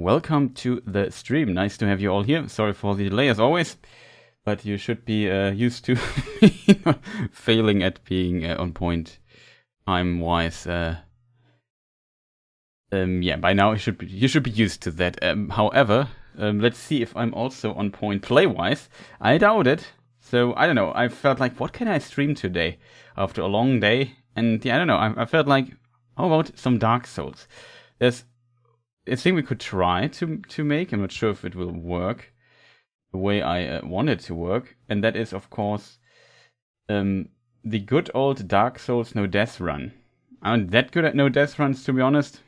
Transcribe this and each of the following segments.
welcome to the stream. Nice to have you all here. Sorry for the delay as always, but you should be used to failing at being on point time-wise. Yeah, by now you should be used to that. However, let's see if I'm also on point play-wise. I doubt it. So I don't know. I felt like, what can I stream today after a long day? And yeah, I don't know. I felt like, how about some Dark Souls? There's a thing we could try to make. I'm not sure if it will work the way I want it to work, and that is, of course, the good old Dark Souls no death run. I'm not that good at no death runs, to be honest,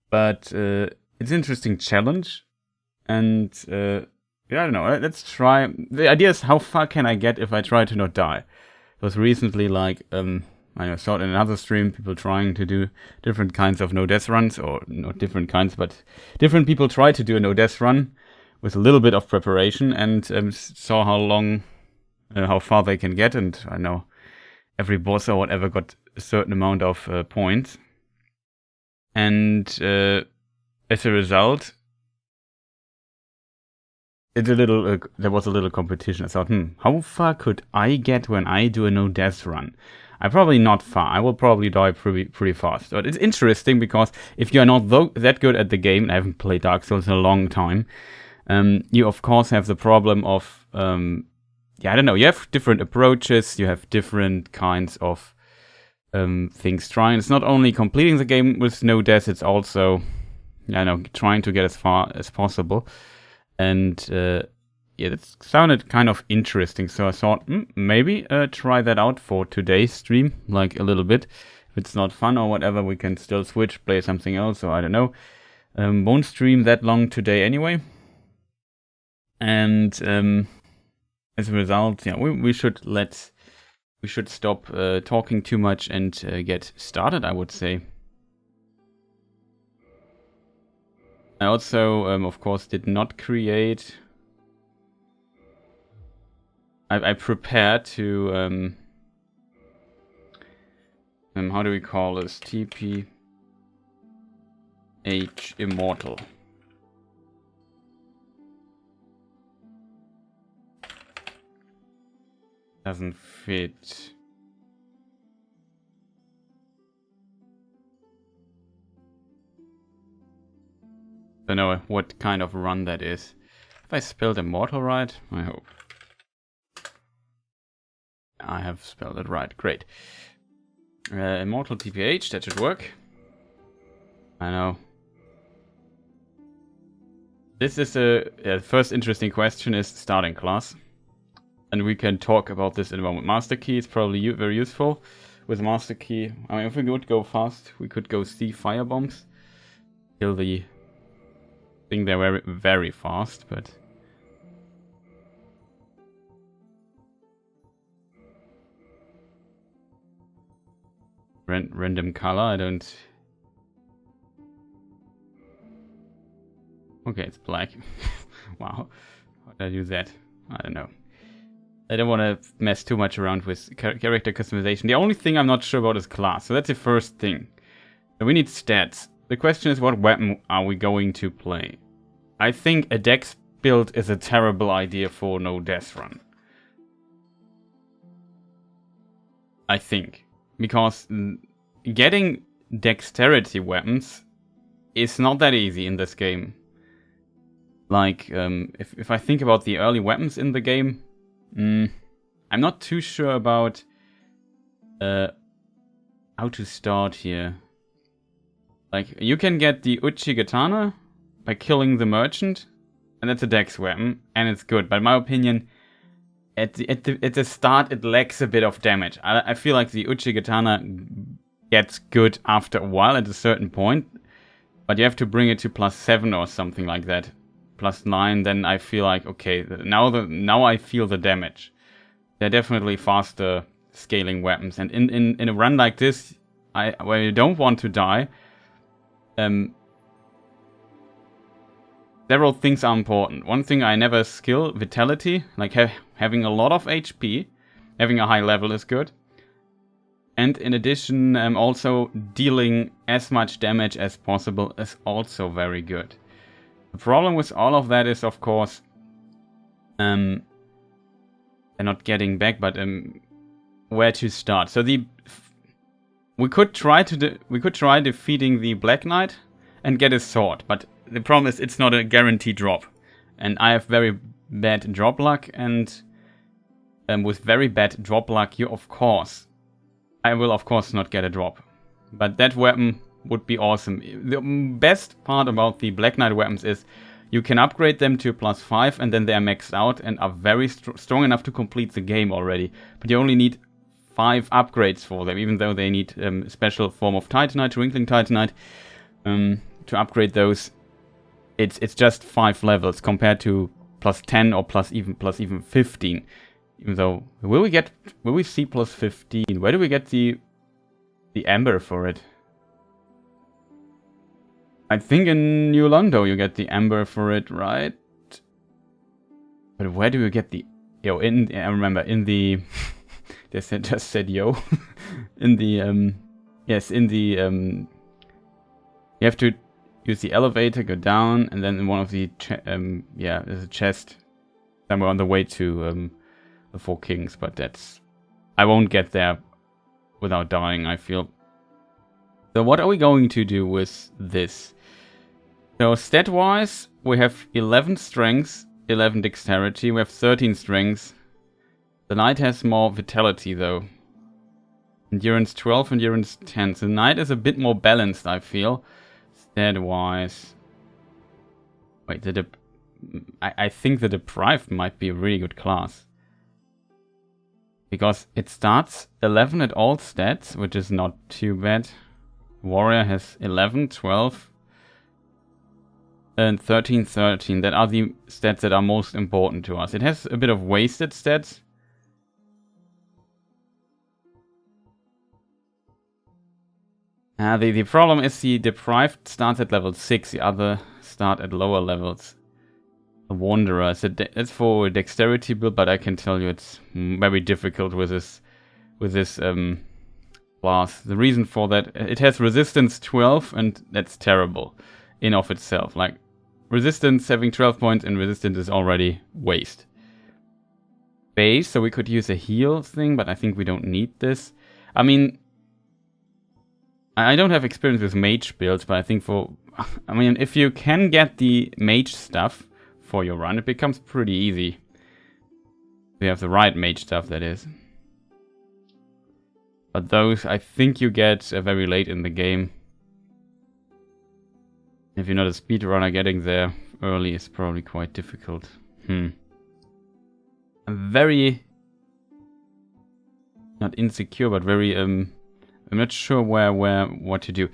but it's an interesting challenge, and yeah, I don't know. Let's try. The idea is, how far can I get if I try to not die? It was recently like I saw it in another stream, people trying to do different kinds of no-death runs, or not different kinds, but different people try to do a no-death run with a little bit of preparation, and saw how far they can get, and I know every boss or whatever got a certain amount of points. And as a result, there was a little competition. I thought, how far could I get when I do a no-death run? I'm probably not far. I will probably die pretty fast. But it's interesting because if you're not that good at the game, and I haven't played Dark Souls in a long time, you of course have the problem of, I don't know, you have different approaches, you have different kinds of things trying. It's not only completing the game with no death, it's also, trying to get as far as possible. And yeah, that sounded kind of interesting, so I thought maybe try that out for today's stream, like a little bit. If it's not fun or whatever, we can still switch, play something else, or I don't know. Won't stream that long today anyway. And as a result, yeah, we should stop talking too much and get started, I would say. I also, of course, did not create. I prepared to, how do we call this? TPH Immortal. Doesn't fit. Don't know what kind of run that is. Have I spelled Immortal right? I hope. I have spelled it right. Great. Immortal TPH, that should work. I know. This is the first interesting question is starting class. And we can talk about this in a moment. Master Key is probably very useful. With Master Key, I mean, if we would go fast, we could go see fire bombs. Kill the thing there very, very fast, but... Random color, I don't... Okay, it's black. Wow. How did I do that? I don't know. I don't want to mess too much around with character customization. The only thing I'm not sure about is class, so that's the first thing. So we need stats. The question is, what weapon are we going to play? I think a dex build is a terrible idea for no death run. I think. Because getting dexterity weapons is not that easy in this game. Like, if I think about the early weapons in the game, I'm not too sure about how to start here. Like, you can get the Uchigatana by killing the merchant, and that's a dex weapon, and it's good. But in my opinion, at the start, it lacks a bit of damage. I feel like the Uchigatana gets good after a while at a certain point, but you have to bring it to +7 or something like that. +9, then I feel like, okay, now I feel the damage. They're definitely faster scaling weapons, and in a run like this, where you don't want to die, several things are important. One thing I never skill, vitality, like having a lot of HP, having a high level is good. And in addition, also dealing as much damage as possible is also very good. The problem with all of that is, of course, they're not getting back, but where to start. So we could try defeating the Black Knight and get a sword, but the problem is it's not a guaranteed drop, and I have very bad drop luck, and with very bad drop luck, I will of course not get a drop. But that weapon would be awesome. The best part about the Black Knight weapons is you can upgrade them to +5 and then they are maxed out and are very strong enough to complete the game already. But you only need 5 upgrades for them, even though they need a special form of Titanite, Twinkling Titanite, to upgrade those. It's just 5 levels compared to +10 or plus even 15. Even though, will we see +15? Where do we get the amber for it? I think in New Londo you get the amber for it, right? But where do you get the... Yo, I remember, in the... they just said yo. In the, yes, in the, you have to use the elevator, go down, and then in one of the, yeah, there's a chest somewhere on the way to, the Four Kings, but that's... I won't get there without dying, I feel. So what are we going to do with this? So stat-wise, we have 11 strength, 11 dexterity, we have 13 strength. The knight has more vitality though. Endurance 12, endurance 10. So the knight is a bit more balanced, I feel. Stat-wise. Wait, I think the deprived might be a really good class. Because it starts 11 at all stats, which is not too bad. Warrior has 11, 12, and 13, 13. That are the stats that are most important to us. It has a bit of wasted stats. The problem is the deprived starts at level 6, the other start at lower levels. The Wanderer, so it's for dexterity build, but I can tell you it's very difficult with this class. The reason for that, it has resistance 12, and that's terrible in of itself. Like, resistance having 12 points and resistance is already waste. Base, so we could use a heal thing, but I think we don't need this. I mean, I don't have experience with mage builds, but I think I mean, if you can get the mage stuff for your run, it becomes pretty easy. We have the right mage stuff, that is. But those, I think you get very late in the game. If you're not a speedrunner, getting there early is probably quite difficult. I'm very... not insecure, but very... I'm not sure what to do.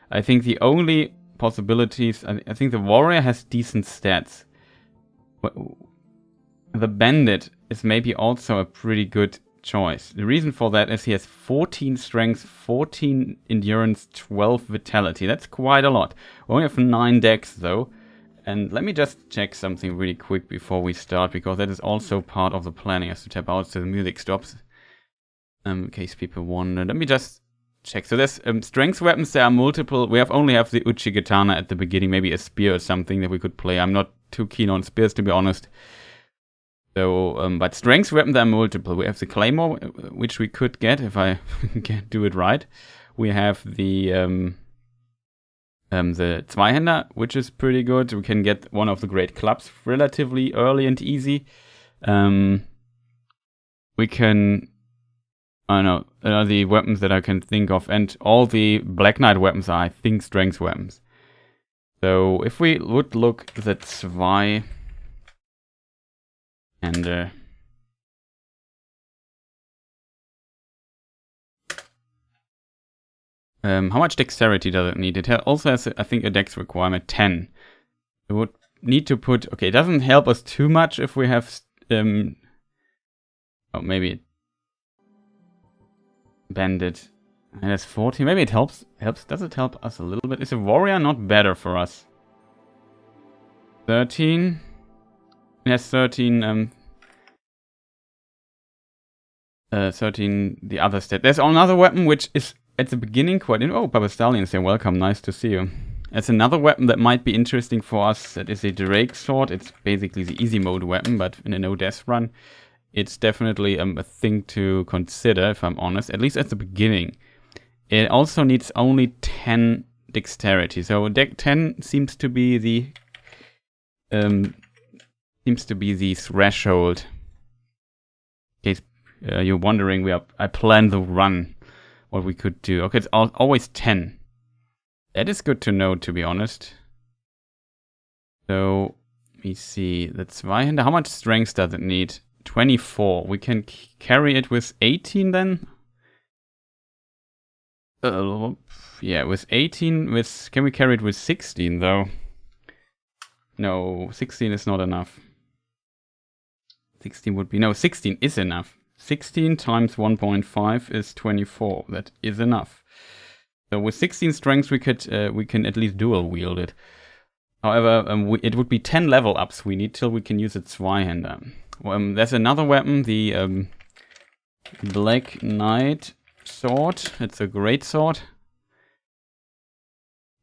I think the only possibilities... I think the warrior has decent stats. The bandit is maybe also a pretty good choice. The reason for that is he has 14 strength, 14 endurance, 12 vitality. That's quite a lot. We only have 9 dex though. And let me just check something really quick before we start, because that is also part of the planning. I have to tap out so the music stops. In case people wonder. Let me just check. So there's strength weapons, there are multiple. We only have the Uchigatana at the beginning, maybe a spear or something that we could play. I'm not too keen on spears, to be honest. So, but strength weapons are multiple. We have the Claymore, which we could get if I can do it right. We have the Zweihänder, which is pretty good. We can get one of the great clubs relatively early and easy. We can... I don't know, there are the weapons that I can think of, and all the Black Knight weapons are, I think, strength weapons. So, if we would look at the Zwei... and... how much dexterity does it need? It also has, I think, a dex requirement 10. It would need to put... Okay, it doesn't help us too much if we have... oh, maybe... Bandit. And that's 40. Maybe it helps. Does it help us a little bit? Is a warrior not better for us? 13. It has 13 13, the other stat. There's another weapon which is at the beginning quite oh, Papa Stallion say welcome, nice to see you. There's another weapon that might be interesting for us. That is a Drake sword. It's basically the easy mode weapon, but in a no death run, it's definitely a thing to consider, if I'm honest, at least at the beginning. It also needs only 10 dexterity, so deck 10 seems to be the threshold. In case you're wondering, I planned the run, what we could do. Okay, it's always 10. That is good to know, to be honest. So, let me see. The Zweihänder, how much strength does it need? 24. We can carry it with 18 then? Yeah, with 18. Can we carry it with 16 though? No, 16 is not enough. 16 would be... No, 16 is enough. 16 times 1.5 is 24. That is enough. So with 16 strength, we can at least dual wield it. However, it would be 10 level ups we need till we can use a Zweihänder. There's another weapon, the Black Knight sword. It's a great sword.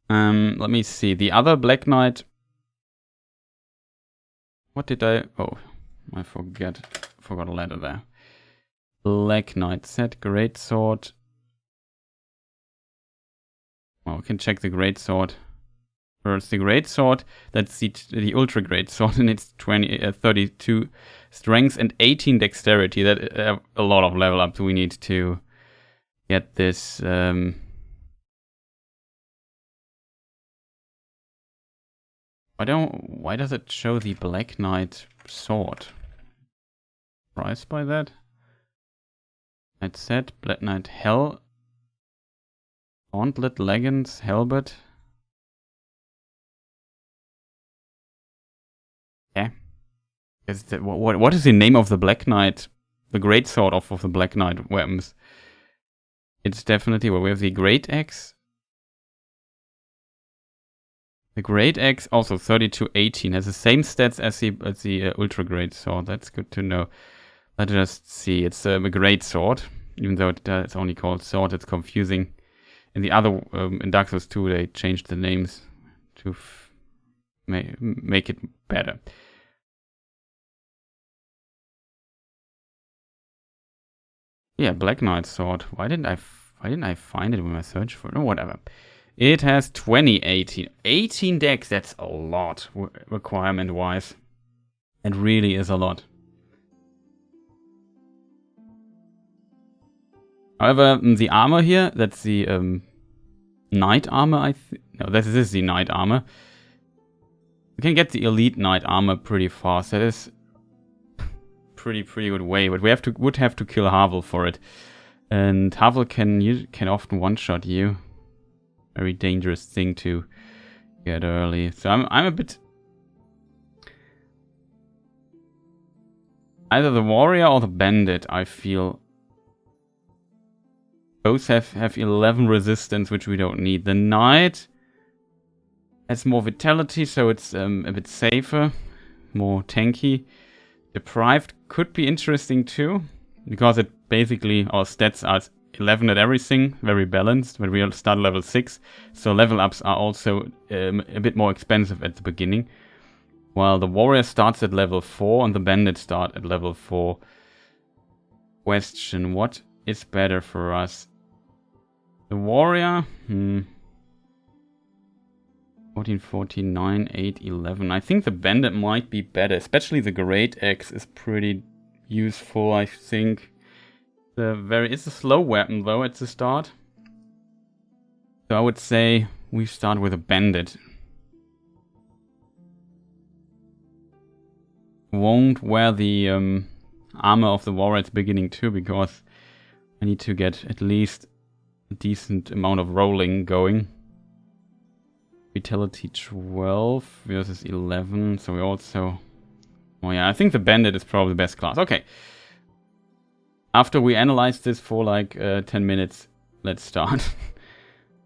Let me see. The other Black Knight. What did I? Oh, I forgot a letter there. Black Knight set, great sword. Well, we can check the great sword. First, the great sword. That's the ultra great sword, and it's 32 strength and 18 dexterity. That a lot of level ups we need to get this. Why does it show the Black Knight sword? Surprised by that? Knight set, Black Knight Hell. Gauntlet, leggings, halberd. Yeah. What is the name of the Black Knight? The great sword of the Black Knight weapons. It's definitely where we have the Great Axe. The Great Axe, also 32-18, has the same stats as the Ultra Great Sword. That's good to know. Let's just see. It's a Great Sword, even though it's only called Sword. It's confusing. In the other, in Dark Souls 2, they changed the names to make it better. Yeah, Black Knight Sword. Why didn't I find it when I searched for it? Oh, whatever. It has 18. 18 decks, that's a lot, requirement-wise. It really is a lot. However, the armor here, that's the Knight armor, no, this is the Knight armor. We can get the Elite Knight armor pretty fast. That is pretty good way, but we would have to kill Havel for it. And Havel can often one-shot you. Very dangerous thing to get early. So I'm a bit... Either the warrior or the bandit, I feel. Both have 11 resistance, which we don't need. The knight has more vitality, so it's a bit safer. More tanky. Deprived could be interesting too, because it basically, our stats are 11 at everything, very balanced, but we start level 6, so level ups are also a bit more expensive at the beginning, while the warrior starts at level 4 and the bandit start at level 4. Question, what is better for us? The warrior, 14, 14, 9, 8, 11. I think the bandit might be better, especially the Great Axe is pretty useful, I think. It's a slow weapon though at the start. So I would say we start with a bandit. Won't wear the armor of the warrior at the beginning too, because I need to get at least a decent amount of rolling going. Vitality 12 versus 11, so we also... Oh yeah, I think the bandit is probably the best class. Okay. After we analyze this for like 10 minutes, let's start.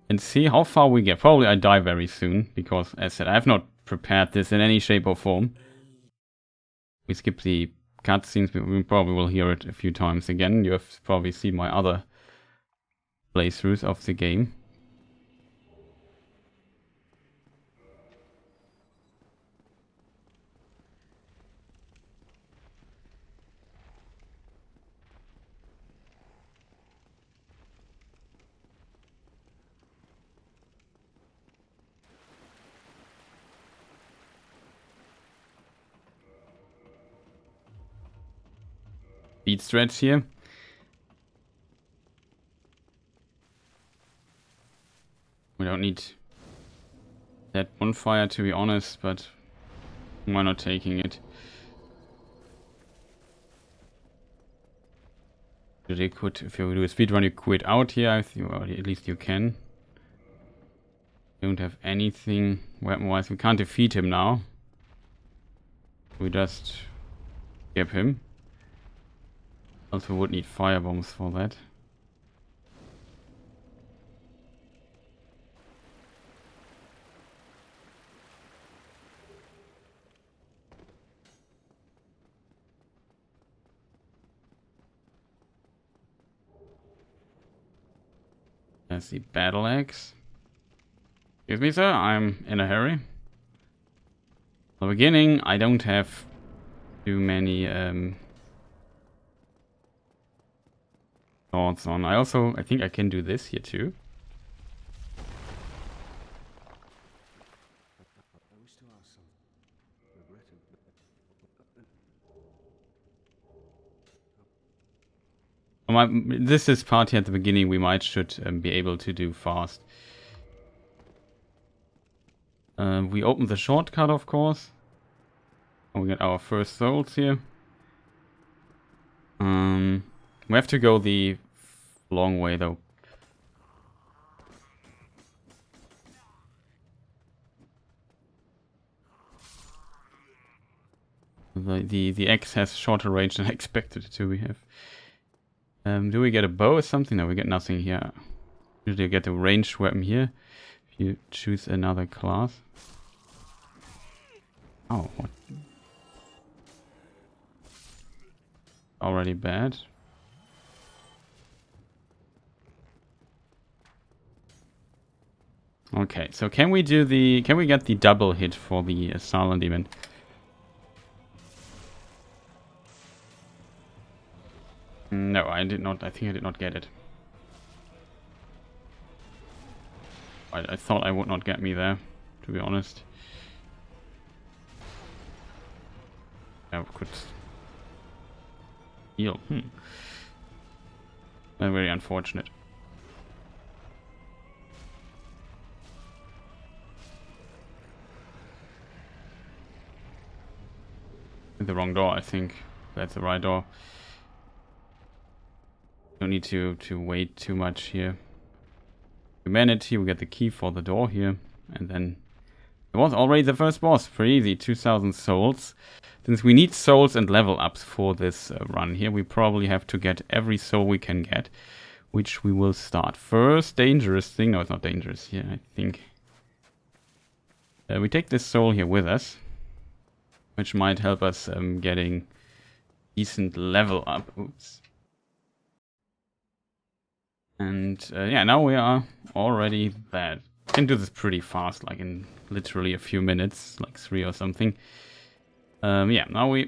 And see how far we get. Probably I die very soon, because as I said, I have not prepared this in any shape or form. We skip the cutscenes. We probably will hear it a few times again. You have probably seen my other playthroughs of the game. Speed stretch here. We don't need that bonfire, to be honest, but why not taking it? You could, if you do a speedrun, you quit out here. I think, well, at least you can. Don't have anything weapon-wise. We can't defeat him now. We just skip him. Also would need fire bombs for that. There's the battle axe. Excuse me, sir, I'm in a hurry. At the beginning, I don't have too many thoughts on. I think I can do this here too. This is part here at the beginning we should be able to do fast. We open the shortcut, of course. We get our first souls here. We have to go the long way though. The X has shorter range than I expected it to. We have. Do we get a bow or something? No, we get nothing here. Usually you get a ranged weapon here. If you choose another class. Oh, what? Already bad. Okay, so can we get the double hit for the Asylum Demon? No, I did not. I think I did not get it. I thought I would not get me there, to be honest. I could heal. Very unfortunate. The wrong door, I think. That's the right door. Don't need to wait too much here. Humanity, we get the key for the door here. And then it was already the first boss. Pretty easy, 2000 souls. Since we need souls and level ups for this run here, we probably have to get every soul we can get. Which we will start. First dangerous thing. No, it's not dangerous here, I think. We take this soul here with us. Which might help us getting decent level up. Oops. And yeah, now we are already there. Can do this pretty fast, like in literally a few minutes, like 3 or something. Yeah, now yeah,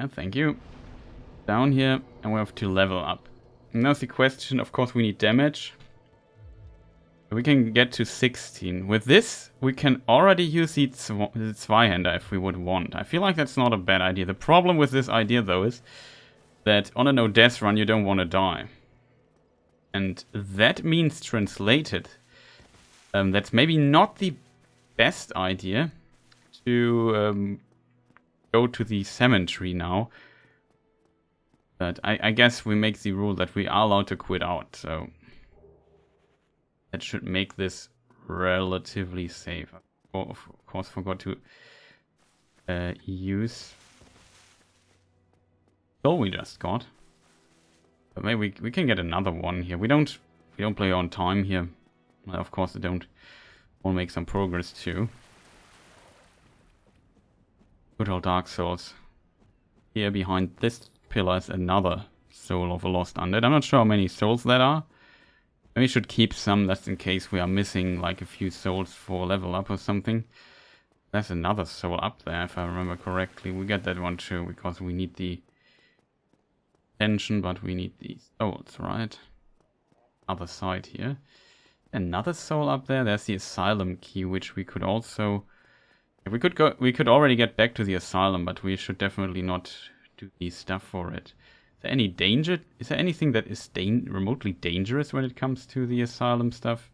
thank you. Down here, and we have to level up. And now's the question, of course we need damage. We can get to 16. With this, we can already use the Zweihander if we would want. I feel like that's not a bad idea. The problem with this idea, though, is that on a no-death run, you don't want to die. And that means, translated, that's maybe not the best idea to go to the cemetery now. But I guess we make the rule that we are allowed to quit out, so that should make this relatively safe. Of course, forgot to use. Oh, we just got. But maybe we can get another one here. We don't play on time here. Well, of course, we don't. We'll make some progress too. Good old Dark Souls. Here behind this pillar is another soul of a lost undead. I'm not sure how many souls that are. Maybe we should keep some just in case we are missing like a few souls for level up or something. There's another soul up there if I remember correctly. We get that one too because we need the tension, but we need these souls, right? Other side here. Another soul up there. There's the Asylum Key, which we could also... We could already get back to the Asylum, but we should definitely not do the stuff for it. Is there any danger? Is there anything that is remotely dangerous when it comes to the Asylum stuff?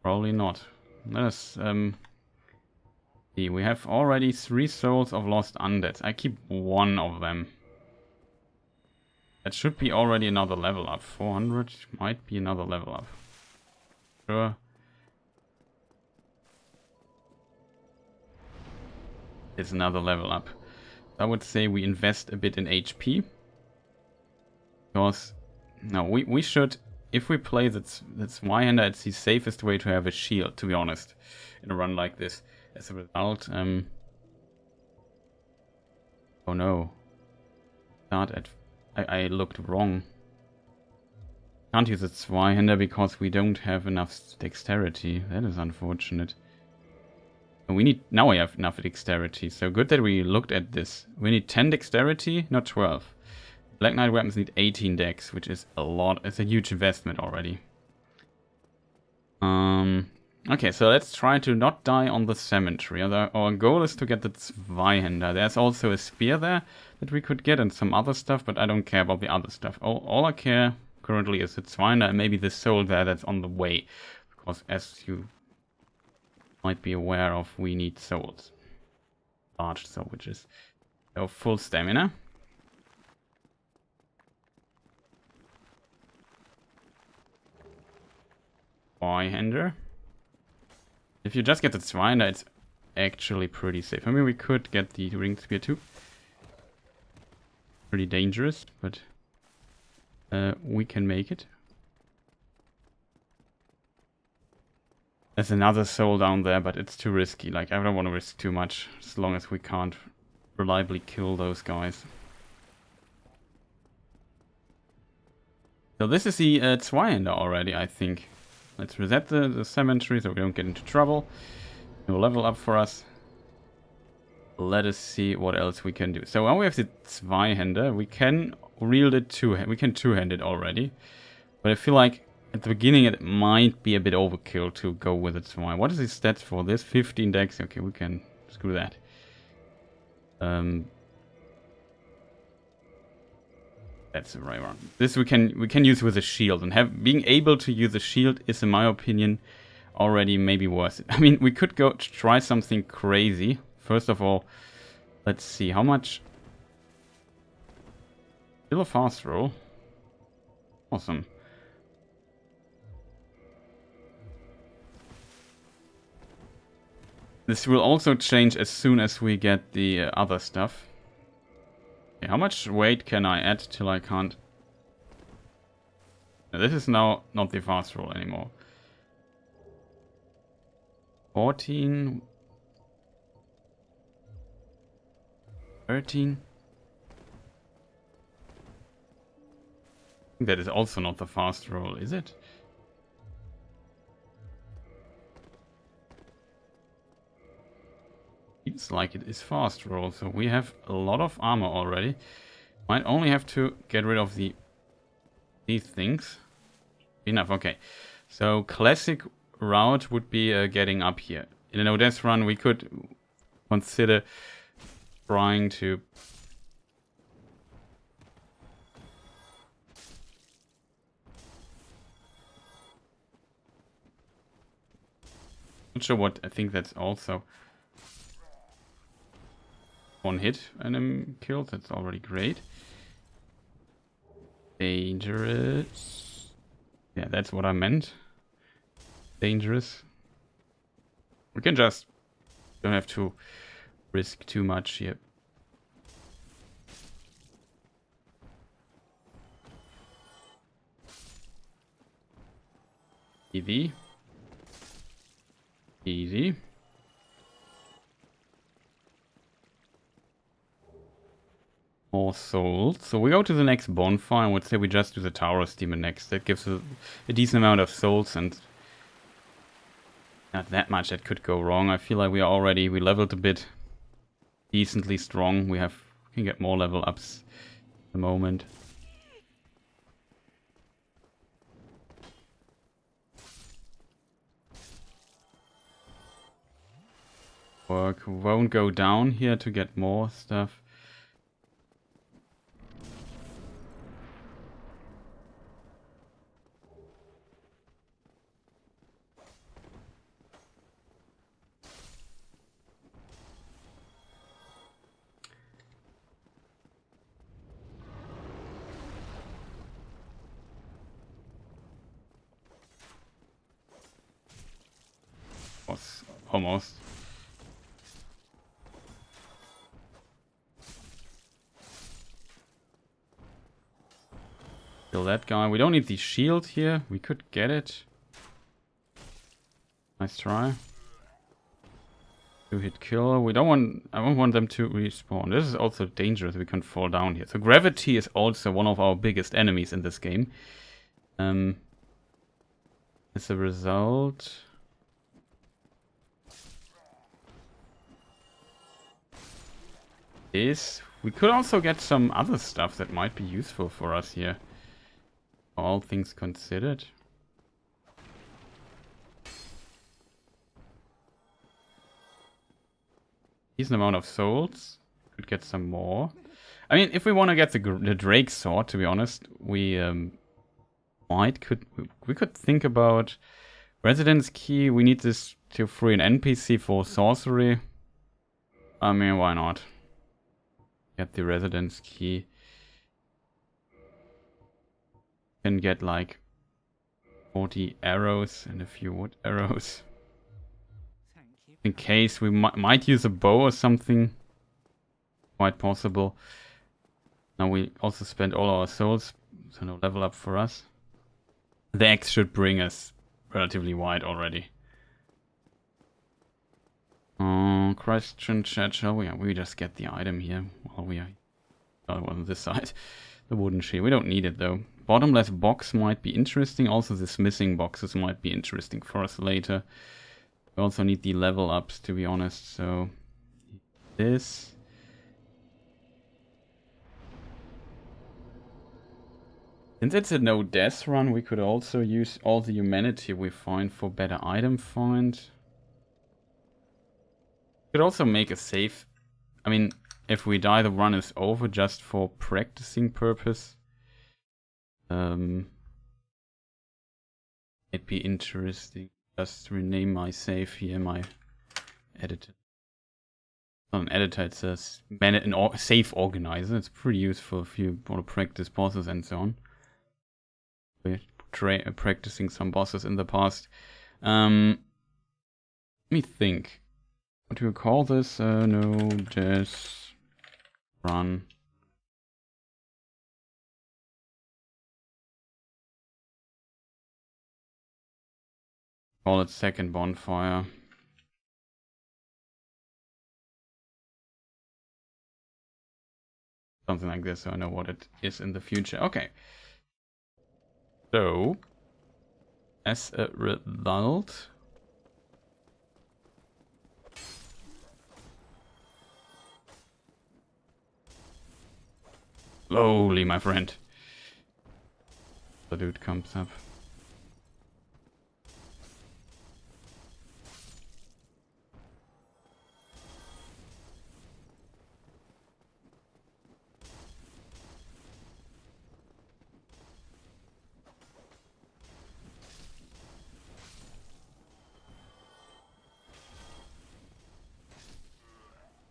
Probably not. Let us see. We have already 3 souls of lost undeads. I keep 1 of them. That should be already another level up. 400 might be another level up. Sure. It's another level up. I would say we invest a bit in HP. Because, no, we should, if we play that's Zweihander, it's the safest way to have a shield, to be honest, in a run like this. As a result, oh no. Start at, I looked wrong. Can't use a Zweihander because we don't have enough dexterity. That is unfortunate. We need, now we have enough dexterity, so good that we looked at this. We need 10 dexterity, not 12. Black Knight weapons need 18 dex, which is a lot. It's a huge investment already. Okay, so let's try to not die on the cemetery. Our goal is to get the Zweihander. There's also a spear there that we could get and some other stuff, but I don't care about the other stuff. All I care currently is the Zweihander and maybe the soul there that's on the way. Because as you might be aware of, we need souls. Large soul, which is full stamina. Zweihander. If you just get the Zweihander, it's actually pretty safe. I mean, we could get the ring spear too. Pretty dangerous, but we can make it. There's another soul down there, but it's too risky. Like, I don't want to risk too much as long as we can't reliably kill those guys. So this is the Zweihander already, I think. Let's reset the cemetery so we don't get into trouble. No level up for us. Let us see what else we can do. So when we have the Zweihander, we can wield it we can two-hand it already. But I feel like at the beginning it might be a bit overkill to go with it. Zwei. What is the stats for this? 15 dex. Okay, we can screw that. That's the right one. This we can use with a shield, and being able to use a shield is, in my opinion, already maybe worth it. I mean, we could go try something crazy. First of all, let's see how much. Still a fast roll. Awesome. This will also change as soon as we get the other stuff. Okay, how much weight can I add till I can't? Now, this is now not the fast roll anymore. 14. 13. I think that is also not the fast roll, is it? Seems like it is fast roll, so we have a lot of armor already. Might only have to get rid of these things. Enough, okay. So classic route would be getting up here. In an Odess run, we could consider trying to not sure what. I think that's also one hit and I'm killed. That's already great. Dangerous. Yeah, that's what I meant. Dangerous. We can just don't have to risk too much here. Easy. Easy. More souls. So we go to the next bonfire. I would say we just do the Taurus Demon next. That gives a decent amount of souls and not that much that could go wrong. I feel like we leveled a bit decently strong. We can get more level ups at the moment. Work won't go down here to get more stuff. Almost. Kill that guy. We don't need the shield here. We could get it. Nice try. 2-hit kill. I don't want them to respawn. This is also dangerous. We can fall down here. So gravity is also one of our biggest enemies in this game. As a result, we could also get some other stuff that might be useful for us here. All things considered. Decent amount of souls. Could get some more. I mean, if we want to get the Drake sword, to be honest, we could think about Residence Key. We need this to free an NPC for sorcery. I mean, why not? Get the Residence Key. Can get like 40 arrows and a few wood arrows. In case we might use a bow or something. Quite possible. Now we also spent all our souls, so no level up for us. The axe should bring us relatively wide already. Question chat, shall we? We just get the item here while we are on this side. The wooden shield. We don't need it though. Bottomless box might be interesting. Also this missing boxes might be interesting for us later. We also need the level ups, to be honest, so this. Since it's a no death run, we could also use all the humanity we find for better item find. Could also make a save. I mean, if we die, the run is over just for practicing purpose. It'd be interesting. Just rename my save here, my editor. Not an editor, it's a save organizer. It's pretty useful if you want to practice bosses and so on. We're practicing some bosses in the past. Let me think. What do you call this? No death run. Call it second bonfire. Something like this, so I know what it is in the future. Okay. So, as a result, slowly, my friend. The dude comes up.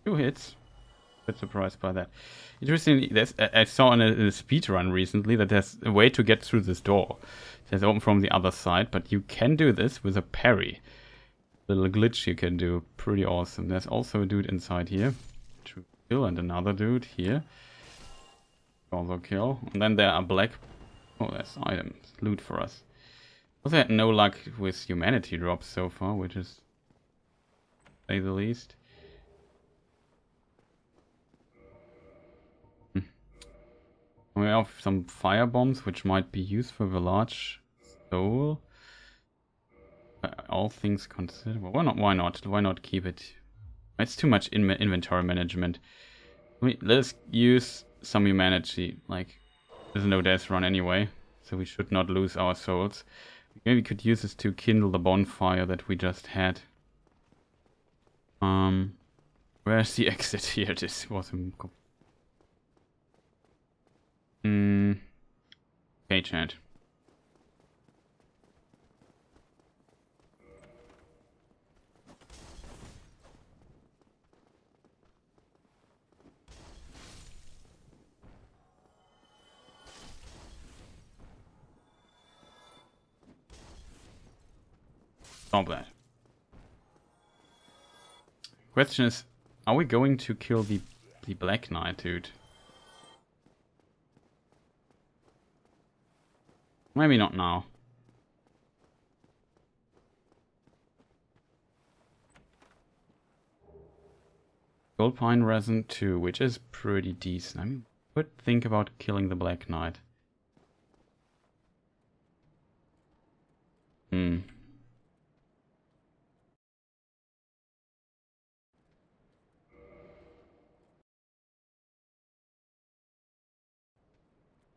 Two hits. Bit surprised by that. Interesting. I saw in a speed run recently that there's a way to get through this door. It's open from the other side, but you can do this with a parry. Little glitch you can do. Pretty awesome. There's also a dude inside here. True kill, and another dude here. Also kill. And then there are black. Oh, there's items. Loot for us. Also had no luck with humanity drops so far, which is, to say the least. We have some fire bombs, which might be useful for the large soul. All things considered, why not? Why not? Why not keep it? It's too much inventory management. Let's use some humanity. Like, there's no death run anyway, so we should not lose our souls. Maybe we could use this to kindle the bonfire that we just had. Where's the exit here? This was a... Okay, chat. Stop that. Question is, are we going to kill the Black Knight, dude? Maybe not now. Gold Pine Resin 2, which is pretty decent. I mean, would think about killing the Black Knight.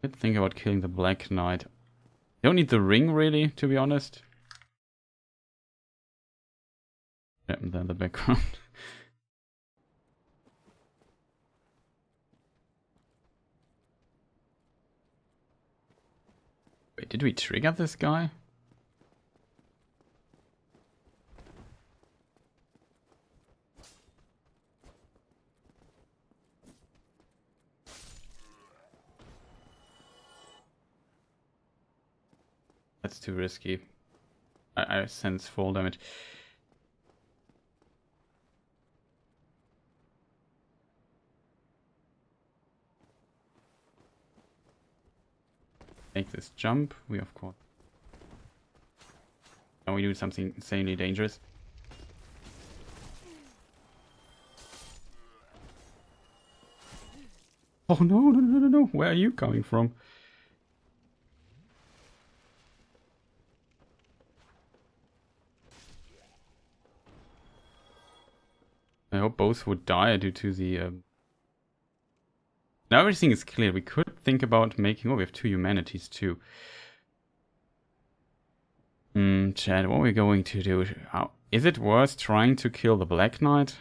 Could think about killing the Black Knight. Don't need the ring, really, to be honest. Yeah, and then the background. Wait, did we trigger this guy? That's too risky. I sense fall damage. Make this jump. We of course. Now we do something insanely dangerous. Oh no, no, no, no, no. Where are you coming from? I hope both would die due to the... Now everything is clear. We could think about making... Oh, we have two humanities too. Chad, what are we going to do? Is it worth trying to kill the Black Knight?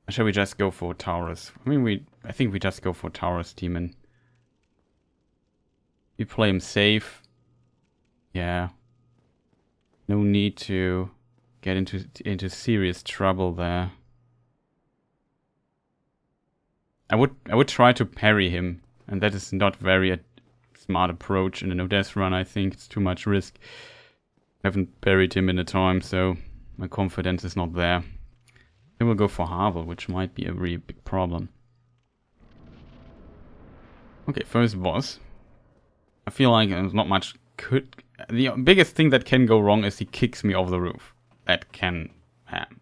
Or shall we just go for Taurus? I mean, I think we just go for Taurus Demon. We play him safe. Yeah. No need to get into serious trouble there. I would try to parry him, and that is not very a smart approach in a no-death run. I think it's too much risk. I haven't parried him in a time, so my confidence is not there. Then we'll go for Havel, which might be a really big problem. Okay, first boss. I feel like there's not much could... The biggest thing that can go wrong is he kicks me off the roof. That can happen.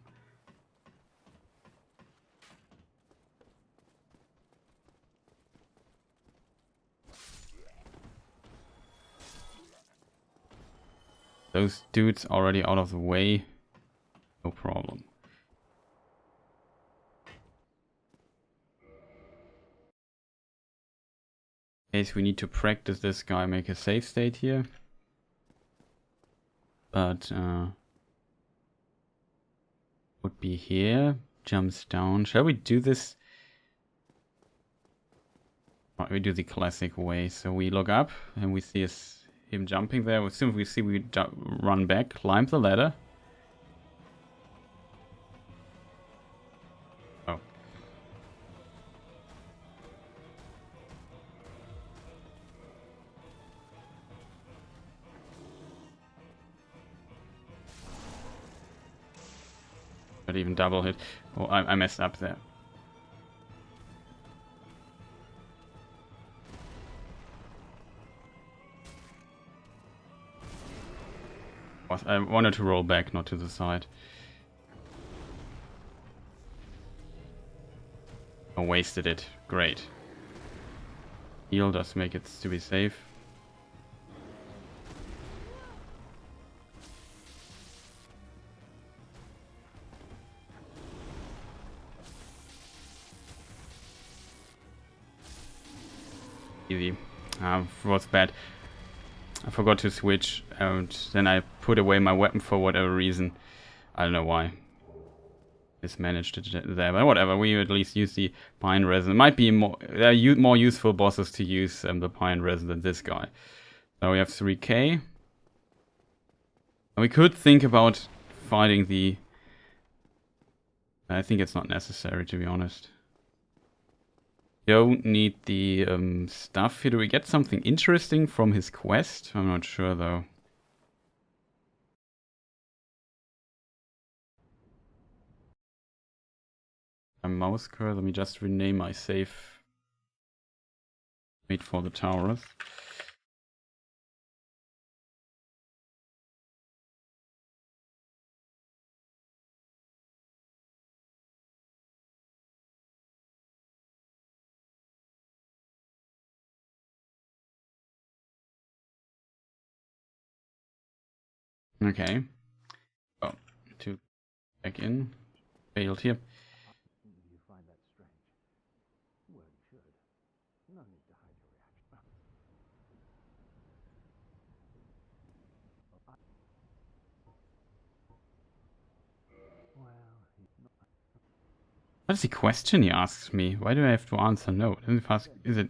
Those dudes already out of the way. No problem. In case we need to practice this guy, make a safe state here. But would be here. Jumps down. Shall we do this? Right, we do the classic way. So we look up and we see him jumping there. As soon as we see we run back, climb the ladder. Oh. Not even double hit. Oh, I messed up there. I wanted to roll back, not to the side. I wasted it. Great. Heal does make it to be safe. Easy. Was bad. I forgot to switch, and then I put away my weapon for whatever reason. I don't know why. Mismanaged it there, but whatever. We at least use the pine resin. It might be more useful bosses to use the pine resin than this guy. So we have 3k. And we could think about fighting the... I think it's not necessary, to be honest. Don't need the stuff here. Do we get something interesting from his quest? I'm not sure though. A mouse curl. Let me just rename my save. Wait for the Taurus. Okay. Oh, to back in. Failed here. What is the question he asks me? Why do I have to answer no? Is it...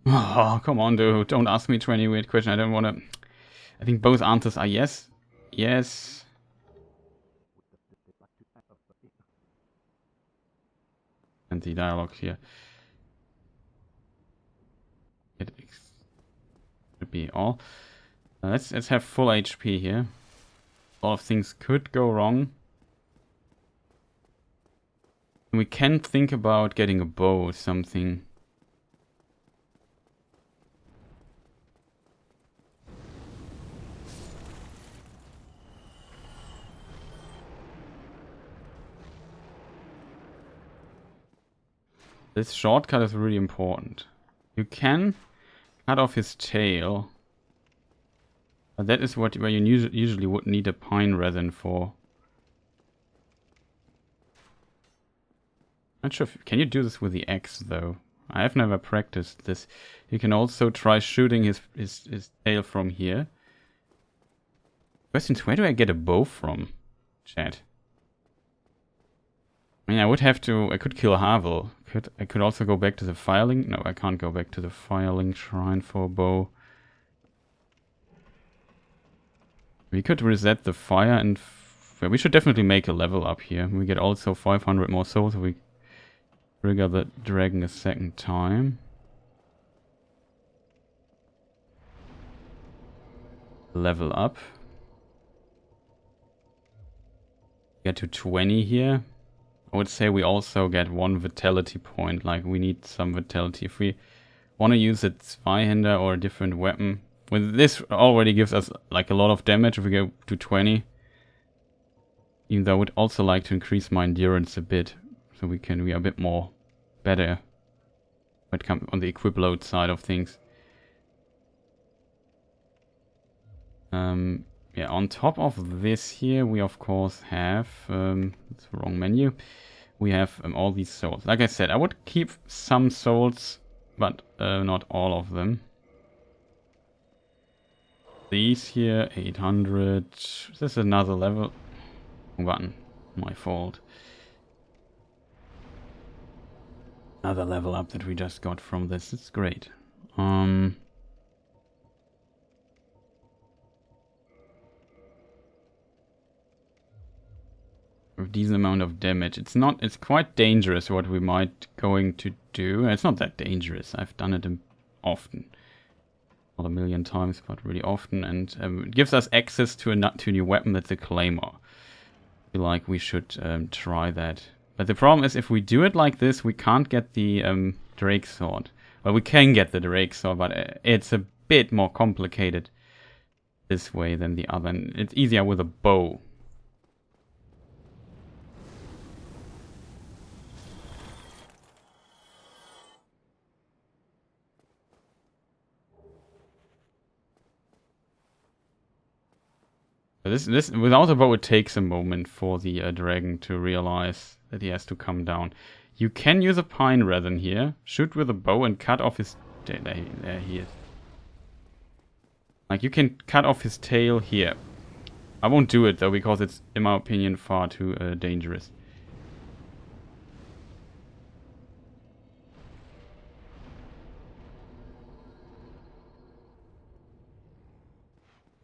Oh, come on, dude. Don't ask me 20 weird questions. I don't want to... I think both answers are yes. Yes. And the dialogue here. It should be all. Let's have full HP here. A lot of things could go wrong. We can think about getting a bow or something. This shortcut is really important. You can cut off his tail. But that is where you usually would need a pine resin for. Not sure can you do this with the axe though? I have never practiced this. You can also try shooting his tail from here. Question is, where do I get a bow from? Chat. I mean, I would have to... I could kill Havel. I could also go back to the filing. No, I can't go back to the filing shrine for a bow. We could reset the fire and... we should definitely make a level up here. We get also 500 more souls if we trigger the dragon a second time. Level up. Get to 20 here. I would say we also get 1 vitality point. Like, we need some vitality. If we want to use a Zweihander or a different weapon... With this already gives us like a lot of damage if we go to 20. Even though I would also like to increase my endurance a bit. So we are a bit more better when it comes on the equip load side of things. Yeah, on top of this here we of course have, that's the wrong menu. We have all these souls. Like I said, I would keep some souls, but not all of them. These here, 800. This is another level. Wrong button. My fault. Another level up that we just got from this. It's great. A decent amount of damage. It's quite dangerous what we might going to do. It's not that dangerous. I've done it often. Not a million times, but really often, and it gives us access to a new weapon. That's a claymore. I feel like we should try that. But the problem is, if we do it like this, we can't get the Drake sword. Well, we can get the Drake sword, but it's a bit more complicated this way than the other. And it's easier with a bow. This without a bow, it takes a moment for the dragon to realize that he has to come down. You can use a pine resin here, shoot with a bow and cut off his... There he is. Like, you can cut off his tail here. I won't do it though, because it's, in my opinion, far too dangerous.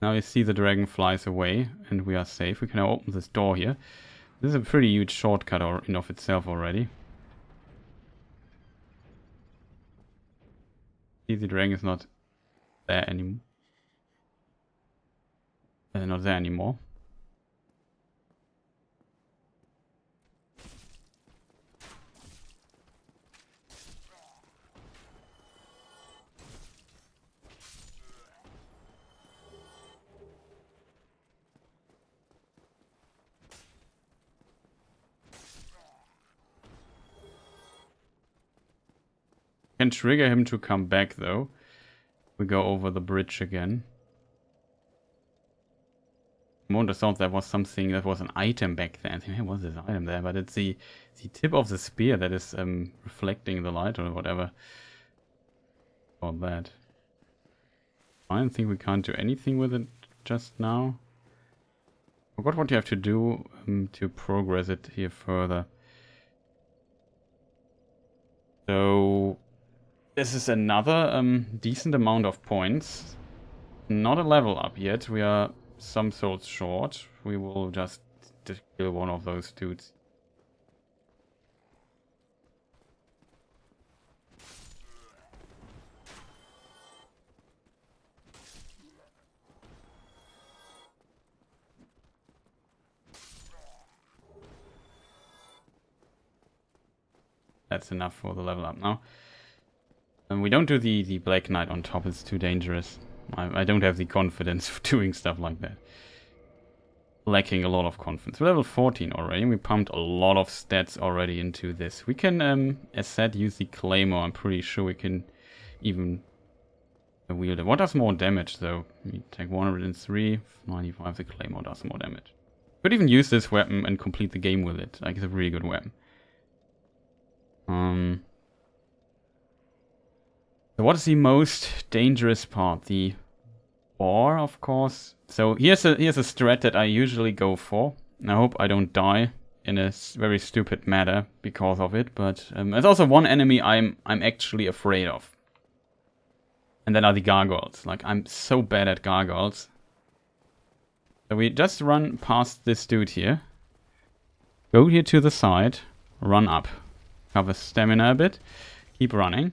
Now you see the dragon flies away, and we are safe. We can now open this door here. This is a pretty huge shortcut in of itself already. See, the dragon is not there anymore. Not there anymore. Can trigger him to come back though. We go over the bridge again. I wonder thought there was something that was an item back there. I think there was this item there, but it's the tip of the spear that is reflecting the light or whatever. Or that. I don't think we can't do anything with it just now. Forgot what you have to do to progress it here further. So this is another decent amount of points. Not a level up yet. We are some souls short. We will just kill one of those dudes. That's enough for the level up now. And we don't do the Black Knight on top, it's too dangerous. I don't have the confidence of doing stuff like that. Lacking a lot of confidence. We're level 14 already, we pumped a lot of stats already into this. We can, as said, use the Claymore. I'm pretty sure we can even wield it. What does more damage though? We take 103, 95, the Claymore does more damage. Could even use this weapon and complete the game with it. Like, it's a really good weapon. So what is the most dangerous part? The boar, of course. So here's a strat that I usually go for. I hope I don't die in a very stupid manner because of it. But there's also one enemy I'm actually afraid of. And that are the gargoyles. Like, I'm so bad at gargoyles. So we just run past this dude here. Go here to the side. Run up. Cover stamina a bit. Keep running.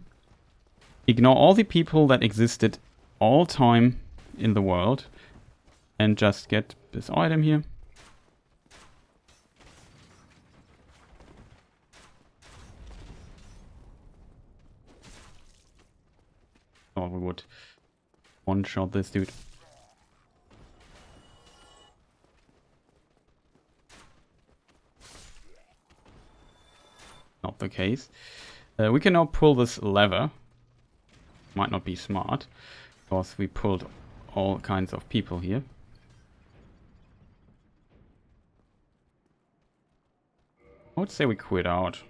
Ignore all the people that existed all time in the world. And just get this item here. Thought we would one-shot this dude. Not the case. We can now pull this lever. Might not be smart, because we pulled all kinds of people here. I would say we quit out.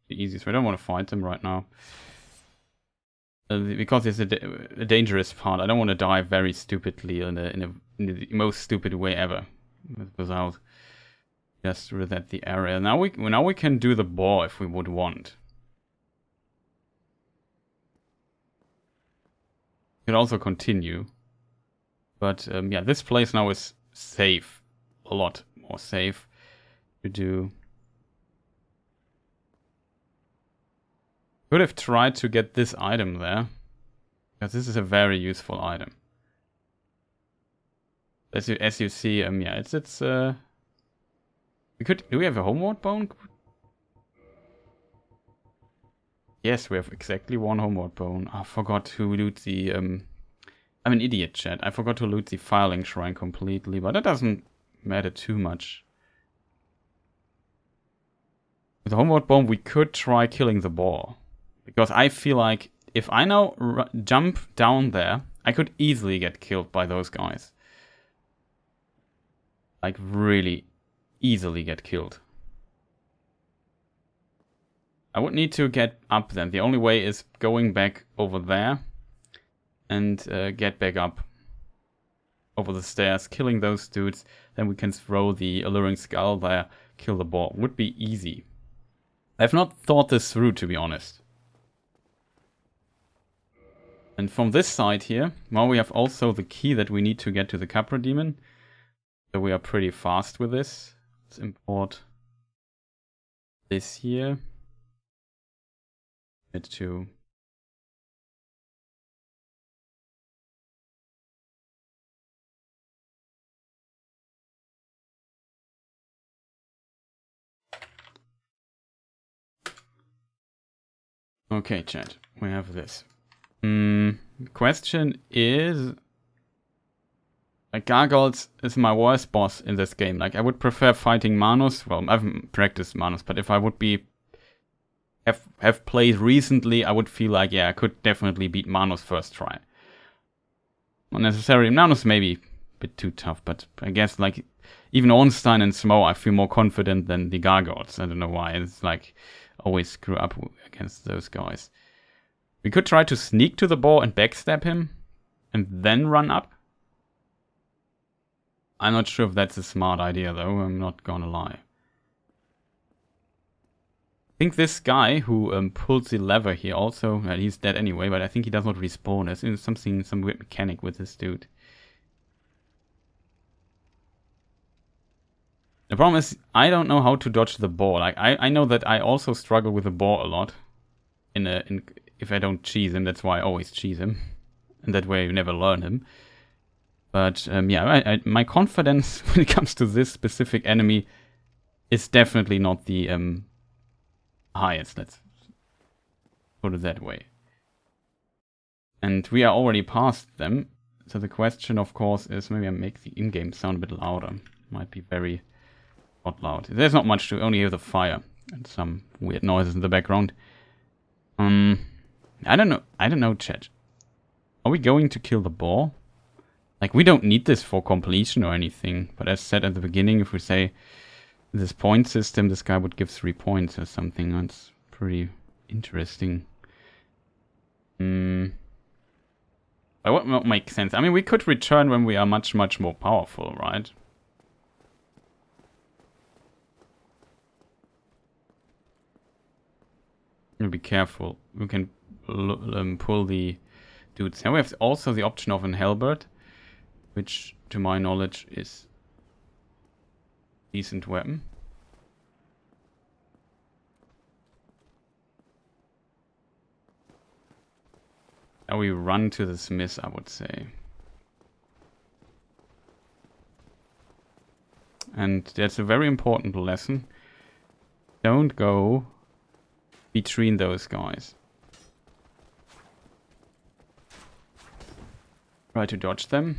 The easiest way. I don't want to fight them right now. Because it's a dangerous part. I don't want to die very stupidly in the most stupid way ever. Without just reset the area. Now we can do the boar if we would want. Could also continue. But yeah, this place now is safe. A lot more safe to do. Could have tried to get this item there. Because this is a very useful item. As you see, yeah, it's do we have a homeward bone? Yes, we have exactly one homeward bone. I forgot to loot the I'm an idiot, chat. I forgot to loot the filing shrine completely, but that doesn't matter too much. With the homeward bone, we could try killing the boar. Because I feel like if I now jump down there, I could easily get killed by those guys. like really easily get killed. I would need to get up then. The only way is going back over there and get back up over the stairs, killing those dudes. Then we can throw the alluring skull there, kill the boar. Would be easy. I've not thought this through, to be honest. And from this side here, well, we have also the key that we need to get to the Capra Demon. So we are pretty fast with this. Let's import this here. It to okay, chat. We have this. Question is, like, Gargoyles is my worst boss in this game. Like, I would prefer fighting Manus. Well, I haven't practiced Manus, but if I would be have played recently, I would feel like, yeah, I could definitely beat Manus first try. Not necessarily. Manus maybe a bit too tough, but I guess, like, even Ornstein and Smo, I feel more confident than the Gargoyles. I don't know why. It's like, always screw up against those guys. We could try to sneak to the boar and backstab him, and then run up. I'm not sure if that's a smart idea, though. I'm not gonna lie. I think this guy who pulls the lever here also, he's dead anyway, but I think he does not respawn. There's some weird mechanic with this dude. The problem is, I don't know how to dodge the boar. Like, I know that I also struggle with the boar a lot. If I don't cheese him, that's why I always cheese him. And that way you never learn him. But, yeah, my confidence when it comes to this specific enemy is definitely not the highest. Let's put it that way. And we are already past them. So the question, of course, is maybe I make the in-game sound a bit louder. Might be very not loud. There's not much to only hear the fire and some weird noises in the background. I don't know, chat. Are we going to kill the boar? Like, we don't need this for completion or anything. But as said at the beginning, if we say this point system, this guy would give 3 points or something. That's pretty interesting. That would not make sense. I mean, we could return when we are much, much more powerful, right? Be careful. We can pull the dudes. Now we have also the option of an halberd, which, to my knowledge, is a decent weapon. Now we run to the smith, I would say. And that's a very important lesson. Don't go between those guys. Try to dodge them.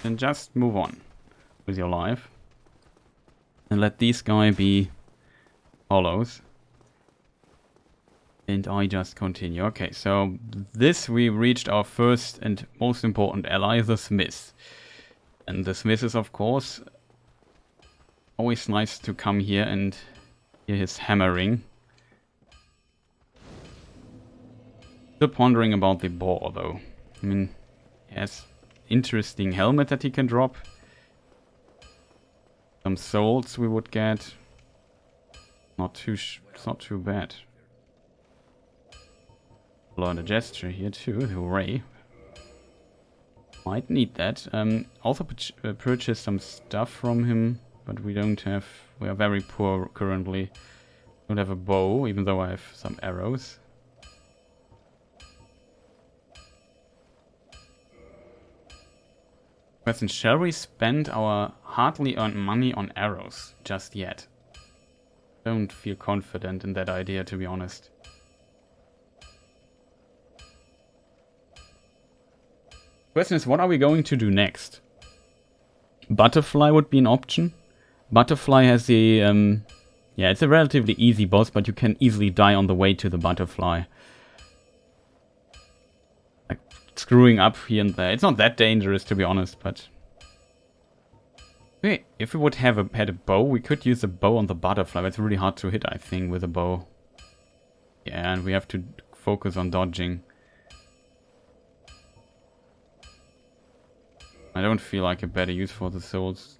And just move on with your life. And let these guys be hollows. And I just continue. Okay, so this we reached our first and most important ally, the smith. And the smith is, of course, always nice to come here and hear his hammering. Still pondering about the boar, though. I mean, he has interesting helmet that he can drop. Some souls we would get. It's not too bad. Learn a gesture here too. Hooray! Might need that. Also purchase some stuff from him, but we don't have. We are very poor currently. Don't have a bow, even though I have some arrows. Question, shall we spend our hardly earned money on arrows just yet? Don't feel confident in that idea, to be honest. Question is, what are we going to do next? Butterfly would be an option. Butterfly has the... yeah, it's a relatively easy boss, but you can easily die on the way to the butterfly. Screwing up here and there. It's not that dangerous, to be honest, but Okay, if we would have had a bow, we could use a bow on the butterfly. But it's really hard to hit, I think, with a bow. Yeah, and we have to focus on dodging. I don't feel like a better use for the souls.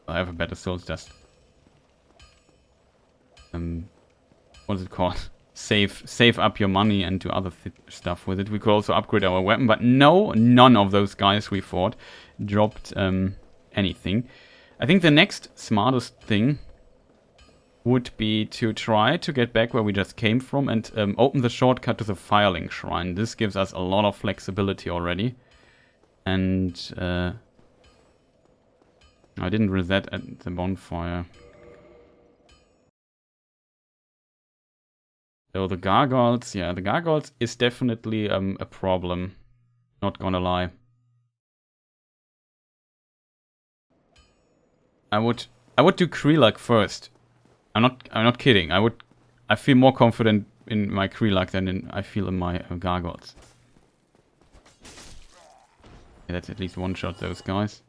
I have a better souls, just what is it called? Save up your money and do other stuff with it. We could also upgrade our weapon, but no, none of those guys we fought dropped anything. I think the next smartest thing would be to try to get back where we just came from and open the shortcut to the Firelink Shrine. This gives us a lot of flexibility already. And I didn't reset at the bonfire. So the Gargoyles, yeah, the Gargoyles is definitely a problem. Not gonna lie. I would do Kreelak first. I'm not kidding. I feel more confident in my Kreelak than I feel in my Gargoyles. Yeah, that's at least one shot those guys.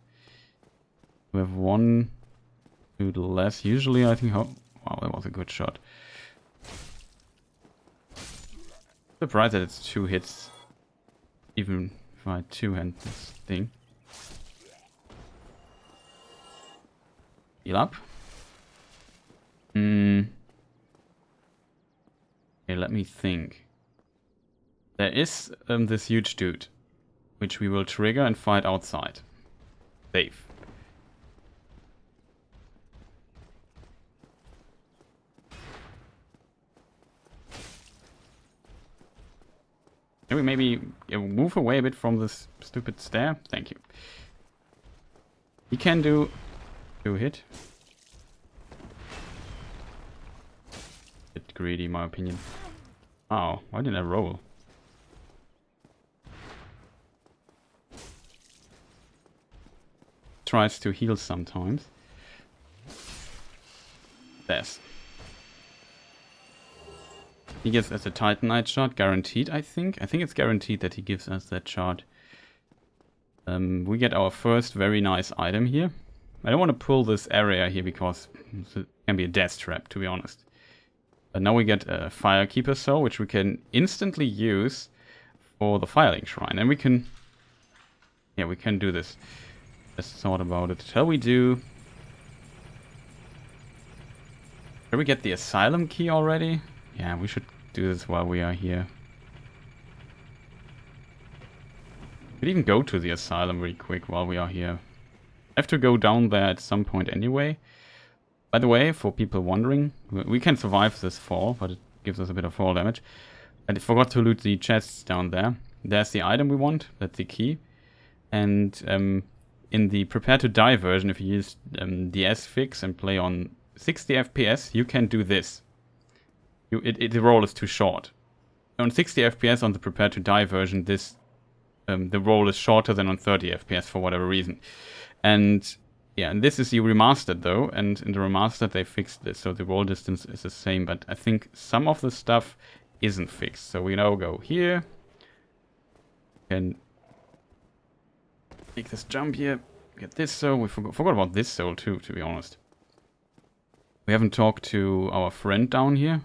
We have one two less. Usually I think, oh wow, that was a good shot. Surprised that it's 2 hits. Even if I two-hand this thing. Heal up. Okay, let me think. There is this huge dude, which we will trigger and fight outside. Safe. Can we maybe move away a bit from this stupid stair? Thank you. He can do 2 hit. Bit greedy, in my opinion. Oh, why didn't I roll? Tries to heal sometimes. There's. He gives us a Titanite shot, guaranteed, I think. I think it's guaranteed that he gives us that shot. We get our first very nice item here. I don't want to pull this area here because it can be a death trap, to be honest. But now we get a Firekeeper Soul, which we can instantly use for the Firelink Shrine. And we can... yeah, we can do this. Just thought about it. Shall we do... Shall we get the Asylum Key already? Yeah, we should do this while we are here. We could even go to the Asylum really quick while we are here. I have to go down there at some point anyway. By the way, for people wondering, we can survive this fall, but it gives us a bit of fall damage. I forgot to loot the chests down there. There's the item we want, that's the key. And in the Prepare to Die version, if you use the S-Fix and play on 60 FPS, you can do this. The roll is too short. On 60 FPS on the Prepare to Die version, this the roll is shorter than on 30 FPS for whatever reason. And yeah, and this is the remastered though, and in the remastered they fixed this, so the roll distance is the same, but I think some of the stuff isn't fixed. So we now go here, and make this jump here, get this soul. We forgot about this soul too, to be honest. We haven't talked to our friend down here.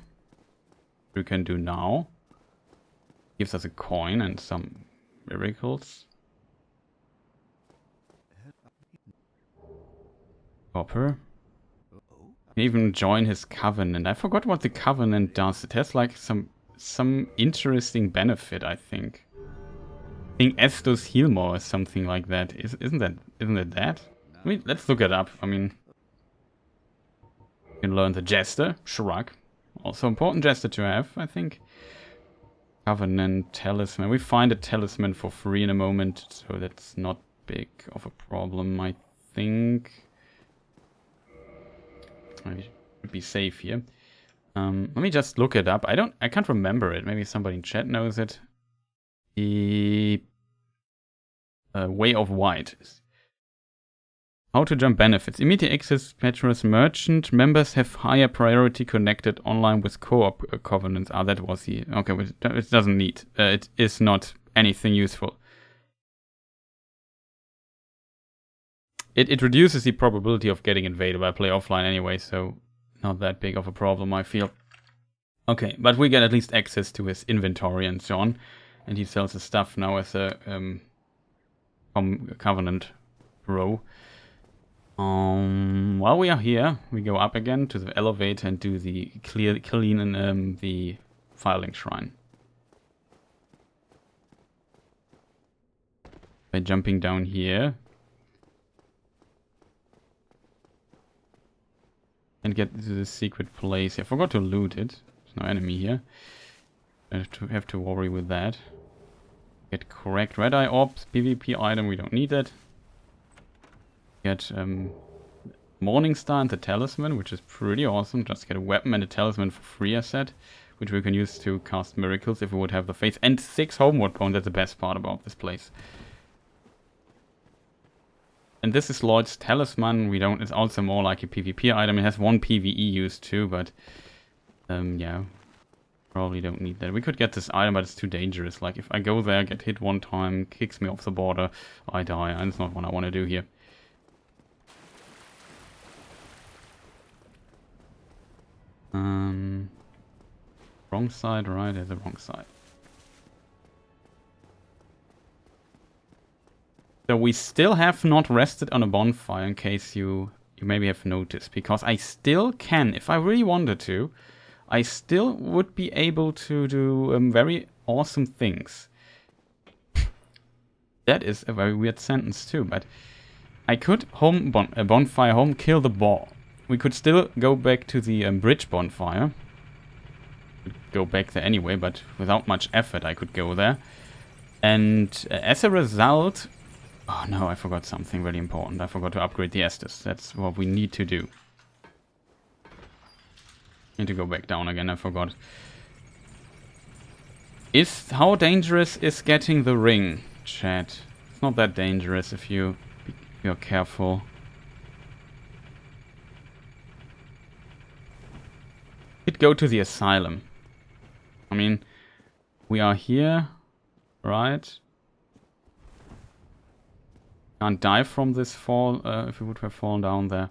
We can do now. Gives us a coin and some miracles. Copper. Can even join his covenant. I forgot what the covenant does. It has like some interesting benefit, I think. I think Estus heal more or something like that. Isn't it that? I mean, let's look it up. I mean, you can learn the Jester, Shrug. Also important Jester to have, I think. Covenant, Talisman. We find a Talisman for free in a moment, so that's not big of a problem, I think. I should be safe here. Let me just look it up. I can't remember it. Maybe somebody in chat knows it. The Way of White. How to jump benefits. Immediate access Petrus Merchant. Members have higher priority connected online with co-op covenants. Ah, that was the... okay, it doesn't need. It is not anything useful. It reduces the probability of getting invaded by play offline anyway, so not that big of a problem, I feel. Okay, but we get at least access to his inventory and so on. And he sells his stuff now as a Covenant row. While we are here, we go up again to the elevator and do the clean in the Firelink Shrine. By jumping down here. And get to the secret place. I forgot to loot it. There's no enemy here. I have to worry with that. Get correct red eye orbs, PvP item, we don't need that. Get Morning Star and the Talisman, which is pretty awesome. Just get a weapon and a talisman for free, I said. Which we can use to cast miracles if we would have the faith. And 6 homeward points, that's the best part about this place. And this is Lloyd's Talisman. It's also more like a PvP item. It has 1 PvE use too, but yeah. Probably don't need that. We could get this item, but it's too dangerous. Like, if I go there, get hit one time, kicks me off the border, I die. And it's not what I want to do here. Wrong side, right? There's the wrong side. So we still have not rested on a bonfire, in case you maybe have noticed. Because I still can, if I really wanted to, I still would be able to do very awesome things. That is a very weird sentence too, but I could bonfire home, kill the ball. We could still go back to the bridge bonfire. Go back there anyway, but without much effort I could go there. And as a result... Oh no, I forgot something really important. I forgot to upgrade the Estus. That's what we need to do. Need to go back down again, I forgot. How dangerous is getting the ring, chat? It's not that dangerous if you're careful. Could go to the asylum. I mean, we are here, right? Can't die from this fall if we would have fallen down there.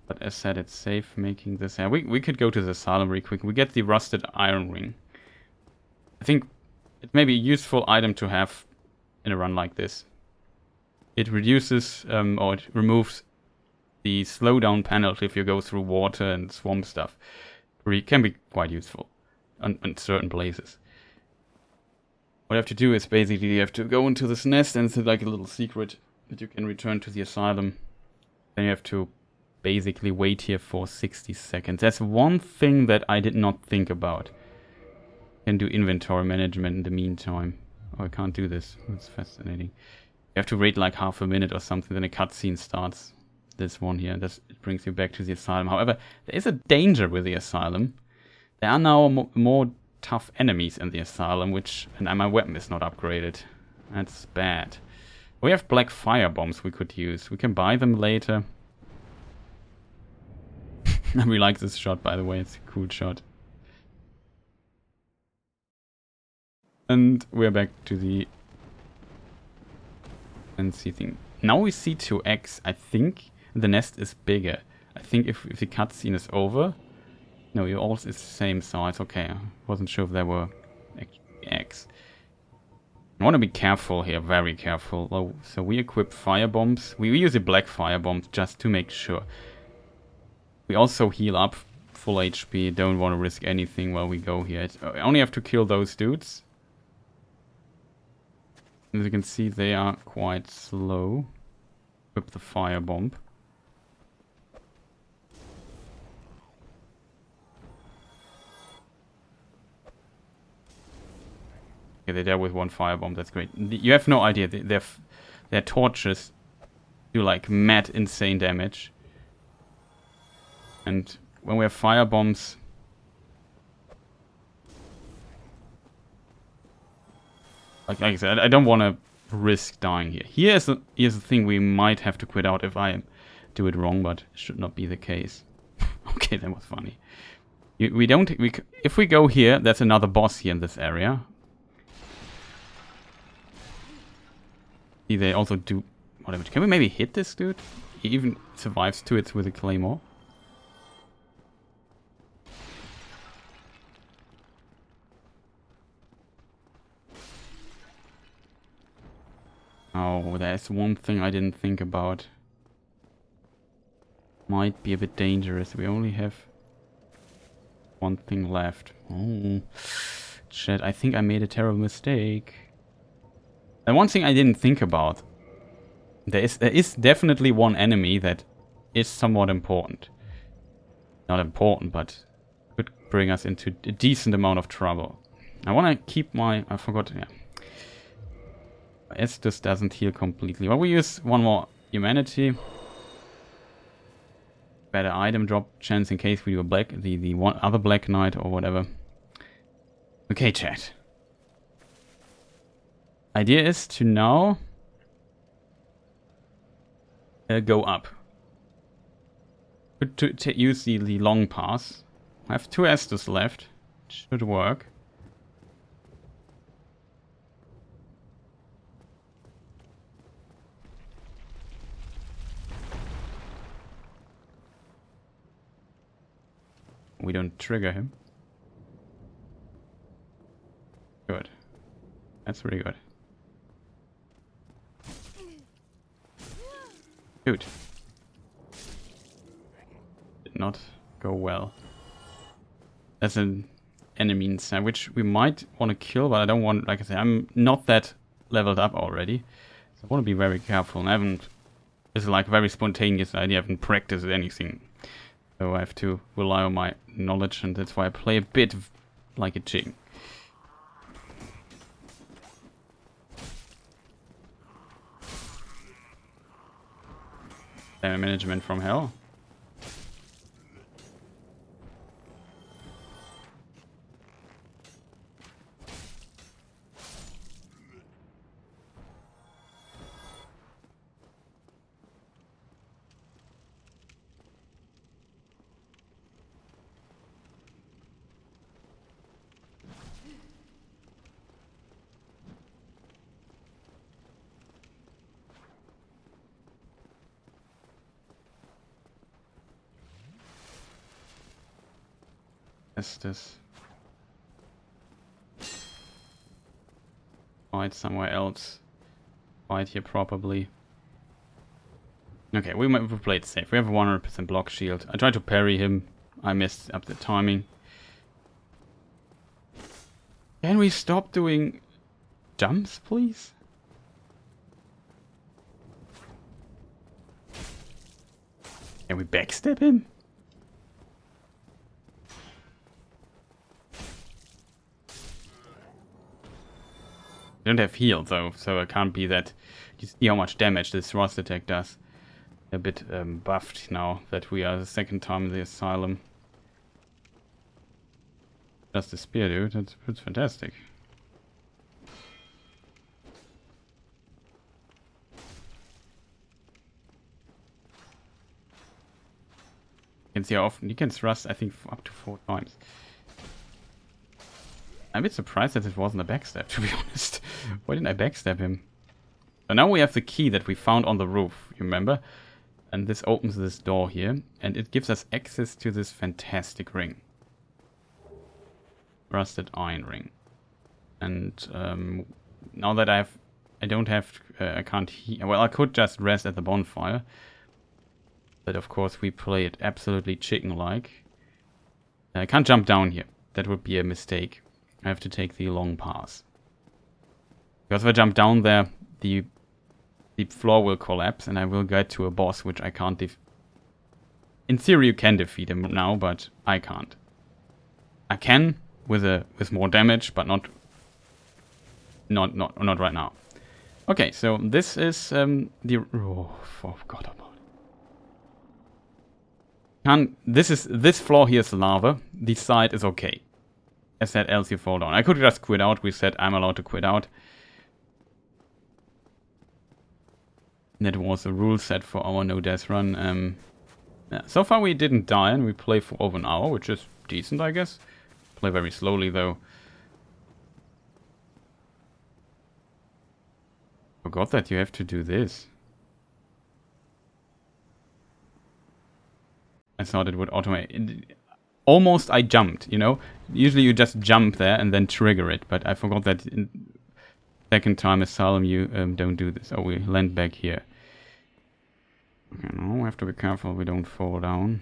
But as said, it's safe making this. Yeah, we could go to the asylum really quick. We get the rusted iron ring. I think it may be a useful item to have in a run like this. It reduces or it removes the slowdown penalty if you go through water and swamp stuff. It can be quite useful in certain places. What you have to do is basically you have to go into this nest, and it's like a little secret that you can return to the asylum. Then you have to basically wait here for 60 seconds. That's one thing that I did not think about. Can do inventory management in the meantime. Oh, I can't do this. That's fascinating. You have to wait like half a minute or something, then a cutscene starts. This one here, it brings you back to the asylum. However, there is a danger with the asylum. There are now more tough enemies in the asylum, and my weapon is not upgraded. That's bad. We have black fire bombs we could use. We can buy them later. I really like this shot, by the way. It's a cool shot. And we're back to the NC thing. Now we see 2x. I think the nest is bigger. I think if the cutscene is over... No, it all is the same size. Okay, I wasn't sure if there were X. I want to be careful here, very careful. Oh, so we equip fire bombs. We use a black fire bomb just to make sure. We also heal up full HP. Don't want to risk anything while we go here. I only have to kill those dudes. As you can see, they are quite slow. Equip the fire bomb. Okay, they're there with one firebomb. That's great. You have no idea. Their torches do like mad, insane damage. And when we have firebombs, like I said, I don't want to risk dying here. Here's the thing we might have to quit out if I do it wrong, but it should not be the case. Okay, that was funny. If we go here, there's another boss here in this area. They also do more damage. Can we maybe hit this dude? He even survives 2 hits with a claymore. Oh, there's one thing I didn't think about. Might be a bit dangerous. We only have one thing left. Oh, shit, I think I made a terrible mistake. And one thing I didn't think about. There is definitely one enemy that is somewhat important. Not important, but could bring us into a decent amount of trouble. I want to keep my... I forgot, yeah. Estus doesn't heal completely. Well, we use one more humanity. Better item drop chance in case we do a the one other Black Knight or whatever. Okay, chat. Idea is to now go up. To use the long pass. I have 2 Estus left. Should work. We don't trigger him. Good. That's really good. Dude. Did not go well. That's an enemy inside, which we might want to kill, but I don't want, like I said, I'm not that leveled up already. So I want to be very careful. And I haven't, it's like a very spontaneous idea. I haven't practiced anything. So I have to rely on my knowledge, and that's why I play a bit like a chicken. Management from hell. This fight somewhere else. Fight here probably. Okay, we played safe. We have a 100% block shield. I tried to parry him. I messed up the timing. Can we stop doing jumps, please? Can we backstab him? I don't have heal though, so it can't be that. You see how much damage this thrust attack does. A bit buffed now that we are the second time in the Asylum. Just the spear, dude. That's fantastic. You can see how often you can thrust, I think, up to 4 times. I'm a bit surprised that it wasn't a backstab, to be honest. Why didn't I backstab him? So now we have the key that we found on the roof, you remember? And this opens this door here, and it gives us access to this fantastic ring. Rusted iron ring. And now that I can't heal. Well, I could just rest at the bonfire. But of course we play it absolutely chicken-like. I can't jump down here. That would be a mistake. I have to take the long pass. Because if I jump down there, the floor will collapse and I will get to a boss which I can't In theory you can defeat him now, but I can't. I can with more damage, but not right now. Okay, so this is this floor here is lava. The side is okay. I said else you fall down. I could just quit out. We said I'm allowed to quit out. That was a rule set for our no death run. Yeah. So far we didn't die and we play for over an hour, which is decent, I guess. Play very slowly though. Forgot that you have to do this. I thought it would automate. Almost I jumped, you know? Usually you just jump there and then trigger it, but I forgot that in second time Asylum you don't do this. Oh, we land back here. Okay, now we have to be careful we don't fall down.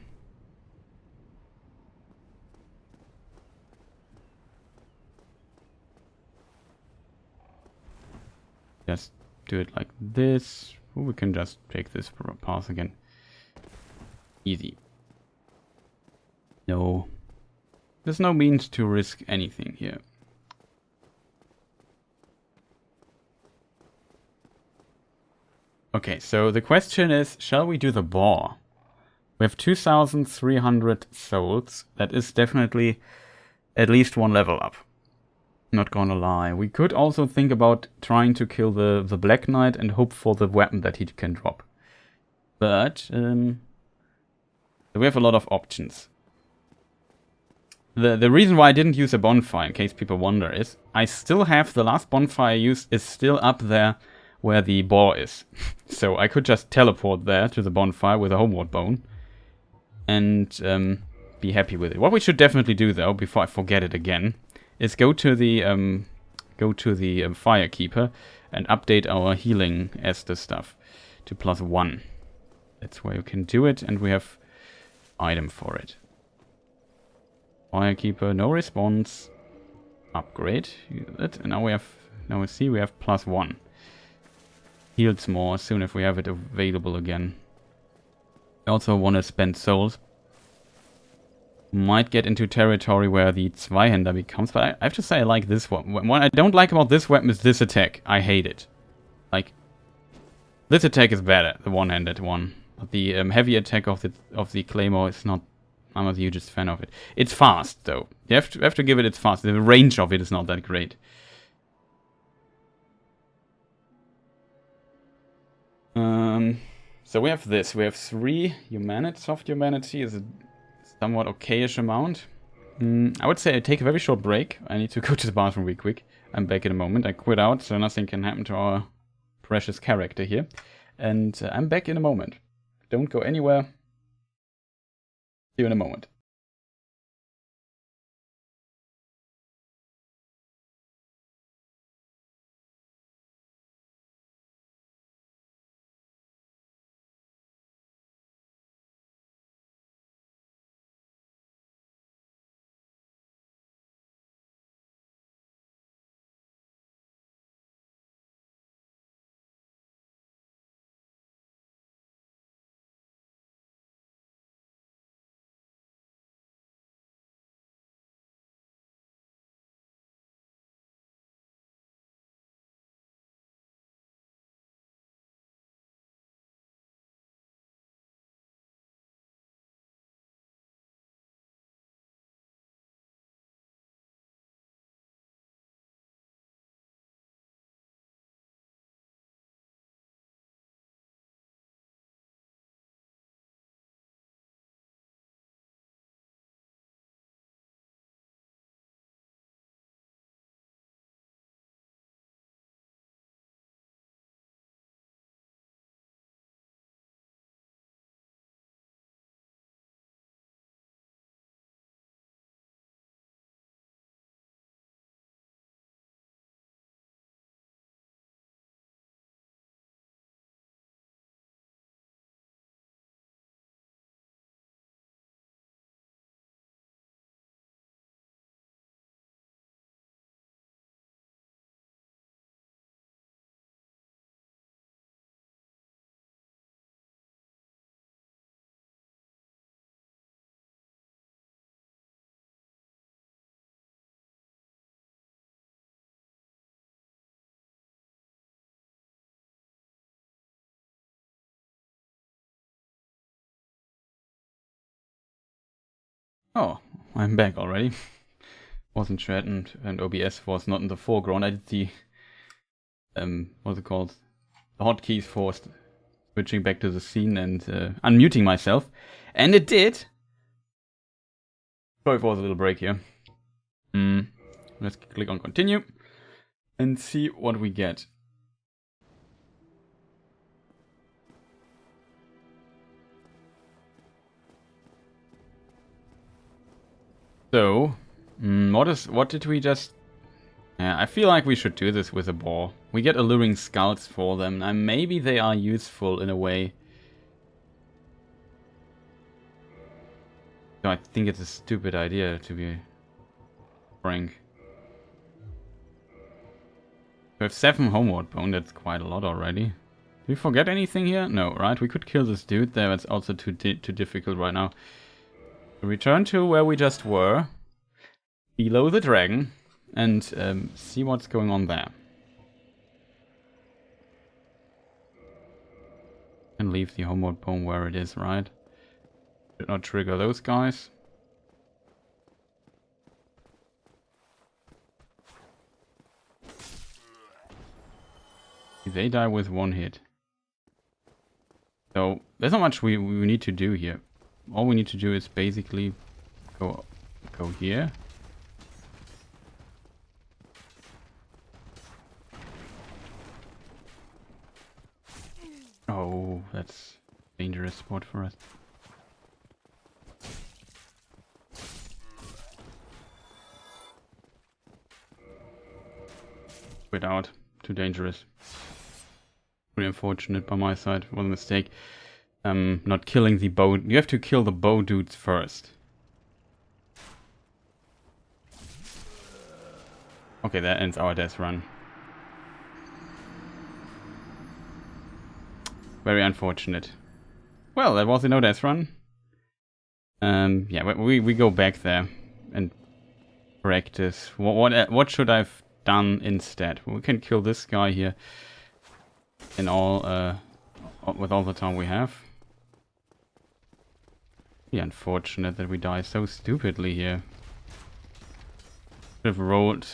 Just do it like this. Ooh, we can just take this path again. Easy. No. There's no means to risk anything here. Okay, so the question is, shall we do the boar? We have 2,300 souls. That is definitely at least one level up. Not gonna lie. We could also think about trying to kill the Black Knight and hope for the weapon that he can drop. But we have a lot of options. The reason why I didn't use a bonfire, in case people wonder, is I still have the last bonfire I used is still up there where the boar is. So I could just teleport there to the bonfire with a homeward bone and be happy with it. What we should definitely do though, before I forget it again, is go to the Firekeeper and update our healing Esther stuff to +1. That's where you can do it, and we have item for it. Firekeeper, no response. Upgrade. And now we see we have +1. Heals more soon if we have it available again. I also want to spend souls. Might get into territory where the Zweihänder becomes, but I have to say I like this one. What I don't like about this weapon is this attack. I hate it. Like, this attack is better, the one-handed one. But the heavy attack of the Claymore is not. I'm not the hugest fan of it. It's fast though. You have to give it its fast. The range of it is not that great. So we have this. We have 3 humanity. Soft humanity is a somewhat okayish amount. I would say I take a very short break. I need to go to the bathroom real quick. I'm back in a moment. I quit out, so nothing can happen to our precious character here. And I'm back in a moment. Don't go anywhere. See you in a moment. Oh, I'm back already. Wasn't sure, and OBS was not in the foreground. I did the what's it called? The hotkeys for switching back to the scene and unmuting myself, and it did. Sorry for the little break here. Let's click on continue and see what we get. So, what did we just... I feel like we should do this with a boar. We get alluring skulls for them, and maybe they are useful in a way. So I think it's a stupid idea, to be frank. We have 7 homeward bone, that's quite a lot already. Did we forget anything here? No, right? We could kill this dude there, it's also too difficult right now. Return to where we just were, below the dragon, and see what's going on there. And leave the homeward bone where it is, right? Should not trigger those guys. They die with 1 hit. So there's not much we need to do here. All we need to do is basically go here. Oh, that's a dangerous spot for us. Without, too dangerous. Pretty unfortunate by my side. It was a mistake. Not killing the bow. You have to kill the bow dudes first. Okay, that ends our death run. Very unfortunate. Well, that was a no death run. Yeah, we go back there and practice. What should I've done instead? Well, we can kill this guy here in all with all the time we have. Yeah, unfortunate that we die so stupidly here. Should have rolled.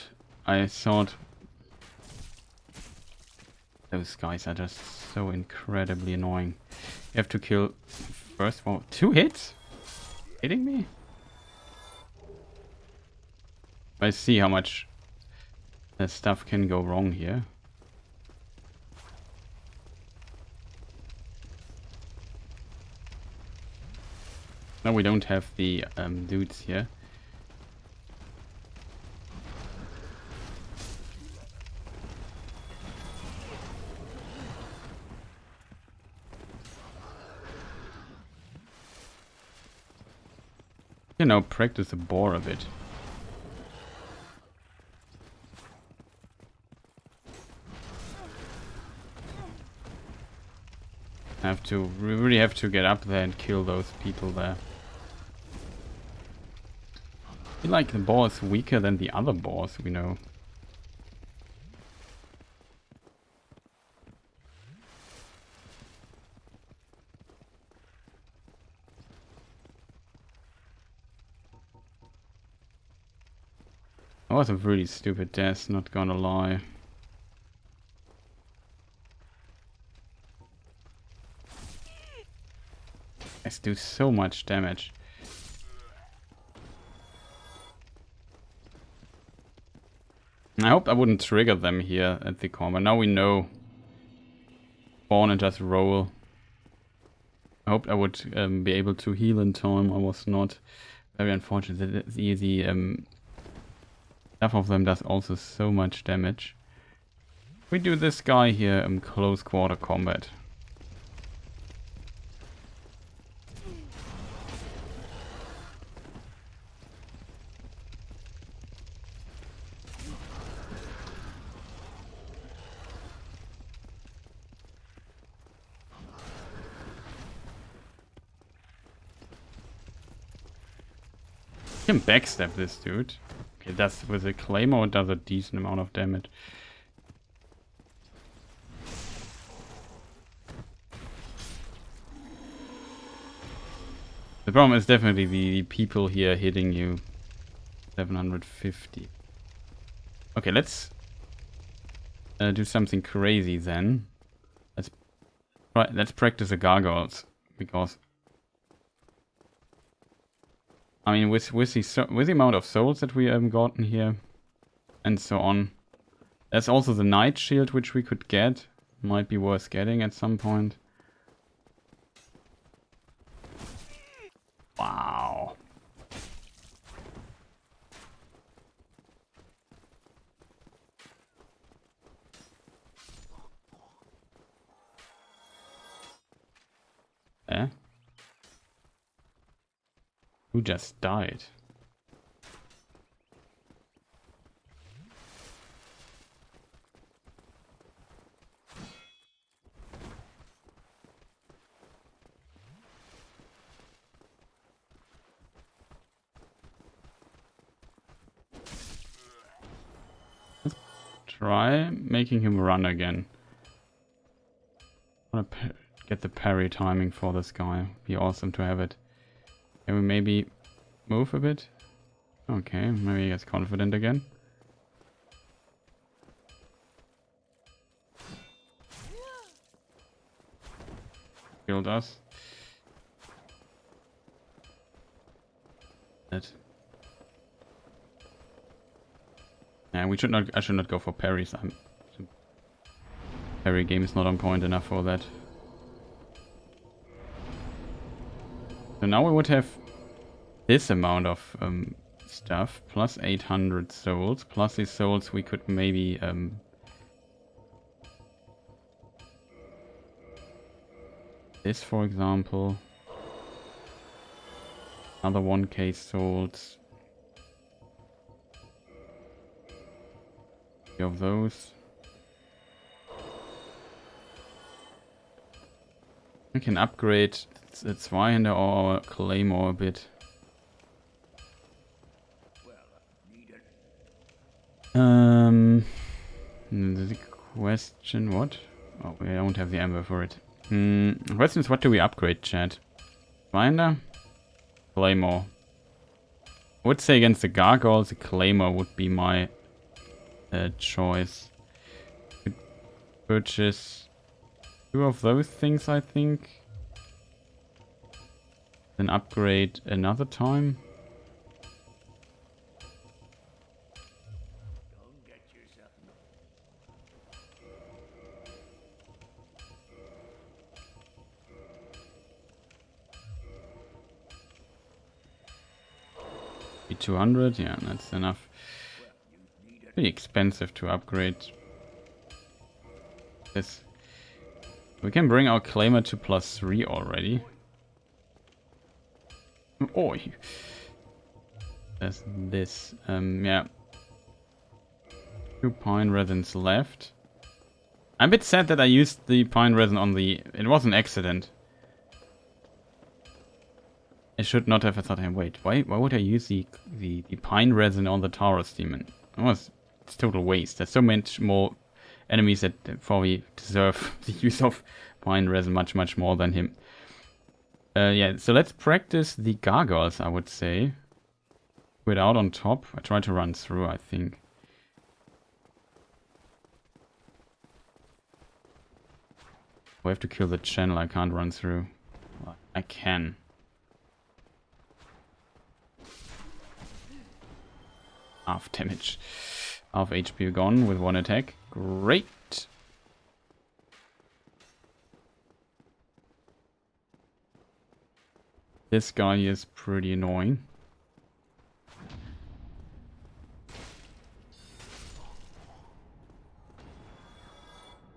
I thought those guys are just so incredibly annoying. You have to kill first one. 2 hits? Kidding me? I see how much stuff can go wrong here. No, we don't have the dudes here. You know, practice the boar a bit. We really have to get up there and kill those people there. I feel like the boar is weaker than the other boars we know. That was a really stupid death, not gonna lie. Guys do so much damage. I hope I wouldn't trigger them here at the corner. Now we know. Spawn and just roll. I hoped I would be able to heal in time. I was not. Very unfortunate. The half of them does also so much damage. We do this guy here in close quarter combat. Can backstab this dude. Okay, that's with a claymore does a decent amount of damage. The problem is definitely the people here hitting you. 750. Okay, let's do something crazy then. Let's practice the gargoyles, because I mean, with the amount of souls that we have gotten here, and so on, there's also the night shield which we could get. Might be worth getting at some point. Wow. there. Who just died? Let's try making him run again. I want to get the parry timing for this guy. Be awesome to have it. Can we maybe move a bit? Okay, maybe he gets confident again. Killed us. That. Yeah, we should not. I should not go for parries. Parry game is not on point enough for that. So now we would have this amount of stuff plus 800 souls plus these souls we could maybe this, for example, another 1k souls. Of those. We can upgrade the Zweihander or Claymore a bit. The question, what? Oh, we don't have the amber for it. The question is, what do we upgrade, chat? Zweihander? Claymore. I would say against the Gargoyles, the Claymore would be my choice. Could purchase 2 of those things, I think. Then upgrade another time. Be 200, yeah, that's enough. Pretty expensive to upgrade this. We can bring our Claimer to +3 already. Oh, there's this. Yeah. 2 pine resins left. I'm a bit sad that I used the pine resin on the... It was an accident. I should not have thought, wait, why would I use the pine resin on the Taurus Demon? It's total waste. There's so much more enemies that probably deserve the use of pine resin much more than him. Yeah, so let's practice the Gargoyles, I would say. Without on top. I try to run through, I think. We have to kill the channel, I can't run through. Well, I can. Half damage. Half HP gone with 1 attack. Great. This guy is pretty annoying.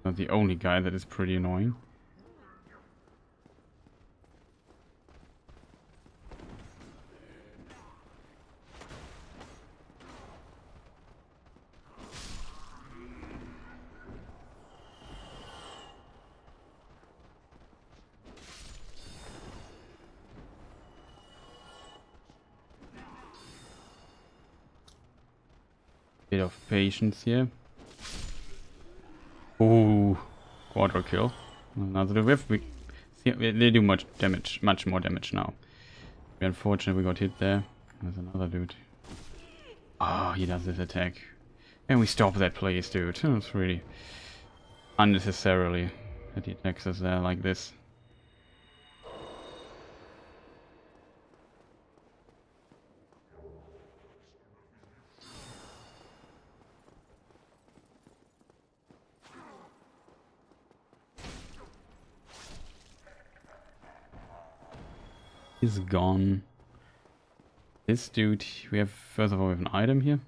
Not the only guy that is pretty annoying. Bit of patience here. Ooh, quadra kill. Another they do much more damage now. Very unfortunate we got hit there. There's another dude. Oh, he does this attack. And we stop that place, dude. It's really unnecessarily that he attacks us there like this. Is gone. This dude, we have, first of all, we have an item here.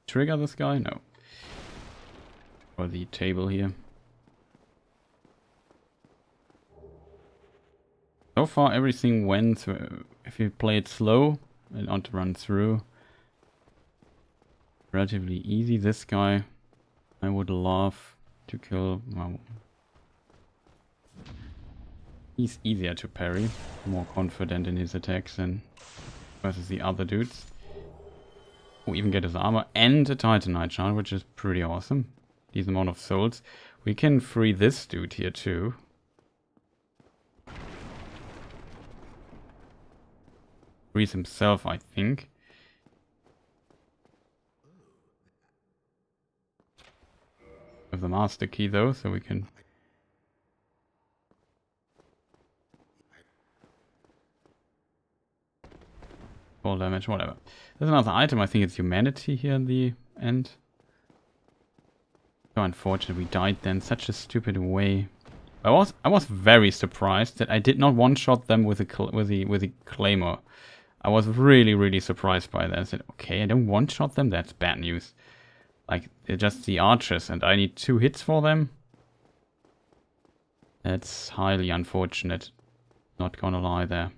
Trigger this guy? No. Or the table here. So so far everything went, if you play it slow and want to run through, relatively easy. This guy, I would love to kill. Well, he's easier to parry, more confident in his attacks than versus the other dudes. We even get his armor and a Titanite shard, which is pretty awesome. Decent amount of souls. We can free this dude here too. Frees himself, I think. With the master key though, so we can full damage, whatever. There's another item, I think it's humanity here in the end. So unfortunate we died then, such a stupid way. I was very surprised that I did not one-shot them with the claymore. I was really surprised by that. I said, okay, I don't one-shot them, that's bad news. Like, they're just the archers and I need 2 hits for them. That's highly unfortunate. Not gonna lie there.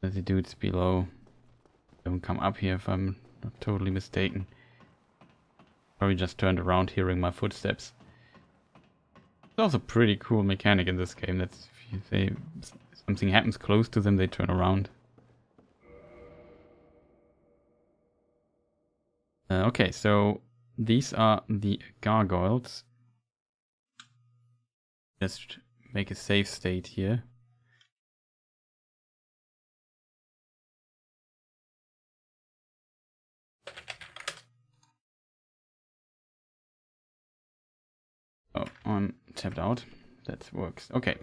There's the dudes below. Don't come up here if I'm not totally mistaken. Probably just turned around hearing my footsteps. It's also a pretty cool mechanic in this game. That's if you say something happens close to them, they turn around. Okay, so these are the gargoyles. Just make a save state here. Oh, I'm tapped out. That works. Okay,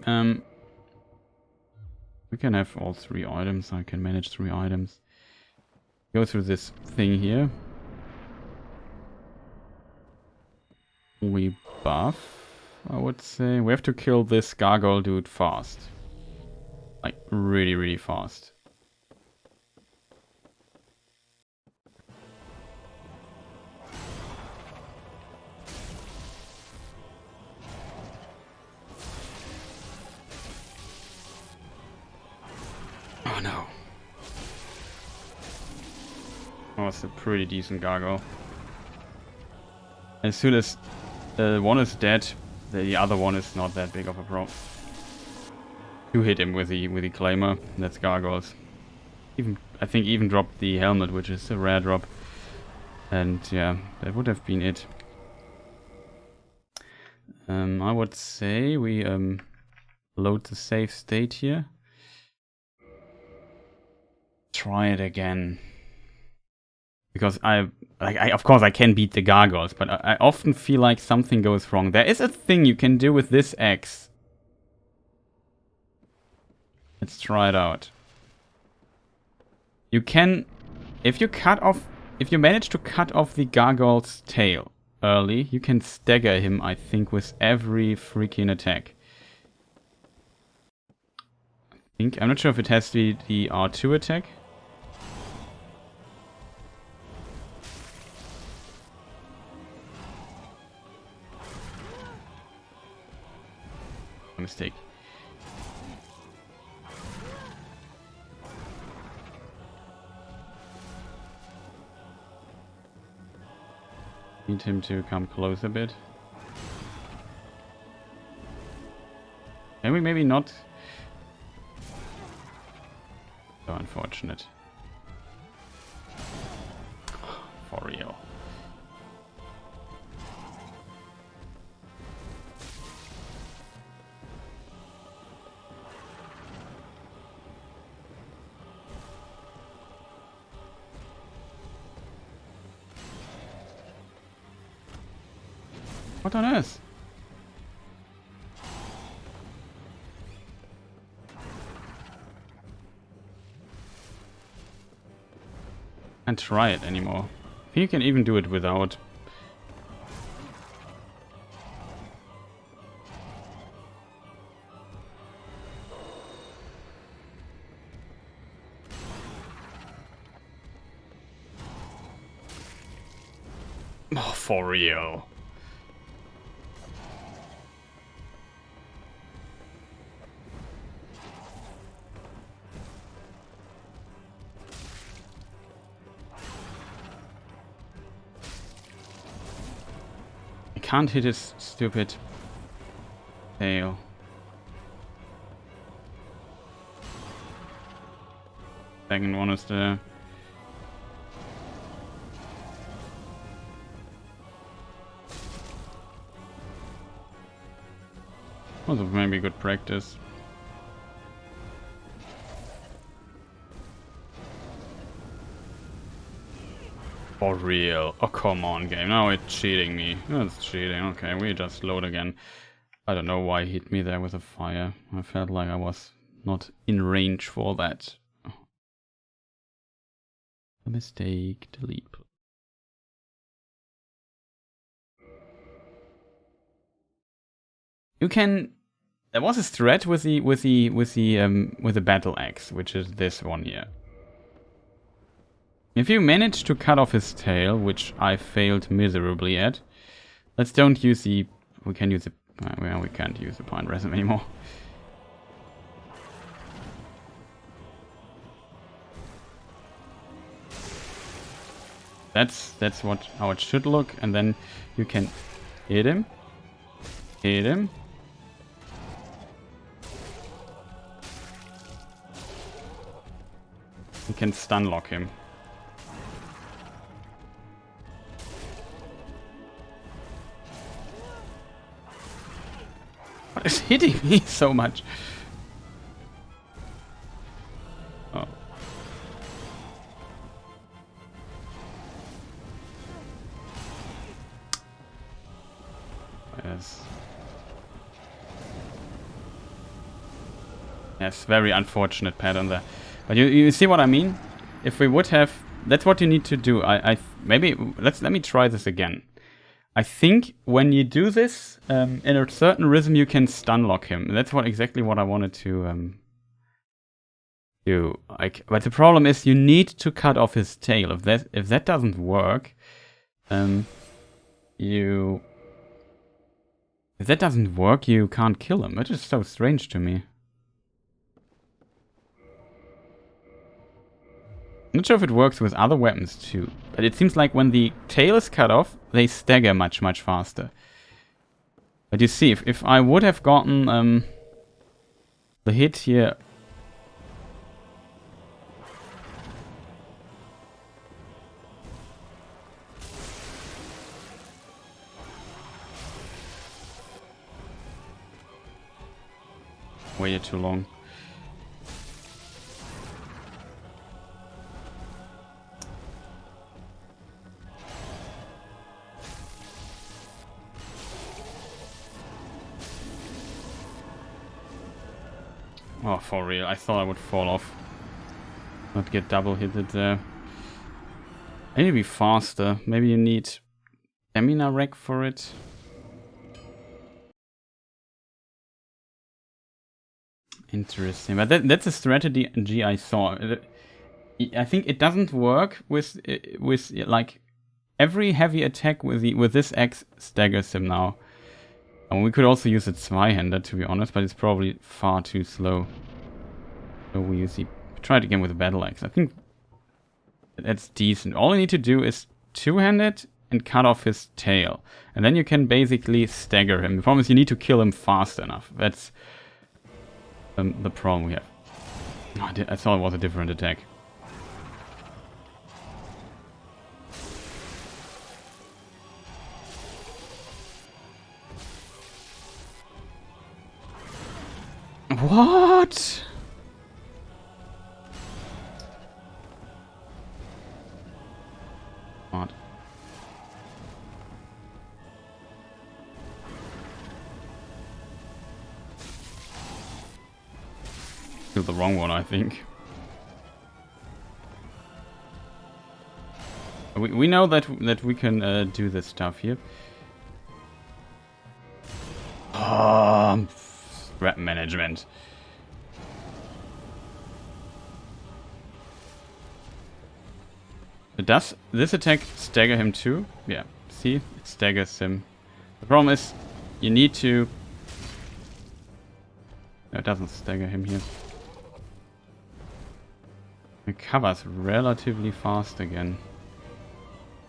we can have all 3 items. I can manage 3 items. Go through this thing here. We buff, I would say. We have to kill this gargoyle dude fast. Like, really fast. Oh no. Oh, it's a pretty decent gargoyle. As soon as one is dead, the other one is not that big of a problem. You hit him with the claymore. That's gargoyles. I think even dropped the helmet, which is a rare drop. And yeah, that would have been it. I would say we load the save state here. Try it again. Because of course I can beat the gargoyles, but I often feel like something goes wrong. There is a thing you can do with this axe. Let's try it out. You can, if you manage to cut off the gargoyle's tail early, you can stagger him, I think, with every freaking attack. I'm not sure if it has the R2 attack. Mistake. Need him to come close a bit. Can we maybe not? So unfortunate. For real. What on earth? Can't try it anymore. I think you can even do it without. Oh, for real. can't hit his stupid tail. Second one is there. Also maybe good practice. For real. Oh, come on, game. Now it's cheating me. That's cheating. Okay, we just load again. I don't know why he hit me there with a fire. I felt like I was not in range for that. A mistake. Delete. You can. There was a threat with the battle axe, which is this one here. If you manage to cut off his tail, which I failed miserably at, let's don't use the. We can use the. Well, we can't use the pine resin anymore. That's how it should look, and then you can hit him. Hit him. You can stun lock him. What is hitting me so much? Oh. Yes. Yes, very unfortunate pattern there. But you see what I mean? If we would have, that's what you need to do. Maybe let me try this again. I think when you do this in a certain rhythm, you can stun lock him. That's exactly what I wanted to do. But the problem is you need to cut off his tail. If that doesn't work, if that doesn't work, you can't kill him. Which is so strange to me. I'm not sure if it works with other weapons too, but it seems like when the tail is cut off, they stagger much faster. But you see, if I would have gotten the hit here... Way too long. Oh, for real. I thought I would fall off. Not get double hitted there. I need to be faster. Maybe you need stamina rack for it. Interesting. But that's a strategy I saw. I think it doesn't work with like every heavy attack with this axe staggers him now. And we could also use a Zweihander, to be honest, but it's probably far too slow. So we usually try it again with a battle axe. I think that's decent. All you need to do is two-hand it and cut off his tail. And then you can basically stagger him. The problem is you need to kill him fast enough. That's the problem we have. Oh, I thought it was a different attack. What? What? Still the wrong one, I think. We know that we can do this stuff here. Scrap management. Does this attack stagger him too? Yeah, see? It staggers him. The problem is, you need to... No, it doesn't stagger him here. It covers relatively fast again.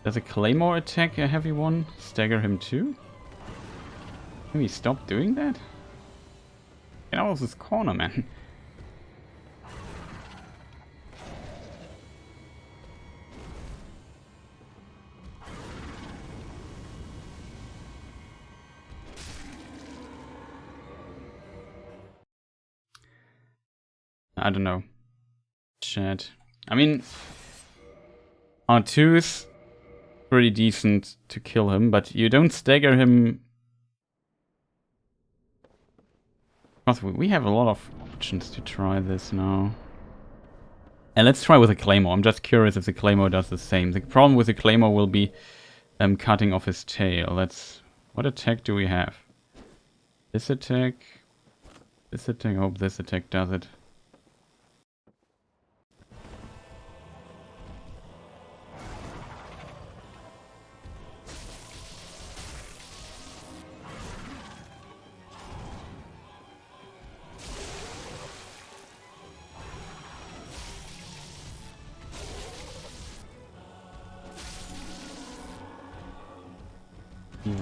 Does a claymore attack a heavy one stagger him too? Can we stop doing that? Get out of this corner, man. I don't know. Chat. I mean, R2 is pretty decent to kill him, but you don't stagger him. Because we have a lot of options to try this now. And let's try with a Claymore. I'm just curious if the Claymore does the same. The problem with the Claymore will be cutting off his tail. What attack do we have? This attack. This attack. I hope this attack does it.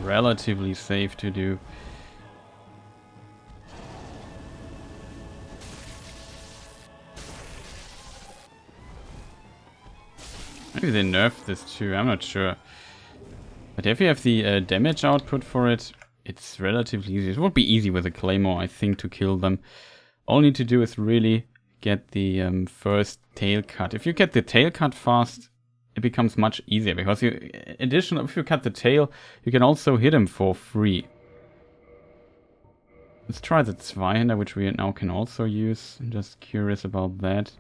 Relatively safe to do. Maybe they nerfed this too, I'm not sure. But if you have the damage output for it, it's relatively easy. It would be easy with a Claymore, I think, to kill them. All you need to do is really get the first tail cut. If you get the tail cut fast, it becomes much easier, because if you cut the tail, you can also hit him for free. Let's try the Zweihander, which we now can also use. I'm just curious about that.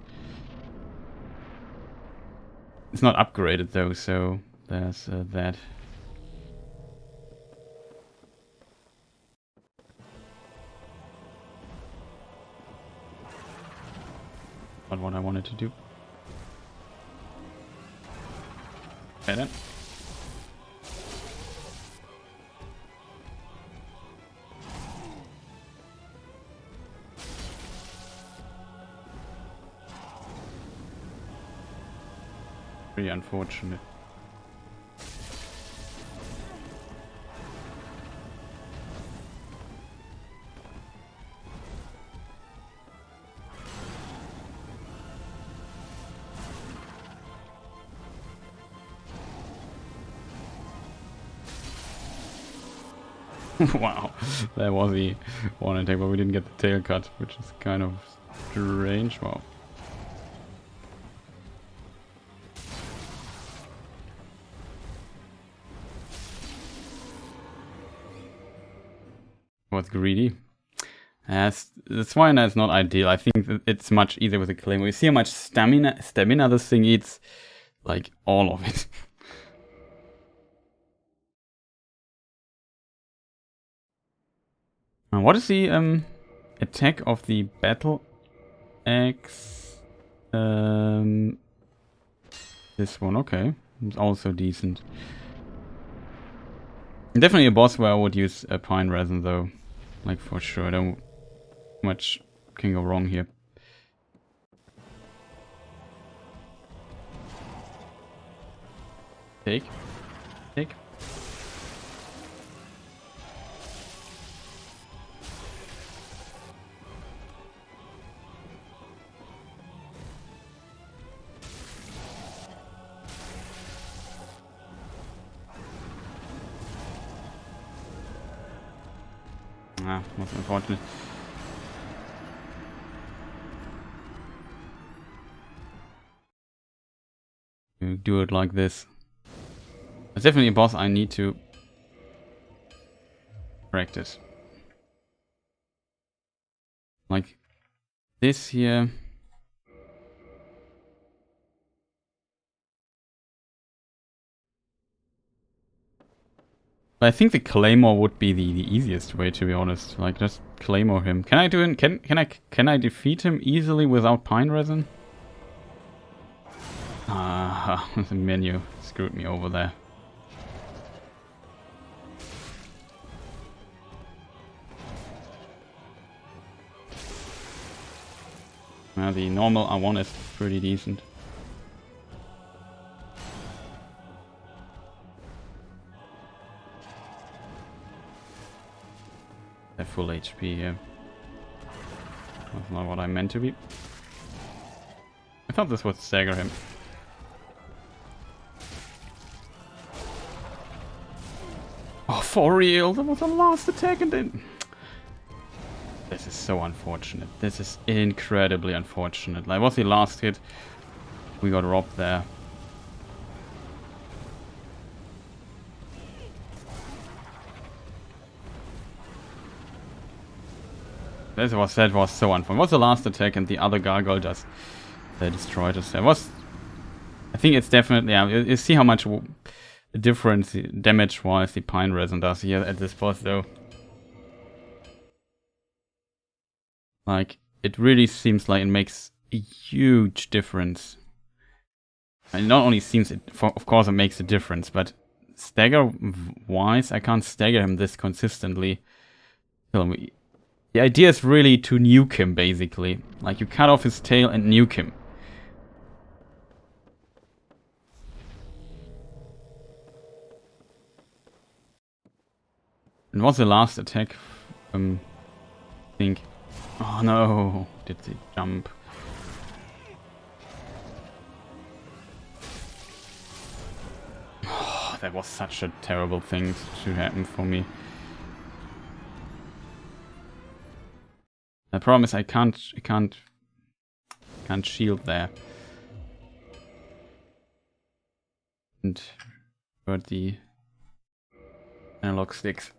It's not upgraded though, so there's that. Not what I wanted to do. Better. Pretty unfortunate. Wow, that was the one attack, but we didn't get the tail cut, which is kind of strange. Wow. Was greedy. The Zweihander is not ideal. I think that it's much easier with the Claymore. You see how much stamina this thing eats? Like, all of it. What is the attack of the battle axe? This one, okay. It's also decent. Definitely a boss where I would use a pine resin though. Like for sure. Don't much can go wrong here. Take. Ah, was unfortunate. You do it like this. It's definitely a boss I need to practice. Like this here. I think the Claymore would be the easiest way, to be honest. Like, just Claymore him. Can I do it? Can I defeat him easily without pine resin? Ah, the menu screwed me over there. Now the normal R1 is pretty decent. At full HP here. That's not what I meant to be. I thought this would stagger him. Oh, for real? That was the last attack and then... This is so unfortunate. This is incredibly unfortunate. Like, was the last hit? We got robbed there. That was so unfortunate. What's the last attack and the other gargoyle just destroyed us. There was... I think it's definitely... Yeah, you see how much difference damage-wise the Pine Resin does here at this boss though. Like, it really seems like it makes a huge difference. And not only seems it... of course it makes a difference, but stagger-wise, I can't stagger him this consistently. The idea is really to nuke him, basically. Like, you cut off his tail and nuke him. And what's the last attack? I think... Oh no! Did they jump? Oh, that was such a terrible thing to happen for me. The problem is I can't shield there. And hurt the analog sticks.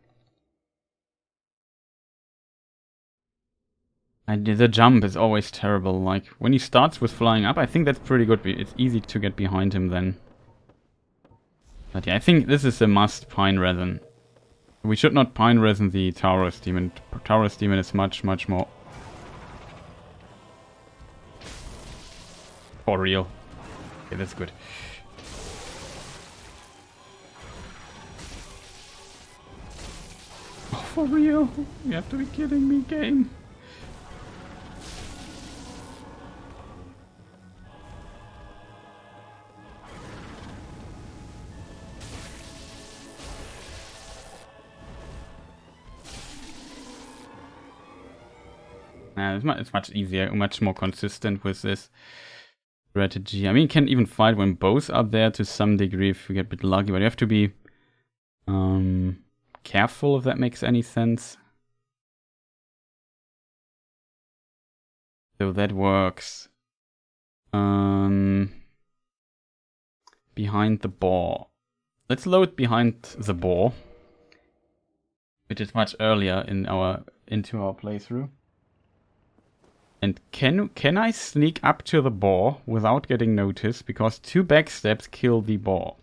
The jump is always terrible. Like, when he starts with flying up, I think that's pretty good. It's easy to get behind him then. But yeah, I think this is a must Pine Resin. We should not Pine Resin the Taurus Demon. Taurus Demon is much more... For real. Okay, that's good. Oh, for real? You have to be kidding me, game. It's much easier, much more consistent with this strategy. I mean, you can even fight when both are there to some degree if you get a bit lucky, but you have to be careful if that makes any sense. So that works. Behind the ball. Let's load behind the ball, which is much earlier in into our playthrough. And can I sneak up to the ball without getting noticed? Because 2 backsteps kill the ball.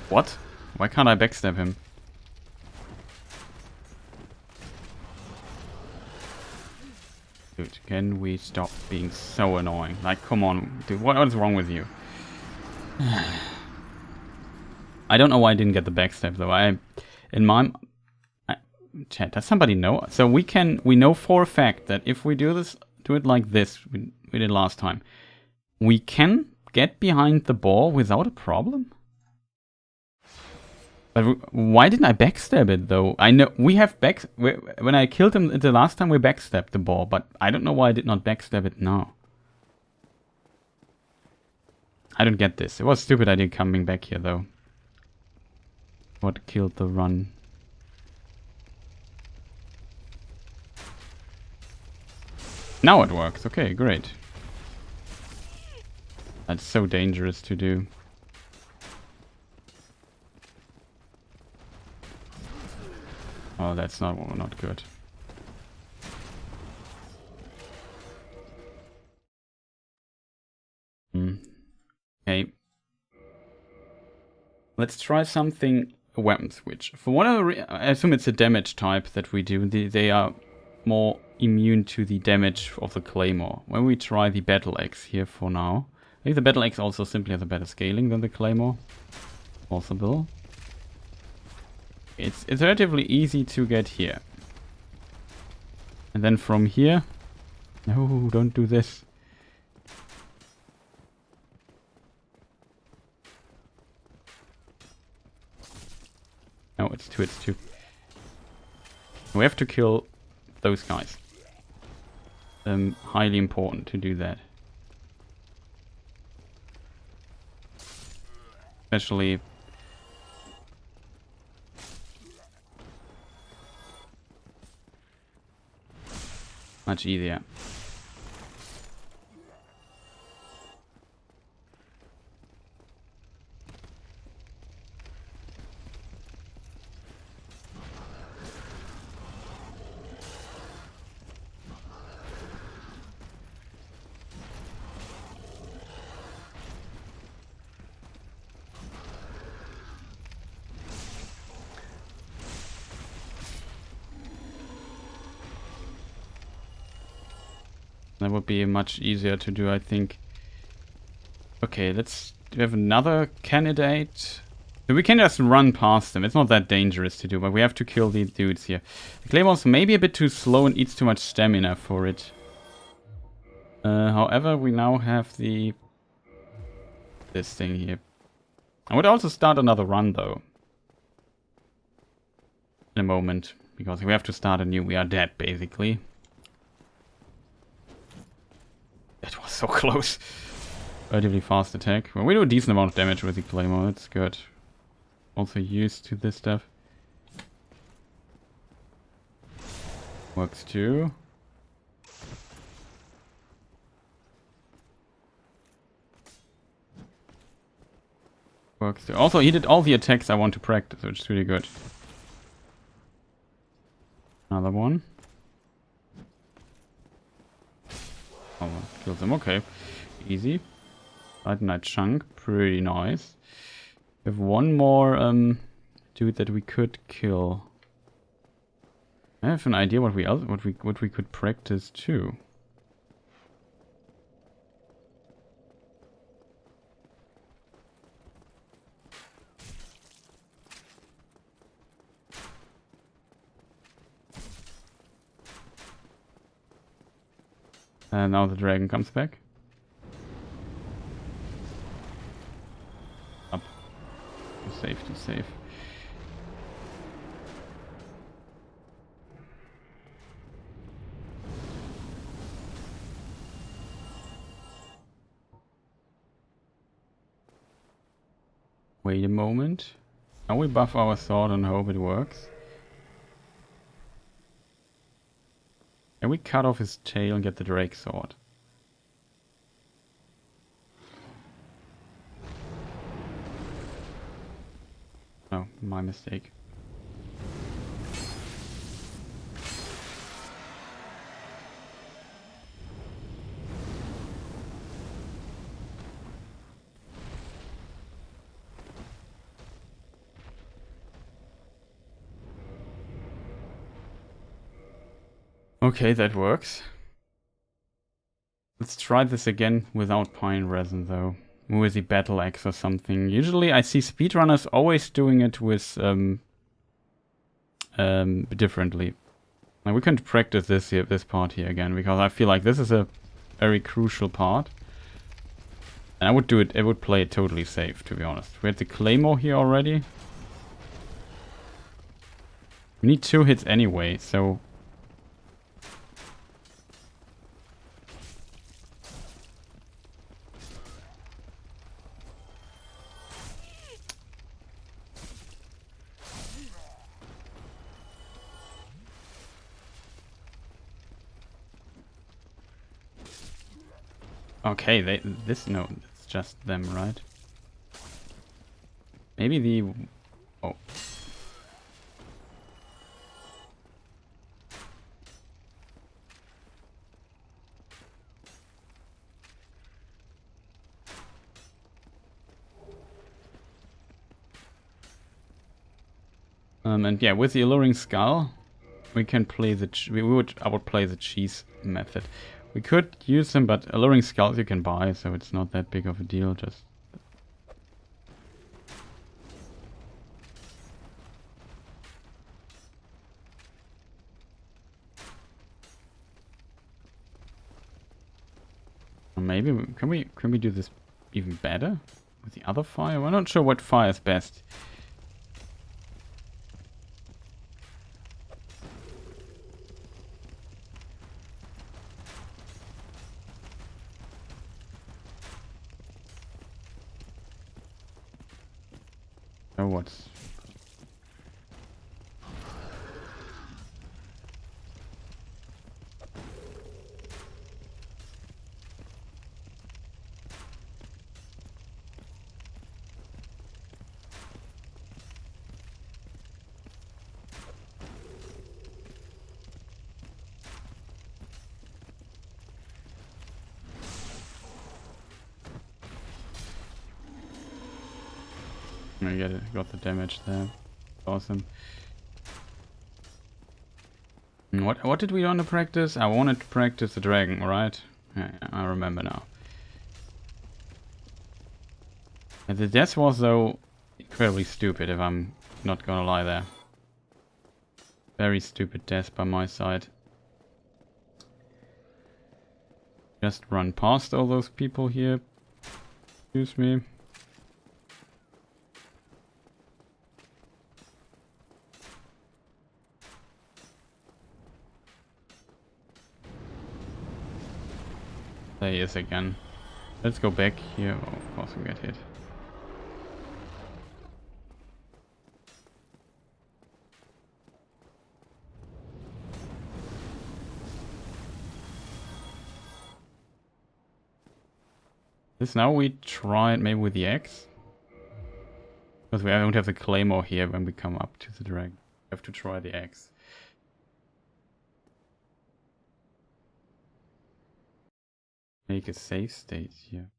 What? Why can't I backstab him? Dude, can we stop being so annoying? Like, come on, dude, what is wrong with you? I don't know why I didn't get the backstab though. Chat, does somebody know? So we know for a fact that if we do it like this, we did last time, we can get behind the ball without a problem? But why didn't I backstab it though? I know we have when I killed him the last time we backstabbed the ball, but I don't know why I did not backstab it now. I don't get this. It was a stupid idea coming back here though. What killed the run? Now it works. Okay, great. That's so dangerous to do. Oh, that's not good. Okay. Let's try something. A weapon switch. For whatever I assume it's a damage type that we do. They are more immune to the damage of the claymore. When we try the battle axe here for now. I think the battle axe also simply has a better scaling than the claymore. Possible. It's relatively easy to get here. And then from here... No, don't do this. No, it's two, it's two. We have to kill those guys. Highly important to do that. Especially... much easier. That would be much easier to do, I think. Okay, let's... do we have another candidate? So we can just run past them. It's not that dangerous to do, but we have to kill these dudes here. The Claymore's maybe a bit too slow and eats too much stamina for it. However, we now have the... this thing here. I would also start another run, though. In a moment. Because if we have to start anew, we are dead, basically. That was so close. Relatively fast attack. Well, we do a decent amount of damage with the Claymore. That's good. Also used to this stuff. Works too. Works too. Also, he did all the attacks I want to practice, which is really good. Another one. Oh, kills him. Okay. Easy. Right Night Chunk. Pretty nice. We have one more dude that we could kill. I have an idea what we could practice too. And now the dragon comes back. Up. Too safe, too safe. Wait a moment. Now we buff our sword and hope it works. And we cut off his tail and get the Drake sword. Oh, my mistake. Okay, that works. Let's try this again without pine resin though. With the battle axe or something. Usually I see speedrunners always doing it with differently. Now we can practice this part here again, because I feel like this is a very crucial part. And I would play it totally safe, to be honest. We had the Claymore here already. We need 2 hits anyway, so... Okay, no, it's just them, right? Maybe the... oh. And yeah, with the alluring skull, we can play the... I would play the cheese method. We could use them, but alluring skulls you can buy, so it's not that big of a deal, just... Maybe, can we do this even better? With the other fire? We're not sure what fire is best. what's... I get it, got the damage there. Awesome. What did we want to practice? I wanted to practice the dragon, right? Yeah, I remember now. And the death was, though, incredibly stupid, if I'm not gonna lie there. Very stupid death by my side. Just run past all those people here. Excuse me. There he is again. Let's go back here. Oh, of course we get hit. This now we try it maybe with the axe. Because we don't have the claymore here when we come up to the dragon. We have to try the axe. Make a save state here.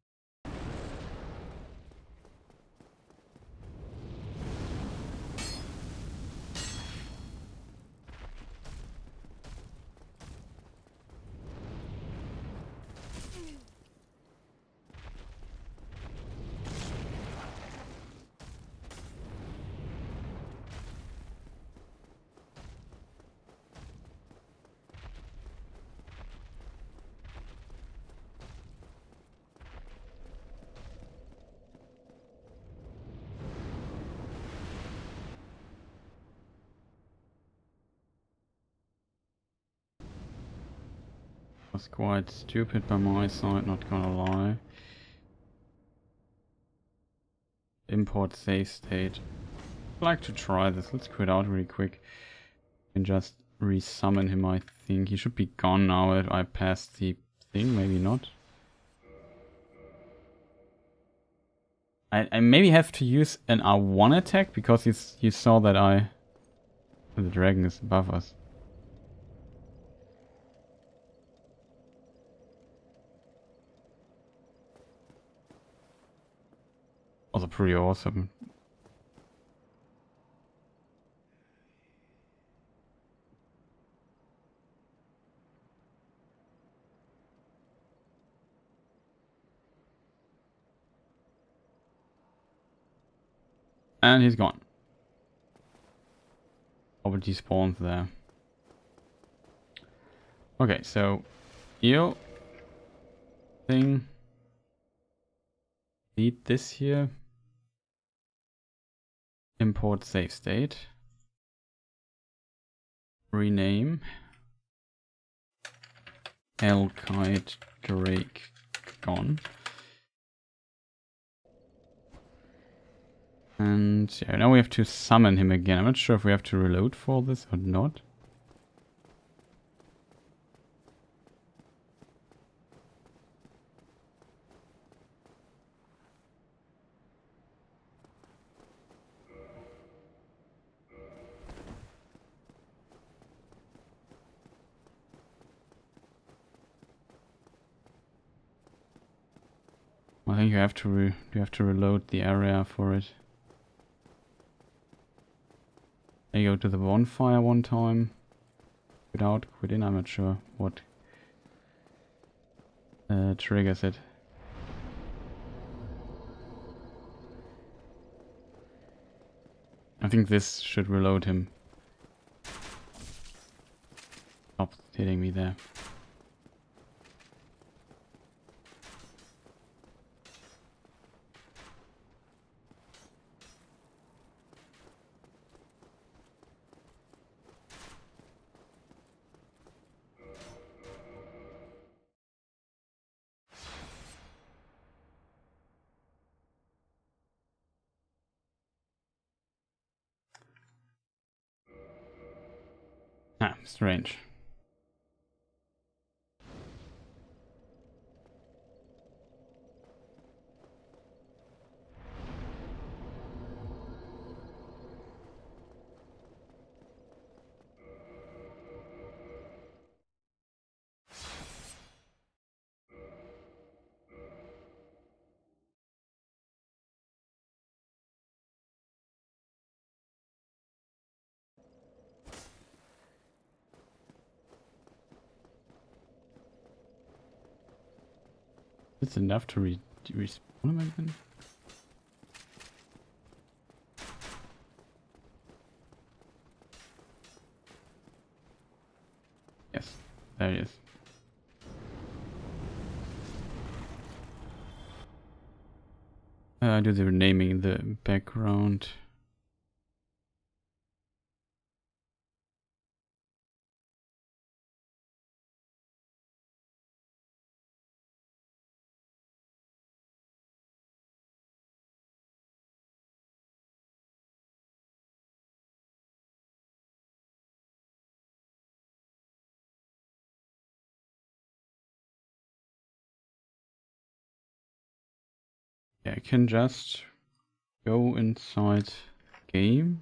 Was quite stupid by my side, not gonna lie. Import save state. I'd like to try this. Let's quit out really quick. And just resummon him, I think. He should be gone now if I pass the thing, maybe not. I maybe have to use an R1 attack because you saw that the dragon is above us. Also pretty awesome. And he's gone. Probably spawns there. Okay, so you thing. Delete this here. Import save state. Rename. Elkite Drake gone. And yeah, now we have to summon him again. I'm not sure if we have to reload for this or not. I think you have to reload the area for it. You go to the bonfire one time. Quit out, quit in, I'm not sure what triggers it. I think this should reload him. Stop hitting me there. Ah, strange. It's enough to respawn him again? Yes, there he is. Do the renaming in the background. Yeah, I can just go inside game.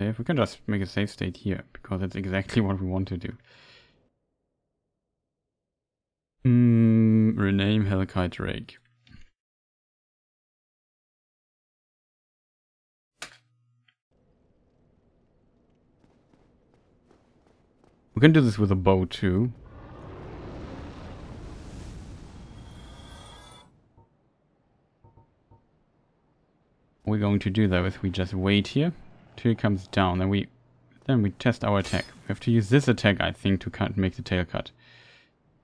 Yeah, if we can just make a save state here, because that's exactly what we want to do. Rename Hellkite Drake. We can do this with a bow too. We're going to do that if we just wait here till it comes down, then we test our attack. We have to use this attack, I think, to make the tail cut.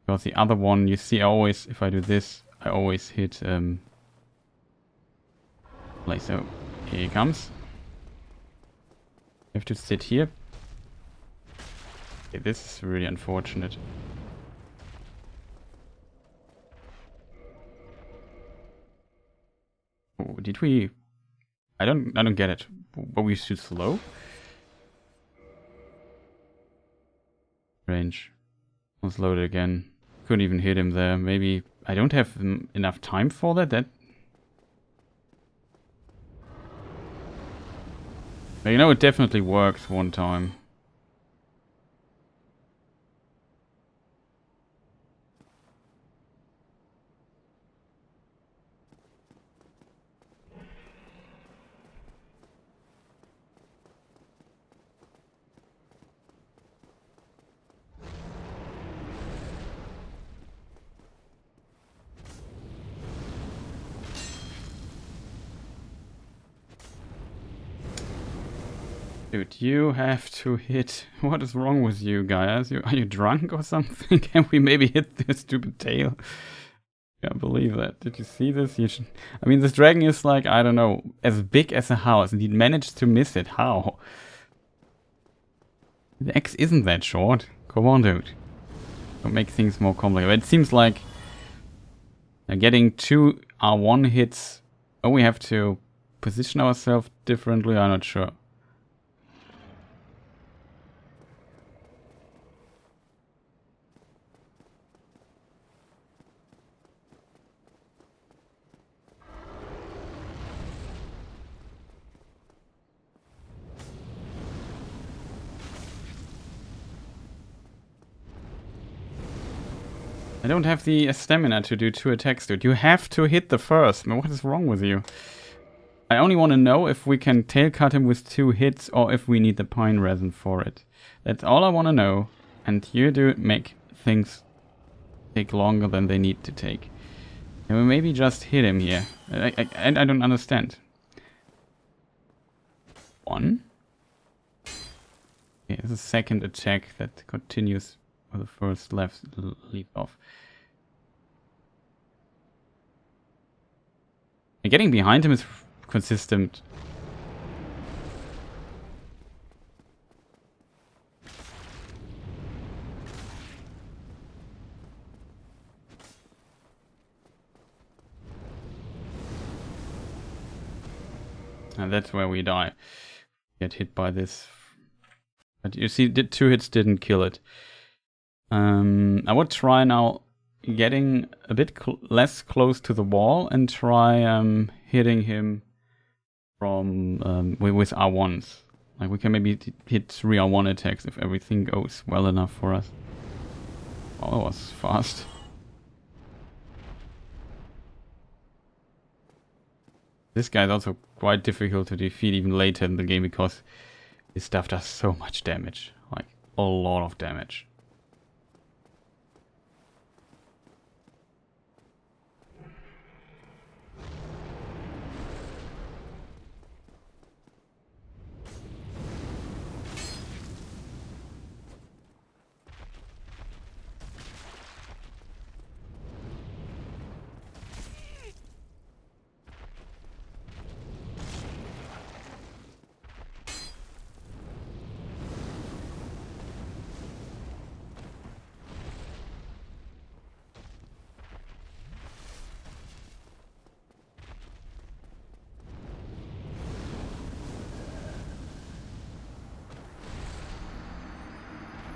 Because the other one, you see, if I do this, I always hit like so. Here he comes. You have to sit here. Okay, this is really unfortunate. Oh, did we? I don't get it. Were we too slow? Range. Let's load it again. Couldn't even hit him there. Maybe I don't have enough time for that. But you know, it definitely worked one time. Dude, you have to hit. What is wrong with you guys? Are you drunk or something? Can we maybe hit this stupid tail? Can't believe that. Did you see this? I mean, this dragon is like, I don't know, as big as a house, and he managed to miss it. How? The X isn't that short. Come on, dude. Don't make things more complicated. It seems like getting 2 R1 hits. Oh, we have to position ourselves differently. I'm not sure. I don't have the stamina to do 2 attacks, dude. You have to hit the first. Man, what is wrong with you? I only want to know if we can tail cut him with 2 hits or if we need the pine resin for it. That's all I want to know. And you do make things take longer than they need to take. Can we maybe just hit him here? I don't understand. 1. Okay, it's a second attack that continues with the first leap off. And getting behind him is consistent. And that's where we die. get hit by this. But you see, 2 hits didn't kill it. I would try now getting a bit less close to the wall and try hitting him from with R1s. Like we can maybe hit 3 R1 attacks if everything goes well enough for us. Oh, that was fast. This guy is also quite difficult to defeat even later in the game because his stuff does so much damage. Like, a lot of damage.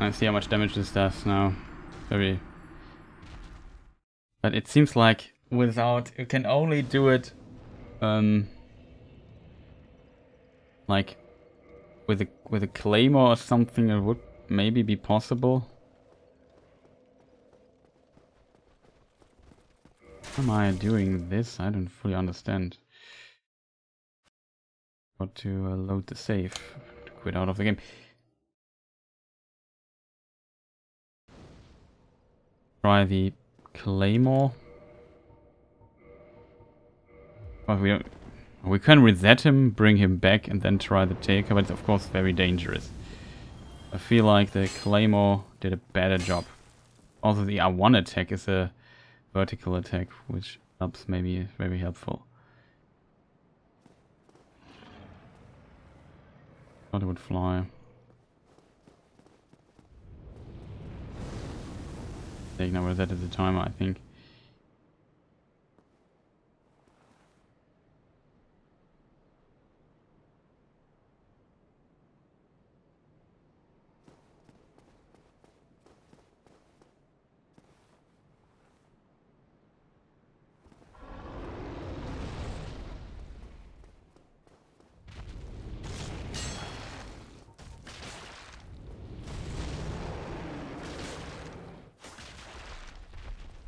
I see how much damage this does now. Very. But it seems like without, you can only do it, like with a claymore or something. It would maybe be possible. How am I doing this? I don't fully understand. Got to load the save to quit out of the game. Try the claymore. But we can reset him, bring him back, and then try the taker, but it's of course very dangerous. I feel like the claymore did a better job. Also, the R1 attack is a vertical attack, which helps, maybe very helpful. Thought it would fly. Take now reset at the timer, I think.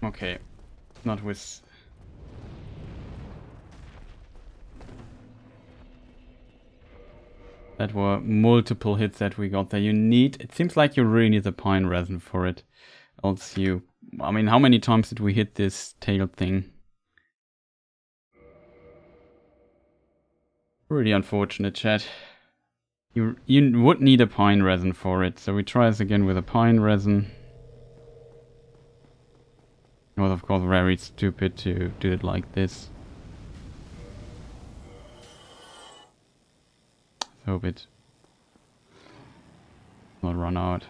Okay, not with... That were multiple hits that we got there. You need... It seems like you really need the pine resin for it. Else you... I mean, how many times did we hit this tail thing? Really unfortunate, chat. You would need a pine resin for it. So we try this again with a pine resin. It was of course very stupid to do it like this. Hope it not run out.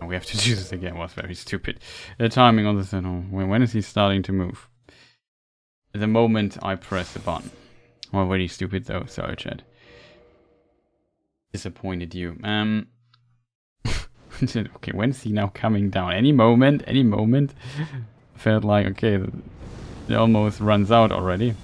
We have to do this again. It was very stupid. The timing on this, when is he starting to move? The moment I press the button. Well, very stupid though. Sorry, chat. Disappointed you. Okay, when is he now coming down? Any moment, any moment. Felt like, okay, it almost runs out already.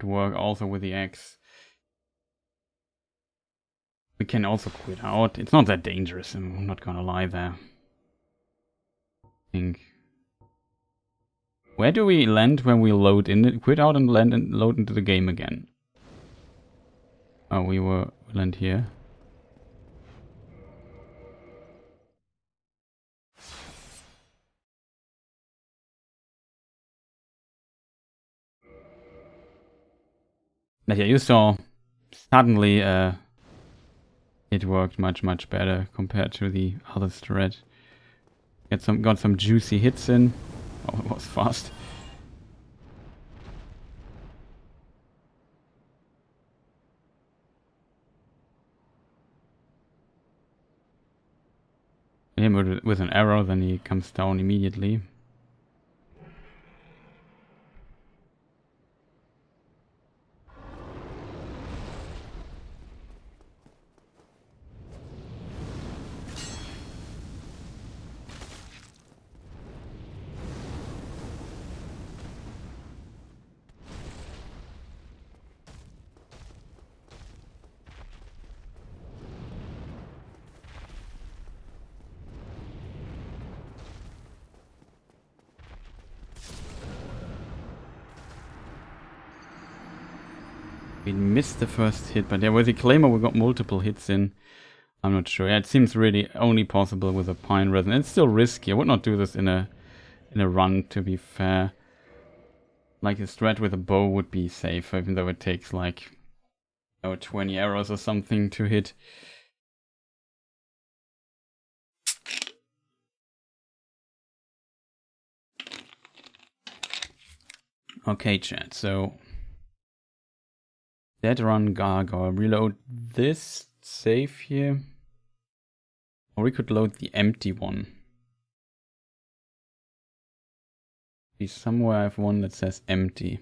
Work also with the axe. We can also quit out. It's not that dangerous, I'm not gonna lie there. I think Where do we land when we load in? Quit out and load into the game again. Oh, we land here. But yeah, you saw suddenly it worked much better compared to the other strat. Got some juicy hits in. Oh, it was fast. Him with an arrow, then he comes down immediately. We missed the first hit, but yeah, with the Claymore we got multiple hits in. I'm not sure. Yeah, it seems really only possible with a pine resin. It's still risky. I would not do this in a run, to be fair. Like a strat with a bow would be safe, even though it takes like 20 arrows or something to hit. Okay, chat, so dead run Gargoyle. Reload this, save here. Or we could load the empty one. Be somewhere I have one that says empty.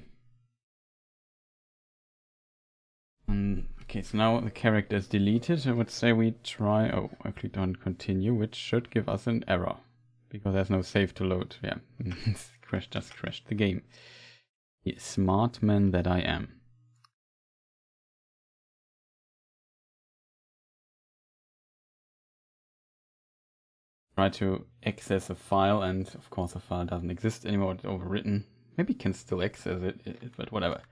Okay, so now the character is deleted. I would say we try... Oh, I clicked on continue, which should give us an error. Because there's no save to load. Yeah, just crashed the game. The smart man that I am. Try to access a file, and of course the file doesn't exist anymore. It's overwritten. Maybe you can still access it, but whatever.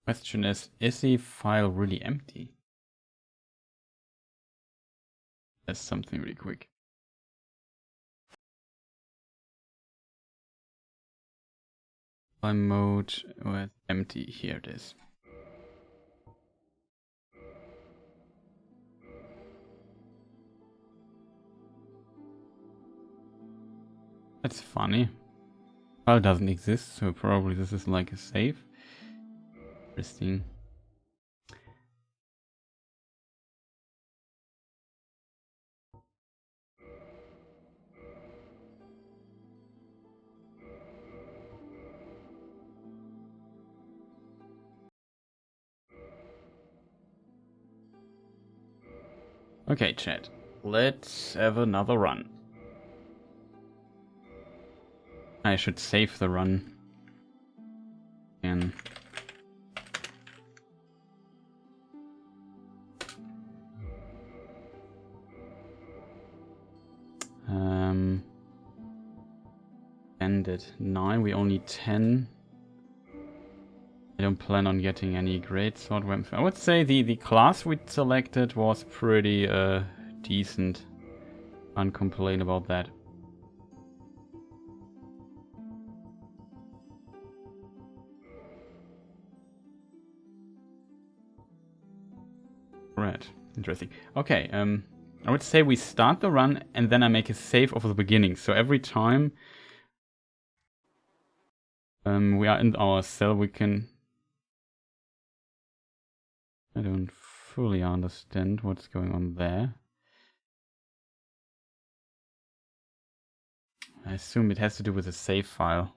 Question is the file really empty? That's something really quick. File mode with empty. Here it is. That's funny. File doesn't exist, so probably this is like a save. Interesting. Okay, chat. Let's have another run. I should save the run. And ended 9. We only 10. I don't plan on getting any great sword weapons. I would say the class we selected was pretty decent. Can't complain about that. Right, interesting. Okay, I would say we start the run and then I make a save of the beginning. So every time we are in our cell, we can... I don't fully understand what's going on there. I assume it has to do with a save file.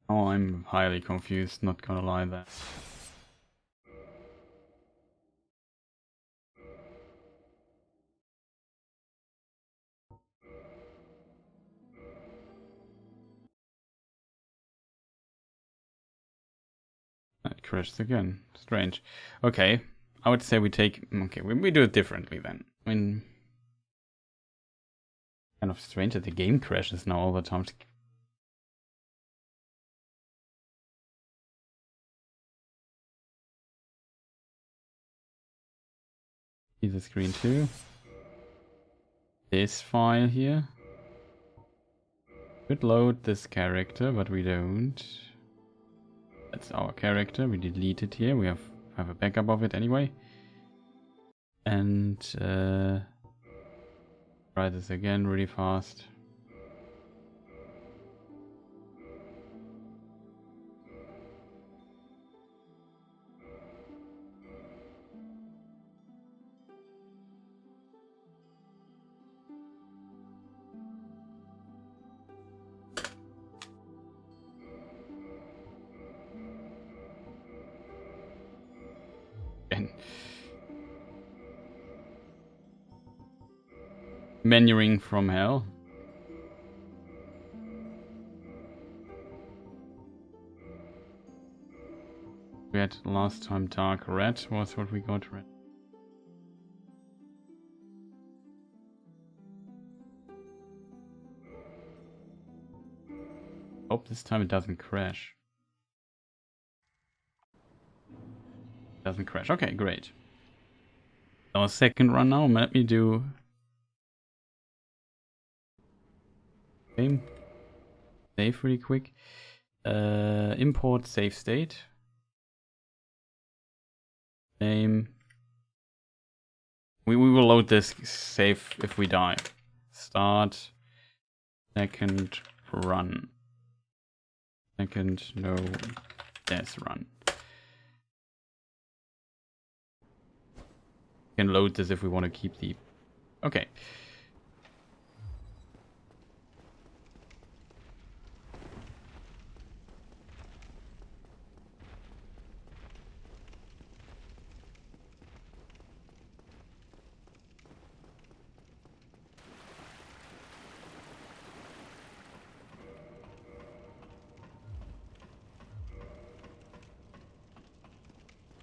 Oh, I'm highly confused, not gonna lie there. It crashed again. Strange. Okay, I would say we take... Okay, we do it differently then. I mean... Kind of strange that the game crashes now all the time. See the screen too. This file here. Could load this character, but we don't. That's our character. We delete it here. We have a backup of it anyway. And try this again really fast. And menuing from hell. We had last time dark red was what we got red. Hope this time it doesn't crash. Doesn't crash. Okay, great. Our second run now. Let me do game. Save really quick. Import save state. Name. We will load this save if we die. Start. Second run. Second no death run. We can load this if we want to keep the... Okay.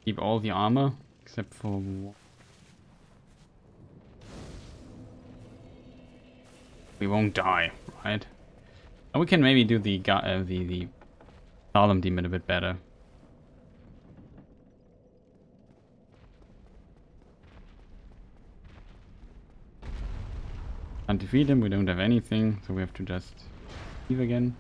Keep all the armor except for... We won't die, right? And we can maybe do the Asylum Demon a bit better. Can't defeat him, we don't have anything, so we have to just leave again.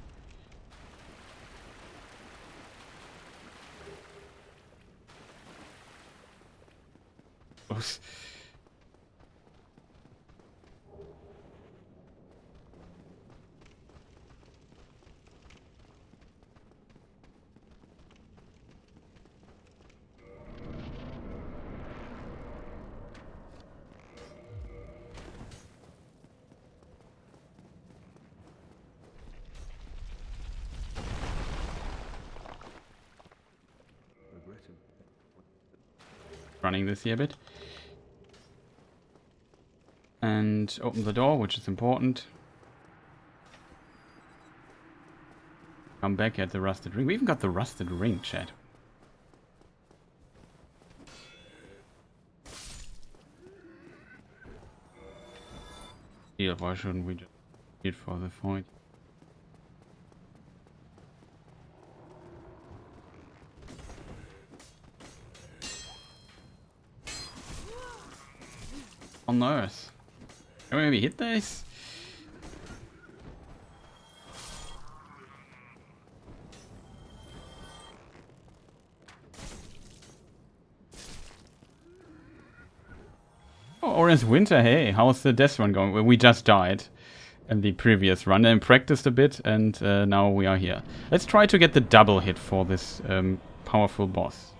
Running this here a bit. And open the door, which is important. Come back at the rusted ring. We even got the rusted ring, chat. Why shouldn't we just get for the fight? On Earth. Can we maybe hit this? Oh, Orange Winter, hey, how's the death run going? Well, we just died in the previous run and practiced a bit, and now we are here. Let's try to get the double hit for this powerful boss.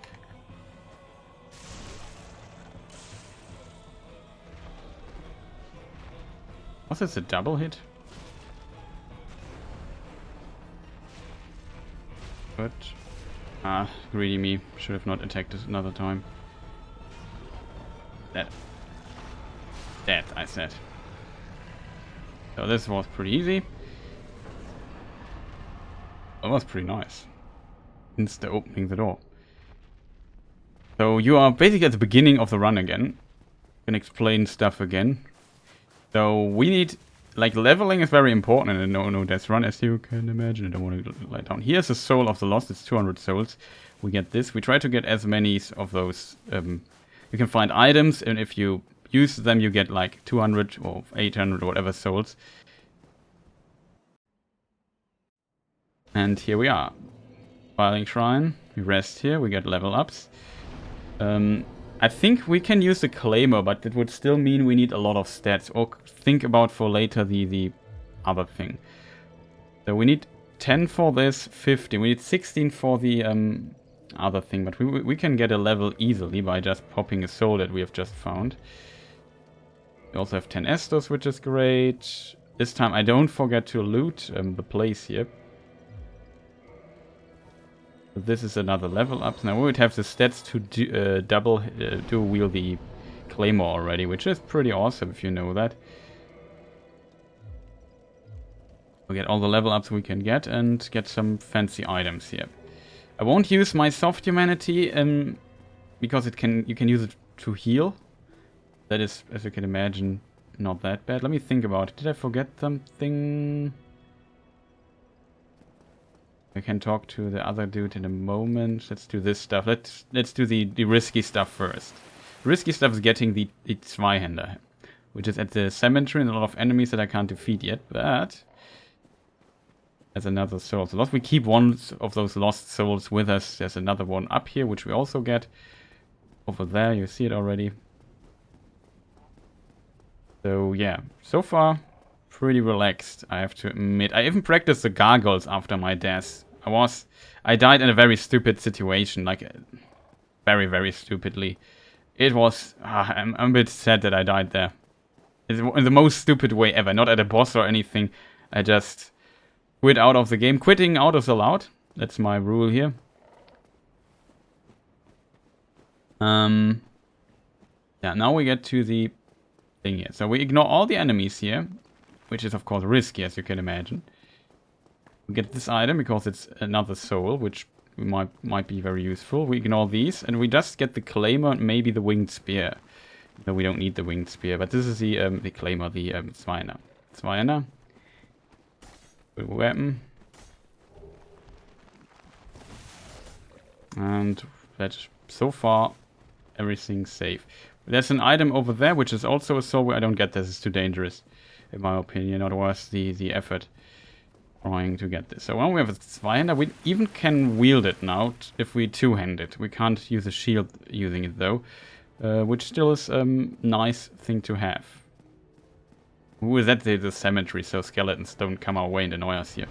Was this a double hit? But greedy me. Should have not attacked this another time. Dead. Dead, I said. So this was pretty easy. That was pretty nice. Insta opening the door. So you are basically at the beginning of the run again. You can explain stuff again. So we need, like, leveling is very important in a no death run, as you can imagine. I don't want to lie down. Here's the Soul of the Lost. It's 200 souls. We get this. We try to get as many of those. You can find items, and if you use them, you get like 200 or 800 or whatever souls. And here we are. Filing Shrine. We rest here. We get level ups. I think we can use the Claymore, but it would still mean we need a lot of stats. Or think about for later the other thing. So we need 10 for this, 15. We need 16 for the other thing. But we can get a level easily by just popping a soul that we have just found. We also have 10 Estos, which is great. This time I don't forget to loot the place here. This is another level up. Now we would have the stats to do wield the Claymore already, which is pretty awesome if you know that. We get all the level ups we can get and get some fancy items here. I won't use my soft humanity because you can use it to heal. That is, as you can imagine, not that bad. Let me think about it. Did I forget something? I can talk to the other dude in a moment. Let's do this stuff. Let's do the risky stuff first. The risky stuff is getting the Zweihänder, which is at the cemetery and a lot of enemies that I can't defeat yet, but there's another soul of the lost. We keep one of those lost souls with us. There's another one up here, which we also get. Over there, you see it already. So yeah, so far pretty relaxed, I have to admit. I even practiced the Gargoyles after my death. I died in a very stupid situation, like very, very stupidly. It was, I'm a bit sad that I died there. It's in the most stupid way ever, not at a boss or anything. I just quit out of the game. Quitting out is allowed. That's my rule here. Yeah, now we get to the thing here. So we ignore all the enemies here, which is of course risky, as you can imagine. We get this item because it's another soul, which might be very useful. We ignore these, and we just get the Claymore and maybe the Winged Spear. No, we don't need the Winged Spear, but this is the Claymore, the Zweihänder. Zweihänder. Good weapon. And that's so far everything's safe. There's an item over there, which is also a soul. I don't get this. It's too dangerous, in my opinion. Not worth the effort trying to get this. So when we have a Zweihänder, we even can wield it now if we two-hand it. We can't use a shield using it though, which still is a nice thing to have. Who is at the cemetery, so skeletons don't come our way and annoy us here.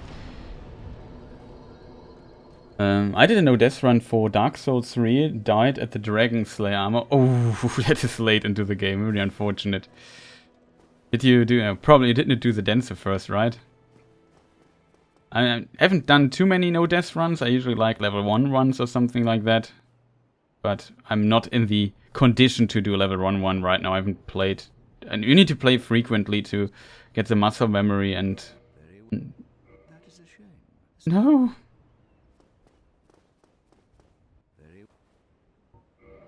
I did a no-death run for Dark Souls 3, died at the Dragon Slayer armor. Oh, that is late into the game, really unfortunate. Did you do, probably didn't do the Dancer first, right? I haven't done too many no-death runs. I usually like level 1 runs or something like that. But I'm not in the condition to do level 1 right now. I haven't played. And you need to play frequently to get the muscle memory and... That is a shame. No!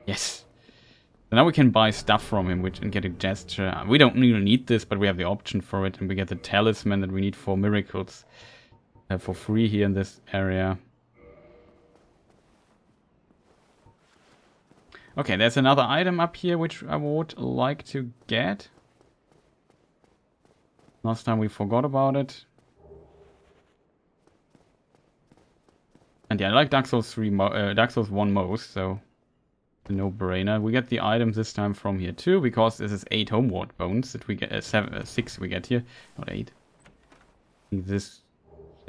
Yes! So now we can buy stuff from him and get a gesture. We don't really need this, but we have the option for it. And we get the talisman that we need for miracles. For free here in this area. Okay, there's another item up here which I would like to get. Last time we forgot about it. And yeah, I like Dark Souls 1 most, so a no-brainer. We get the items this time from here too, because this is 8 homeward bones that we get. 6 we get here, not 8. I think this.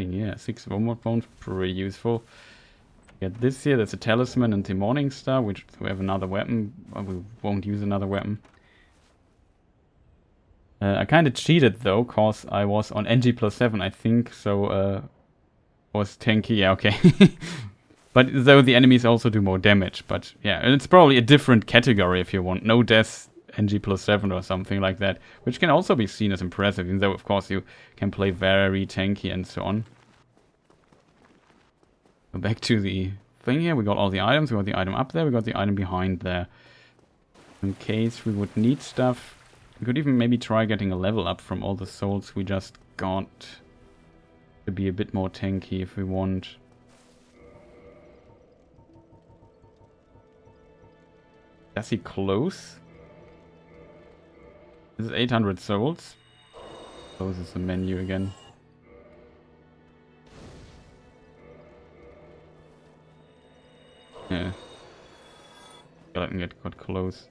Yeah, 6 homeward bones, pretty useful. Get this here, that's a talisman and the Morning Star, which we have another weapon. We won't use another weapon. I kind of cheated though, cause I was on NG plus 7, I think, so was tanky, yeah, okay. But though the enemies also do more damage, but yeah, and it's probably a different category if you want. No death, NG plus 7 or something like that, which can also be seen as impressive, even though of course you can play very tanky and so on. So back to the thing here, we got all the items, we got the item up there, we got the item behind there. In case we would need stuff, we could even maybe try getting a level up from all the souls we just got. To be a bit more tanky if we want. Does he close? This is 800 souls. Closes the menu again. Yeah. Skeleton got close.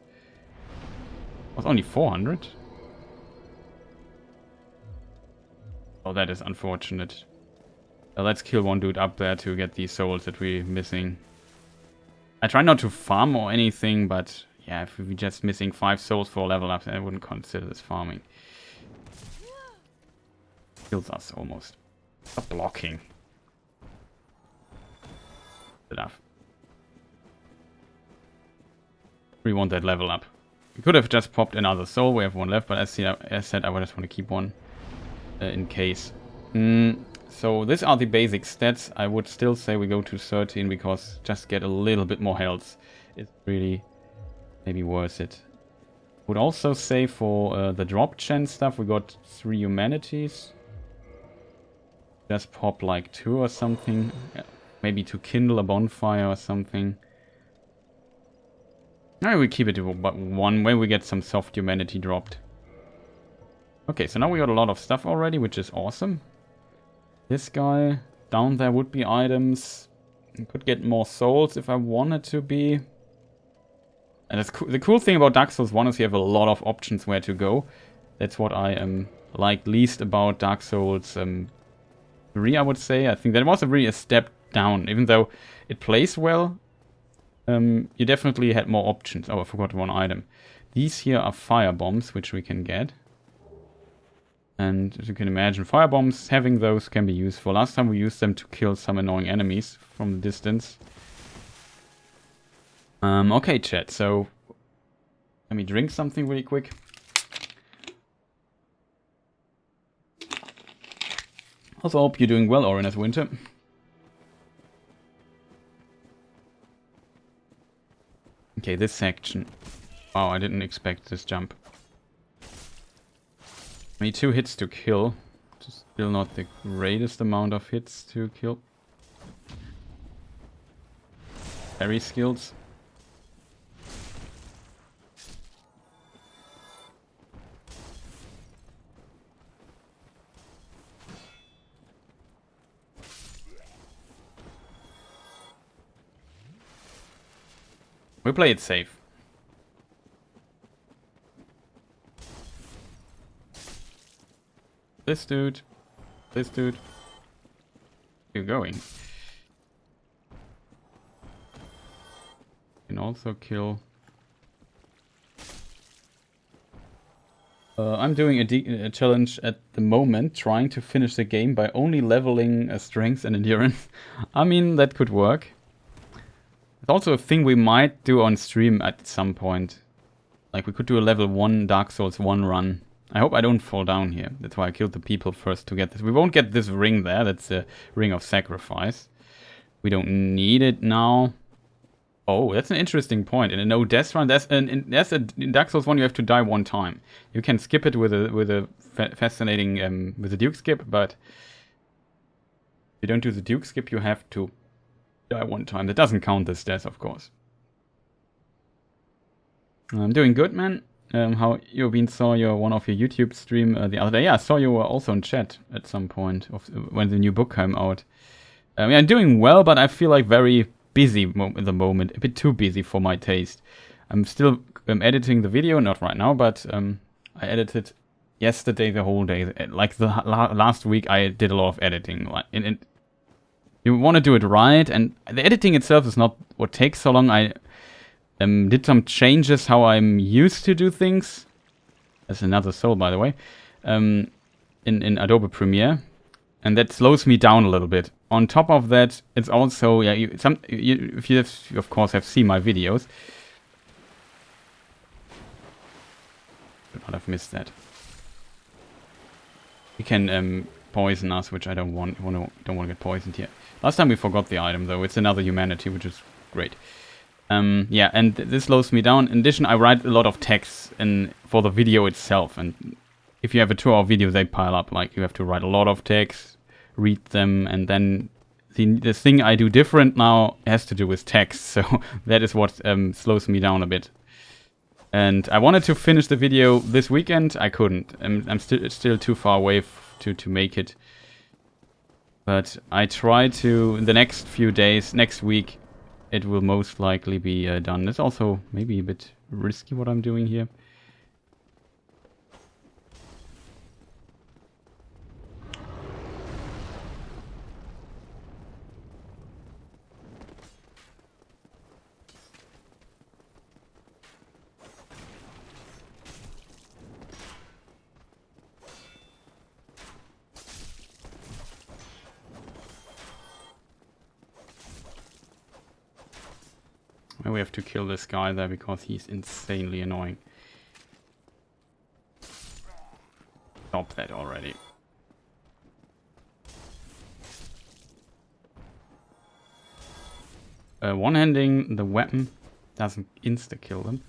Was only 400? Oh, that is unfortunate. Let's kill one dude up there to get these souls that we're missing. I try not to farm or anything, but yeah, if we're just missing 5 souls for a level up, then I wouldn't consider this farming. Kills us almost. Stop blocking. Enough. We want that level up. We could have just popped another soul. We have one left, but as said, I just want to keep one in case. So these are the basic stats. I would still say we go to 13 because just get a little bit more health is really maybe worth it. Would also say for the drop chance stuff we got 3 humanities. Just pop like 2 or something. Maybe to kindle a bonfire or something. Maybe we keep it to 1 when we get some soft humanity dropped. Okay, so now we got a lot of stuff already, which is awesome. This guy, down there would be items. I could get more souls if I wanted to be. And that's the cool thing about Dark Souls 1 is you have a lot of options where to go. That's what I like least about Dark Souls 3, I would say. I think that was really a step down. Even though it plays well, you definitely had more options. Oh, I forgot one item. These here are fire bombs, which we can get. And as you can imagine, fire bombs, having those can be useful. Last time we used them to kill some annoying enemies from the distance. Okay, chat, so let me drink something really quick. Also hope you're doing well, Orin, as Winter. Okay, this section. Wow, I didn't expect this jump. I need 2 hits to kill. Just still not the greatest amount of hits to kill. Parry skills. We play it safe. This dude. This dude. You're going. Can also kill. I'm doing a challenge at the moment, trying to finish the game by only leveling strength and endurance. I mean, that could work. It's also a thing we might do on stream at some point. Like, we could do a level 1 Dark Souls 1 run. I hope I don't fall down here. That's why I killed the people first to get this. We won't get this ring there. That's a ring of sacrifice. We don't need it now. Oh, that's an interesting point. In a no death run, in Dark Souls 1 you have to die 1 time. You can skip it with a fascinating with a Duke skip, but if you don't do the Duke skip, you have to die 1 time. That doesn't count as death, of course. I'm doing good, man. How you been? Saw one of your YouTube stream the other day. Yeah, I saw you were also in chat at some point when the new book came out. I'm doing well, but I feel like very busy at the moment. A bit too busy for my taste. I'm still editing the video, not right now, but I edited yesterday the whole day. Like the last week, I did a lot of editing. Like, you want to do it right, and the editing itself is not what takes so long. I did some changes how I'm used to do things. That's another soul, by the way. In Adobe Premiere. And that slows me down a little bit. On top of that, it's also, yeah, if you of course have seen my videos, should not have missed that. You can poison us, which I don't want to get poisoned here. Last time we forgot the item though. It's another humanity, which is great. Yeah, and this slows me down. In addition, I write a lot of text for the video itself, and if you have a 2-hour video, they pile up. Like, you have to write a lot of text, read them, and then the thing I do different now has to do with text, so that is what slows me down a bit. And I wanted to finish the video this weekend. I couldn't. I'm still too far away to make it. But I try to, in the next few days, next week, it will most likely be done. It's also maybe a bit risky what I'm doing here. We have to kill this guy there because he's insanely annoying. Stop that already. One-handing the weapon doesn't insta-kill them.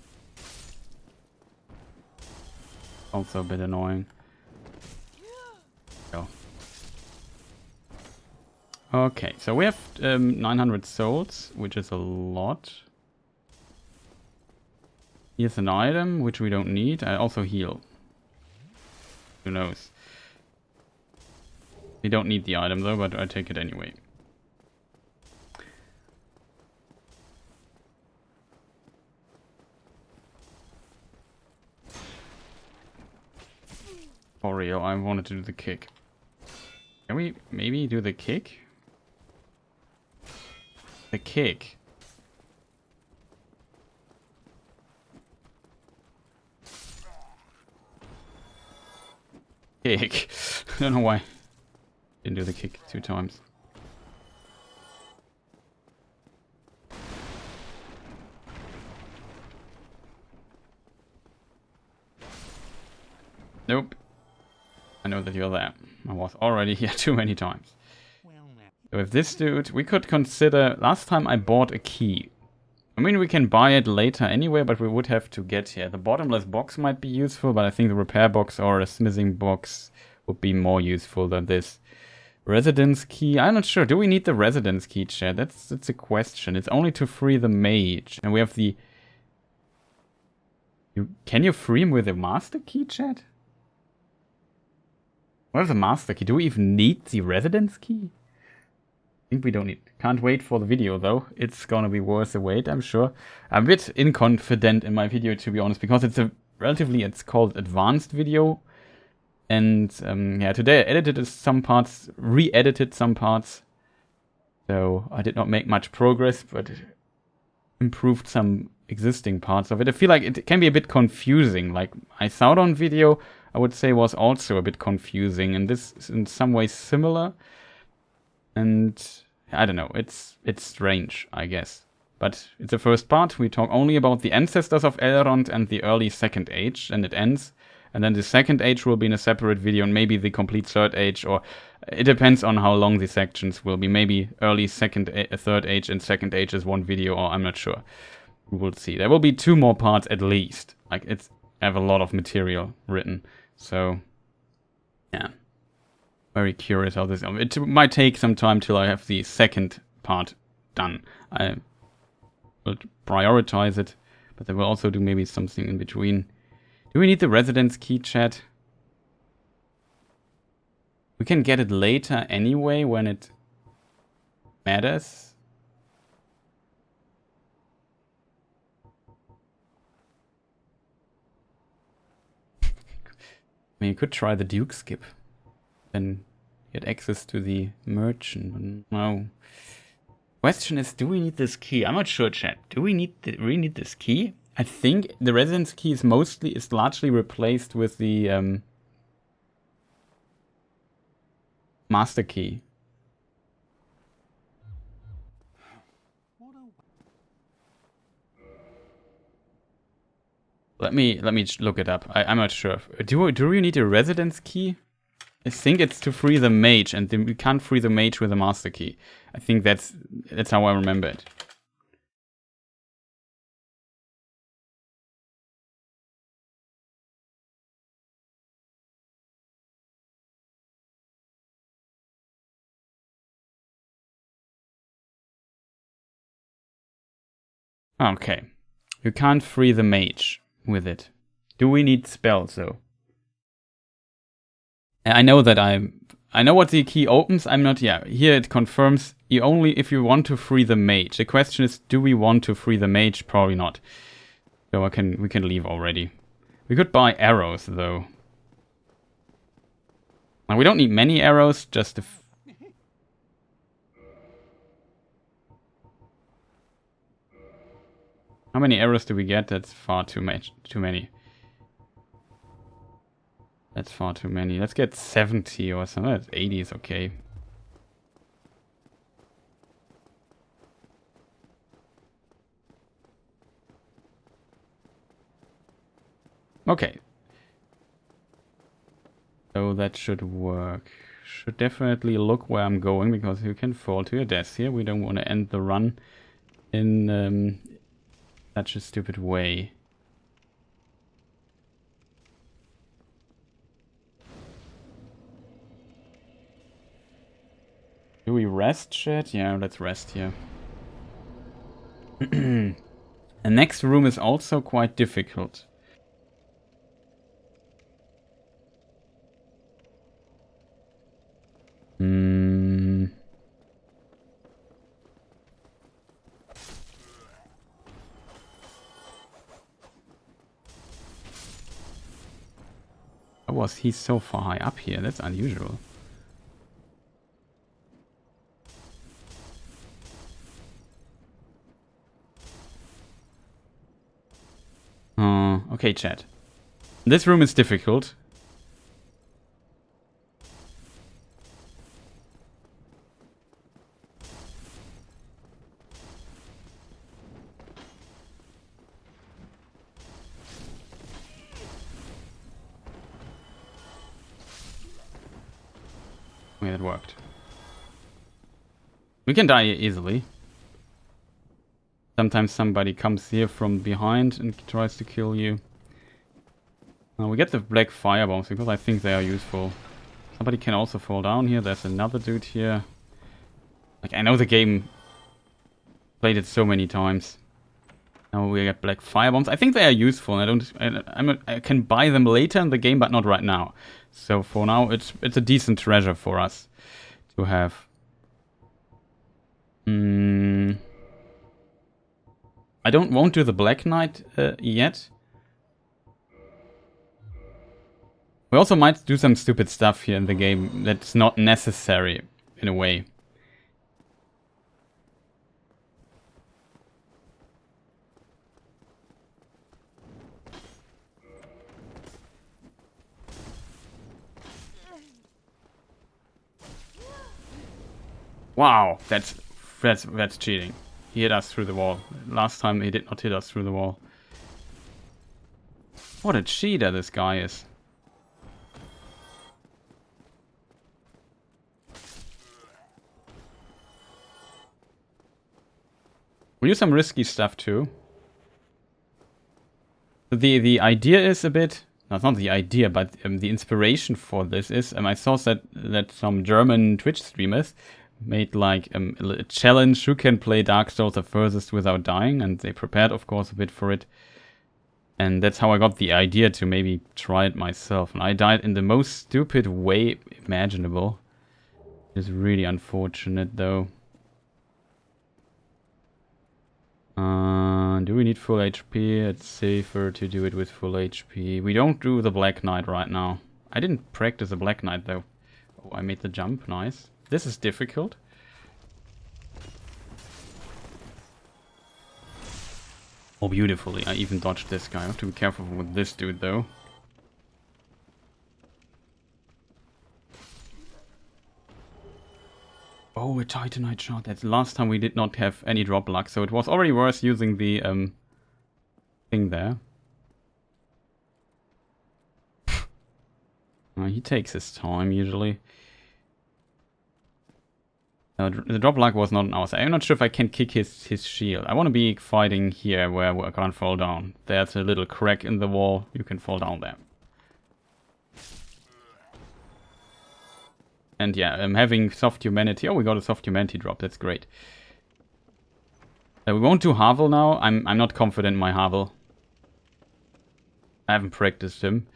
Also a bit annoying. Go. Okay, so we have 900 souls, which is a lot. Here's an item, which we don't need. I also heal. Who knows? We don't need the item though, but I take it anyway. For real, I wanted to do the kick. Can we maybe do the kick? The kick. Kick. I don't know why. Didn't do the kick 2 times. Nope. I know that you're there. I was already here too many times. So with this dude, we could consider... Last time I bought a key. I mean, we can buy it later anyway, but we would have to get here. The bottomless box might be useful, but I think the repair box or a smithing box would be more useful than this. Residence key? I'm not sure. Do we need the residence key, chat? That's a question. It's only to free the mage. And we have the... Can you free him with a master key, chat? What is a master key? Do we even need the residence key? I think we don't need. Can't wait for the video though. It's gonna be worth the wait, I'm sure. I'm a bit inconfident in my video, to be honest, because it's a relatively, it's called advanced video. And yeah, today I edited some parts, re-edited some parts. So I did not make much progress, but improved some existing parts of it. I feel like it can be a bit confusing. Like my Sauron video, I would say, was also a bit confusing, and this is in some ways similar. And I don't know, it's strange, I guess. But it's the first part. We talk only about the ancestors of Elrond and the early Second Age, and it ends. And then the Second Age will be in a separate video, and maybe the complete Third Age, or it depends on how long the sections will be. Maybe early Third Age and Second Age is one video, or I'm not sure. We will see. There will be 2 more parts at least. Like, I have a lot of material written, so yeah. Very curious how this... It might take some time till I have the second part done. I will prioritize it, but I will also do maybe something in between. Do we need the residence key, chat? We can get it later anyway when it matters. I mean, you could try the Duke skip. Then get access to the merchant. No. Question is, do we need this key? I'm not sure, chat. Do we really need this key? I think the residence key is largely replaced with the master key. Let me look it up. I'm not sure. Do you need a residence key? I think it's to free the mage, and we can't free the mage with a master key. I think that's how I remember it. Okay. You can't free the mage with it. Do we need spells though? I know that I know what the key opens. I'm not. Yeah, here it confirms you only if you want to free the mage. The question is, do we want to free the mage? Probably not. So we can leave already. We could buy arrows though. Now we don't need many arrows. Just how many arrows do we get? That's far too much. Too many. That's far too many. Let's get 70 or something. That's 80 is okay. Okay. So that should work. Should definitely look where I'm going, because you can fall to your death here. We don't want to end the run in such a stupid way. Do we rest, chat? Yeah, let's rest here. The next room is also quite difficult. How was he so far high up here? That's unusual. Okay, chat. This room is difficult. Okay, that worked. We can die easily. Sometimes somebody comes here from behind and tries to kill you. We get the black fire bombs because I think they are useful. Somebody can also fall down here. There's another dude here. Like, I know the game. Played it so many times. Now we get black fire bombs. I think they are useful. I can buy them later in the game, but not right now. So for now, it's a decent treasure for us to have. I won't do the Black Knight yet. We also might do some stupid stuff here in the game that's not necessary, in a way. Wow, that's cheating. He hit us through the wall. Last time he did not hit us through the wall. What a cheater this guy is. We'll use some risky stuff too. The idea is a bit... No, it's not the idea, but the inspiration for this is... I saw that some German Twitch streamers made like a challenge who can play Dark Souls the furthest without dying, and they prepared, of course, a bit for it. And that's how I got the idea to maybe try it myself. And I died in the most stupid way imaginable. It's really unfortunate, though. Do we need full HP? It's safer to do it with full HP. We don't do the Black Knight right now. I didn't practice the Black Knight, though. Oh, I made the jump. Nice. This is difficult. Oh, beautifully. I even dodged this guy. I have to be careful with this dude, though. Oh, a Titanite shot. That's the last time we did not have any drop luck, so it was already worth using the thing there. He takes his time, usually. The drop luck was not an outside. I'm not sure if I can kick his shield. I want to be fighting here where I can't fall down. There's a little crack in the wall. You can fall down there. And yeah, having soft humanity. Oh, we got a soft humanity drop. That's great. We won't do Havel now. I'm not confident in my Havel. I haven't practiced him.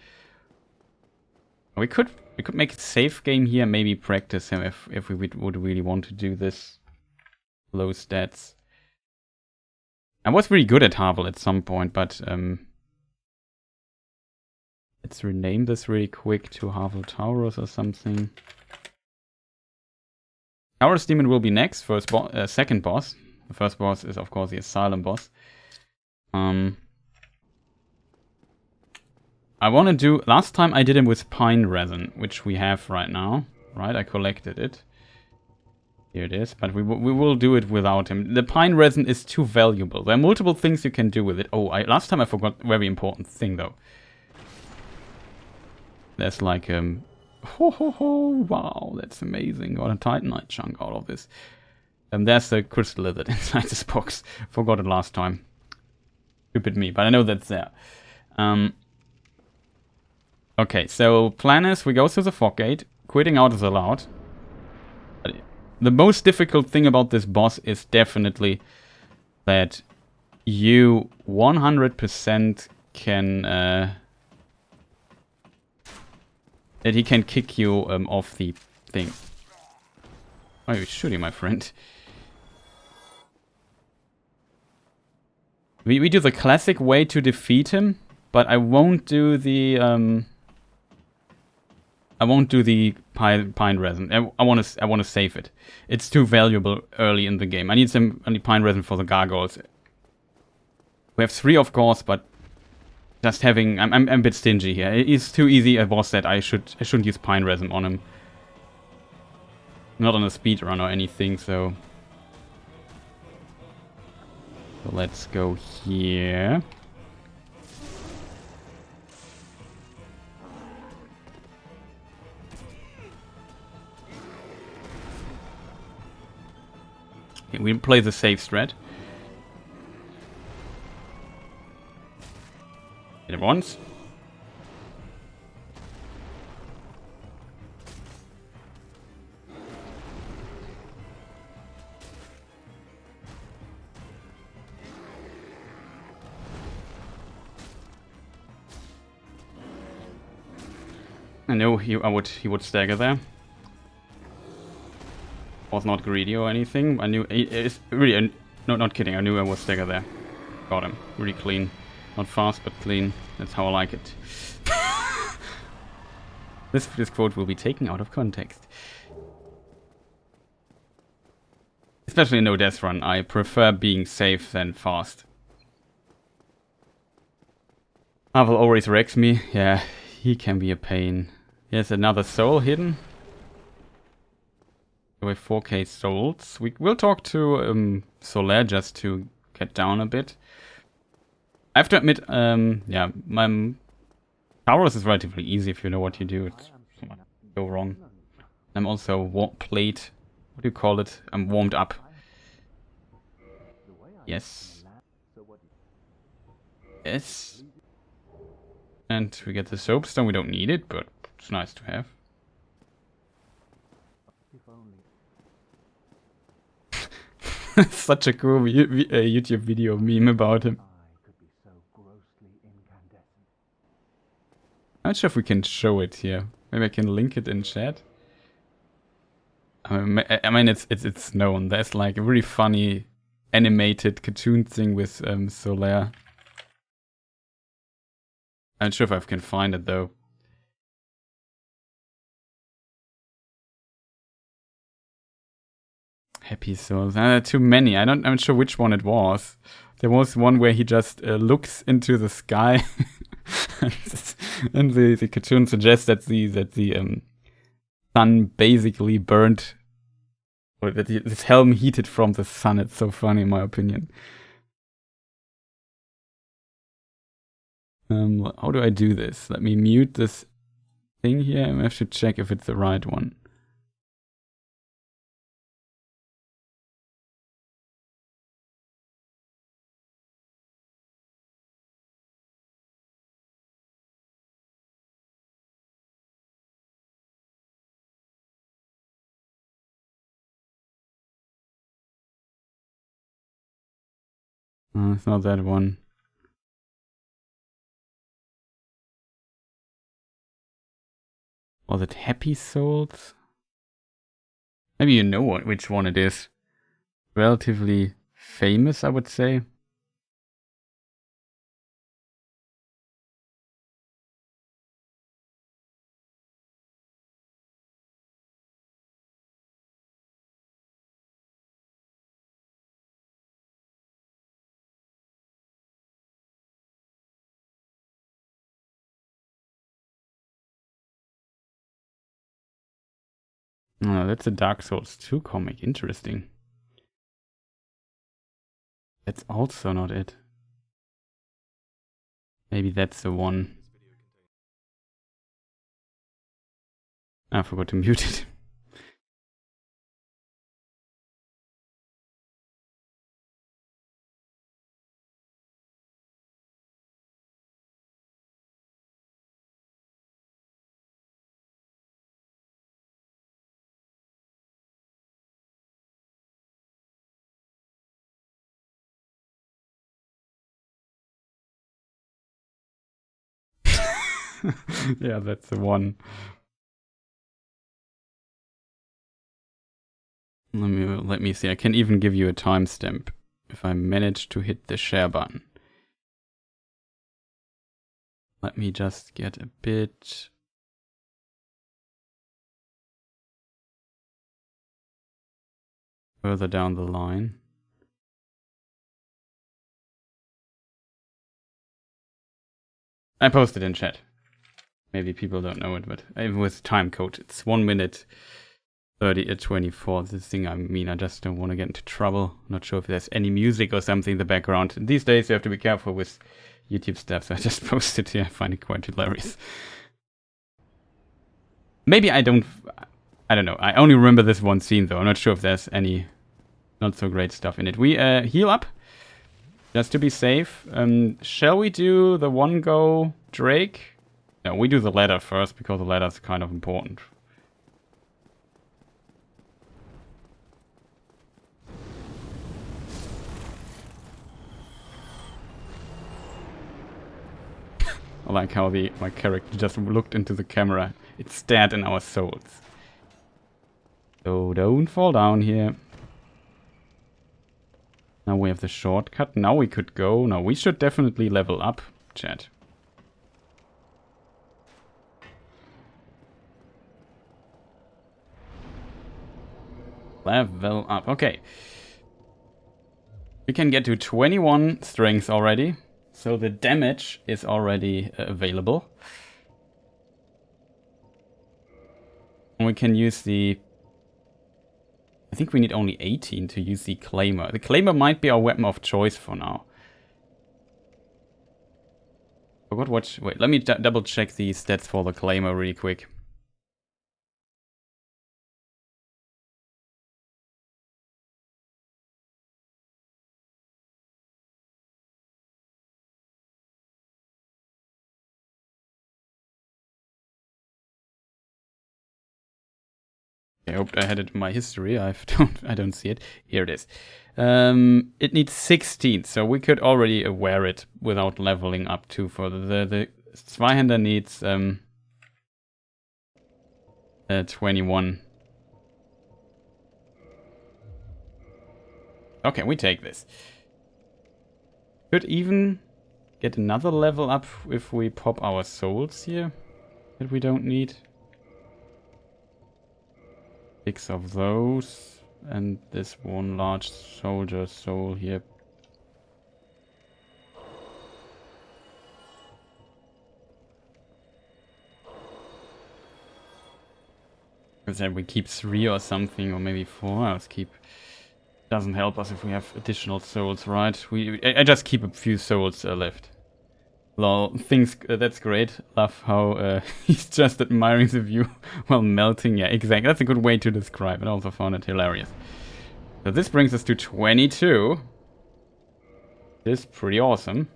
We could make a safe game here, maybe practice him if we would really want to do this. Low stats. I was really good at Havel at some point, but let's rename this really quick to Havel Taurus or something. Taurus Demon will be next, second boss. The first boss is of course the Asylum Boss. I want to do... Last time I did him with pine resin, which we have right now. Right, I collected it. Here it is, but we will do it without him. The pine resin is too valuable. There are multiple things you can do with it. Oh, last time I forgot a very important thing, though. There's like... wow, that's amazing. Got a Titanite chunk out of this. There's the crystal lizard inside this box. Forgot it last time. Stupid me, but I know that's there. Okay, so plan is we go through the fog gate. Quitting out is allowed. The most difficult thing about this boss is definitely that you 100% can... that he can kick you off the thing. Why are you shooting, my friend? We do the classic way to defeat him, but I won't do the pine resin. I want to save it. It's too valuable early in the game. I need pine resin for the gargoyles. We have 3, of course, but just having I'm a bit stingy here. It's too easy a boss that I shouldn't use pine resin on him. Not on a speed run or anything, so let's go here. Okay, we play the safe strat. Hit it once. I know he would stagger there. Was not greedy or anything. I knew it's really no, not kidding. I knew I would stagger there. Got him. Really clean. Not fast, but clean. That's how I like it. This quote will be taken out of context. Especially in no death run. I prefer being safe than fast. Havel always wrecks me. Yeah, he can be a pain. Here's another soul hidden. With 4k souls. We'll talk to Solaire just to get down a bit. I have to admit, yeah, my Taurus is relatively easy if you know what you do. It's not go wrong. I'm also plate. What do you call it? I'm warmed up. Yes. Yes. And we get the soapstone. We don't need it, but it's nice to have. Such a cool YouTube video meme about him. I'm not sure if we can show it here. Maybe I can link it in chat. I mean, it's known. There's like a really funny animated cartoon thing with Solaire. I'm not sure if I can find it though. Happy souls. Too many. I'm not sure which one it was. There was one where he just looks into the sky, and the cartoon suggests that the sun basically burnt, or that his helm heated from the sun. It's so funny, in my opinion. How do I do this? Let me mute this thing here. I have to check if it's the right one. It's not that one. Was it Happy Souls? Maybe you know which one it is. Relatively famous, I would say. Oh, that's a Dark Souls 2 comic. Interesting. That's also not it. Maybe that's the one. I forgot to mute it. Yeah, that's the one. Let me see. I can even give you a timestamp if I manage to hit the share button. Let me just get a bit further down the line. I posted in chat. Maybe people don't know it, but with time code, it's 1 minute 30 at 24. This thing, I mean, I just don't want to get into trouble. Not sure if there's any music or something in the background. These days, you have to be careful with YouTube stuff, so I just posted here. I find it quite hilarious. Maybe I don't know. I only remember this one scene, though. I'm not sure if there's any not so great stuff in it. We heal up, just to be safe. Shall we do the one go Drake? No, we do the ladder first, because the ladder's kind of important. I like how my character just looked into the camera. It stared in our souls. So don't fall down here. Now we have the shortcut. Now we could go. Now we should definitely level up, chat. Level up. Okay. We can get to 21 strength already. So the damage is already available. And we can use the... I think we need only 18 to use the Claimer. The Claimer might be our weapon of choice for now. Forgot what... Wait, let me double check the stats for the Claimer really quick. I hoped I had it in my history. I don't see it. Here it is. It needs 16, so we could already wear it without leveling up too further. The Zweihander needs 21. Okay, we take this. Could even get another level up if we pop our souls here that we don't need. 6 of those, and this one large soldier soul here. Let's say we keep 3 or something, or maybe 4. Let's keep... Doesn't help us if we have additional souls, right? I just keep a few souls left. Lol, things, that's great. Love how he's just admiring the view while melting. Yeah, exactly. That's a good way to describe it. I also found it hilarious. So this brings us to 22. This is pretty awesome.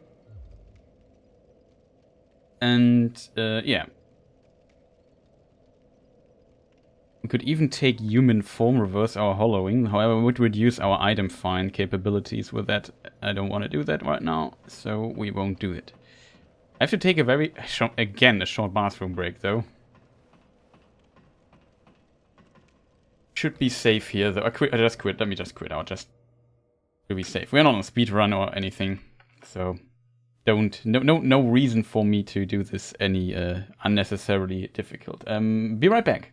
And, yeah. We could even take human form, reverse our hollowing. However, we would reduce our item find capabilities with that. I don't want to do that right now, so we won't do it. I have to take a very, again, a short bathroom break, though. Should be safe here, though. I just quit. Let me just quit out, just to be safe. We're not on a speed run or anything, so no reason for me to do this any unnecessarily difficult. Be right back.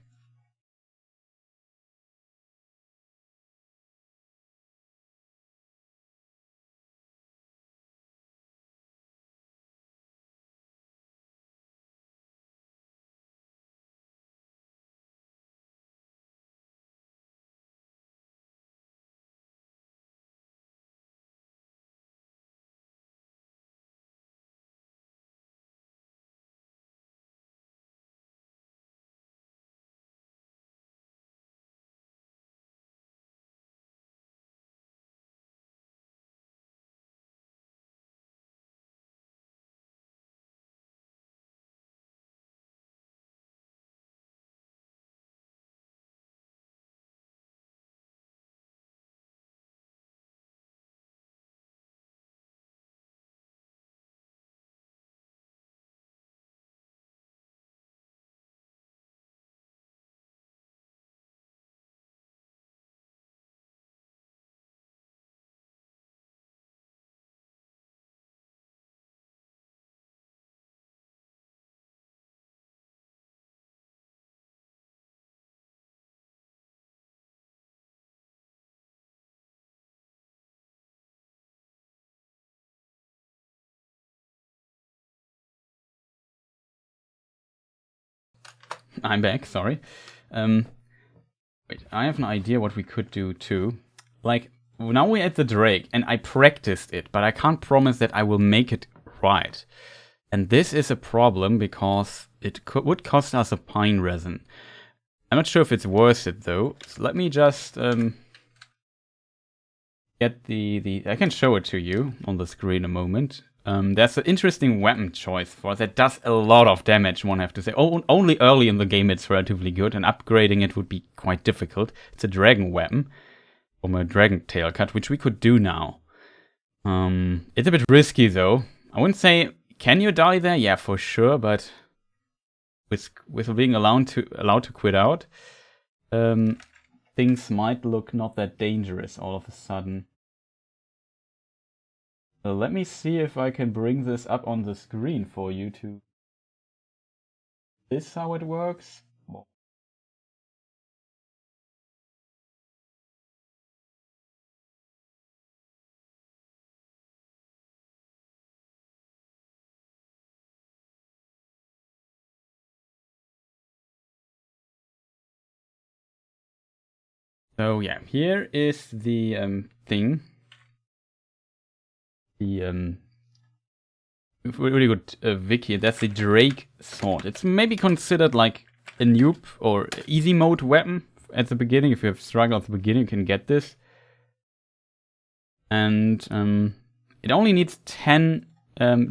I'm back, sorry. Wait, I have an idea what we could do too. Like, now we're at the Drake, and I practiced it, but I can't promise that I will make it right. And this is a problem because it would cost us a pine resin. I'm not sure if it's worth it though. So let me just get the... I can show it to you on the screen in a moment. There's an interesting weapon choice for it that does a lot of damage, one have to say. Only early in the game it's relatively good, and upgrading it would be quite difficult. It's a dragon weapon, from a dragon tail cut, which we could do now. It's a bit risky though. I wouldn't say, can you die there? Yeah, for sure, but with being allowed to quit out, things might look not that dangerous all of a sudden. Let me see if I can bring this up on the screen for you to... This how it works? So yeah, here is the thing. The really good wiki. That's the Drake sword. It's maybe considered like a noob or easy mode weapon at the beginning. If you have struggled at the beginning, you can get this. And it only needs 10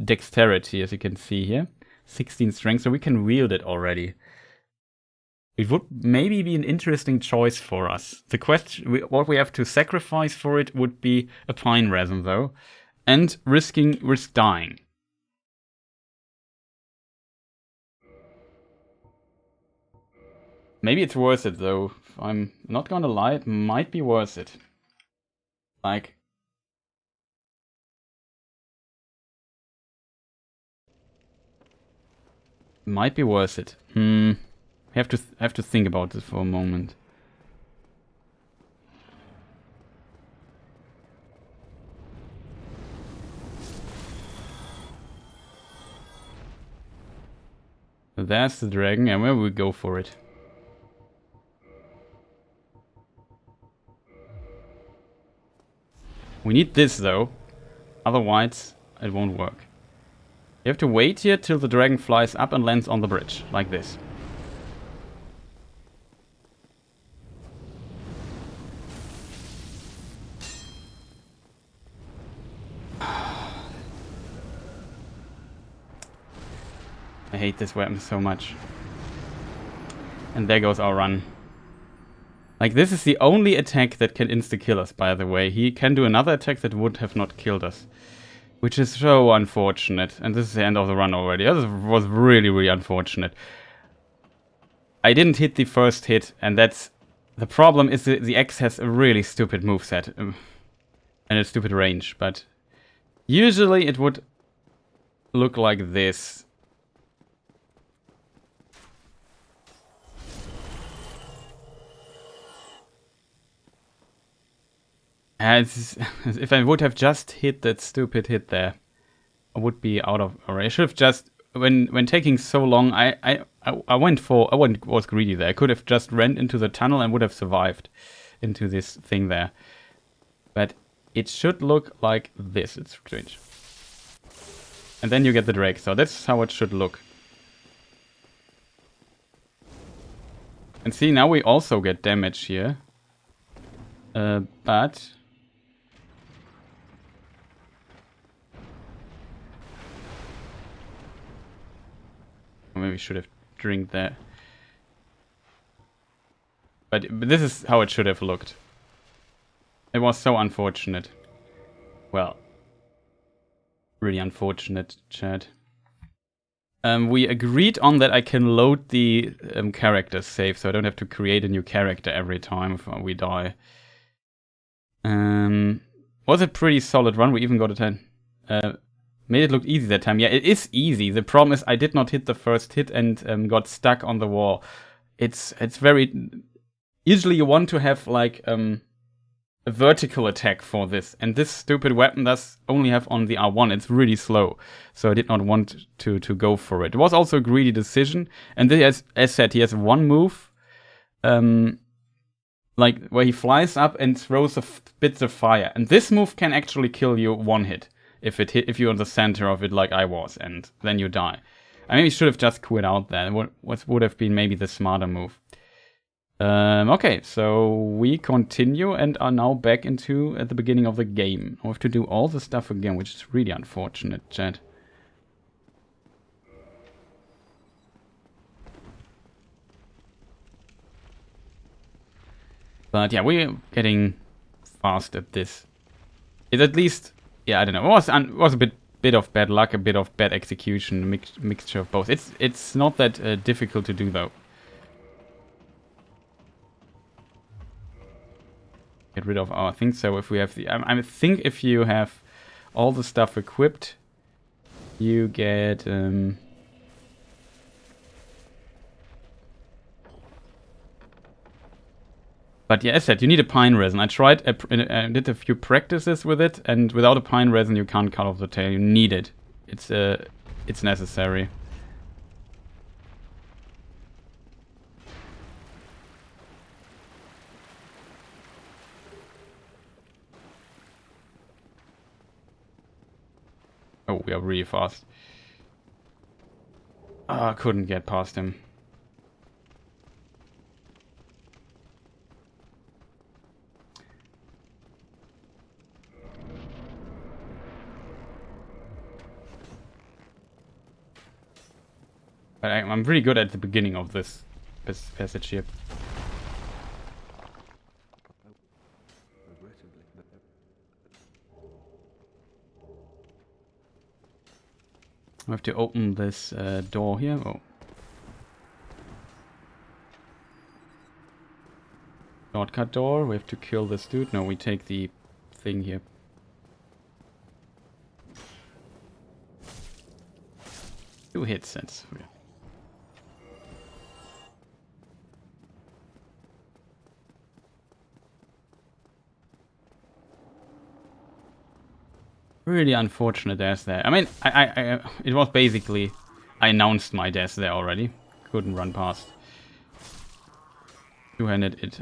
dexterity, as you can see here. 16 strength, so we can wield it already. It would maybe be an interesting choice for us. The question, what we have to sacrifice for it would be a pine resin, though, and risk dying. Maybe it's worth it, though. I'm not gonna lie, it might be worth it. Like, might be worth it. Have to think about this for a moment. There's the dragon, and where we go for it. We need this though, otherwise it won't work. You have to wait here till the dragon flies up and lands on the bridge, like this. I hate this weapon so much. And there goes our run. Like, this is the only attack that can insta-kill us, by the way. He can do another attack that would have not killed us. Which is so unfortunate. And this is the end of the run already. This was really, really unfortunate. I didn't hit the first hit, and that's... The problem is the X has a really stupid moveset. And a stupid range, but... Usually it would look like this. If I would have just hit that stupid hit there, I would be out of array. I should have just, when taking so long, I was greedy there. I could have just ran into the tunnel and would have survived into this thing there. But it should look like this. It's strange. And then you get the drake. So that's how it should look. And see, now we also get damage here. But... Maybe we should have drank that. But this is how it should have looked. It was so unfortunate. Well, really unfortunate, chat. We agreed on that I can load the character save, so I don't have to create a new character every time if we die. Was a pretty solid run. We even got a 10. Made it look easy that time. Yeah, it is easy. The problem is I did not hit the first hit and got stuck on the wall. It's very... Usually you want to have like a vertical attack for this. And this stupid weapon does only have on the R1. It's really slow. So I did not want to go for it. It was also a greedy decision. And as said, he has one move. Like where he flies up and throws bits of fire. And this move can actually kill you one hit. If you're in the center of it like I was, and then you die. I maybe should have just quit out there. What would have been maybe the smarter move. Okay, so we continue and are now back at the beginning of the game. I have to do all the stuff again, which is really unfortunate, chat. But yeah, we're getting fast at this. It's at least... Yeah, I don't know. It was a bit of bad luck, a bit of bad execution, a mixture of both. It's not that difficult to do though. Get rid of our things. So if we have the, I think if you have all the stuff equipped, you get. But yeah, as said, you need a pine resin. I tried, I did a few practices with it, and without a pine resin, you can't cut off the tail. You need it. It's necessary. Oh, we are really fast. Oh, I couldn't get past him. But I'm really good at the beginning of this passage here. I have to open this door here. Oh. Shortcut door. We have to kill this dude. No, we take the thing here. Two hits, that's... Really unfortunate death there. I mean, it was basically... I announced my death there already. Couldn't run past. Two-handed, it...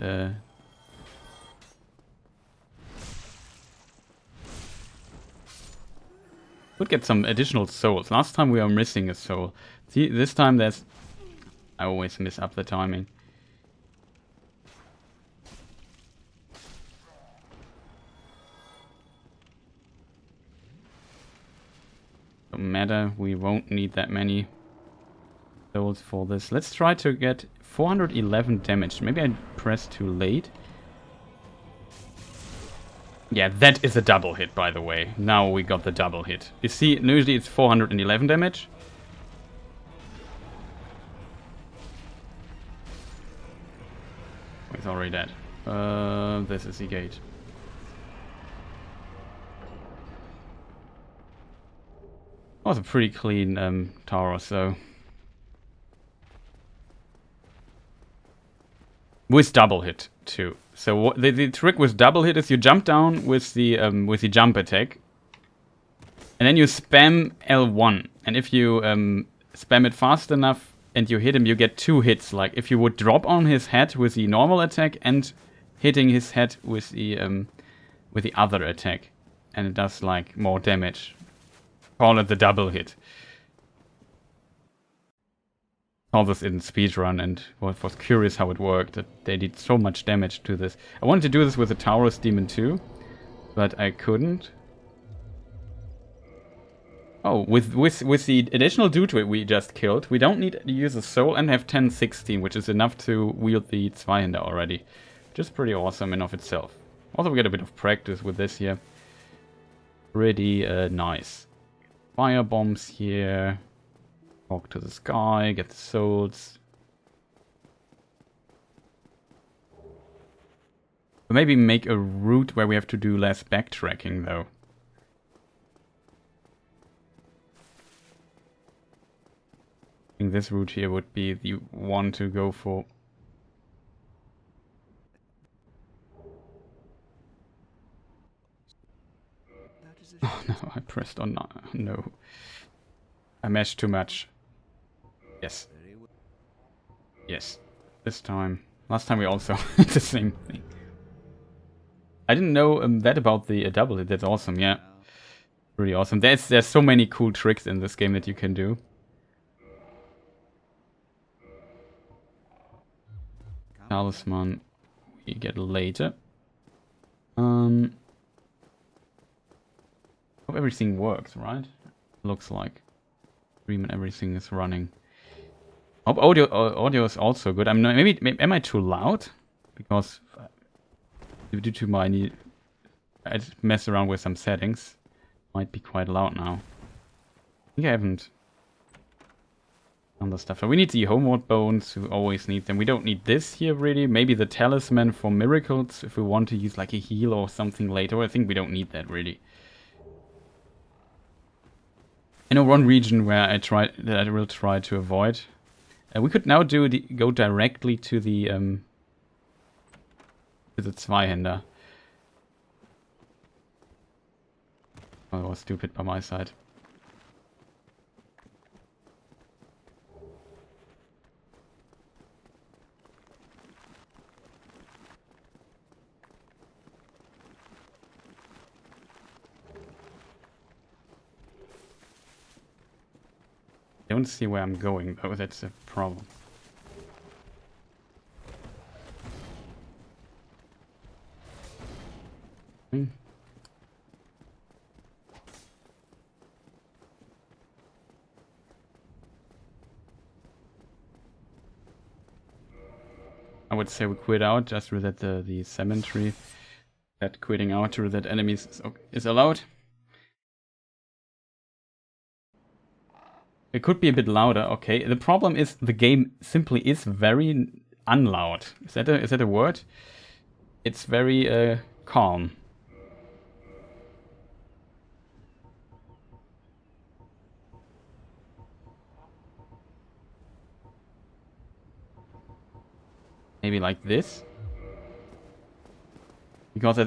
Could get some additional souls. Last time we were missing a soul. See, this time there's... I always miss up the timing. Don't matter, we won't need that many souls for this. Let's try to get 411 damage. Maybe I pressed too late. Yeah, that is a double hit, by the way. Now we got the double hit. You see, usually it's 411 damage. Oh, he's already dead. This is the gate. That was a pretty clean Taurus, though. With double hit, too. So what, the trick with double hit is you jump down with the jump attack, and then you spam L1. And if you spam it fast enough and you hit him, you get 2 hits. Like if you would drop on his head with the normal attack and hitting his head with the other attack, and it does like more damage. Call it the double hit. All this in speedrun, and was curious how it worked, that they did so much damage to this. I wanted to do this with the Taurus Demon too, but I couldn't. Oh, with the additional dude we just killed, we don't need to use a soul and have 10-16, which is enough to wield the Zweihander already. Which is pretty awesome in of itself. Also we get a bit of practice with this here. Pretty nice. Fire bombs here. Walk to the sky, get the souls. Maybe make a route where we have to do less backtracking, though. I think this route here would be the one to go for. Oh no, I pressed on no. I mashed too much. Yes. Yes. This time. Last time we also did the same thing. I didn't know that about the double hit. That's awesome, yeah. Really awesome. There's so many cool tricks in this game that you can do. Talisman we get later. Hope everything works, right? Looks like. Stream and everything is running. Hope audio is also good. I'm not, maybe am I too loud? Because due to my need, I just mess around with some settings. Might be quite loud now. I think I haven't done the stuff. So we need the homeward bones. We always need them. We don't need this here really. Maybe the talisman for miracles if we want to use like a heal or something later. I think we don't need that really. I know one region where I will try to avoid. We could now go directly to the Zweihander. Oh, that was stupid by my side. I don't see where I'm going though, that's a problem. I would say we quit out, just reset the cemetery. That quitting out to reset enemies is allowed. It could be a bit louder, okay. The problem is the game simply is very unloud. Is that a word? It's very calm. Maybe like this? Because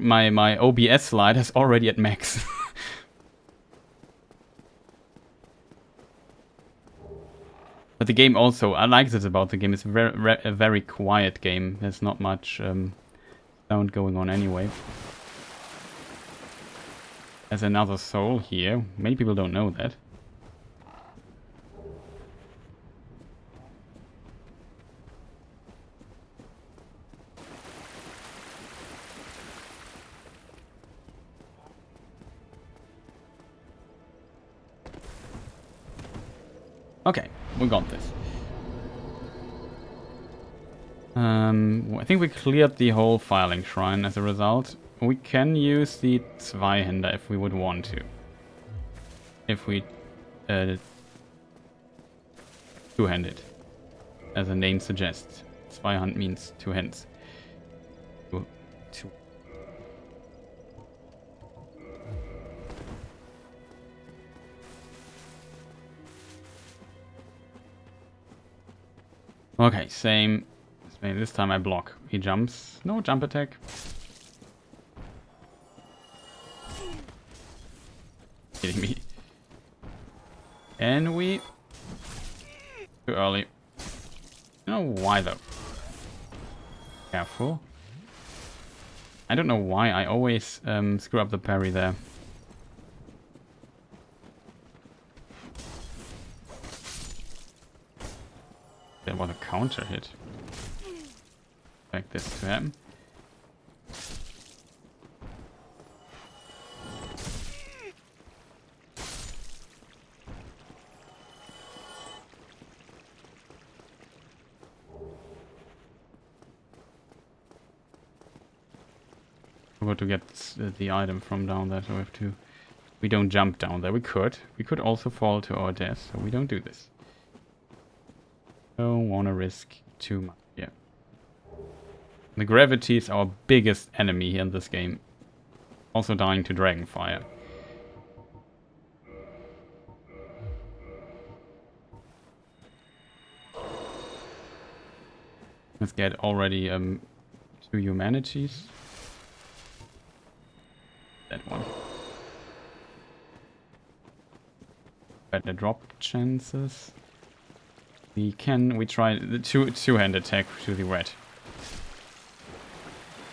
my OBS slide is already at max. But the game also, I like this about the game, it's a very quiet game. There's not much sound going on anyway. There's another soul here. Many people don't know that. Okay, we got this. I think we cleared the whole filing shrine as a result. We can use the Zweihänder if we would want to. If we two-handed, as the name suggests. Zweihand means two hands. Two. Okay, same. This time I block. He jumps. No jump attack. Kidding me. And we... Too early. I don't know why though. Careful. I don't know why I always screw up the parry there. That was a counter hit. Expect this to happen. Forgot to get the item from down there, so we have to... We don't jump down there. We could. We could also fall to our death, so we don't do this. Don't wanna risk too much. Yeah. The gravity is our biggest enemy here in this game. Also dying to Dragonfire. Let's get already 2 humanities. That one. Better drop chances. We try the two-hand attack to the red.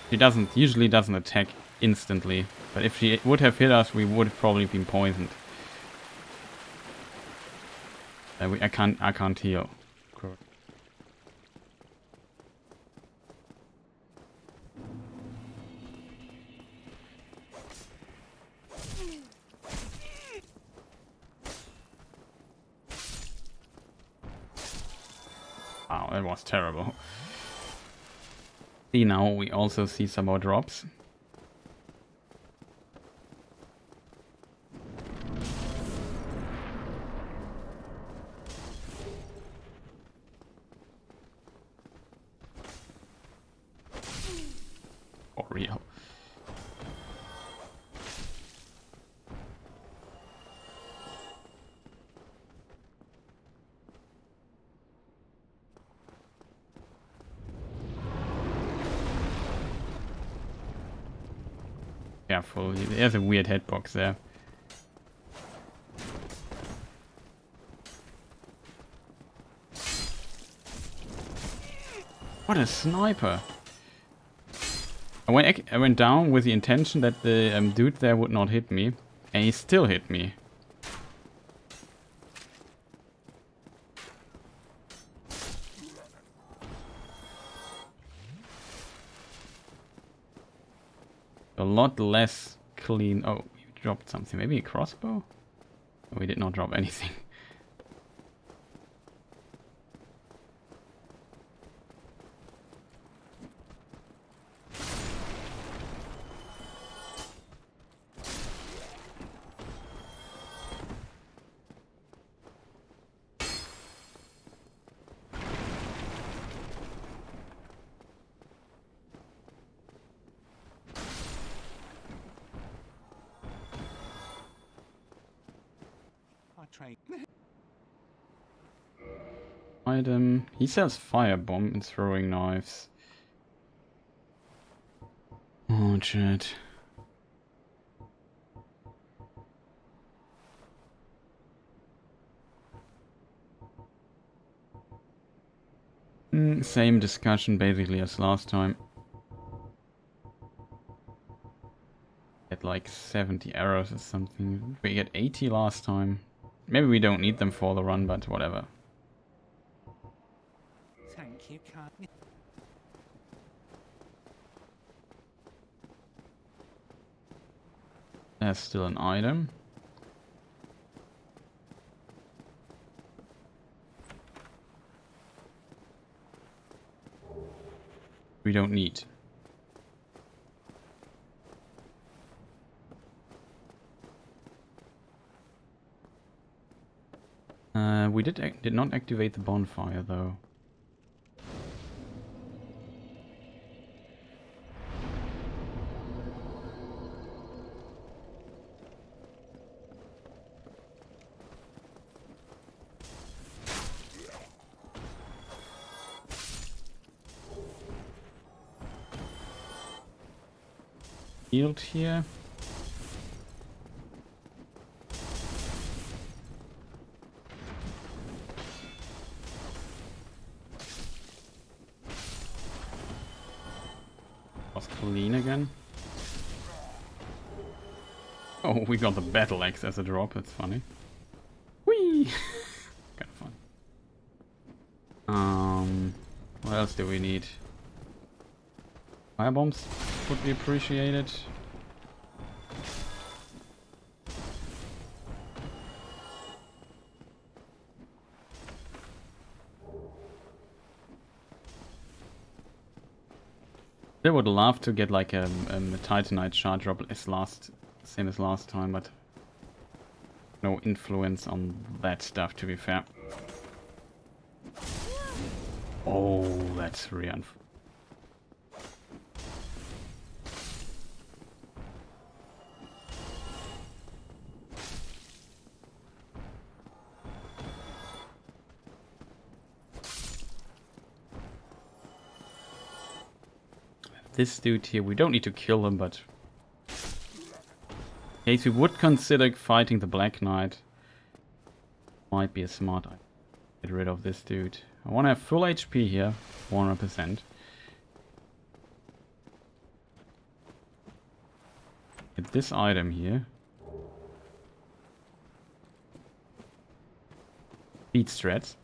She usually doesn't attack instantly, but if she would have hit us, we would have probably been poisoned. I can't heal. Wow, that was terrible. See, now we also see some more drops. For real. Careful, there's a weird hitbox there. What a sniper! I went down with the intention that the dude there would not hit me, and he still hit me. A lot less clean. Oh, you dropped something. Maybe a crossbow? Oh, we did not drop anything. Item. He sells firebomb and throwing knives. Oh, shit. Same discussion basically as last time. Get like like 70 arrows or something. We get 80 last time. Maybe we don't need them for the run, but whatever. Thank you, kindly. There's still an item. We don't need. We did not activate the bonfire though. Healed here. Was clean again. Oh, we got the battle axe as a drop. That's funny. Whee! Kind of fun. What else do we need? Fire bombs would be appreciated. I would love to get like a Titanite shard drop same as last time, but no influence on that stuff, to be fair. Oh, that's really unfortunate. This dude here, we don't need to kill him, but in case we would consider fighting the Black Knight, might be a smart idea. Get rid of this dude. I want to have full HP here, 100%. Get this item here. Beat strats.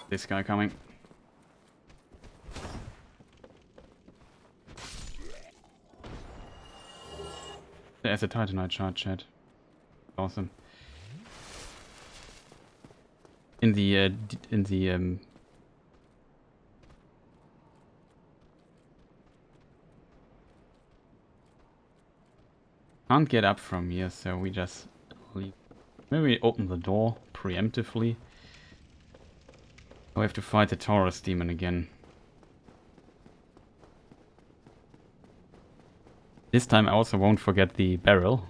This guy coming. There's a Titanite shard, chat. Awesome. In the can't get up from here, so we just leave. Maybe we open the door preemptively. We have to fight the Taurus Demon again. This time I also won't forget the barrel.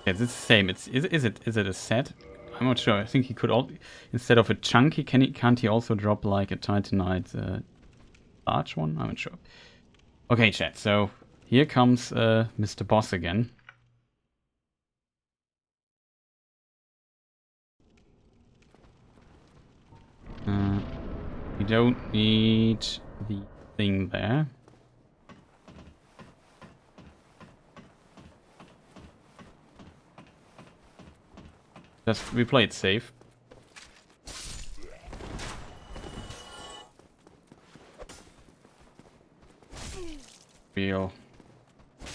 Yeah, it's the same. Is it a set? I'm not sure. I think he could instead of a chunky, can't he also drop like a Titanite large one? I'm not sure. Okay, chat. So here comes Mr. Boss again. We don't need the thing there. Just we play it safe. Real.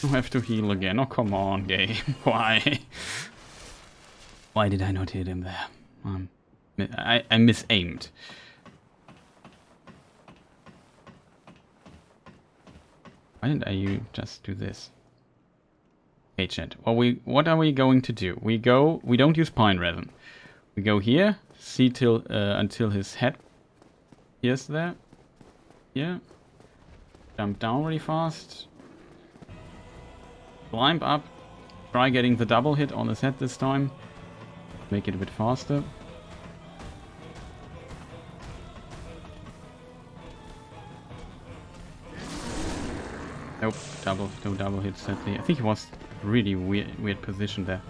I have to heal again. Oh, come on, game. Why? Why did I not hit him there? I misaimed. Why didn't I just do this? Okay, chat. Well, what are we going to do? We don't use pine resin. We go here, see until his head is there. Yeah. Jump down really fast. Climb up. Try getting the double hit on his head this time. Make it a bit faster. Nope, no double hits sadly. I think he was really weird position there.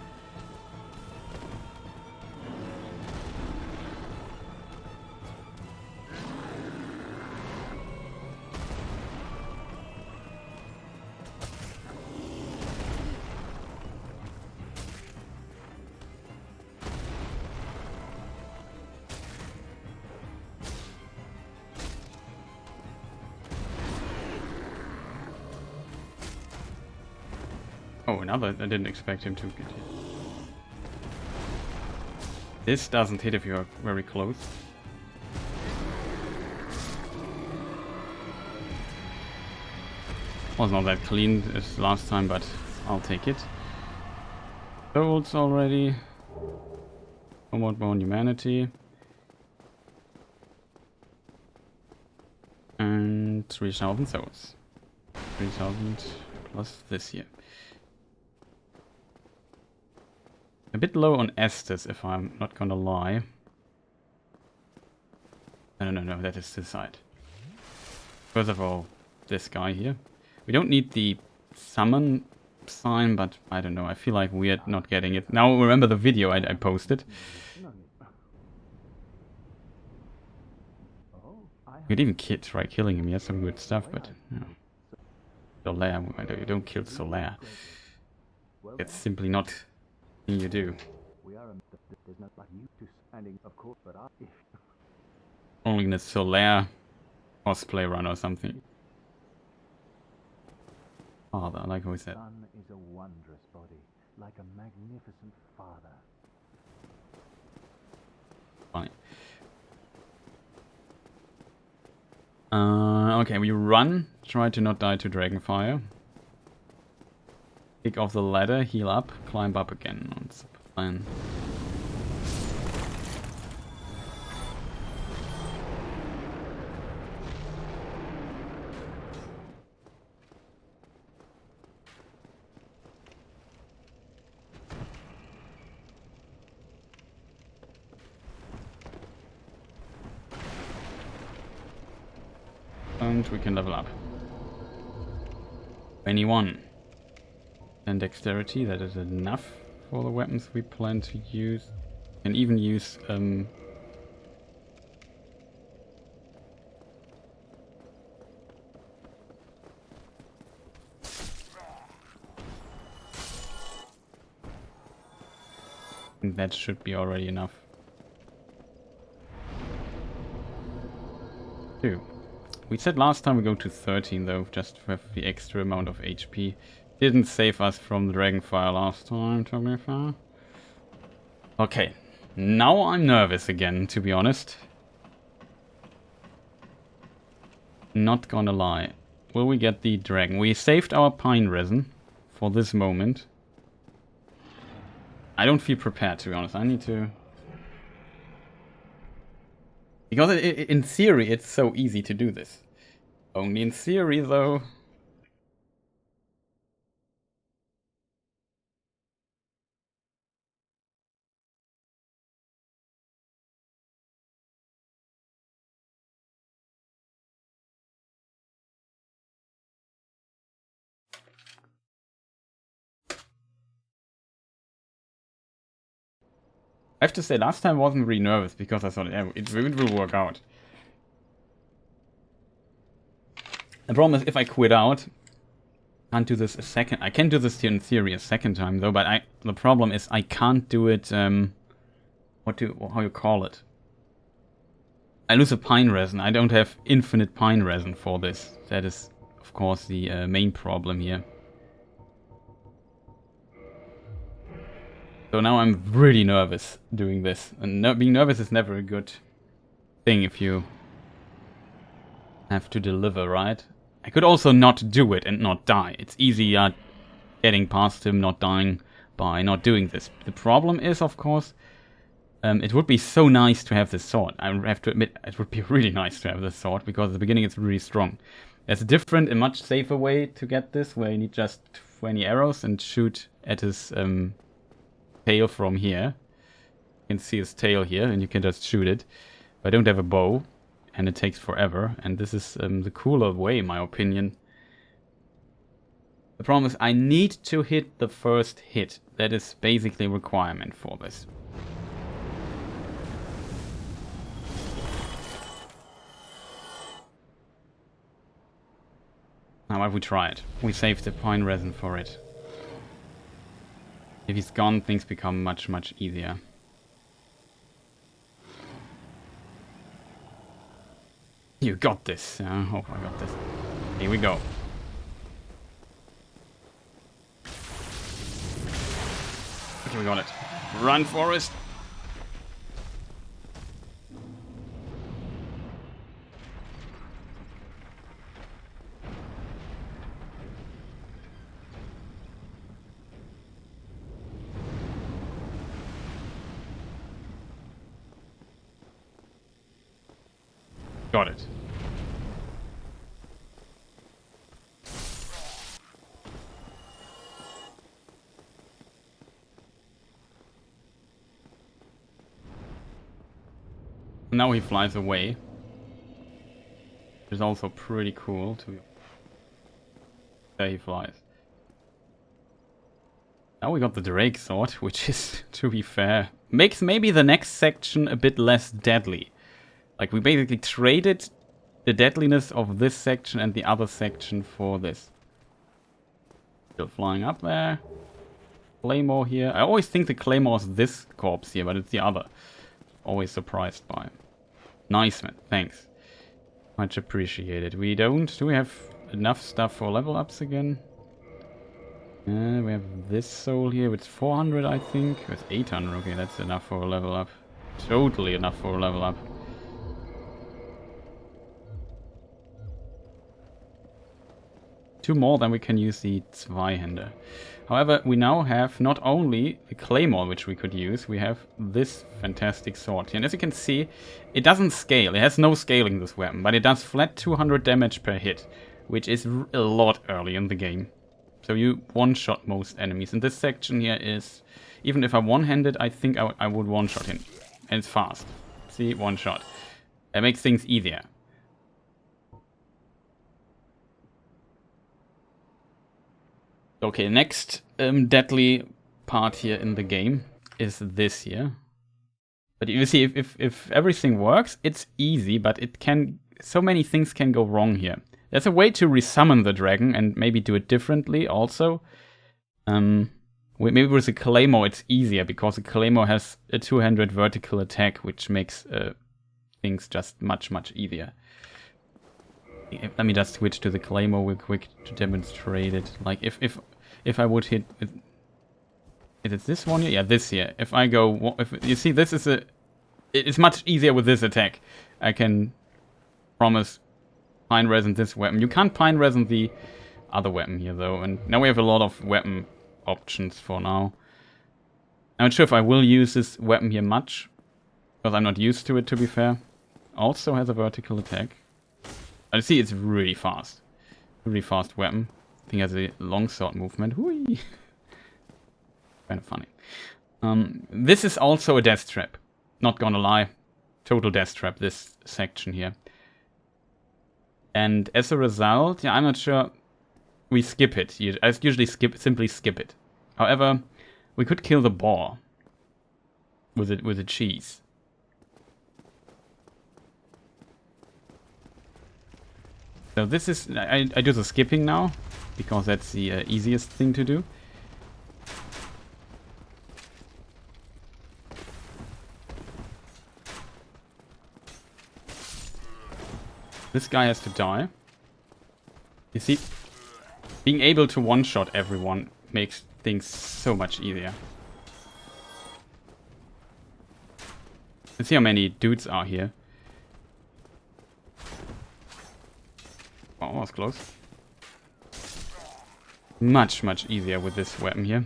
Oh, another. I didn't expect him to get hit. This doesn't hit if you're very close. Was not that clean as last time, but I'll take it. Souls already. Homeward Bound Humanity. And 3,000 souls. 3,000 plus this here. A bit low on Estes, if I'm not gonna lie. No, that is this side. First of all, this guy here. We don't need the summon sign, but I don't know, I feel like we're not getting it. Now remember the video I posted. You could even try killing him, he has some good stuff, but no. Solaire, you don't kill Solaire. It's simply not you do. Only in a Solaire cosplay run or something. Father, like we said. Sun is a wondrous body, like a magnificent father. Funny. Okay, we run. Try to not die to Dragonfire. Kick off the ladder, heal up, climb up again. That's the plan. And we can level up. 21. And dexterity, that is enough for the weapons we plan to use. And even use that should be already enough. 2. We said last time we go to 13 though, just to have the extra amount of HP. Didn't save us from the Dragonfire last time, to be fair. Okay, now I'm nervous again, to be honest. Not gonna lie. Will we get the dragon? We saved our pine resin for this moment. I don't feel prepared, to be honest. I need to... Because in theory, it's so easy to do this. Only in theory, though. I have to say, last time I wasn't really nervous because I thought it will work out. The problem is if I quit out, I can't do this a second. I can do this in theory a second time though, but the problem is I can't do it. How you call it? I lose a pine resin. I don't have infinite pine resin for this. That is, of course, the main problem here. So now I'm really nervous doing this. And being nervous is never a good thing if you have to deliver, right? I could also not do it and not die. It's easier getting past him, not dying by not doing this. The problem is, of course, it would be so nice to have this sword. I have to admit, it would be really nice to have this sword because at the beginning it's really strong. There's a different and much safer way to get this, where you need just 20 arrows and shoot at his tail from here. You can see his tail here and you can just shoot it. But I don't have a bow and it takes forever, and this is the cooler way in my opinion. The problem is I need to hit the first hit. That is basically a requirement for this. Now what we try it. We save the pine resin for it. If he's gone, things become much, much easier. You got this. I hope I got this. Here we go. Okay, we got it. Run, Forest. Got it. Now he flies away. Which is also pretty cool to... There he flies. Now we got the Drake Sword, which is, to be fair, makes maybe the next section a bit less deadly. Like, we basically traded the deadliness of this section and the other section for this. Still flying up there. Claymore here. I always think the Claymore is this corpse here, but it's the other. Always surprised by. Nice, man. Thanks. Much appreciated. We don't... Do we have enough stuff for level ups again? We have this soul here with 400, I think. With 800. Okay, that's enough for a level up. Totally enough for a level up. Two more, then we can use the Zweihander. However, we now have not only the Claymore, which we could use, we have this fantastic sword here. And as you can see, it doesn't scale. It has no scaling, this weapon, but it does flat 200 damage per hit, which is a lot early in the game. So you one-shot most enemies. And this section here is, even if I one-handed, I think I would one-shot him. And it's fast. See, one-shot. That makes things easier. Okay, next deadly part here in the game is this here. But you see, if everything works, it's easy, but it can... So many things can go wrong here. There's a way to resummon the dragon and maybe do it differently also. Maybe with a Claymore it's easier, because a Claymore has a 200 vertical attack, which makes things just much, much easier. Let me just switch to the Claymore real quick to demonstrate it. Like, if I would hit... Is it this one here? Yeah, this here. If I go... you see, this is a... It's much easier with this attack. I can promise pine resin this weapon. You can't pine resin the other weapon here, though. And now we have a lot of weapon options for now. I'm not sure if I will use this weapon here much, because I'm not used to it, to be fair. Also has a vertical attack. I see it's really fast. Really fast weapon. I think it has a longsword movement. Whee! Kind of funny. This is also a death trap. Not gonna lie. Total death trap, this section here. And as a result, yeah, I'm not sure. We skip it. I usually simply skip it. However, we could kill the boar with a cheese. So this is... I do the skipping now, because that's the easiest thing to do. This guy has to die. You see, being able to one-shot everyone makes things so much easier. Let's see how many dudes are here. Oh, that was close. Much, much easier with this weapon here.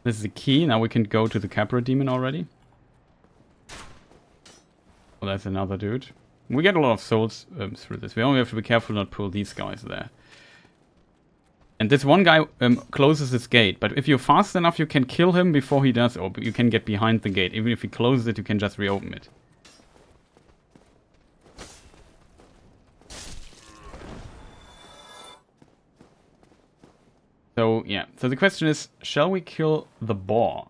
This is the key. Now we can go to the Capra Demon already. Oh, that's another dude. We get a lot of souls through this. We only have to be careful not to pull these guys there. And this one guy closes his gate, but if you're fast enough, you can kill him before he does, or you can get behind the gate. Even if he closes it, you can just reopen it. So, yeah. So the question is, shall we kill the boar?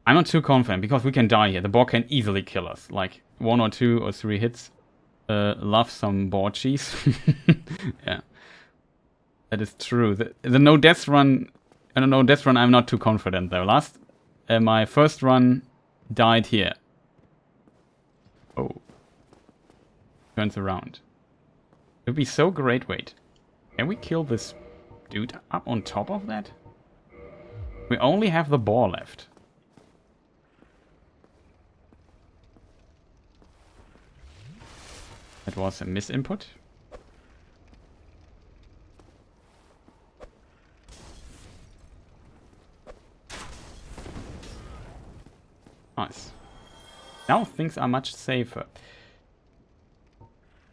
I'm not too confident, because we can die here. The boar can easily kill us. Like, 1 or 2 or 3 hits. Love some boar cheese. Yeah. That is true. The no death run... I don't know, death run I'm not too confident, though. My first run died here. Oh. Turns around. It would be so great. Wait. Can we kill this dude up on top of that? We only have the boar left. That was a misinput. Nice. Now things are much safer.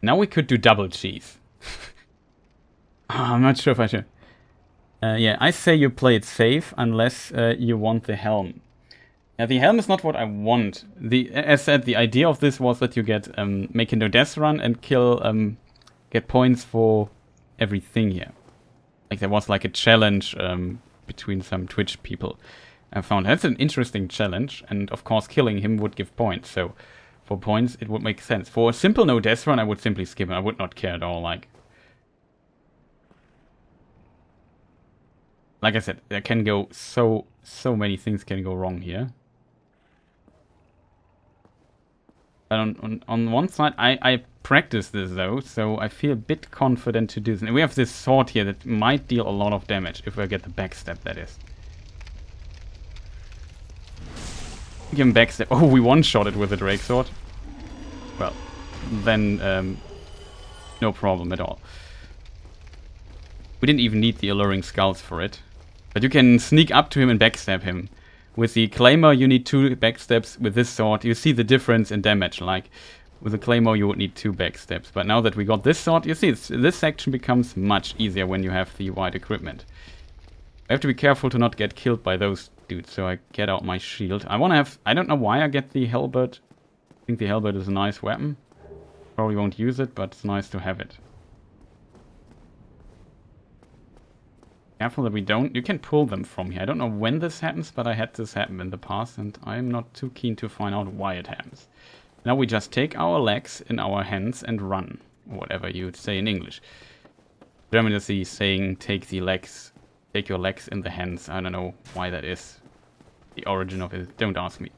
Now we could do double cheese. I'm not sure if I should. Yeah, I say you play it safe unless you want the helm. Yeah, the helm is not what I want. As said, the idea of this was that you get make a no death run and get points for everything here. Like there was like a challenge between some Twitch people. I found that's an interesting challenge, and of course killing him would give points. So for points it would make sense. For a simple no death run I would simply skip it. I would not care at all. Like I said, there can go so many things can go wrong here. But on one side, I practice this though, so I feel a bit confident to do this. And we have this sword here that might deal a lot of damage if I get the backstab, that is. Give him backstab. Oh, we one-shot it with the Drake sword. Well, then no problem at all. We didn't even need the alluring skulls for it. But you can sneak up to him and backstab him. With the Claymore you need 2 backstabs. With this sword you see the difference in damage. Like with the Claymore you would need 2 backstabs. But now that we got this sword, you see this section becomes much easier when you have the white equipment. I have to be careful to not get killed by those dudes, so I get out my shield. I don't know why I get the halberd. I think the halberd is a nice weapon. Probably won't use it, but it's nice to have it. Careful that we don't... You can pull them from here. I don't know when this happens, but I had this happen in the past, and I'm not too keen to find out why it happens. Now we just take our legs in our hands and run. Whatever you would say in English. German is the saying, take your legs in the hands. I don't know why that is. The origin of it. Don't ask me.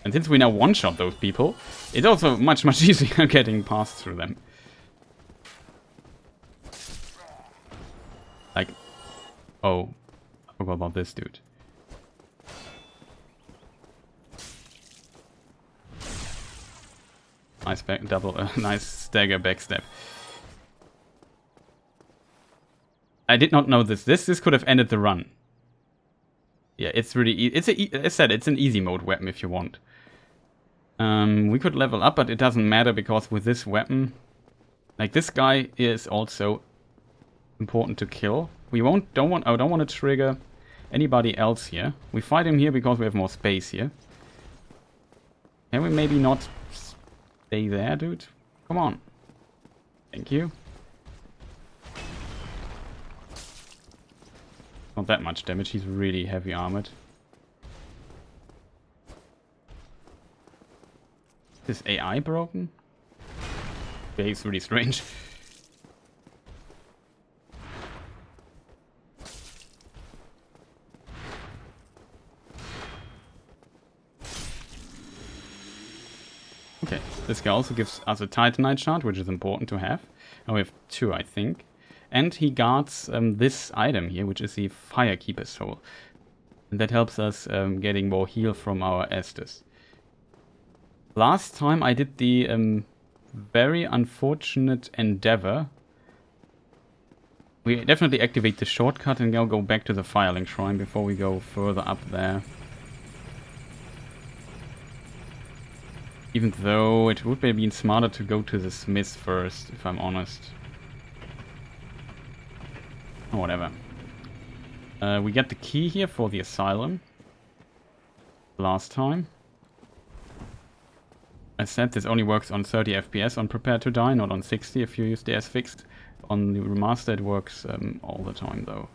And since we now one-shot those people, it's also much easier getting past through them. Like, oh, I forgot about this dude. Nice nice stagger backstab. I did not know this. This could have ended the run. Yeah, it's really as I said, it's an easy mode weapon if you want. We could level up, but it doesn't matter because with this weapon, like this guy is also important to kill. I don't want to trigger anybody else here. We fight him here because we have more space here. Can we maybe not stay there, dude? Come on. Thank you. Not that much damage. He's really heavy armored. Is AI broken? Yeah, he's really strange. Okay, this guy also gives us a Titanite shard, which is important to have. And we have 2, I think. And he guards this item here, which is the Firekeeper Soul. And that helps us getting more heal from our Estus. Last time I did the very unfortunate endeavor. We definitely activate the shortcut and now go back to the Firelink Shrine before we go further up there. Even though it would have been smarter to go to the smith first, if I'm honest. Oh, whatever. We get the key here for the asylum. Last time. I said this only works on 30 FPS on Prepare to Die, not on 60 if you use the as fixed. On the remaster it works all the time though.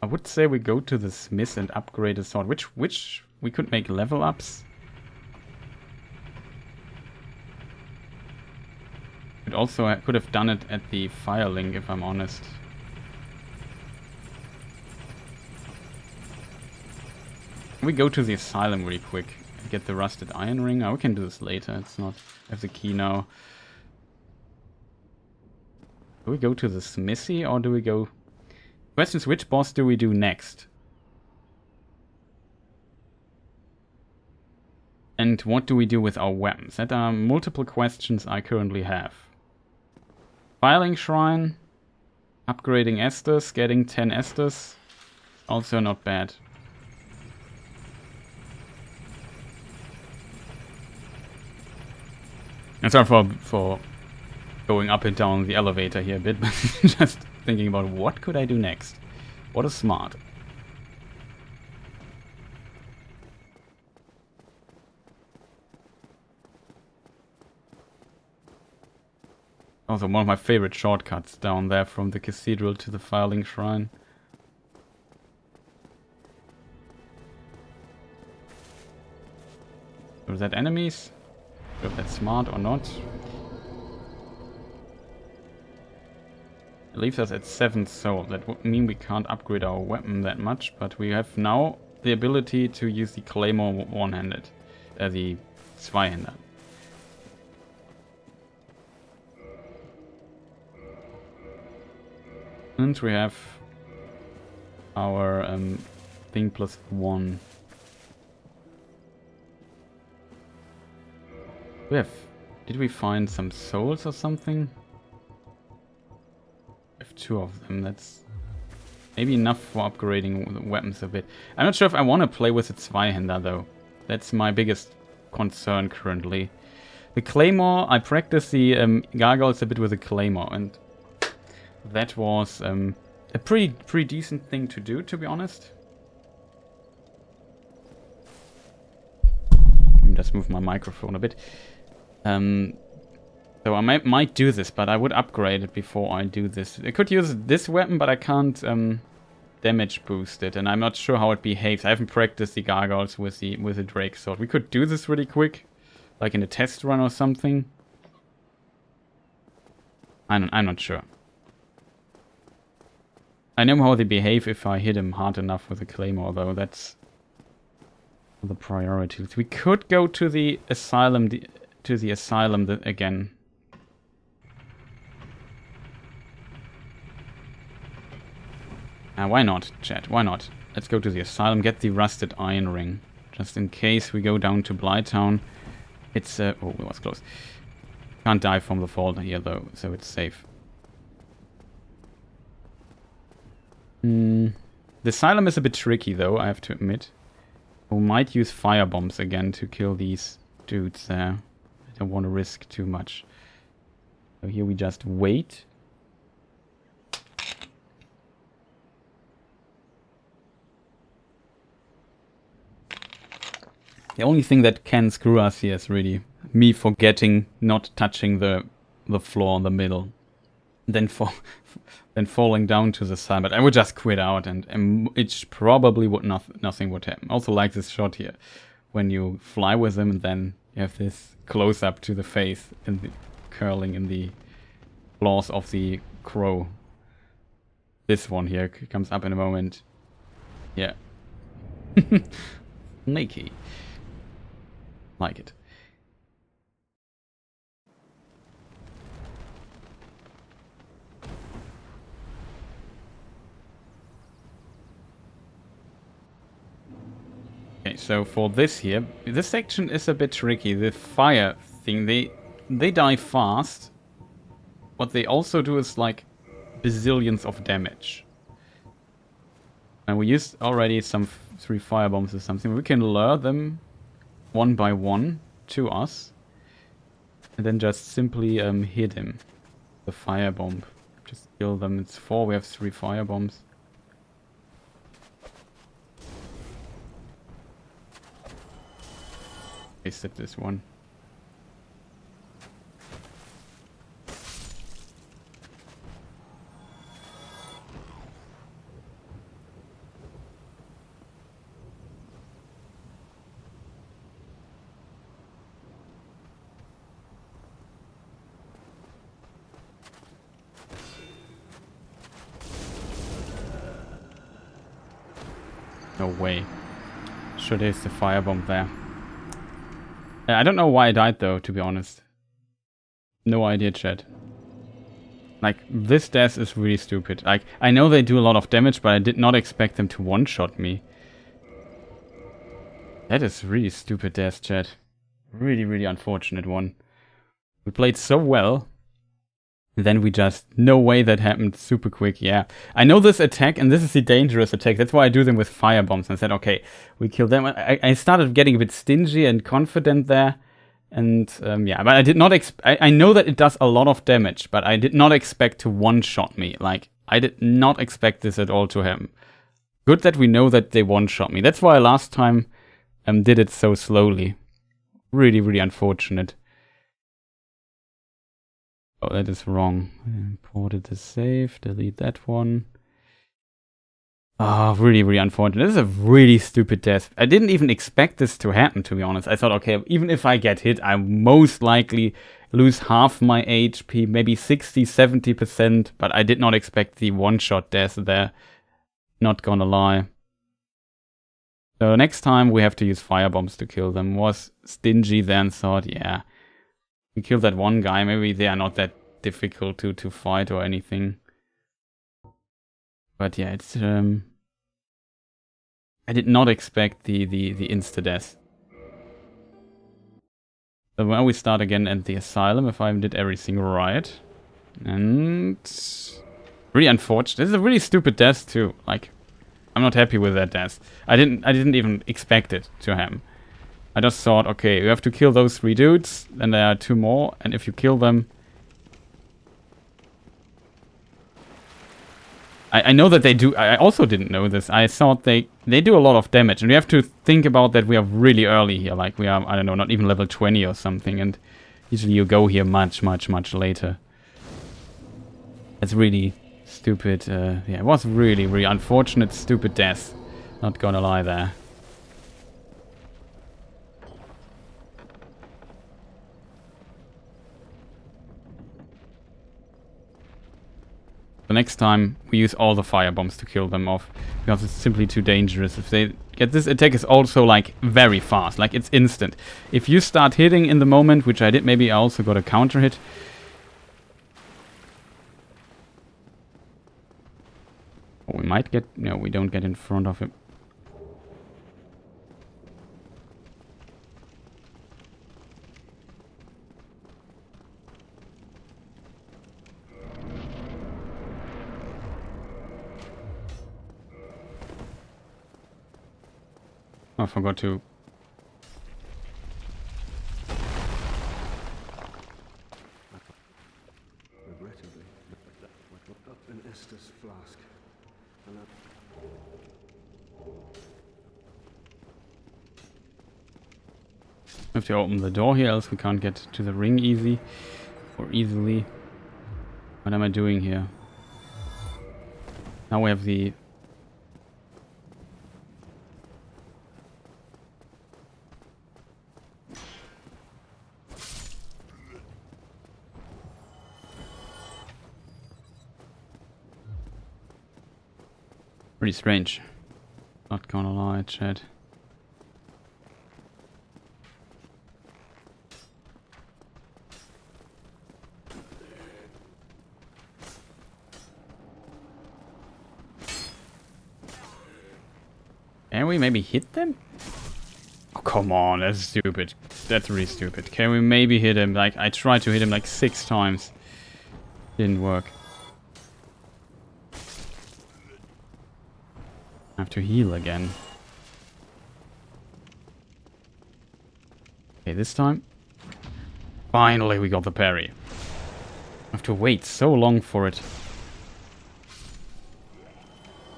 I would say we go to the smith and upgrade a sword, which we could make level ups. But also I could have done it at the Firelink if I'm honest. We go to the asylum really quick and get the rusted iron ring. Oh, we can do this later. It's not. I have the key now. Do we go to the smithy or do we go? Question is, which boss do we do next? And what do we do with our weapons? That are multiple questions I currently have. Filing shrine, upgrading Estus, getting 10 Estus. Also not bad. And sorry for going up and down the elevator here a bit, but just thinking about what could I do next. What is smart? Also one of my favorite shortcuts down there from the cathedral to the filing shrine. Are that enemies? If that's smart or not. It leaves us at 7 soul. That would mean we can't upgrade our weapon that much, but we have now the ability to use the claymore one-handed. The Zweihander. And we have our thing +1. We have... Did we find some souls or something? We have 2 of them. That's maybe enough for upgrading the weapons a bit. I'm not sure if I want to play with the Zweihander though. That's my biggest concern currently. The Claymore, I practiced the Gargoyles a bit with the Claymore, and that was a pretty decent thing to do, to be honest. Let me just move my microphone a bit. So I might do this, but I would upgrade it before I do this. I could use this weapon, but I can't damage boost it, and I'm not sure how it behaves. I haven't practiced the Gargoyles with the Drake sword. We could do this really quick, like in a test run or something. I'm not sure. I know how they behave if I hit him hard enough with a claymore, though. That's the priorities. We could go to the asylum. Again. Why not, chat? Why not? Let's go to the asylum, get the rusted iron ring. Just in case we go down to Blytown. It's, oh, it was close. Can't die from the fall here, though, so it's safe. The asylum is a bit tricky, though, I have to admit. We might use fire bombs again to kill these dudes there. I don't want to risk too much. So here we just wait. The only thing that can screw us here is really me forgetting not touching the floor in the middle. Then falling down to the side. But I would just quit out and it probably would nothing would happen. Also like this shot here. When you fly with them and then you have this close up to the face and the curling in the claws of the crow. This one here comes up in a moment. Yeah. Snaky. Like it. Okay, so for this here, this section is a bit tricky. The fire thing, they die fast. What they also do is like bazillions of damage. And we used already some 3 firebombs or something. We can lure them one by one to us. And then just simply hit him. The firebomb. Just kill them. It's 4, we have 3 firebombs. Wasted this one. No way. Sure, there's the firebomb there. I don't know why I died though, to be honest. No idea, chat. Like, this death is really stupid. Like, I know they do a lot of damage, but I did not expect them to one-shot me. That is really stupid death, chat. Really, really unfortunate one. We played so well. Then we just... No way that happened super quick, yeah. I know this attack, and this is the dangerous attack. That's why I do them with firebombs. And I said, okay, we kill them. I started getting a bit stingy and confident there. And, yeah, but I did not I know that it does a lot of damage, but I did not expect to one-shot me. Like, I did not expect this at all to happen. Good that we know that they one-shot me. That's why I last time did it so slowly. Really, really unfortunate. Oh, that is wrong. I imported the save, delete that one. Oh, really, really unfortunate. This is a really stupid death. I didn't even expect this to happen, to be honest. I thought, okay, even if I get hit, I most likely lose half my HP, maybe 60, 70%, but I did not expect the one-shot death there. Not gonna lie. So next time we have to use firebombs to kill them. Was stingy then, thought, yeah. We killed that one guy, maybe they are not that difficult to fight or anything. But yeah, it's I did not expect the insta-death. So now we start again at the Asylum, if I did everything right. And... really unfortunate. This is a really stupid death too. Like, I'm not happy with that death. I didn't even expect it to happen. I just thought, okay, you have to kill those 3 dudes, then there are 2 more, and if you kill them... I know that they do... I also didn't know this. I thought they do a lot of damage, and we have to think about that we are really early here. Like, we are, I don't know, not even level 20 or something, and usually you go here much, much, much later. That's really stupid. Yeah, it was really, really unfortunate, stupid death. Not gonna lie there. So next time we use all the firebombs to kill them off, because it's simply too dangerous. If they get this attack is also like very fast, like it's instant. If you start hitting in the moment, which I did, maybe I also got a counter hit. Oh, we might get... no, we don't get in front of him. I forgot to... Regrettably, an Estus flask. We have to open the door here, else we can't get to the ring easily. What am I doing here? Now we have the... pretty strange. Not gonna lie, chat. Can we maybe hit them? Oh, come on, that's stupid. That's really stupid. Can we maybe hit him? Like, I tried to hit him like 6 times. Didn't work. I have to heal again. Okay, this time. Finally, we got the parry. I have to wait so long for it.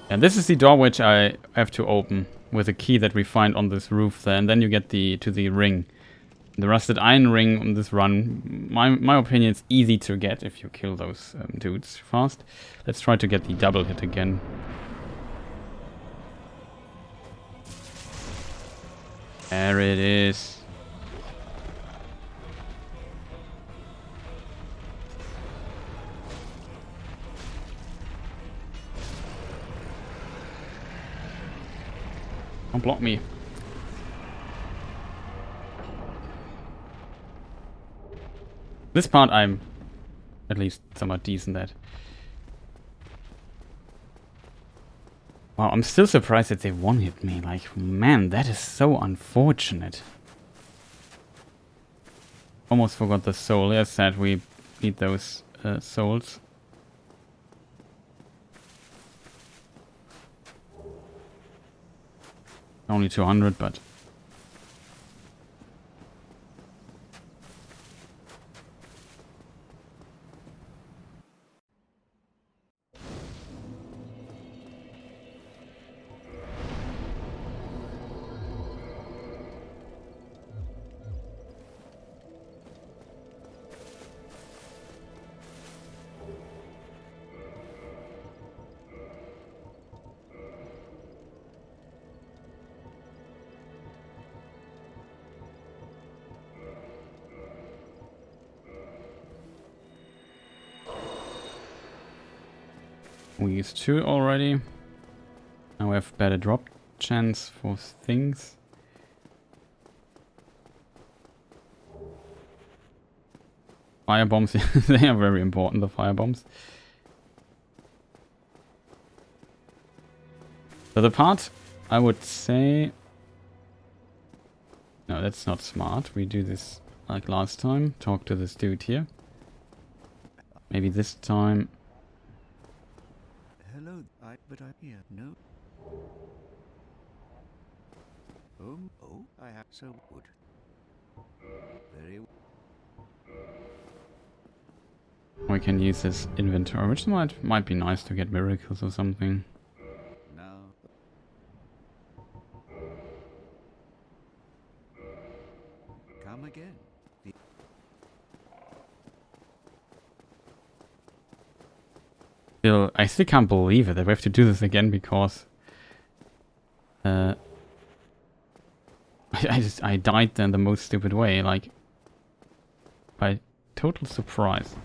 And this is the door which I have to open with a key that we find on this roof there. And then you get to the ring. The rusted iron ring on this run. My opinion, it's easy to get if you kill those dudes fast. Let's try to get the double hit again. There it is. Don't block me. This part I'm at least somewhat decent at. Wow, I'm still surprised that they one-hit me. Like, man, that is so unfortunate. Almost forgot the soul. As said, we need those souls. Only 200, but... we used 2 already. Now we have better drop chance for things. Fire bombs, they are very important, the fire bombs. So the part, I would say... No, that's not smart. We do this like last time. Talk to this dude here. Maybe this time... Hello, but I'm here. No. Oh, I have so good. Very. We can use this inventory, which might be nice to get miracles or something. Now. Come again. I still can't believe it that we have to do this again because I died in the most stupid way, like by total surprise.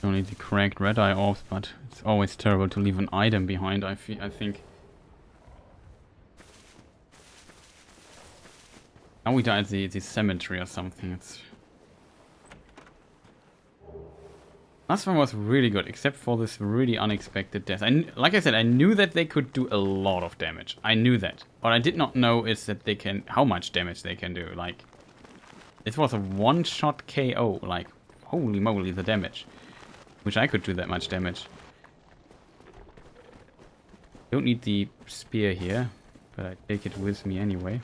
Only the correct red eye orbs, but it's always terrible to leave an item behind, I think. Now we died the cemetery or something. Last one was really good, except for this really unexpected death. Like I said, I knew that they could do a lot of damage. I knew that. What I did not know is that they can... how much damage they can do. Like, this was a one-shot KO. Like, holy moly, the damage. Wish I could do that much damage. Don't need the spear here, but I take it with me anyway.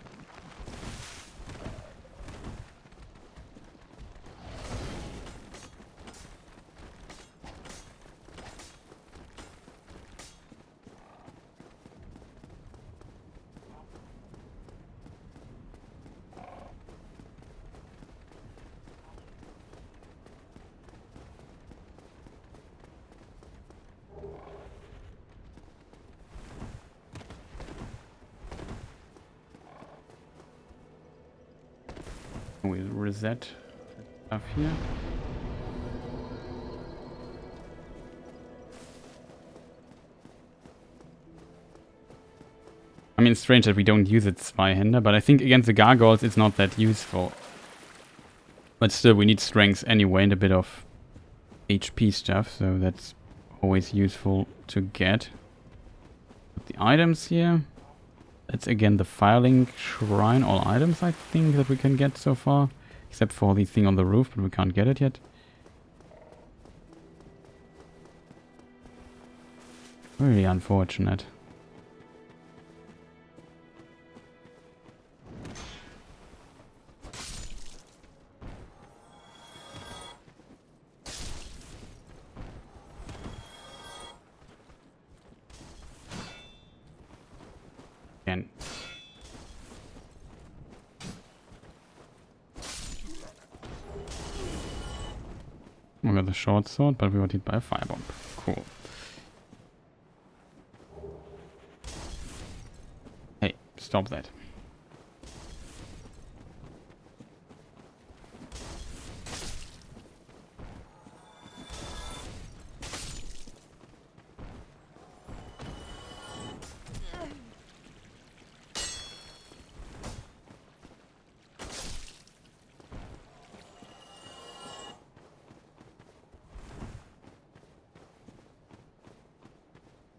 We'll reset stuff here. I mean, it's strange that we don't use it Spyhander, but I think against the Gargoyles it's not that useful. But still, we need strength anyway and a bit of HP stuff, so that's always useful to get. But the items here. That's again the Firelink Shrine. All items, I think, that we can get so far. Except for the thing on the roof, but we can't get it yet. Really unfortunate. Again. We got the short sword, but we were hit by a firebomb. Cool. Hey, stop that.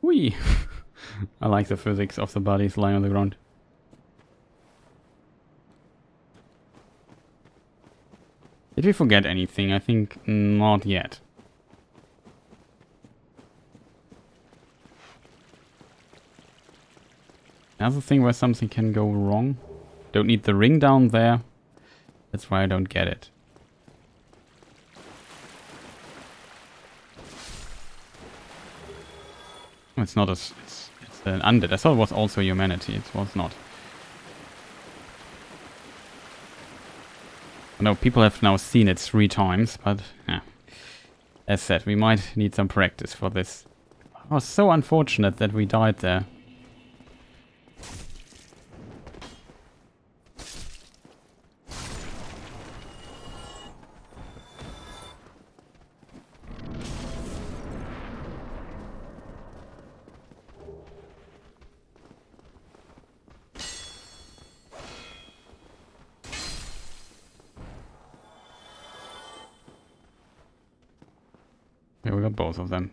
Whee! I like the physics of the bodies lying on the ground. Did we forget anything? I think not yet. Another thing where something can go wrong. Don't need the ring down there. That's why I don't get it. It's not a... It's an undead. I thought it was also humanity. It was not. I know people have now seen it 3 times, but... Yeah. As said, we might need some practice for this. It was so unfortunate that we died there. Yeah, we got both of them.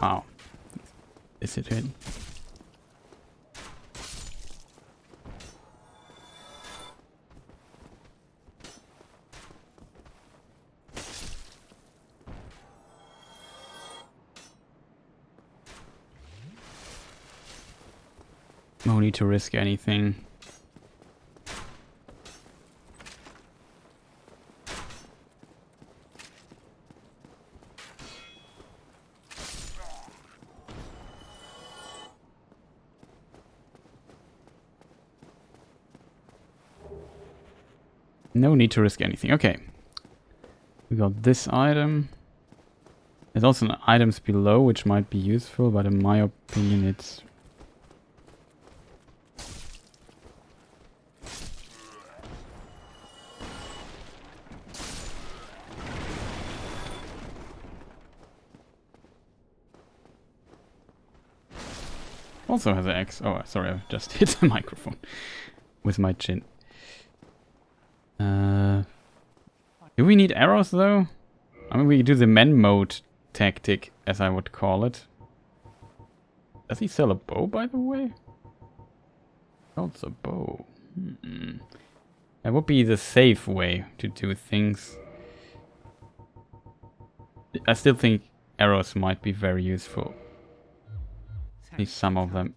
Wow. Is it hit? No need to risk anything. No need to risk anything. Okay. We got this item. There's also items below which might be useful, but in my opinion it's... Also has an axe. Oh, sorry, I just hit the microphone with my chin. Do we need arrows though? I mean, we do the men mode tactic, as I would call it. Does he sell a bow, by the way? Sells a bow. That would be the safe way to do things. I still think arrows might be very useful. At least some of them.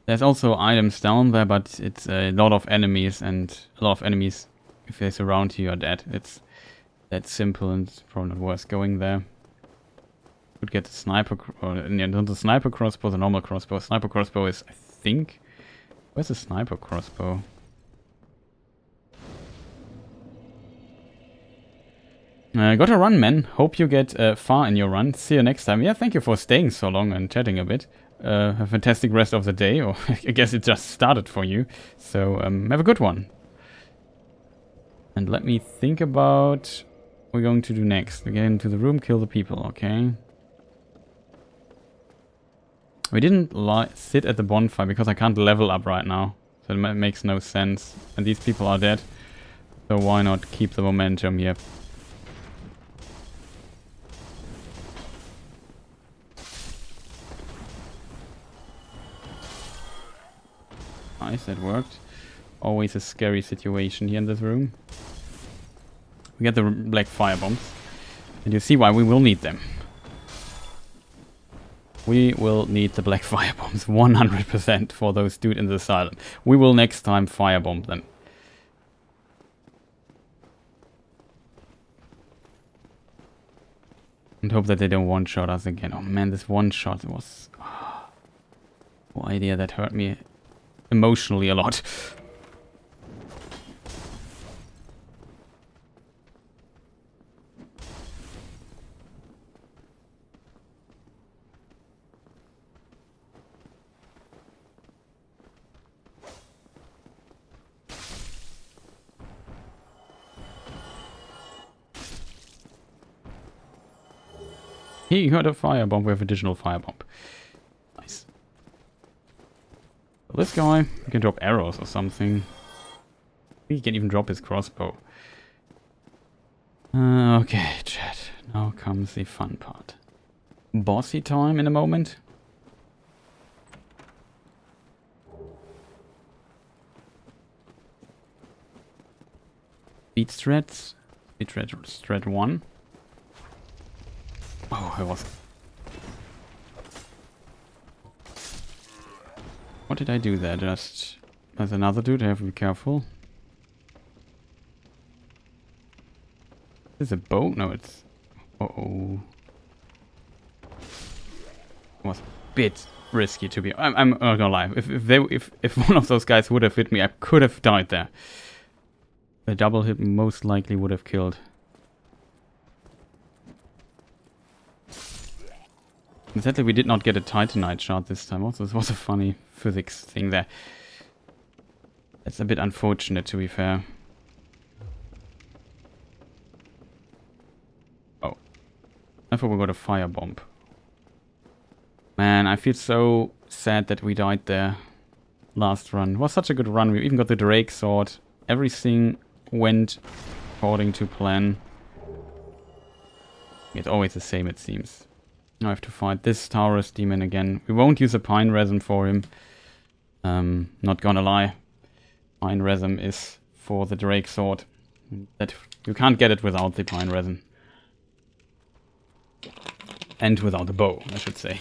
There's also items down there, but it's a lot of enemies, and a lot of enemies, if they surround you, are dead. It's that simple, and it's probably not worth going there. Could get the sniper, or not the sniper crossbow, the normal crossbow. Sniper crossbow is, I think... Where's the sniper crossbow? Gotta run, man. Hope you get far in your run. See you next time. Yeah, thank you for staying so long and chatting a bit. Have a fantastic rest of the day, or I guess it just started for you. So, have a good one. And let me think about what we're going to do next. We get into the room, kill the people, okay? We didn't sit at the bonfire because I can't level up right now. So it makes no sense. And these people are dead. So why not keep the momentum here? Nice, that worked. Always a scary situation here in this room. We get the black fire bombs. And you see why we will need them. We will need the black fire bombs 100% for those dudes in the asylum. We will next time firebomb them. And hope that they don't one-shot us again. Oh man, this one-shot was... Oh, idea that hurt me emotionally a lot. He got a firebomb. We have additional firebomb. Nice. So this guy, we can drop arrows or something. He can even drop his crossbow. Okay, chat. Now comes the fun part. Bossy time in a moment. Speed threads. Speed thread 1. Oh, I was... What did I do there? Just... There's another dude, I have to be careful. Is this a bow? No, it's... Uh-oh. It was a bit risky to be... I'm not gonna lie. If one of those guys would have hit me, I could have died there. A double hit most likely would have killed. Sadly, we did not get a Titanite shot this time. Also, this was a funny physics thing there. It's a bit unfortunate, to be fair. Oh. I thought we got a firebomb. Man, I feel so sad that we died there. Last run. It was such a good run. We even got the Drake sword. Everything went according to plan. It's always the same, it seems. I have to fight this Taurus Demon again. We won't use a pine resin for him. Not gonna lie. Pine resin is for the Drake sword. That you can't get it without the pine resin. And without the bow, I should say.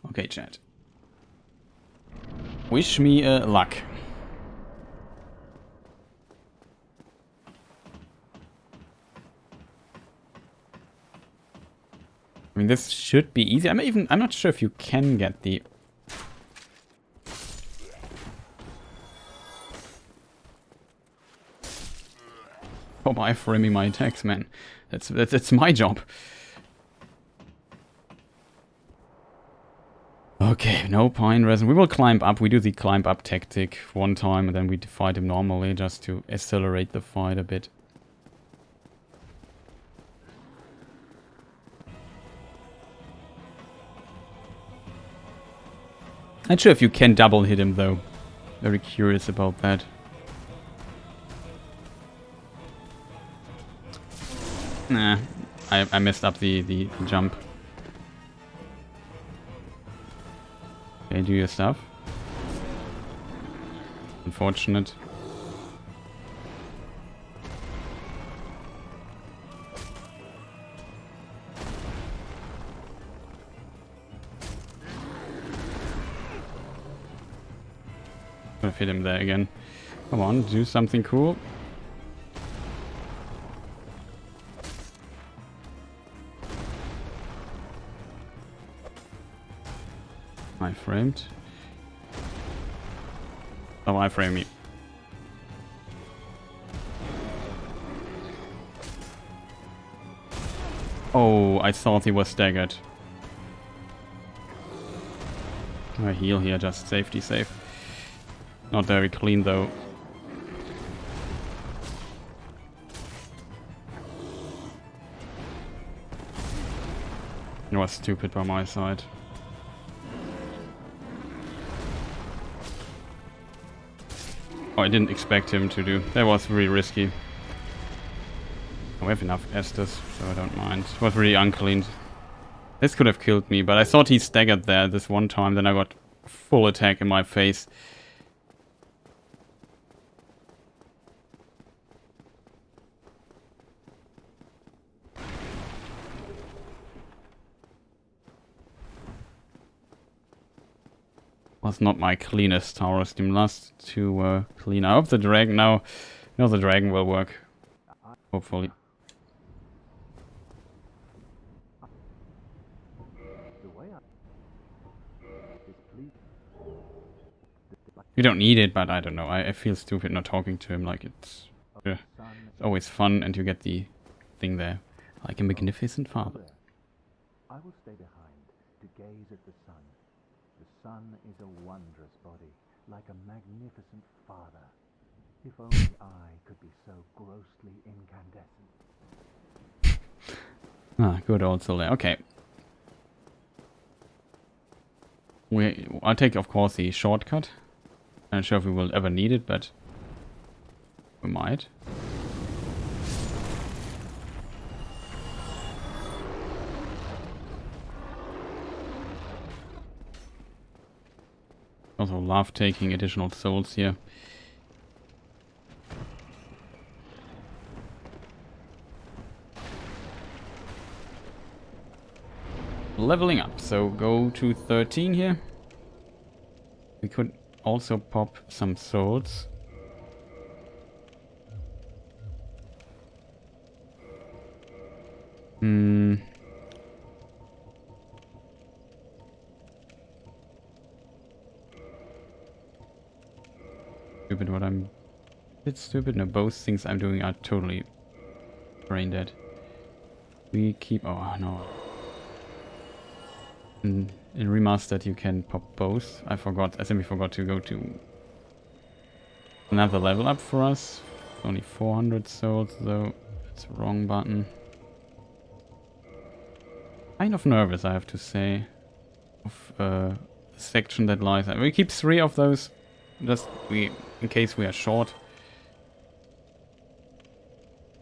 Okay, chat. Wish me luck. I mean, this should be easy. I'm not sure if you can get the... Oh, by framing my attacks, man. That's my job. Okay, no pine resin. We will climb up. We do the climb up tactic one time, and then we fight him normally just to accelerate the fight a bit. Not sure if you can double hit him though. Very curious about that. Nah, I messed up the jump. Okay, do your stuff. Unfortunate. Could have hit him there again. Come on, do something cool. I framed. Oh, I frame me. Oh, I thought he was staggered. I heal here, just safety safe. Not very clean though. It was stupid by my side. Oh, I didn't expect him to do. That was really risky. Oh, we have enough Estus, so I don't mind. It was really unclean. This could have killed me, but I thought he staggered there this one time, then I got full attack in my face. Was not my cleanest Taurus Demon. Last two were clean. I hope the dragon now. No, the dragon will work. Hopefully. You don't need it, but I don't know. I feel stupid not talking to him. Like it's always fun, and you get the thing there, like a magnificent father. I will stay behind to gaze at the sun. The sun is a wondrous body, like a magnificent father. If only I could be so grossly incandescent. Ah, good old Solar. Okay. I'll take, of course, the shortcut. I'm not sure if we will ever need it, but we might. Also love taking additional souls here. Leveling up, so go to 13 here. We could also pop some souls. Stupid what I'm... It's stupid. No, both things I'm doing are totally brain dead. We keep... Oh, no. In Remastered you can pop both. I simply forgot to go to another level up for us. Only 400 souls though. It's the wrong button. Kind of nervous, I have to say, of the section that lies. We keep 3 of those, just in case we are short.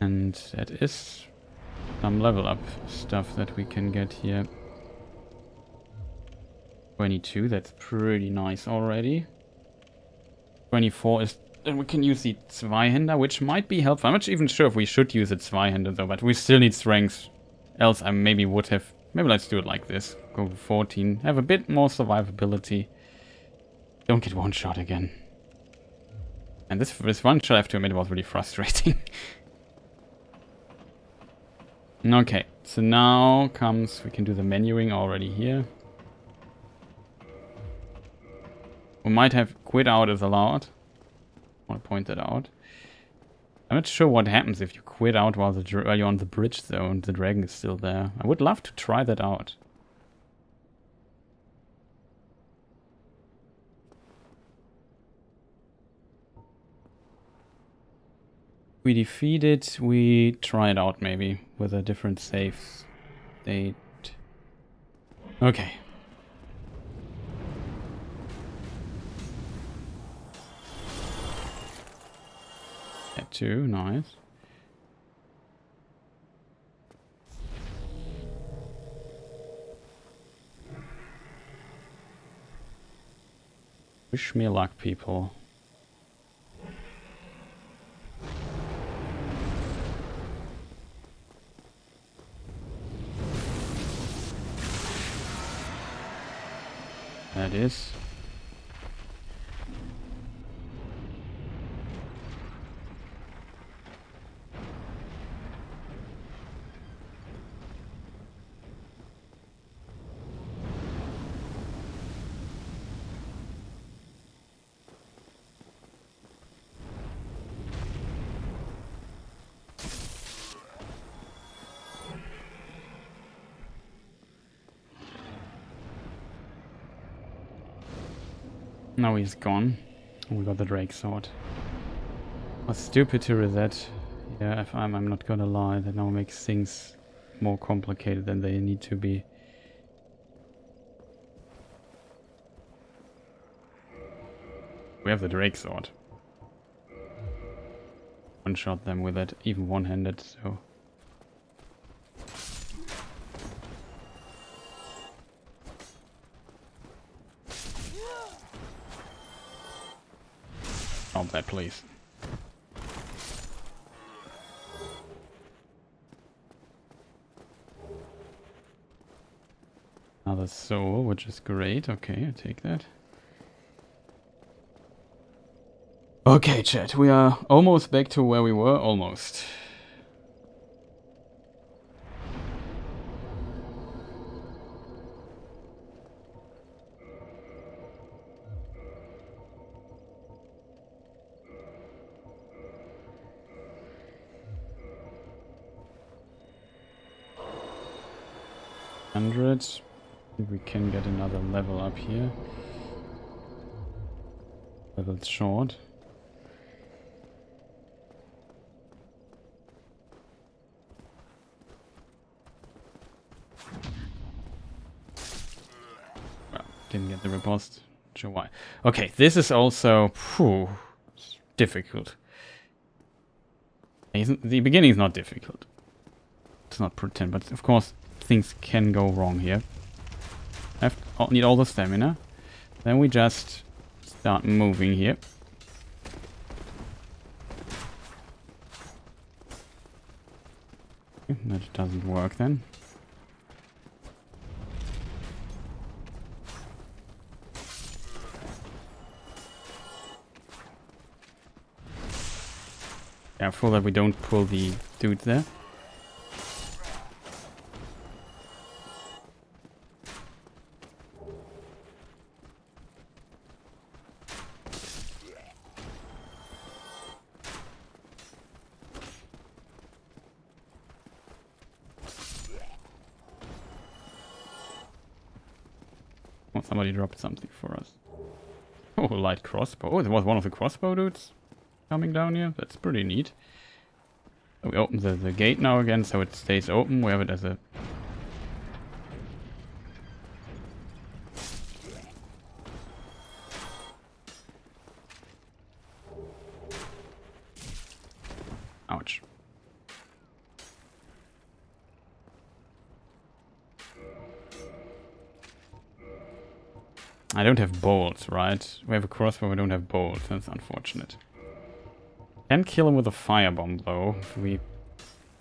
And that is some level up stuff that we can get here. 22, that's pretty nice already. 24 is... Then we can use the Zweihänder, which might be helpful. I'm not even sure if we should use the Zweihänder though, but we still need strength. Else I maybe would have... Maybe let's do it like this. Go to 14. Have a bit more survivability. Don't get one shot again. And this one shot, I have to admit, was really frustrating. Okay, so now comes... We can do the menuing already here. We might have quit out as allowed. I want to point that out. I'm not sure what happens if you quit out while you're on the bridge though and the dragon is still there. I would love to try that out. We defeat it, we try it out maybe with a different save state. Okay. That too, nice. Wish me luck, people. That is. Now he's gone. We got the Drake sword. Was stupid to reset. Yeah, if I'm not gonna lie, that now makes things more complicated than they need to be. We have the Drake sword. one-shot them with it, even one-handed, so... Not that, please. Another soul, which is great. Okay, I take that. Okay, chat, we are almost back to where we were, almost. If we can get another level up here. Level's short. Well, didn't get the riposte. Sure why. Okay, this is also difficult. The beginning is not difficult. Let's not pretend, but of course things can go wrong here. Need all the stamina. Then we just start moving here. That doesn't work then. Careful that we don't pull the dude there. Oh, somebody dropped something for us. Oh, light crossbow. Oh, there was one of the crossbow dudes coming down here. That's pretty neat. We open the gate now again, so it stays open. We have it as a... Ouch. I don't have bolts, right? We have a crossbow, we don't have bolts. That's unfortunate. Can kill him with a firebomb, though, if we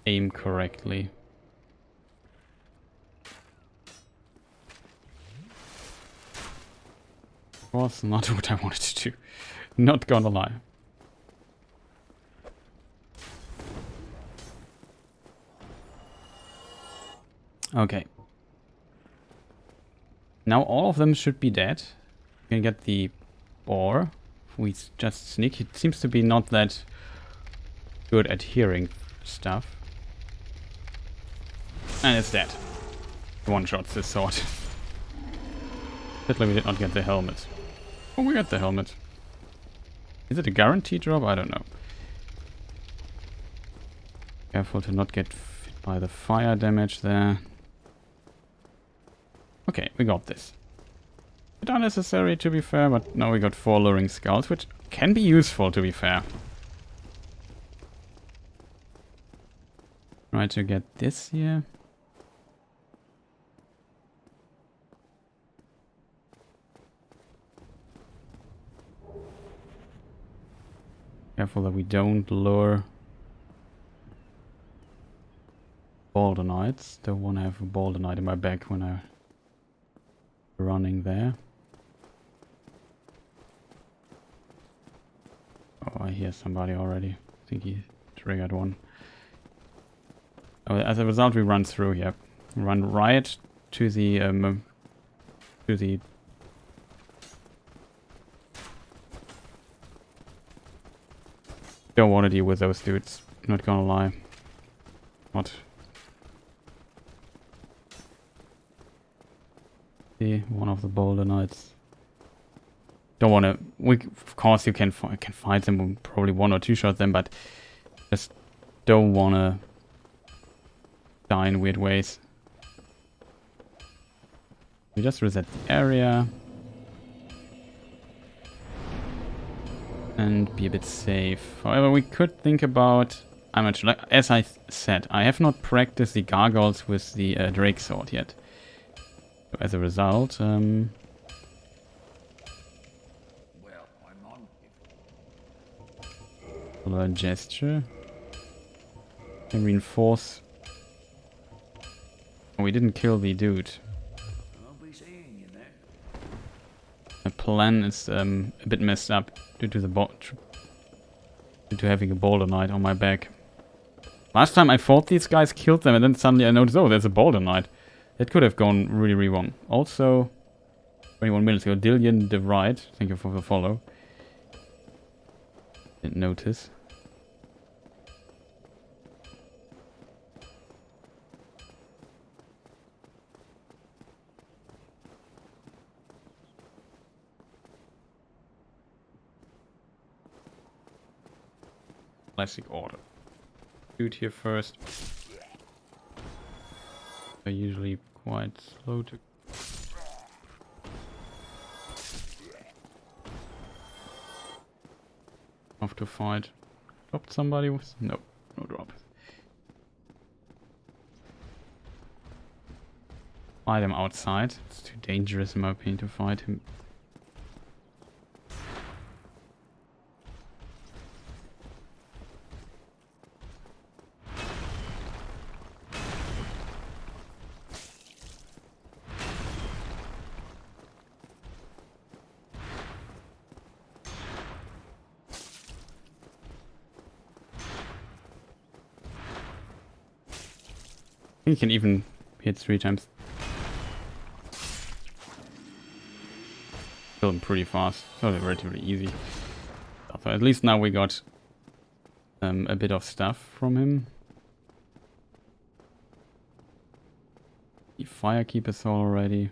aim correctly. Was not what I wanted to do. Not gonna lie. Okay. Now all of them should be dead. We can get the boar. If we just sneak. It seems to be not that good at hearing stuff. And it's dead. One-shots this sword. Sadly we did not get the helmet. Oh, we got the helmet. Is it a guaranteed drop? I don't know. Careful to not get hit by the fire damage there. Okay, we got this. Bit unnecessary to be fair, but now we got 4 luring skulls, which can be useful to be fair. Try to get this here. Careful that we don't lure Baldenites. Don't want to have a Baldenite in my back when I'm running there. Oh, I hear somebody already. I think he triggered one. Oh, as a result, we run through here. Run right to the Don't want to deal with those dudes. Not gonna lie. What? See, one of the Boulder Knights. Don't want to. Of course, you can fight them. We'll probably 1 or 2 shot them, but just don't want to die in weird ways. We just reset the area. and be a bit safe. However, we could think about... I'm not sure. Like, as I said, I have not practiced the Gargoyles with the Drake Sword yet. So as a result, Well, I'm on. learn gesture. Can reinforce. Oh, we didn't kill the dude. I'll be seeing you there. My plan is a bit messed up due to the due to having a Boulder Knight on my back. Last time I fought these guys, killed them, and then suddenly I noticed, oh, there's a Boulder Knight. That could have gone really, really wrong. Also, 21 minutes ago, Dillian the Right, thank you for the follow. Didn't notice. Classic order. Dude here first. They're usually quite slow to... Off to fight. Dropped somebody with... No, no drop. Fight him outside. It's too dangerous in my opinion to fight him. I think he can even hit 3 times. Kill him pretty fast. So they're relatively easy. So at least now we got a bit of stuff from him. The Firekeeper Soul already.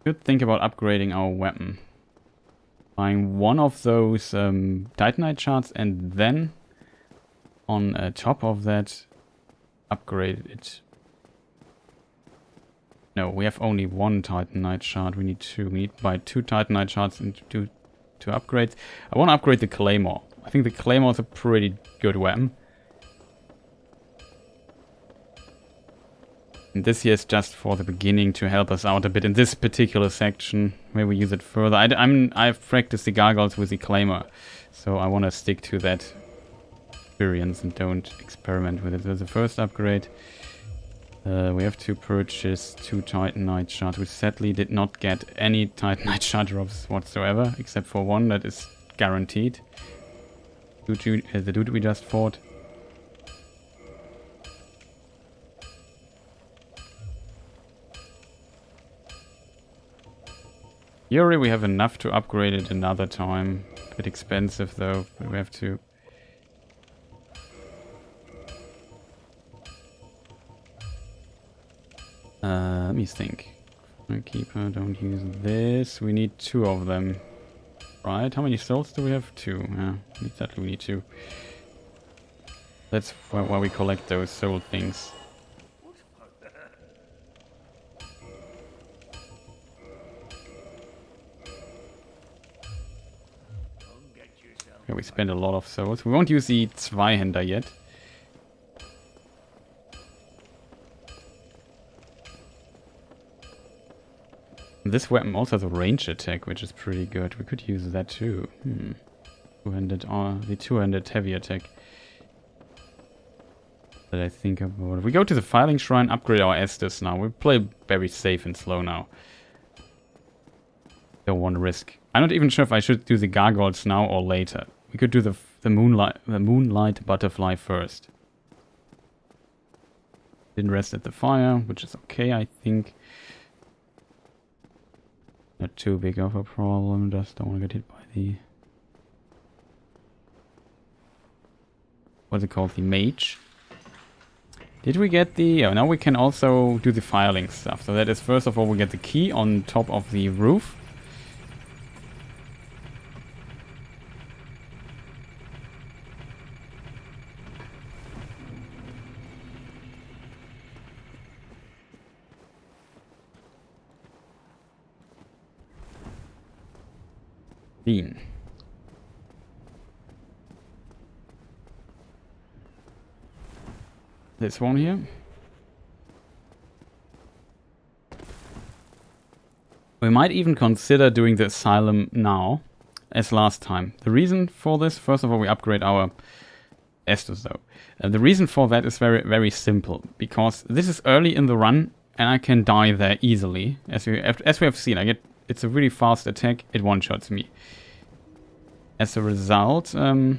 Could think about upgrading our weapon. Buying one of those Titanite shards and then on top of that upgrade it. No, we have only one Titanite shard. We need 2. We need to buy 2 Titanite shards and do 2 upgrades. I want to upgrade the Claymore. I think the Claymore is a pretty good weapon. And this here is just for the beginning to help us out a bit in this particular section. Maybe we use it further. I've practiced the Gargoyles with the Claymore, so I want to stick to that experience and don't experiment with it. So the first upgrade. We have to purchase 2 Titanite shards. We sadly did not get any Titanite shard drops whatsoever, except for one that is guaranteed. The dude we just fought. Yuri, we have enough to upgrade it another time. A bit expensive though, but we have to... let me think. Keeper, don't use this. We need 2 of them. Right, how many souls do we have? 2, yeah. Exactly, we need 2. That's why we collect those soul things. Okay, we spend a lot of souls. We won't use the Zweihänder yet. This weapon also has a range attack, which is pretty good. We could use that too. Two-handed, the two-handed heavy attack. That I think about. If we go to the Filing Shrine, upgrade our Estus now. We play very safe and slow now. Don't want to risk. I'm not even sure if I should do the Gargoyles now or later. We could do the Moonlight Butterfly first. Didn't rest at the fire, which is okay, I think. Not too big of a problem, just don't want to get hit by the... What's it called? The mage. Did we get the... Oh, now we can also do the filing stuff. So that is, first of all, we get the key on top of the roof. Bean. This one here. We might even consider doing the Asylum now, as last time. The reason for this, first of all, we upgrade our Estus though. The reason for that is very, very simple, because this is early in the run, and I can die there easily. As we have seen, it's a really fast attack, it one-shots me. As a result, I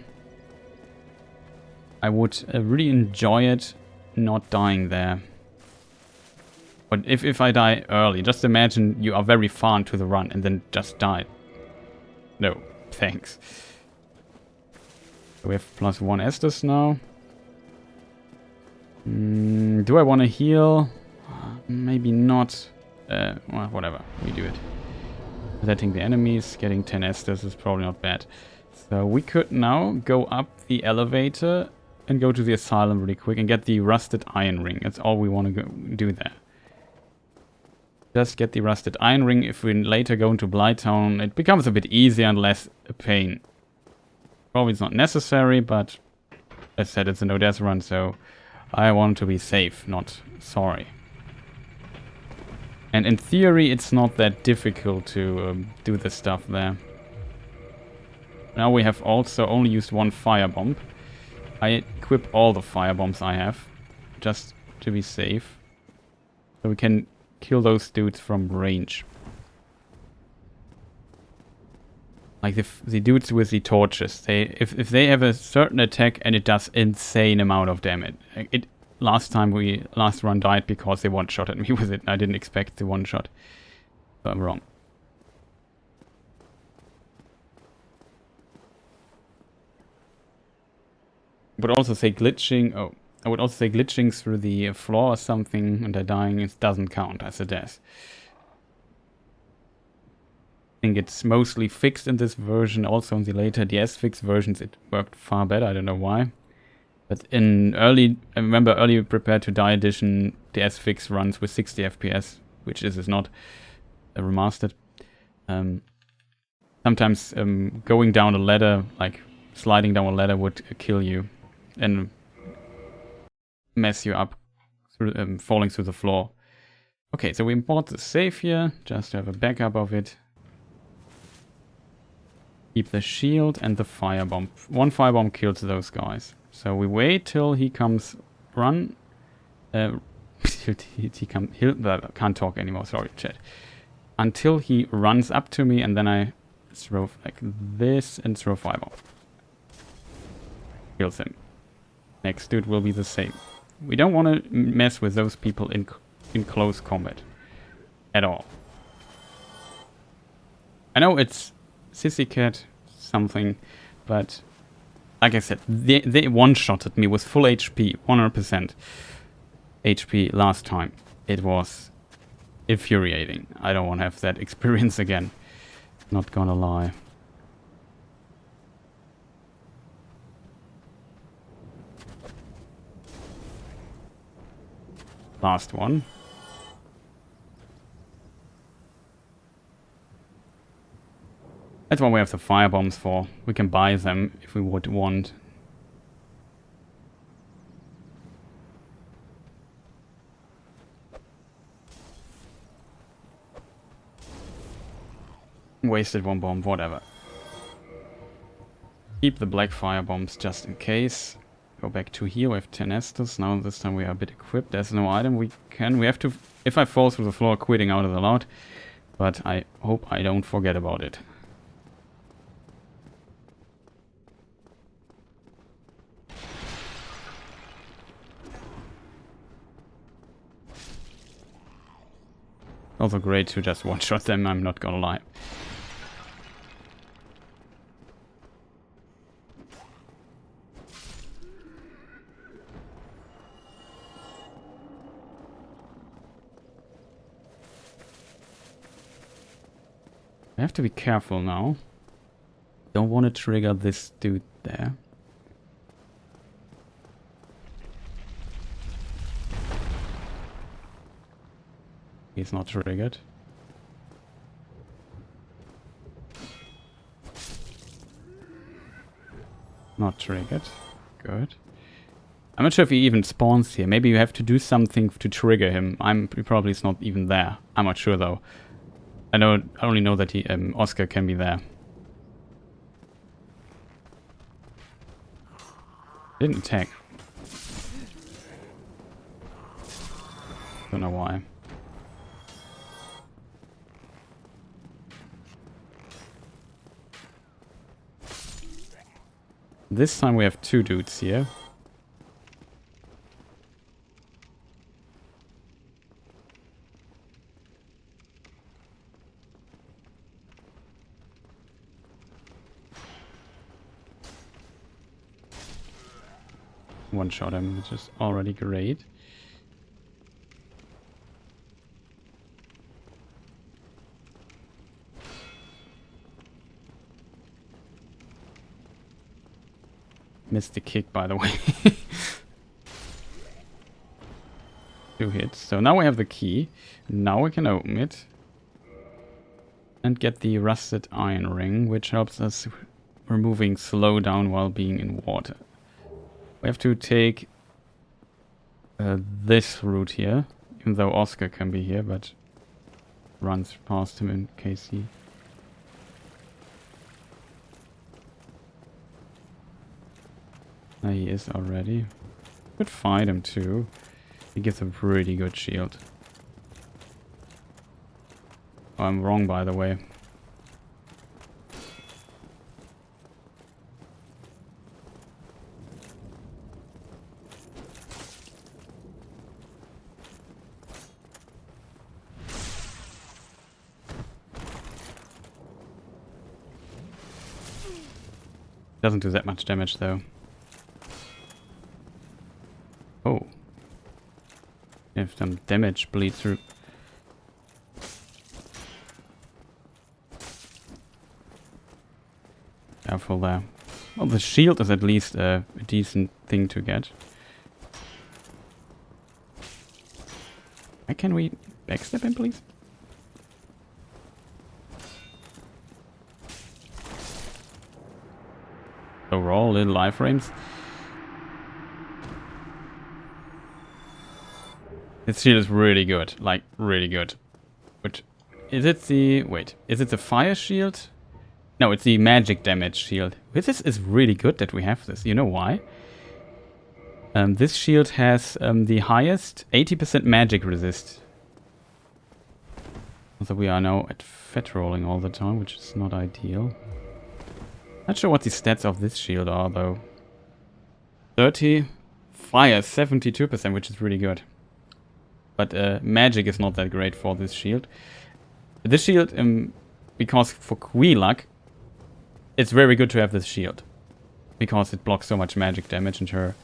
would really enjoy it not dying there. But if I die early, just imagine you are very far into the run and then just die. No, thanks. We have +1 Estus now. Do I want to heal? Maybe not. Well, whatever, we do it. Letting the enemies, getting 10 Estus is probably not bad. So we could now go up the elevator and go to the Asylum really quick and get the Rusted Iron Ring. That's all we want to do there. Just get the Rusted Iron Ring. If we later go into Blighttown, it becomes a bit easier and less a pain. Probably it's not necessary, but as I said, it's a no-death run, so I want to be safe, not sorry. And in theory, it's not that difficult to do this stuff there. Now we have also only used 1 firebomb. I equip all the firebombs I have, just to be safe. So we can kill those dudes from range. Like the dudes with the torches. If they have a certain attack and it does insane amount of damage. Last run died because they one-shotted me with it. I didn't expect the one-shot. So I'm wrong. I would also say glitching. Oh, I would also say glitching through the floor or something and dying. It doesn't count as a death. I think it's mostly fixed in this version. Also in the later DS-Fix versions, it worked far better. I don't know why. But in I remember early Prepare to Die edition, DS-Fix runs with 60 FPS, which is not remastered. Sometimes going down a ladder, like sliding down a ladder, would kill you and mess you up through falling through the floor. Okay, so we import the save here just to have a backup of it. Keep the shield and the firebomb. 1 firebomb kills those guys. So we wait till he comes run. He can't talk anymore, sorry chat. Until he runs up to me and then I throw like this and throw firebomb. Kills him. Next dude will be the same. We don't want to mess with those people in close combat. At all. I know it's Sissy Cat something, but like I said, they one-shotted me with full HP, 100% HP last time. It was infuriating. I don't want to have that experience again. Not gonna lie. Last one. That's what we have the firebombs for. We can buy them if we would want. Wasted 1 bomb, whatever. Keep the black firebombs just in case. Go back to here, we have 10 Estus. Now this time we are a bit equipped. There's no item we have to... If I fall through the floor, quitting out of the lot. But I hope I don't forget about it. Also great to just one-shot them, I'm not gonna lie. I have to be careful now. Don't want to trigger this dude there. He's not triggered. Not triggered. Good. I'm not sure if he even spawns here. Maybe you have to do something to trigger him. He probably is not even there. I'm not sure though. I only know that Oscar can be there. Didn't attack. Don't know why. This time we have 2 dudes here. One shot him, which is already great. Missed the kick, by the way. 2 hits. So now we have the key. Now we can open it. And get the rusted iron ring, which helps us removing slowdown while being in water. We have to take this route here. Even though Oscar can be here, but runs past him in case he... He is already. Could fight him too. He gives a pretty good shield. Oh, I'm wrong, by the way. Doesn't do that much damage though. Oh. Have some damage bleed through. Careful there. Well, the shield is at least a decent thing to get. Can we backstep him, please? Overall, little life frames. This shield is really good, like really good. But is it the is it the fire shield? No, it's the magic damage shield. This is really good that we have this. You know why? This shield has the highest 80% magic resist. So we are now at fat rolling all the time, which is not ideal. Not sure what the stats of this shield are though. 30, fire 72%, which is really good. But magic is not that great for this shield. This shield, because for Quilak, it's very good to have this shield. Because it blocks so much magic damage and her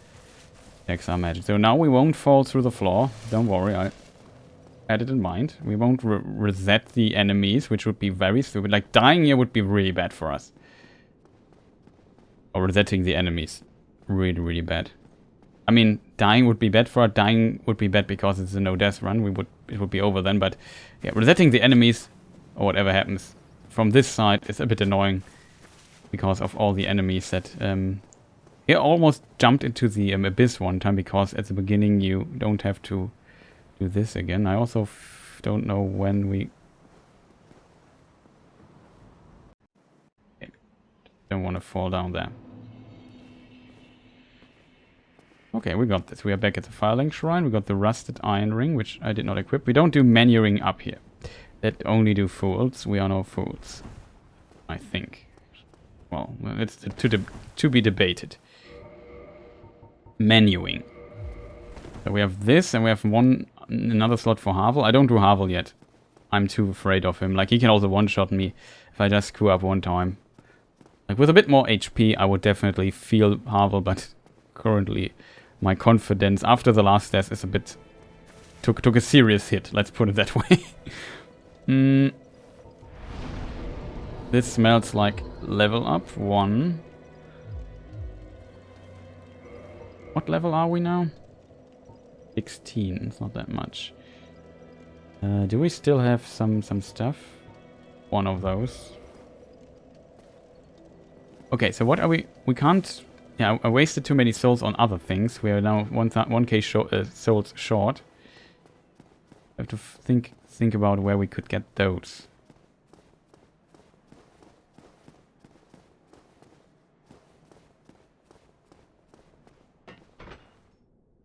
attacks are magic. So now we won't fall through the floor. Don't worry, I had it in mind. We won't reset the enemies, which would be very stupid. Like, dying here would be really bad for us. Or resetting the enemies. Really, really bad. I mean, dying would be bad for us. Dying would be bad because it's a no-death run. It would be over then. But yeah, resetting the enemies, or whatever happens, from this side is a bit annoying. Because of all the enemies that... He almost jumped into the abyss one time, because at the beginning you don't have to do this again. I also don't know when we... Don't want to fall down there. Okay, we got this. We are back at the Firelink Shrine. We got the Rusted Iron Ring, which I did not equip. We don't do manuring up here. That only do fools. We are no fools. I think. Well, it's to be debated. Menuing. So we have this, and we have another slot for Havel. I don't do Havel yet. I'm too afraid of him. Like, he can also one-shot me if I just screw up one time. Like, with a bit more HP, I would definitely feel Havel, but currently my confidence after the last death is a bit... Took a serious hit, let's put it that way. This smells like level up 1. What level are we now? 16, it's not that much. Do we still have some stuff? One of those. Okay, so what are we... We can't Yeah, I wasted too many souls on other things. We are now 1k souls short. I have to think about where we could get those.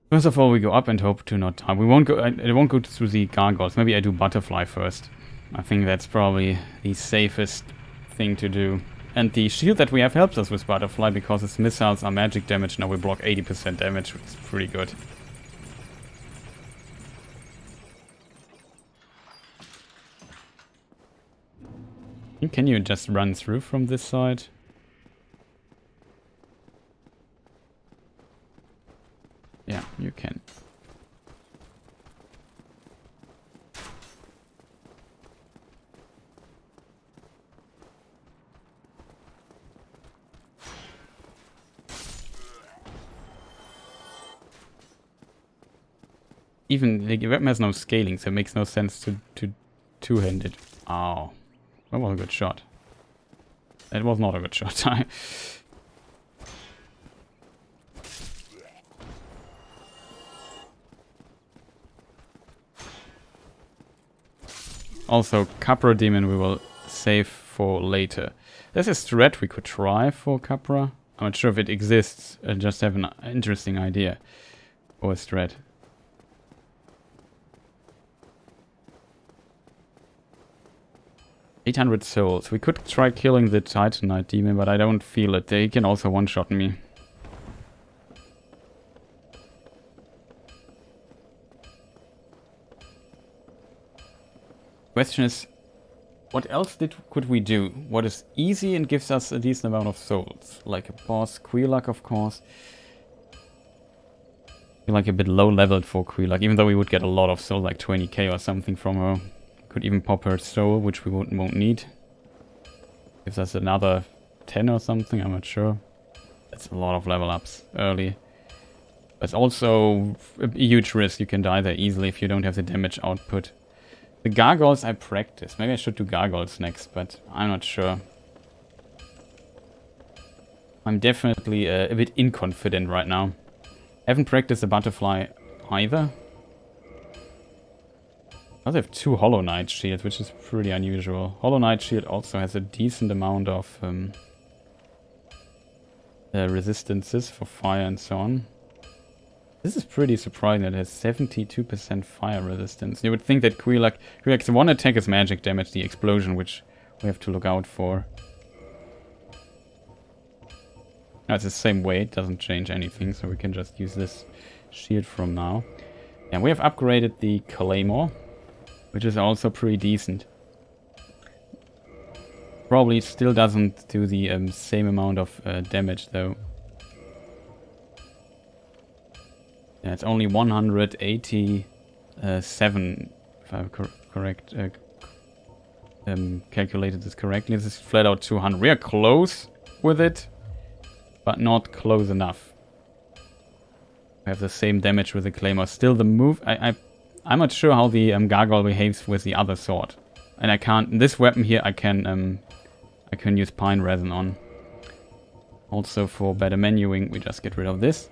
First of all, we go up and hope to not die. We won't go. I won't go through the gargoyles. Maybe I do butterfly first. I think that's probably the safest thing to do. And the shield that we have helps us with butterfly because its missiles are magic damage. Now we block 80% damage, which is pretty good. Can you just run through from this side? Yeah, you can. Even the weapon has no scaling, so it makes no sense to two-hand it. Oh, that was a good shot. It was not a good shot. Also, Capra Demon we will save for later. There's a strat we could try for Capra. I'm not sure if it exists. I just have an interesting idea. Or a strat. $800 souls. We could try killing the Titanite Demon, but I don't feel it. They can also one-shot me. Question is, what else could we do? What is easy and gives us a decent amount of souls? Like a boss, Quelaag of course. I feel like a bit low leveled for Quelaag, even though we would get a lot of souls, like 20k or something from her. Could even pop her soul, which we won't need. Gives us another 10 or something, I'm not sure. That's a lot of level ups early. But it's also a huge risk, you can die there easily if you don't have the damage output. The Gargoyles I practice. Maybe I should do Gargoyles next, but I'm not sure. I'm definitely a bit inconfident right now. Haven't practiced the butterfly either. I also have 2 Hollow Knight shields, which is pretty unusual. Hollow Knight shield also has a decent amount of resistances for fire and so on. This is pretty surprising that it has 72% fire resistance. You would think that Quelaag's one attack is magic damage, the explosion, which we have to look out for. No, it's the same weight, doesn't change anything, so we can just use this shield from now. And we have upgraded the Claymore, which is also pretty decent. Probably still doesn't do the same amount of damage though. Yeah, it's only 187, if I'm correct, calculated this correctly. This is flat out 200. We are close with it, but not close enough. We have the same damage with the Claymore. Still the move, I'm not sure how the Gargoyle behaves with the other sword. And I can't, this weapon here I can use Pine Resin on. Also for better menuing, we just get rid of this.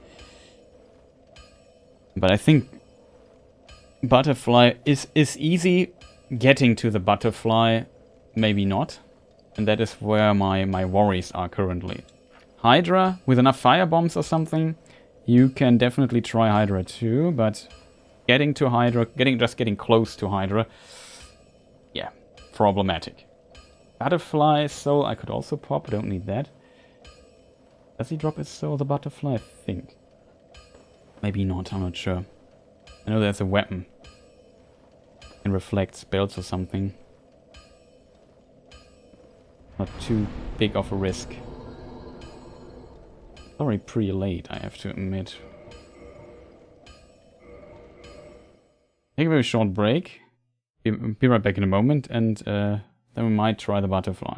But I think butterfly is easy. Getting to the butterfly, maybe not. And that is where my worries are currently. Hydra, with enough fire bombs or something, you can definitely try Hydra too, but getting to Hydra, just getting close to Hydra, yeah, problematic. Butterfly soul I could also pop, I don't need that. Does he drop his soul, the butterfly? I think. Maybe not, I'm not sure. I know there's a weapon. Can reflect spells or something. Not too big of a risk. Sorry, pretty late, I have to admit. Take a very short break. Be right back in a moment, and then we might try the butterfly.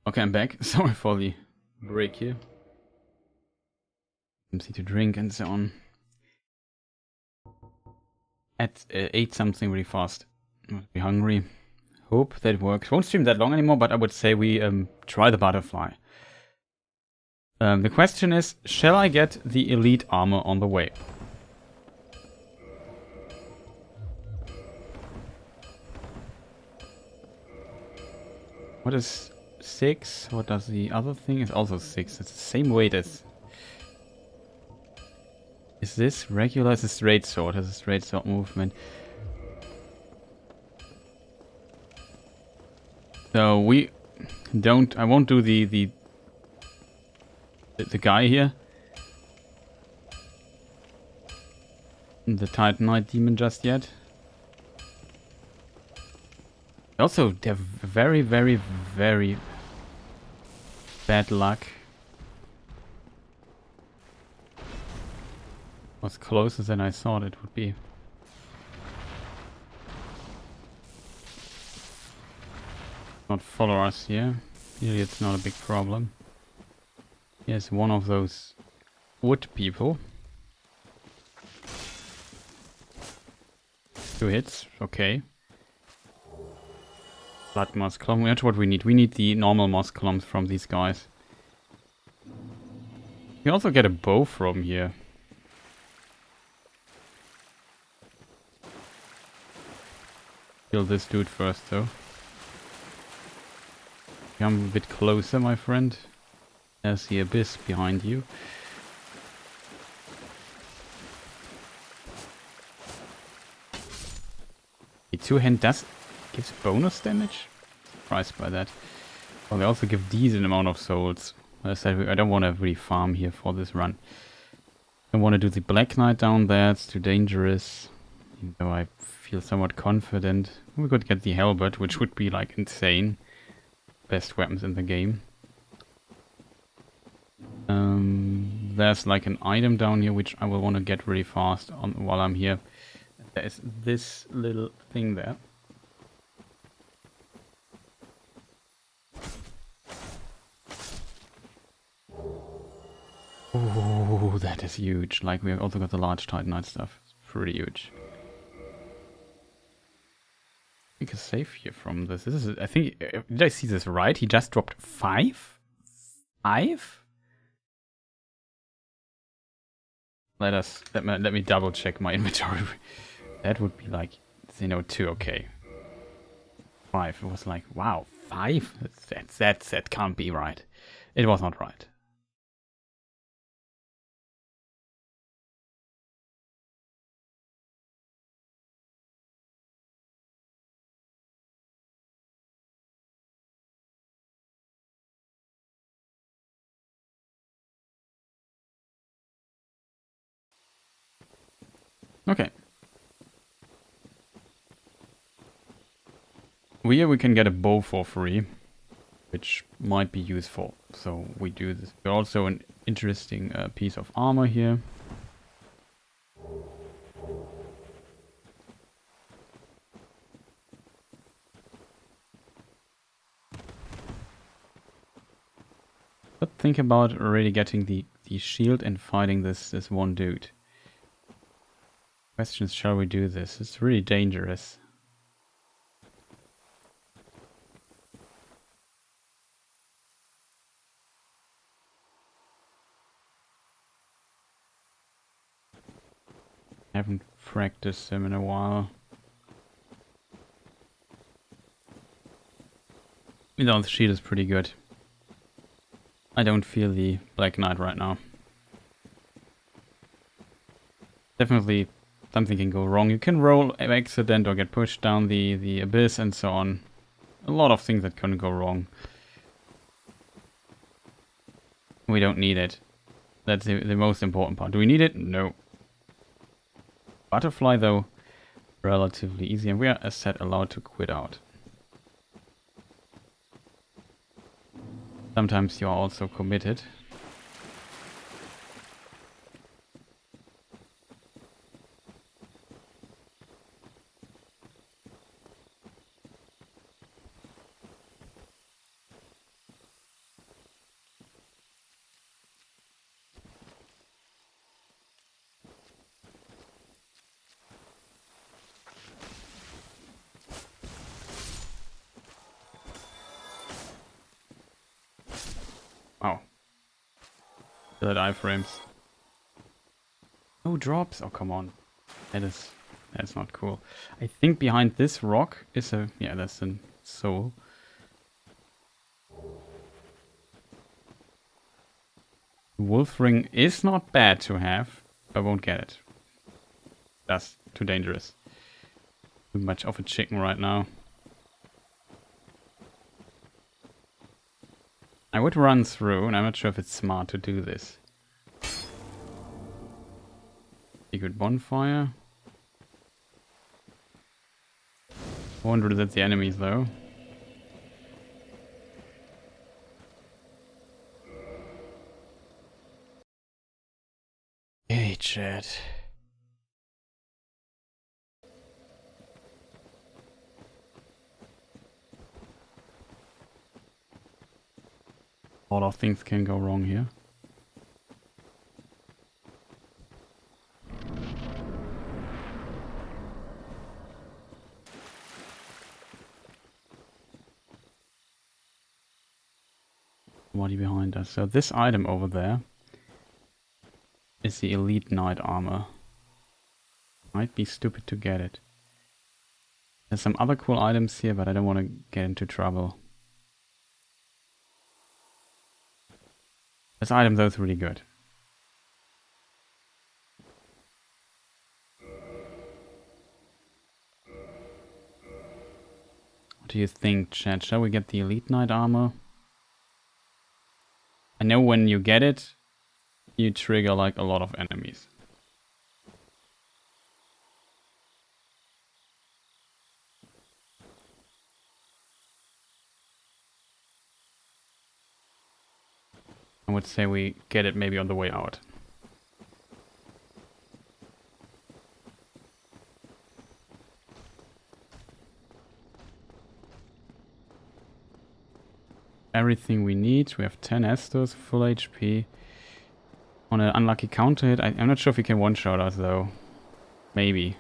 Okay, I'm back. Sorry for the break here. Something to drink and so on. Ate something really fast. Must be hungry. Hope that works. Won't stream that long anymore, but I would say we try the butterfly. The question is, shall I get the elite armor on the way? What is 6? What does the other thing? It's also 6. It's the same weight as... Is this regular? It's a straight sword. Has a straight sword movement. So we don't... I won't do the guy here. The Titanite Demon just yet. Also, they're very, very, very bad luck. Was closer than I thought it would be. Not follow us here. Really, it's not a big problem. Here's one of those wood people. 2 hits, okay. Blood moss column, that's what we need. We need the normal moss columns from these guys. We also get a bow from here. Kill this dude first though. Come a bit closer, my friend. There's the abyss behind you. The 2-hand does gives bonus damage? Surprised by that. Well, they also give decent amount of souls. As I said, I don't want to really farm here for this run. I want to do the Black Knight down there, it's too dangerous. Even though I feel somewhat confident. We could get the Halberd, which would be like insane. Best weapons in the game. There's like an item down here which I will want to get really fast on while I'm here. There's this little thing there. Oh, that is huge. Like, we also got the large Titanite stuff. It's pretty huge. I think a save here from this. This is, I think, did I see this right? He just dropped 5? 5? Let me double check my inventory. That would be like, 2, okay. 5. It was like, wow, 5? That can't be right. It was not right. Okay. Here we can get a bow for free, which might be useful. So we do this. Also an interesting piece of armor here. But think about already getting the shield and fighting this one dude. Questions, shall we do this? It's really dangerous. I haven't practiced him in a while. You know, the shield is pretty good. I don't feel the Black Knight right now. Definitely something can go wrong. You can roll an accident or get pushed down the abyss and so on. A lot of things that can go wrong. We don't need it. That's the most important part. Do we need it? No. Butterfly though, relatively easy, and we are, as said, allowed to quit out. Sometimes you are also committed. Wow. Still at iframes. No drops? Oh, come on. That's not cool. I think behind this rock is a... Yeah, that's a soul. Wolf ring is not bad to have. I won't get it. That's too dangerous. Too much of a chicken right now. I would run through, and I'm not sure if it's smart to do this. Secret bonfire. I wonder that's the enemies though. Hey, chat. A lot of things can go wrong here. Body behind us. So this item over there is the Elite Knight armor. Might be stupid to get it. There's some other cool items here, but I don't want to get into trouble. This item though is really good. What do you think, chat? Shall we get the Elite Knight armor? I know when you get it, you trigger like a lot of enemies. I would say we get it maybe on the way out. Everything we need. We have 10 Estus, full HP. On an unlucky counter hit, I'm not sure if he can one-shot us though. Maybe.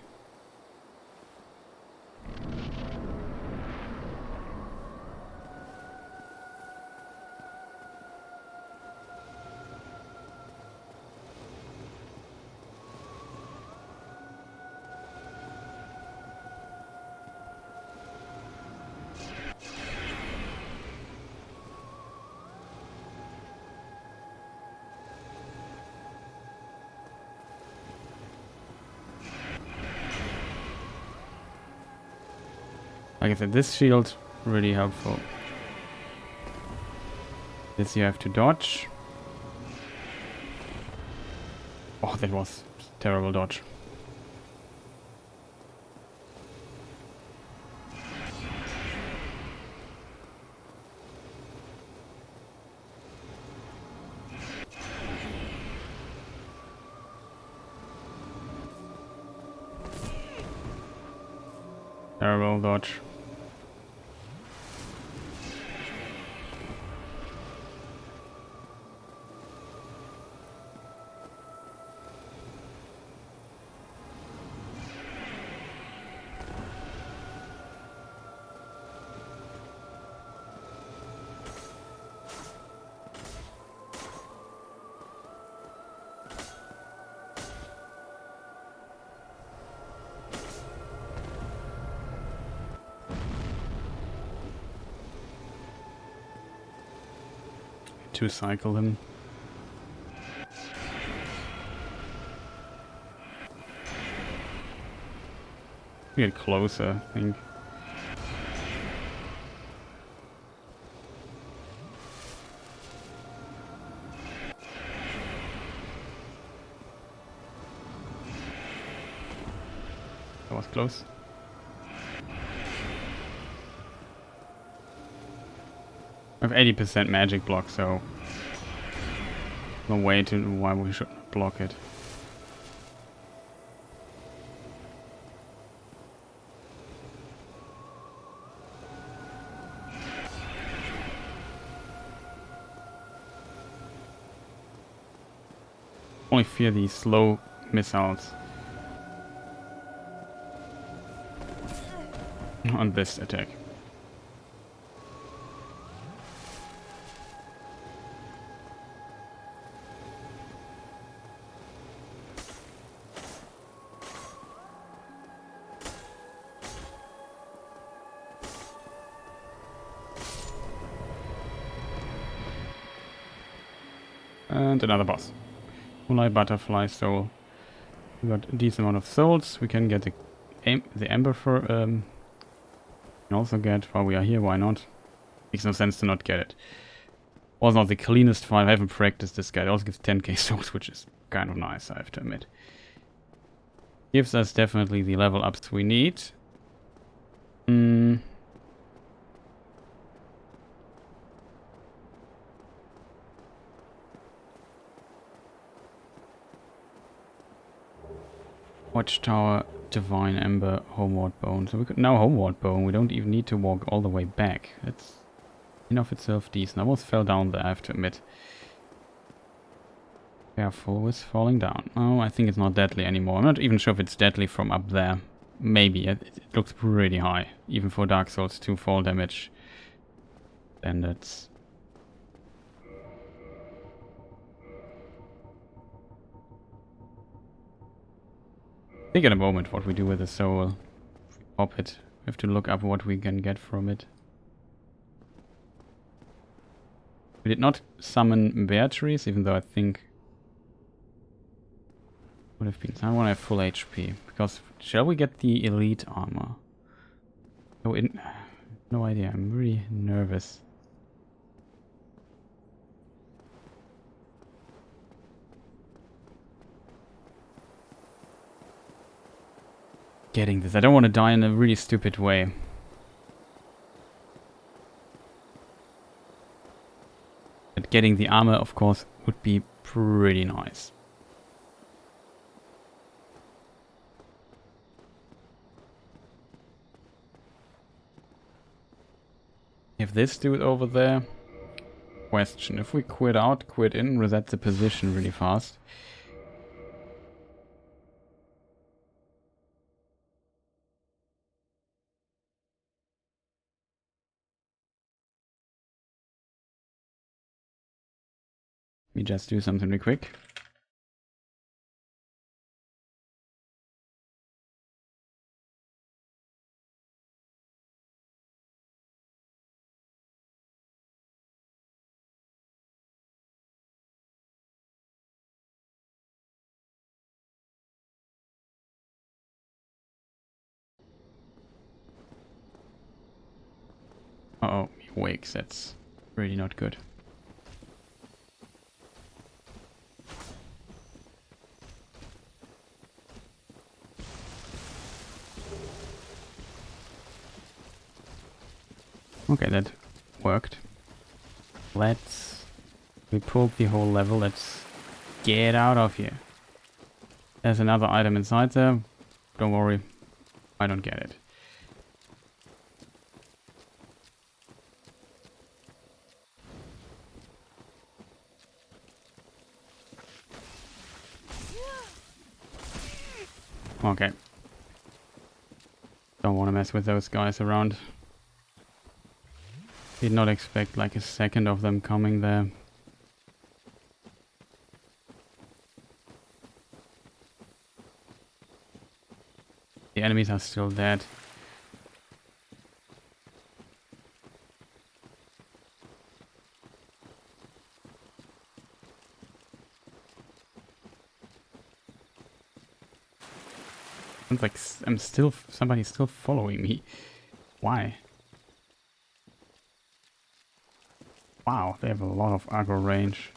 Like I said, this shield really helpful. This you have to dodge. Oh, that was terrible dodge. Terrible dodge. To cycle him. Get closer, I think. That was close. I have 80% magic block, so no way to why we should block it. Only fear these slow missiles on this attack. And another boss. Moonlight Butterfly Soul. We got a decent amount of souls. We can get the Ember for... can also get, while we are here, why not? Makes no sense to not get it. Was not the cleanest file. I haven't practiced this guy. It also gives 10k souls, which is kind of nice, I have to admit. Gives us definitely the level ups we need. Watchtower, Divine Ember, Homeward Bone. So we could now Homeward Bone. We don't even need to walk all the way back. That's in of itself decent. I almost fell down there, I have to admit. Careful with falling down. Oh, I think it's not deadly anymore. I'm not even sure if it's deadly from up there. Maybe. It looks pretty high. Even for Dark Souls 2 fall damage. Standards. I think in a moment what we do with the soul. If we pop it, we have to look up what we can get from it. We did not summon bear trees, even though I think would have been. I want to have full HP. Because shall we get the elite armor? Oh, no idea. I'm really nervous. Getting this. I don't want to die in a really stupid way. But getting the armor, of course, would be pretty nice. If this dude over there... Question. If we quit out, quit in, reset the position really fast. Let me just do something really quick. Uh-oh, he wakes. That's really not good. Okay, that worked. We pulled the whole level. Let's get out of here. There's another item inside there. Don't worry, I don't get it. Okay. Don't want to mess with those guys around. Did not expect like a second of them coming there. The enemies are still dead. Sounds like somebody's still following me. Why? Wow, they have a lot of aggro range.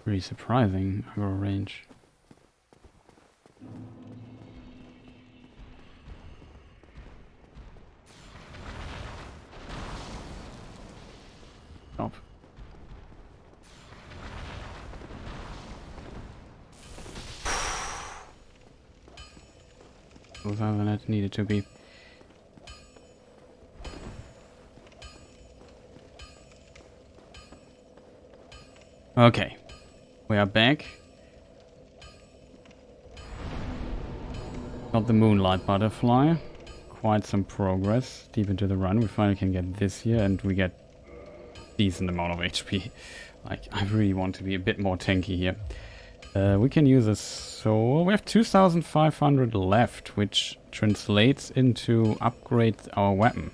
Really surprising aggro range. Stop. Closer than it needed to be. Okay, we are back. Got the Moonlight Butterfly. Quite some progress. Deep into the run. We finally can get this here and we get decent amount of HP. Like, I really want to be a bit more tanky here. We can use a soul. We have 2,500 left, which translates into upgrade our weapon.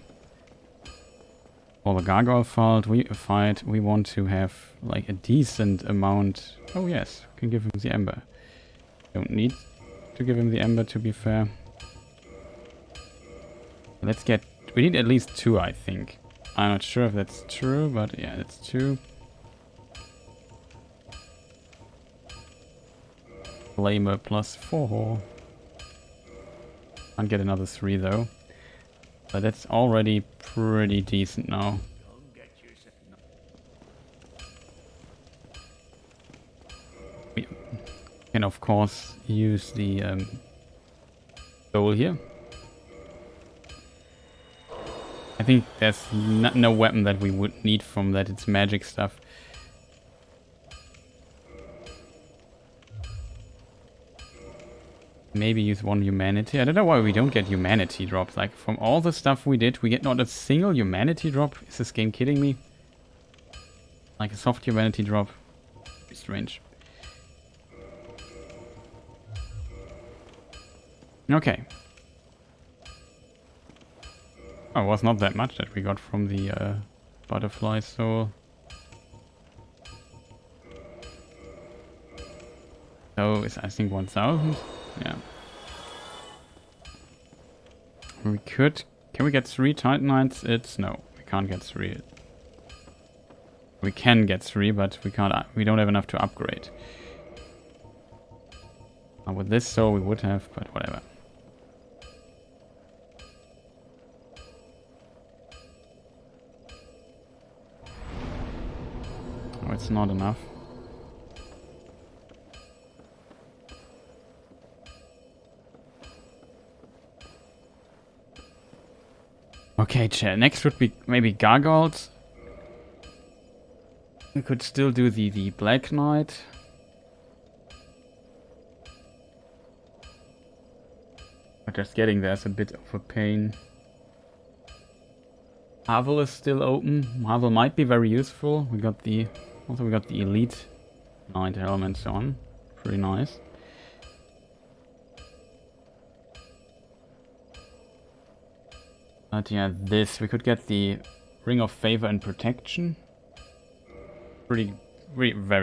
For the gargoyle fight, we want to have like a decent amount. Oh yes, we can give him the ember. Don't need to give him the ember, to be fair. Let's get... We need at least 2, I think. I'm not sure if that's true, but yeah, that's 2. Flamer plus 4. Can't get another 3 though. But that's already pretty decent now. We can of course use the soul here. I think there's no weapon that we would need from that. It's magic stuff. Maybe use 1 humanity. I don't know why we don't get humanity drops. Like, from all the stuff we did, we get not a single humanity drop. Is this game kidding me? Like a soft humanity drop. It's strange. Okay. Oh, it was not that much that we got from the butterfly soul. So it's, I think, 1000. Yeah. We could... Can we get 3 Titanites? It's... No, we can't get 3. We can get 3, but we can't... We don't have enough to upgrade. With this soul we would have, but whatever. Oh, it's not enough. Okay, chat. Next would be maybe Gargoyles. We could still do the Black Knight. But just getting there is a bit of a pain. Marvel is still open. Marvel might be very useful. We got the... Also we got the Elite Knight elements on. Pretty nice. But yeah, this. We could get the Ring of Favor and Protection. Very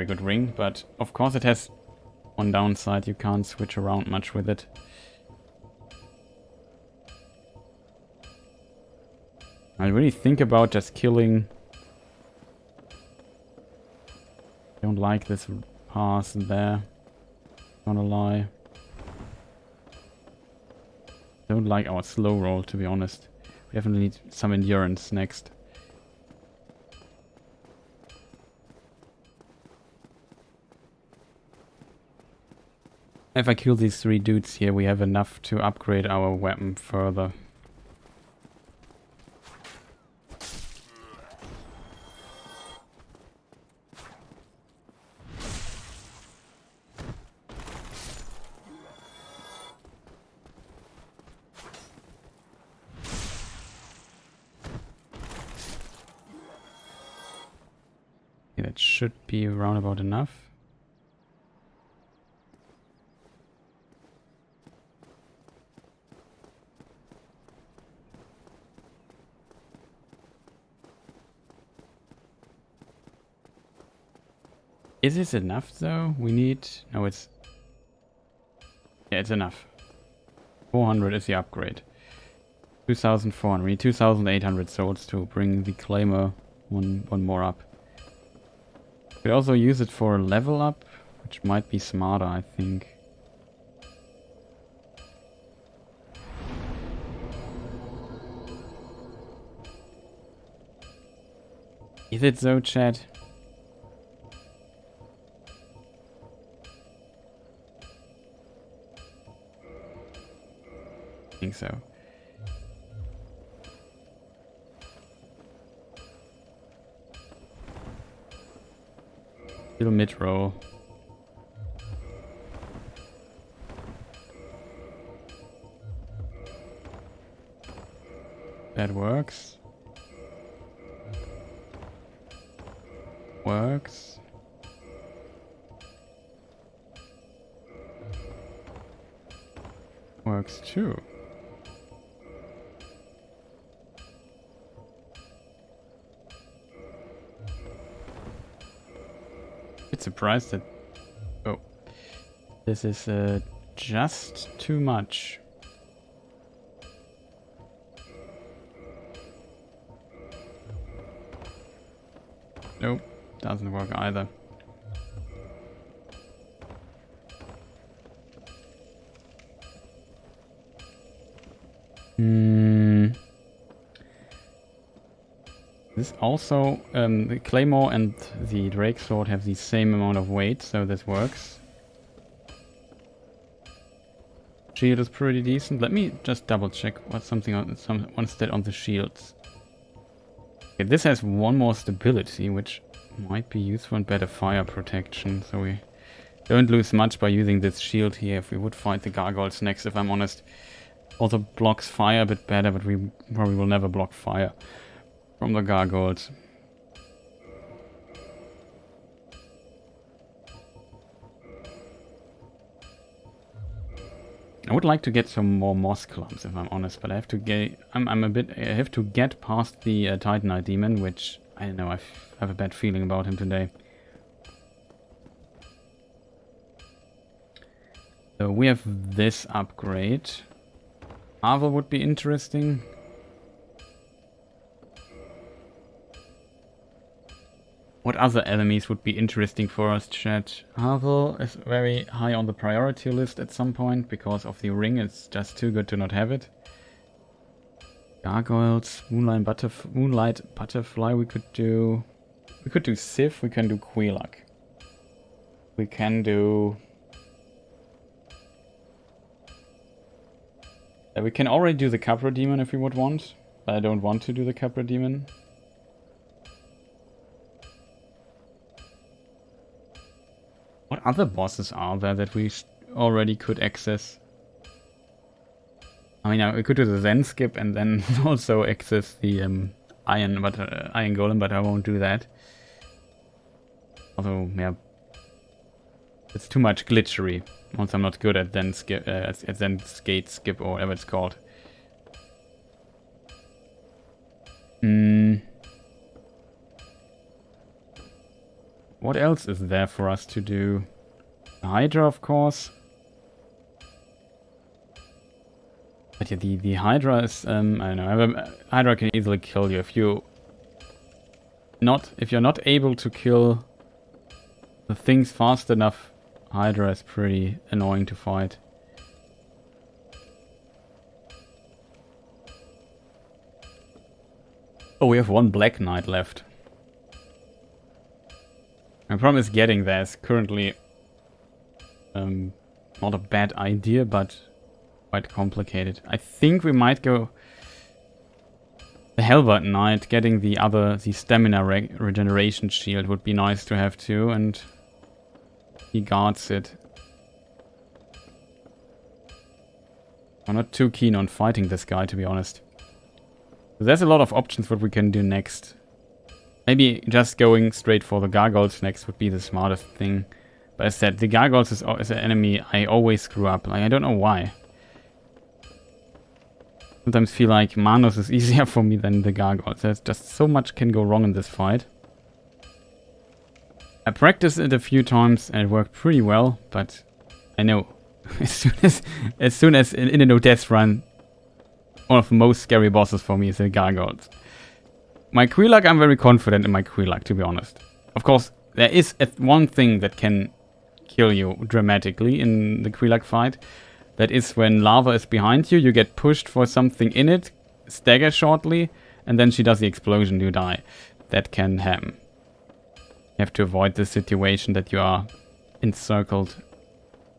good ring, but of course it has one downside. You can't switch around much with it. I really think about just killing... Don't like this pass there. Gonna lie. Don't like our slow roll, to be honest. We definitely need some endurance next. If I kill these 3 dudes here, we have enough to upgrade our weapon further. That should be around about enough. Is this enough though? We need... No, it's... Yeah, it's enough. 400 is the upgrade. 2,400. We need 2,800 souls to bring the Claimer one more up. Could also use it for a level up, which might be smarter, I think. Is it so, chat? I think so. Still mid-roll. That works. Works. Works too. surprised that... Oh. This is just too much. Nope, doesn't work either. This also, the Claymore and the Drake Sword have the same amount of weight, so this works. Shield is pretty decent. Let me just double check what's something on one stat on the shields. Okay, this has one more stability, which might be useful and better fire protection, so we don't lose much by using this shield here if we would fight the Gargoyles next, if I'm honest. Also blocks fire a bit better, but we probably will never block fire from the Gargoyles. I would like to get some more moss clumps, if I'm honest, but I have to get. I have to get past the Titanite Demon, which I don't know. I have a bad feeling about him today. So we have this upgrade. Marvel would be interesting. What other enemies would be interesting for us, chat? Havel is very high on the priority list at some point because of the ring. It's just too good to not have it. Gargoyles, Moonlight Butterfly we could do. We could do Sif, we can do Quelaag. We can do... we can already do the Capra Demon if we would want. But I don't want to do the Capra Demon. What other bosses are there that we already could access? I mean, we could do the Zen skip and then also access the Iron Golem, but I won't do that. Although, yeah, it's too much glitchery. Once I'm not good at Zen skip, skate skip or whatever it's called. What else is there for us to do? Hydra, of course. But yeah, the Hydra is, I don't know, Hydra can easily kill you if you're not able to kill the things fast enough. Hydra is pretty annoying to fight. Oh, we have one Black Knight left. My problem is getting there. It's currently not a bad idea, but quite complicated. I think we might go the Halberd Knight. Getting the stamina regeneration shield would be nice to have too, and he guards it. I'm not too keen on fighting this guy, to be honest. There's a lot of options what we can do next. Maybe just going straight for the Gargoyles next would be the smartest thing. But as I said, the Gargoyles is an enemy I always screw up. Like, I don't know why. Sometimes feel like Manus is easier for me than the Gargoyles. There's just so much can go wrong in this fight. I practiced it a few times and it worked pretty well, but I know as soon as in a no death run, one of the most scary bosses for me is the Gargoyles. My Quelaag, I'm very confident in my Quelaag, to be honest. Of course, there is one thing that can kill you dramatically in the Quelaag fight. That is when lava is behind you, you get pushed for something in it, stagger shortly, and then she does the explosion, you die. That can happen. You have to avoid the situation that you are encircled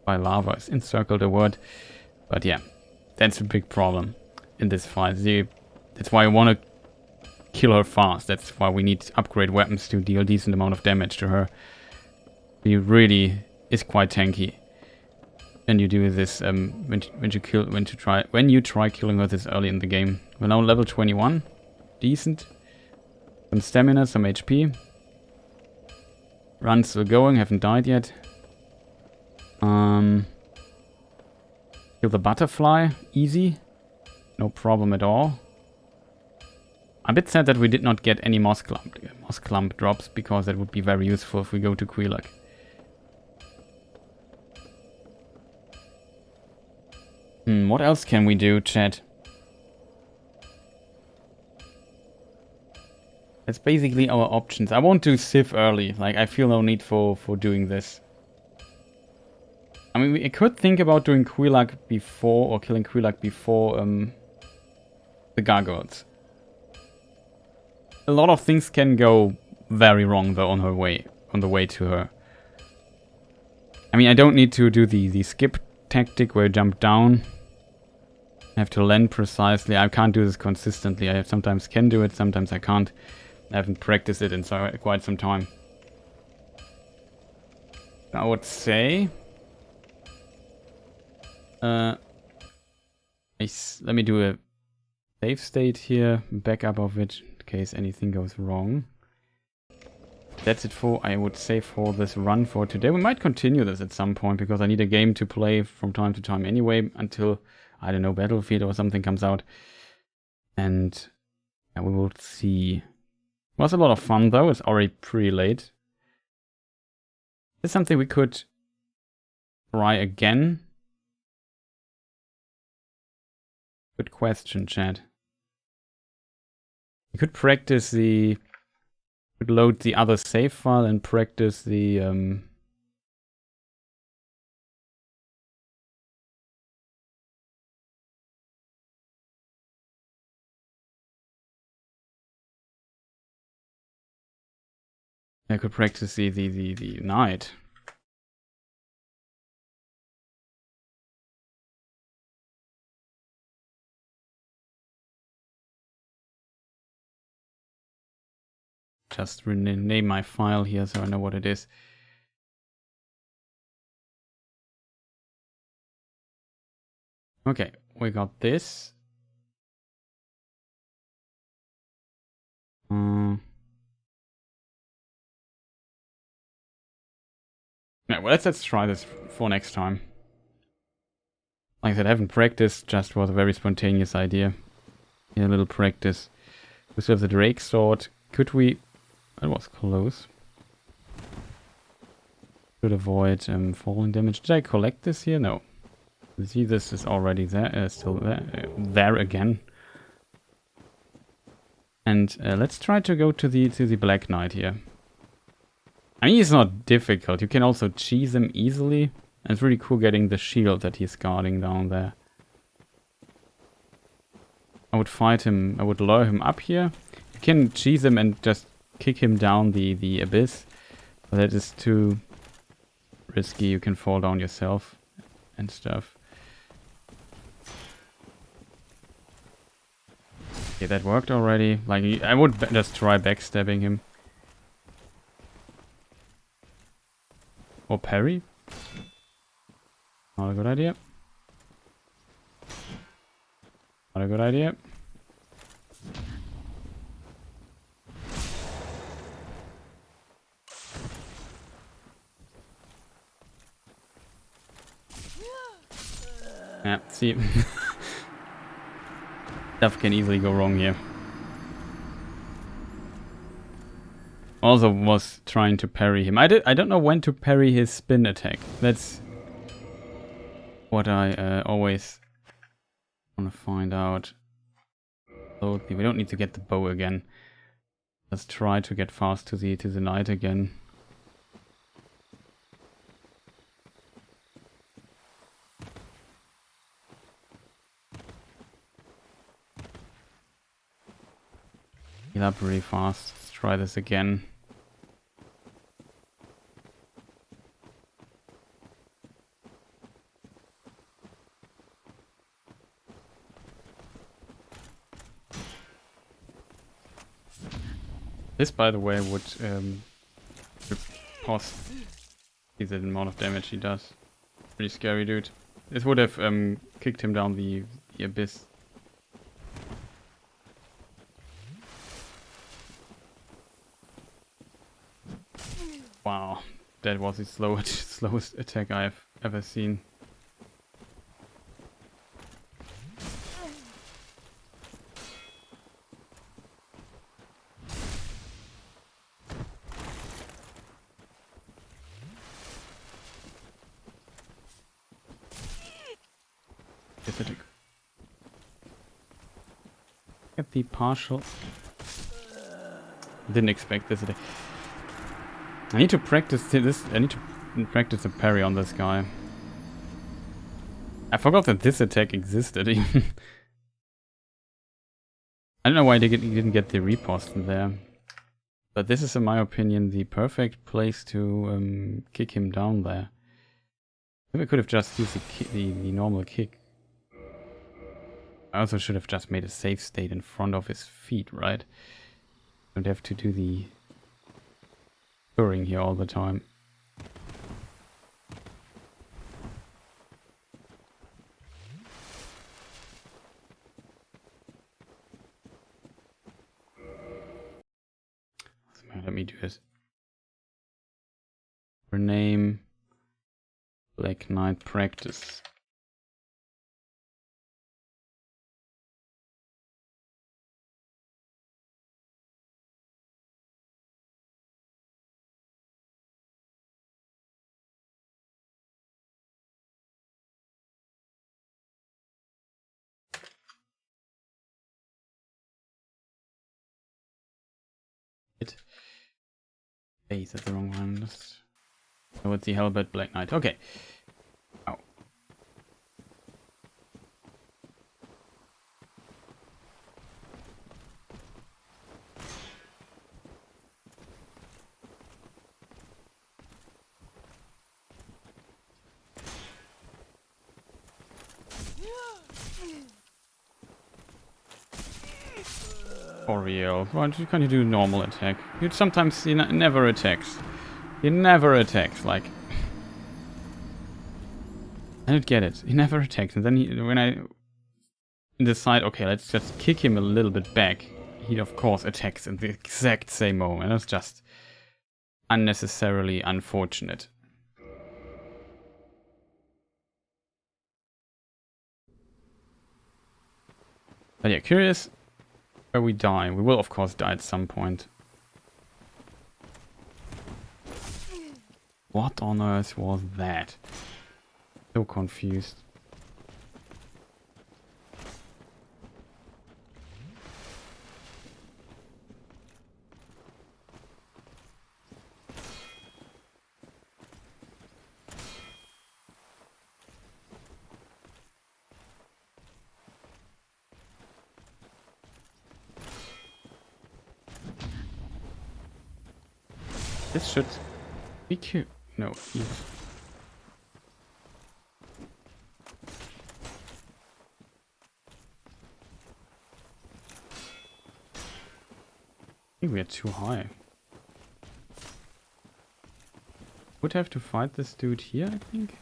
by lava. Is encircled a word? But yeah, that's a big problem in this fight. That's why I want to kill her fast. That's why we need to upgrade weapons to deal decent amount of damage to her. She really is quite tanky. And you do this when you try killing her this early in the game. We're now level 21. Decent. Some stamina, some HP. Run still going, haven't died yet. Kill the butterfly, easy. No problem at all. I'm a bit sad that we did not get any moss clump drops, because that would be very useful if we go to Quelaag. What else can we do, chat? That's basically our options. I won't do Civ early. Like, I feel no need for doing this. I mean, we could think about doing Quilak before, or killing Quilak before the Gargoyles. A lot of things can go very wrong though on the way to her. I mean, I don't need to do the skip tactic where I jump down. I have to land precisely. I can't do this consistently. I sometimes can do it, sometimes I can't. I haven't practiced it in quite some time. I would say... let me do a save state here, backup of it, in case anything goes wrong. That's it for, I would say, for this run for today. We might continue this at some point, because I need a game to play from time to time anyway, until, I don't know, Battlefield or something comes out. And yeah, we will see. It was a lot of fun though, it's already pretty late. Is something we could try again? Good question, chat. You could practice the... could load the other save file and practice the... I could practice the night. Just rename my file here so I know what it is. Okay, we got this. Yeah, well, let's try this for next time. Like I said, I haven't practiced, just was a very spontaneous idea. Yeah, a little practice. We still have the Drake sword. Could we... That was close. Could avoid falling damage. Did I collect this here? No. You see, this is already there, still there. There again. And let's try to go to the Black Knight here. I mean, it's not difficult. You can also cheese him easily. And it's really cool getting the shield that he's guarding down there. I would fight him. I would lure him up here. You can cheese him and just kick him down the abyss. But that is too risky. You can fall down yourself and stuff. Okay, that worked already. Like, I would just try backstabbing him. Or parry. Not a good idea. Not a good idea. Yeah, see. Stuff can easily go wrong here. Also was trying to parry him. I don't know when to parry his spin attack. That's what I always want to find out. So we don't need to get the bow again. Let's try to get fast to the knight again. Heal up really fast. Let's try this again. This, by the way, would pause the amount of damage he does. Pretty scary, dude. This would have kicked him down the abyss. Wow, that was the slowest attack I've ever seen. This attack. Get the partial. Didn't expect this attack. I need to practice this. I need to practice a parry on this guy. I forgot that this attack existed even. I don't know why they didn't get the riposte in there. But this is, in my opinion, the perfect place to kick him down there. Maybe I could have just used the normal kick. I also should have just made a safe state in front of his feet, right? Don't have to do the touring here all the time. Let me do this. Rename Black Knight Practice. Hey, is that the wrong one? Oh, it's the Hellbat Black Knight. Okay. Oh. For real. Why can't you do normal attack? You sometimes he never attacks. He never attacks, like... I don't get it. He never attacks, and then when I decide, okay, let's just kick him a little bit back, he of course attacks in the exact same moment. It's just unnecessarily unfortunate. But yeah, curious where we die. We will of course die at some point. What on earth was that? So confused. This should be cute. No, I think we are too high. Would have to fight this dude here, I think.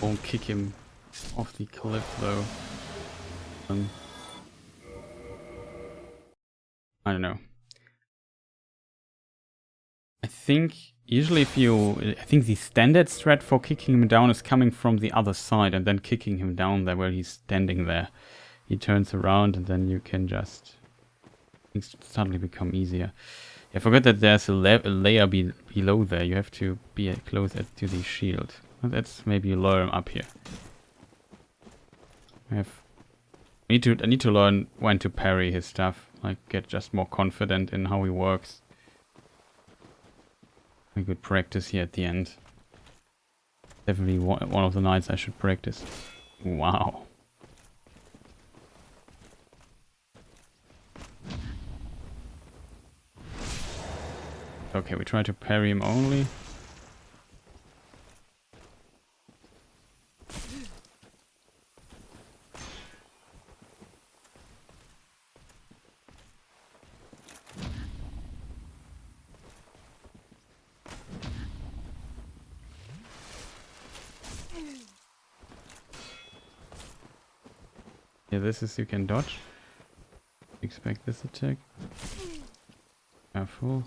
Won't kick him off the cliff though. I don't know. I think usually I think the standard strat for kicking him down is coming from the other side and then kicking him down there where he's standing there. He turns around and then you can just... things suddenly become easier. I forgot that there's a layer below there. You have to be closer to the shield. That's maybe learn up here. I need to learn when to parry his stuff. Like get just more confident in how he works. A good practice here at the end. Definitely one of the nights I should practice. Wow. Okay, we try to parry him only. Yeah, this is you can dodge. Expect this attack. Careful.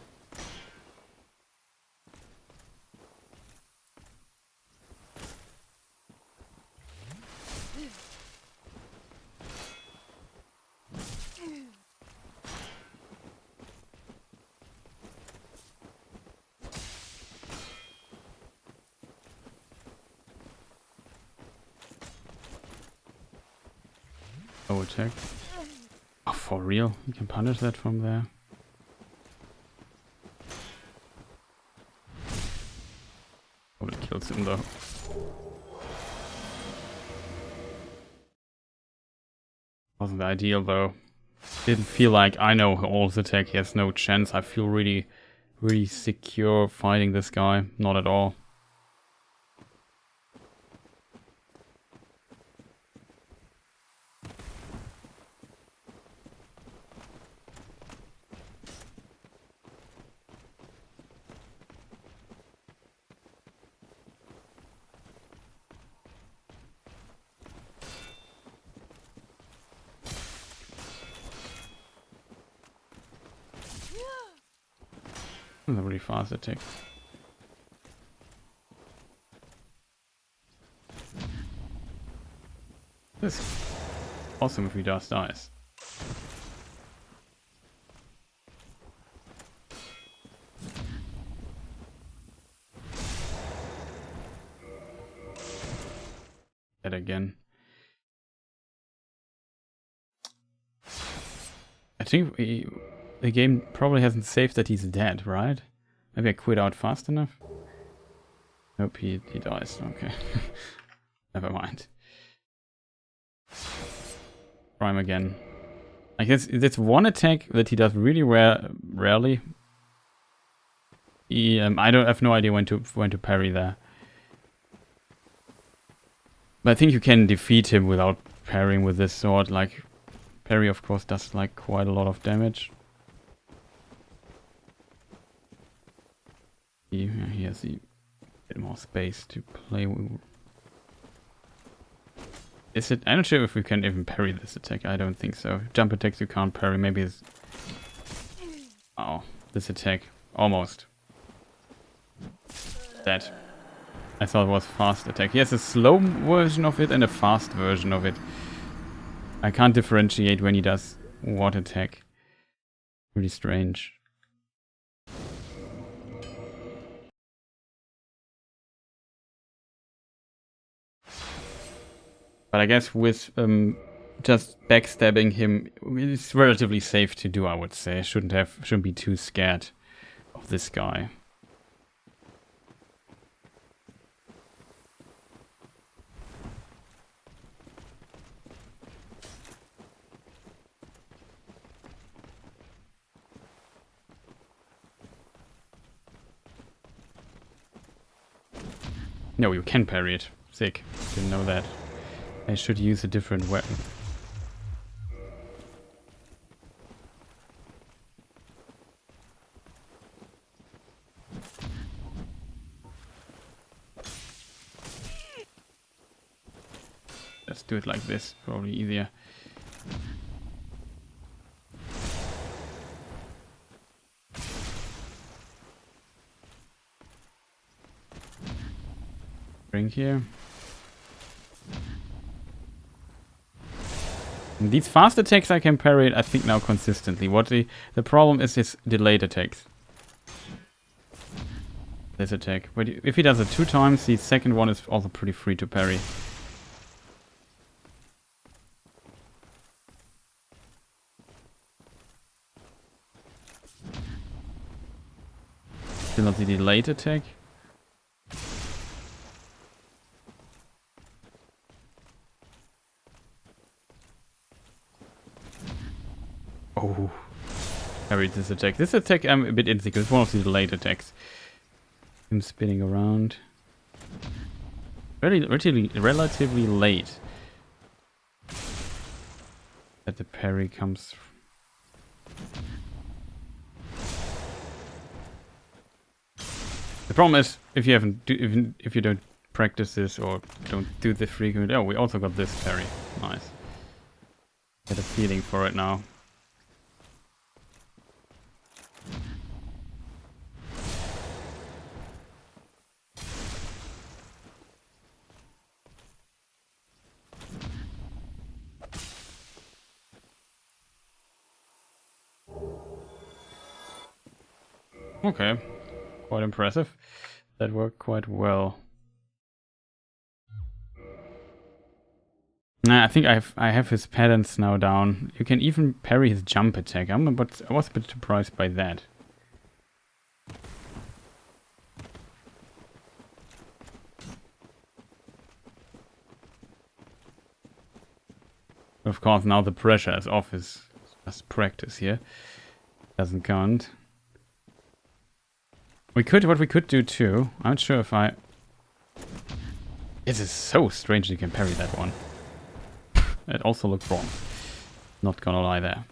Oh, attack. Oh, for real? You can punish that from there? Probably kills him though. Wasn't ideal though. Didn't feel like I know All's attack, he has no chance. I feel really secure fighting this guy. Not at all. That's a really fast attack. This is awesome if he just dies. Dead again. I think the game probably hasn't saved that he's dead, right? Maybe I quit out fast enough? Nope, he dies. Okay. Never mind. Prime again. I guess that's one attack that he does really rarely. He, I have no idea when to parry there. But I think you can defeat him without parrying with this sword. Like, parry of course does like quite a lot of damage. He has a bit more space to play with. Is it? I'm not sure if we can even parry this attack. I don't think so. Jump attacks you can't parry. Maybe it's... Oh, this attack. Almost. Dead. I thought it was fast attack. He has a slow version of it and a fast version of it. I can't differentiate when he does what attack. Really strange. But I guess with just backstabbing him, it's relatively safe to do, I would say. Shouldn't be too scared of this guy. No, you can parry it. Sick. Didn't know that. I should use a different weapon. Let's do it like this, probably easier. Bring here. And these fast attacks I can parry, I think, now consistently. What the problem is his delayed attacks. This attack. But if he does it 2 times, the second one is also pretty free to parry. Still not the delayed attack. Oh, parried this attack. This attack I'm a bit insecure. It's one of the delayed attacks. Him spinning around. Relatively late. That the parry comes. The problem is if you don't practice this or don't do this frequently. Oh, we also got this parry. Nice. Get a feeling for it now. Okay, quite impressive. That worked quite well. Nah, I think I have his patterns now down. You can even parry his jump attack. I was a bit surprised by that. Of course, now the pressure is off. Is just practice here. Doesn't count. What we could do too. I'm not sure if I. This is so strange. You can parry that one. It also looked wrong. Not gonna lie there.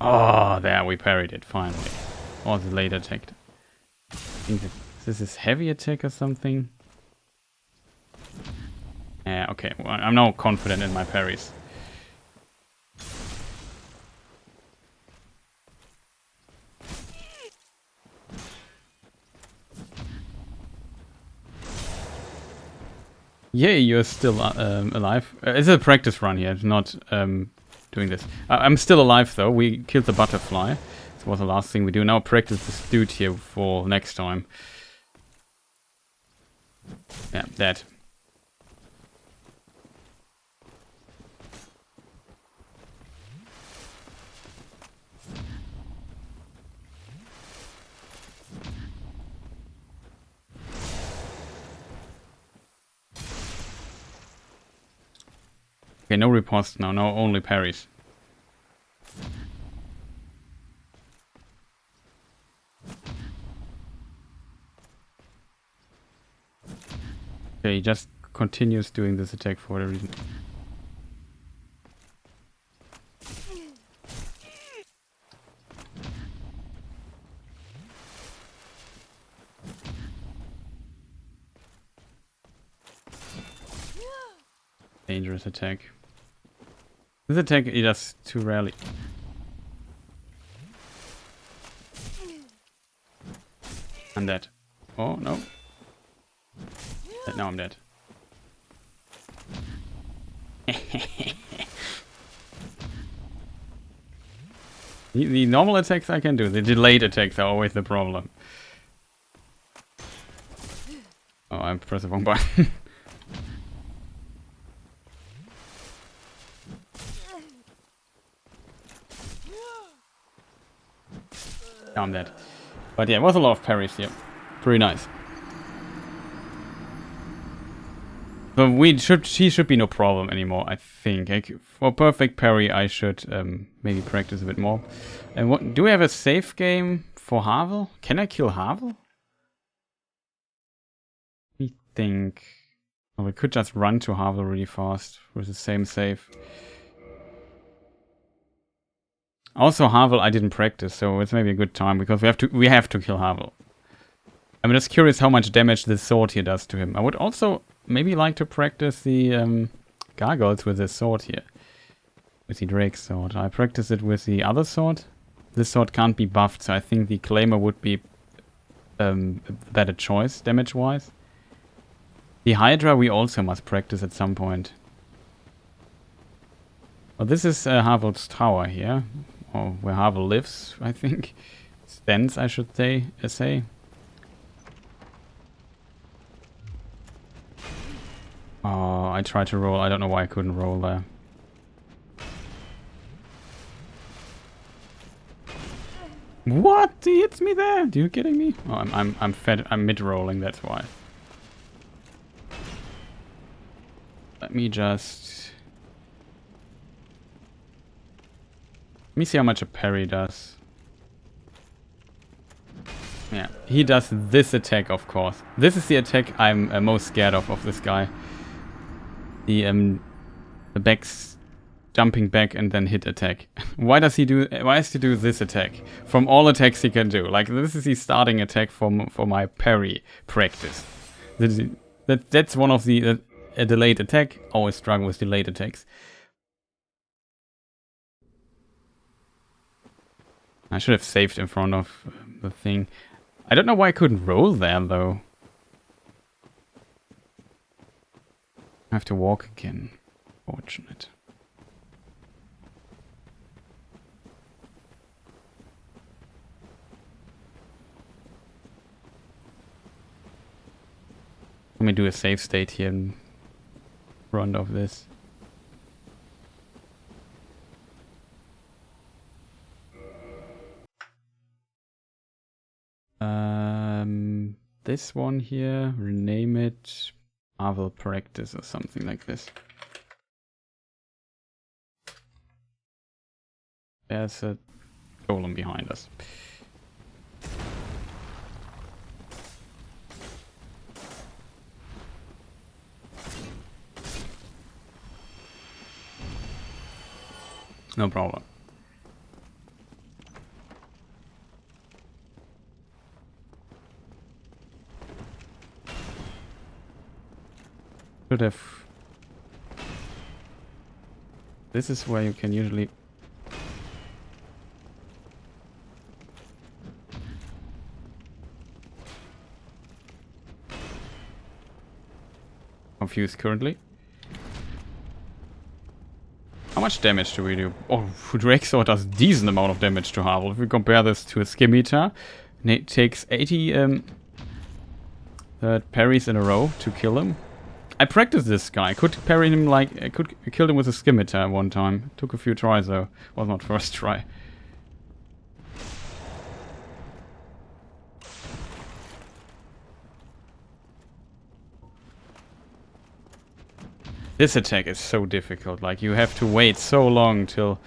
Oh, there we parried it finally. Or the late attack. I think this is heavy attack or something. Yeah, okay. Well, I'm now confident in my parries. Yay, you're still alive. It's a practice run here, not doing this. I'm still alive though. We killed the butterfly. This was the last thing we do. Now practice this dude here for next time. Yeah, dead. Okay, no riposte now, no only parries. Okay, he just continues doing this attack for whatever reason. Dangerous attack. This attack he does too rarely. I'm dead. Oh no. Now I'm dead. The normal attacks I can do. The delayed attacks are always the problem. Oh, I pressed the wrong button. Now I'm dead. But yeah, it was a lot of parries here. Pretty nice. So she should be no problem anymore, I think. For perfect parry, I should maybe practice a bit more. And what do we have a safe game for Havel? Can I kill Havel? Let me think. Oh, we could just run to Havel really fast with the same save. Also, Havel I didn't practice, so it's maybe a good time because we have to kill Havel. I'm just curious how much damage this sword here does to him. I would also maybe like to practice the Gargoyles with this sword here. With the Drake sword. I practice it with the other sword. This sword can't be buffed, so I think the Claimer would be a better choice, damage-wise. The Hydra we also must practice at some point. Well, this is Havel's tower here. Or where Havel lives, I think. Stands, I should say. Oh, I tried to roll. I don't know why I couldn't roll there. What? He hits me there? Are you kidding me? Oh, I'm fed. I'm mid-rolling. That's why. Let me just. Let me see how much a parry does. Yeah, he does this attack, of course. This is the attack I'm most scared of this guy. The back's jumping back and then hit attack. Why does he do this attack? From all attacks he can do. Like, this is the starting attack for my parry practice. That's one of the a delayed attack. Always struggle with delayed attacks. I should have saved in front of the thing. I don't know why I couldn't roll there, though. I have to walk again. Fortunate. Let me do a save state here in front of this. This one here, rename it Marvel Practice or something like this. There's a golem behind us. No problem. Should have. This is where you can usually. Confused currently. How much damage do we do? Oh, Drexor does decent amount of damage to Havel. If we compare this to a Scimitar, it takes 80 parries in a row to kill him. I practiced this guy. I could parry him like I could kill him with a Scimitar one time. Took a few tries though. Was not first try. This attack is so difficult. Like you have to wait so long till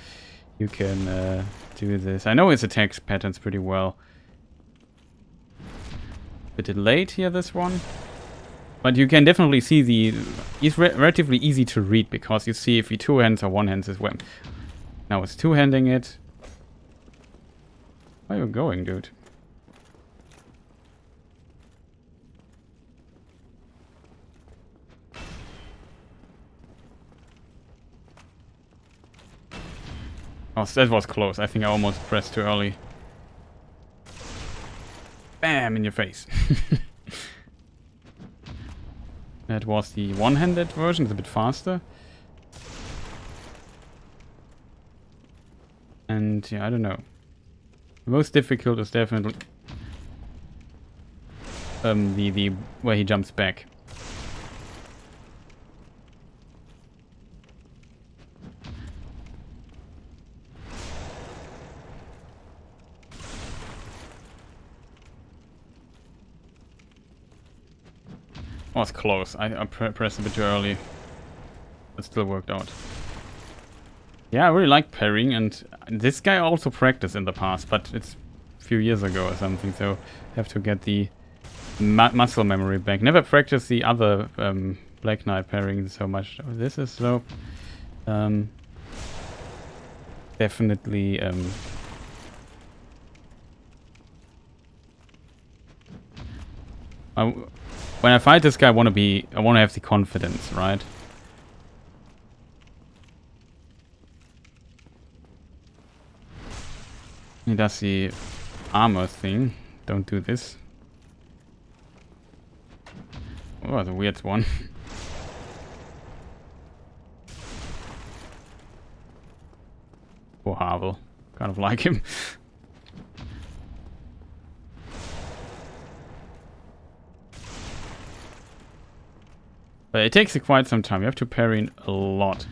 you can do this. I know his attack patterns pretty well. A bit delayed here, this one. But you can definitely see the... It's relatively easy to read, because you see if he two-hands or one-hands his weapon. Now it's two-handing it. Where are you going, dude? Oh, that was close. I think I almost pressed too early. Bam! In your face. That was the one-handed version. It's a bit faster. And yeah, I don't know. The most difficult is definitely the where he jumps back. Oh, it's close. I pressed a bit too early. It still worked out. Yeah, I really like parrying, and this guy also practiced in the past, but it's a few years ago or something, so have to get the muscle memory back. Never practiced the other Black Knight parrying so much. This is so... definitely... when I fight this guy, I want to have the confidence, right? He does the armor thing. Don't do this. Oh, the weird one. Poor Havel. Kind of like him. But it takes quite some time. You have to parry in a lot.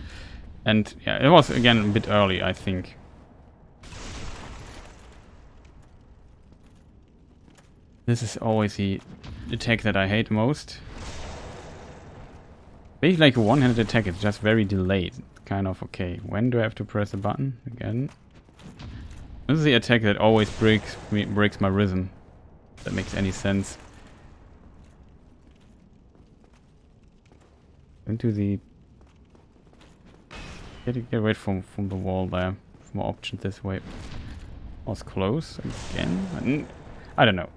And yeah, it was again a bit early, I think. This is always the attack that I hate most. Basically like a one-handed attack, it's just very delayed. Kind of, okay, when do I have to press a button? Again. This is the attack that always breaks my rhythm. If that makes any sense. Into the... Get away from the wall there. More options this way. Was close again. I don't know.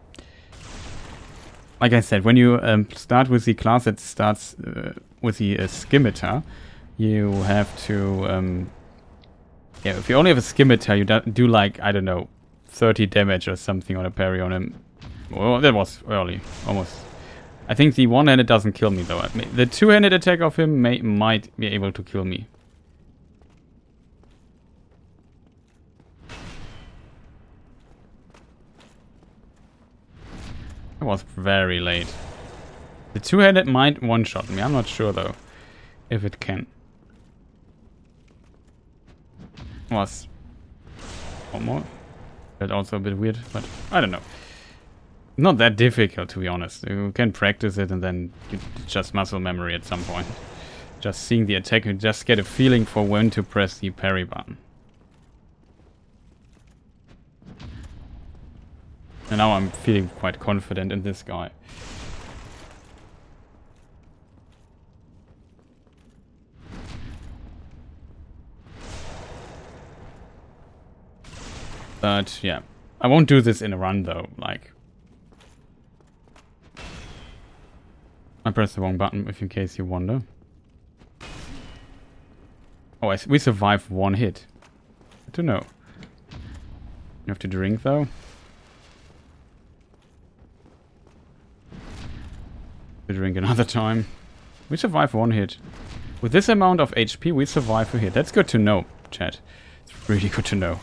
like I said, when you start with the class that starts with the scimitar, you have to yeah, if you only have a scimitar, you do like, I don't know, 30 damage or something on a parry on him. Well, that was early, almost. I think the one-handed doesn't kill me though. The two-handed attack of him might be able to kill me. It was very late. The two-handed might one-shot me. I'm not sure though if it can. Was almost. That's also a bit weird, but I don't know. Not that difficult, to be honest. You can practice it and then you just muscle memory at some point. Just seeing the attack, you just get a feeling for when to press the parry button. And now I'm feeling quite confident in this guy. But yeah, I won't do this in a run though, like. I pressed the wrong button, if in case you wonder. Oh, we survived one hit. Good to know. You have to drink though. To drink another time. We survived one hit. With this amount of HP, we survive a hit. That's good to know, chat. It's really good to know.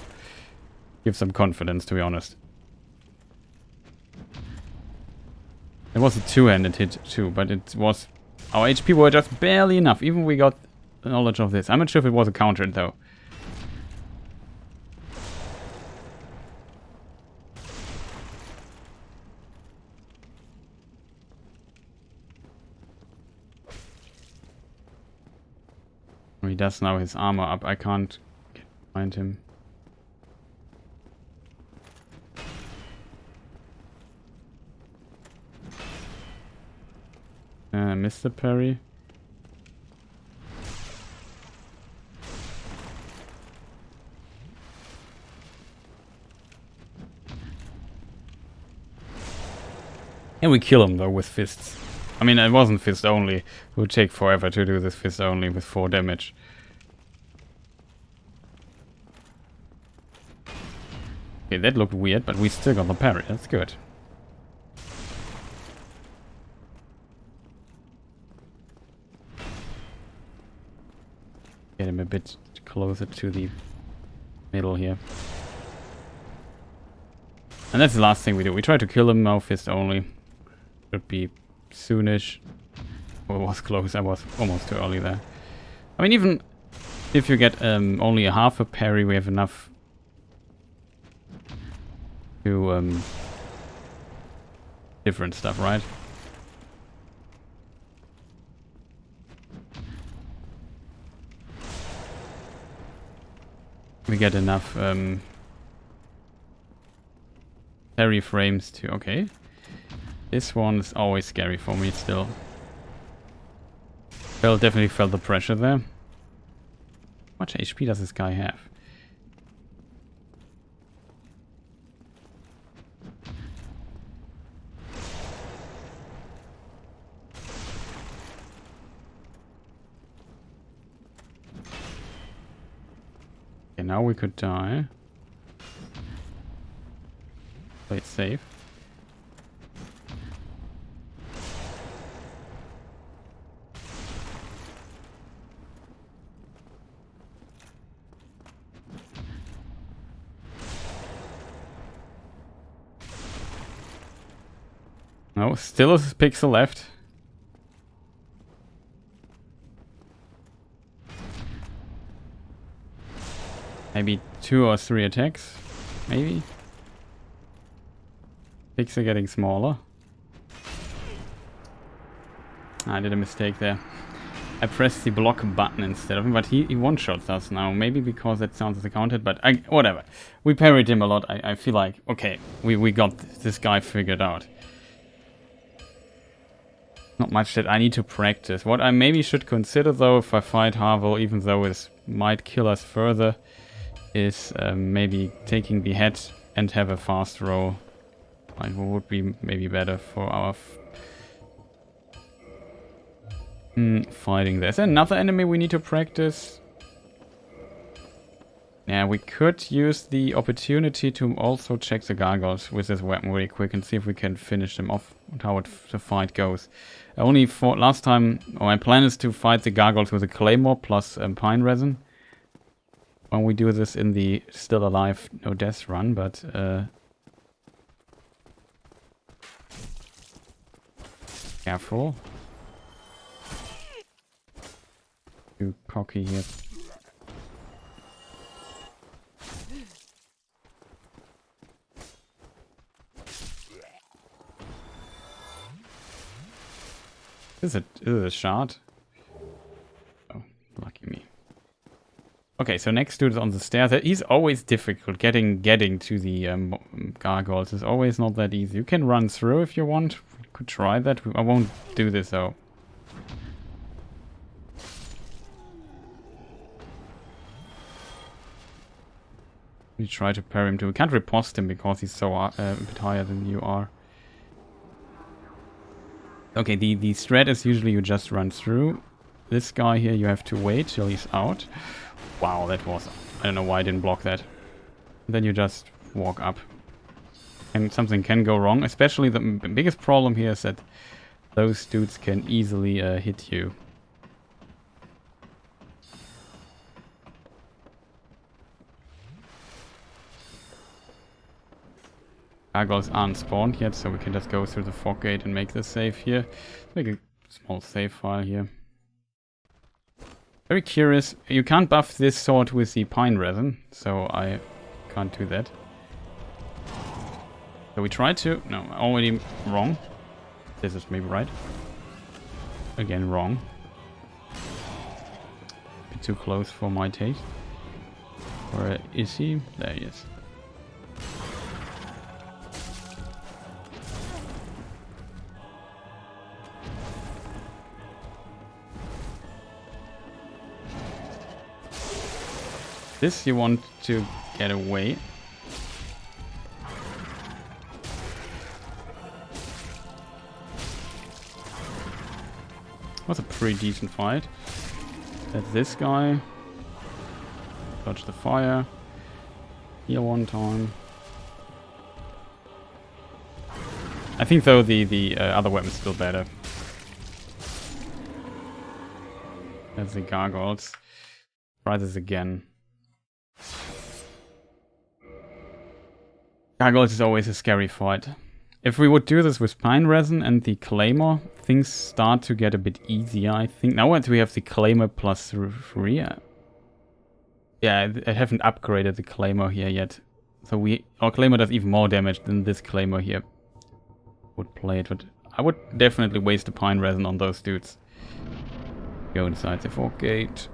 Give some confidence, to be honest. It was a two-handed hit too, but it was... Our HP were just barely enough. Even we got knowledge of this. I'm not sure if it was a counter though. He does now his armor up. I can't find him. Mr. Parry. And we kill him though with fists. I mean, it wasn't fist only. It would take forever to do this fist only with 4 damage. Okay, that looked weird, but we still got the parry. That's good. Get him a bit closer to the middle here. And that's the last thing we do. We try to kill him now, fist only. Should be soonish. Oh, it was close. I was almost too early there. I mean, even if you get only a half a parry, we have enough to different stuff, right? We get enough parry frames to... Okay. This one is always scary for me still. Definitely felt the pressure there. How much HP does this guy have? Okay, now we could die. Play it safe. No, still a pixel left. Maybe 2 or 3 attacks. Maybe. Pixel getting smaller. I did a mistake there. I pressed the block button instead of him, but he one-shots us now. Maybe because that sounds as a counter, but whatever. We parried him a lot. I feel like, okay, we got this guy figured out. Not much that I need to practice. What I maybe should consider though, if I fight Harvel, even though it might kill us further, is maybe taking the head and have a fast roll. Like, what would be maybe better for our Fighting. There's another enemy we need to practice. Yeah, we could use the opportunity to also check the Gargoyles with this weapon really quick and see if we can finish them off and how the fight goes. I only fought last time, or my plan is to fight the Gargoyles with a Claymore plus Pine Resin. When we do this in the Still Alive No Death run, but careful. Too cocky here. Is it a shard? Oh, lucky me. Okay, so next dude is on the stairs. He's always difficult. Getting to the Gargoyles is always not that easy. You can run through if you want. We could try that. I won't do this though. We try to parry him too. We can't riposte him because he's so a bit higher than you are. Okay, the strat is usually you just run through. This guy here, you have to wait till he's out. Wow, that was... I don't know why I didn't block that. Then you just walk up. And something can go wrong. Especially the biggest problem here is that those dudes can easily hit you. Gargoyles aren't spawned yet, so we can just go through the fog gate and make this save here. Make a small save file here. Very curious. You can't buff this sword with the Pine Resin, so I can't do that. So we tried to... No, already wrong. This is maybe right. Again, wrong. A bit too close for my taste. Where is he? There he is. This you want to get away. Was a pretty decent fight. That's this guy. Dodge the fire. Heal one time. I think though the other weapon's still better. That's the Gargoyles. Try this again. Gargoyles is always a scary fight. If we would do this with Pine Resin and the Claymore, things start to get a bit easier, I think. Now we have the Claymore plus 3. Yeah, I haven't upgraded the Claymore here yet. So our Claymore does even more damage than this Claymore here would play it. But I would definitely waste the Pine Resin on those dudes. Go inside the fog gate.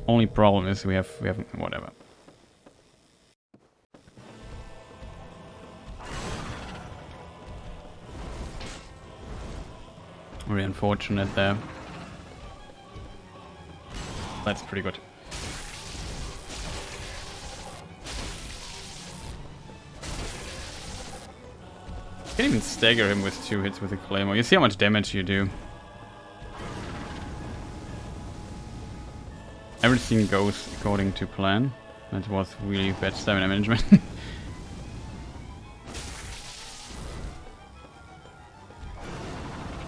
Only problem is we haven't whatever. Very unfortunate there. That's pretty good. You can even stagger him with 2 hits with a Claymore. You see how much damage you do. Everything goes according to plan. That was really bad stamina management.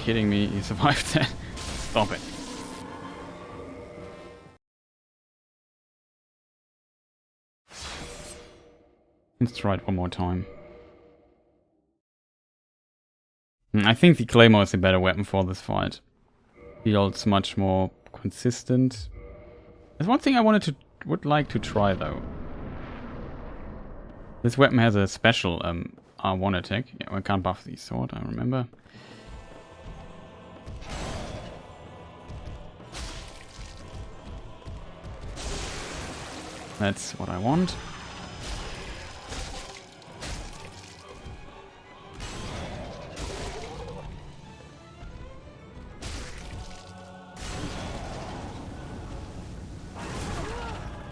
Kidding me, he survived that. Stop it. Let's try it one more time. I think the Claymore is a better weapon for this fight. Feels much more consistent. There's one thing I would like to try though. This weapon has a special R1 attack. Yeah, I can't buff the sword, I remember. That's what I want.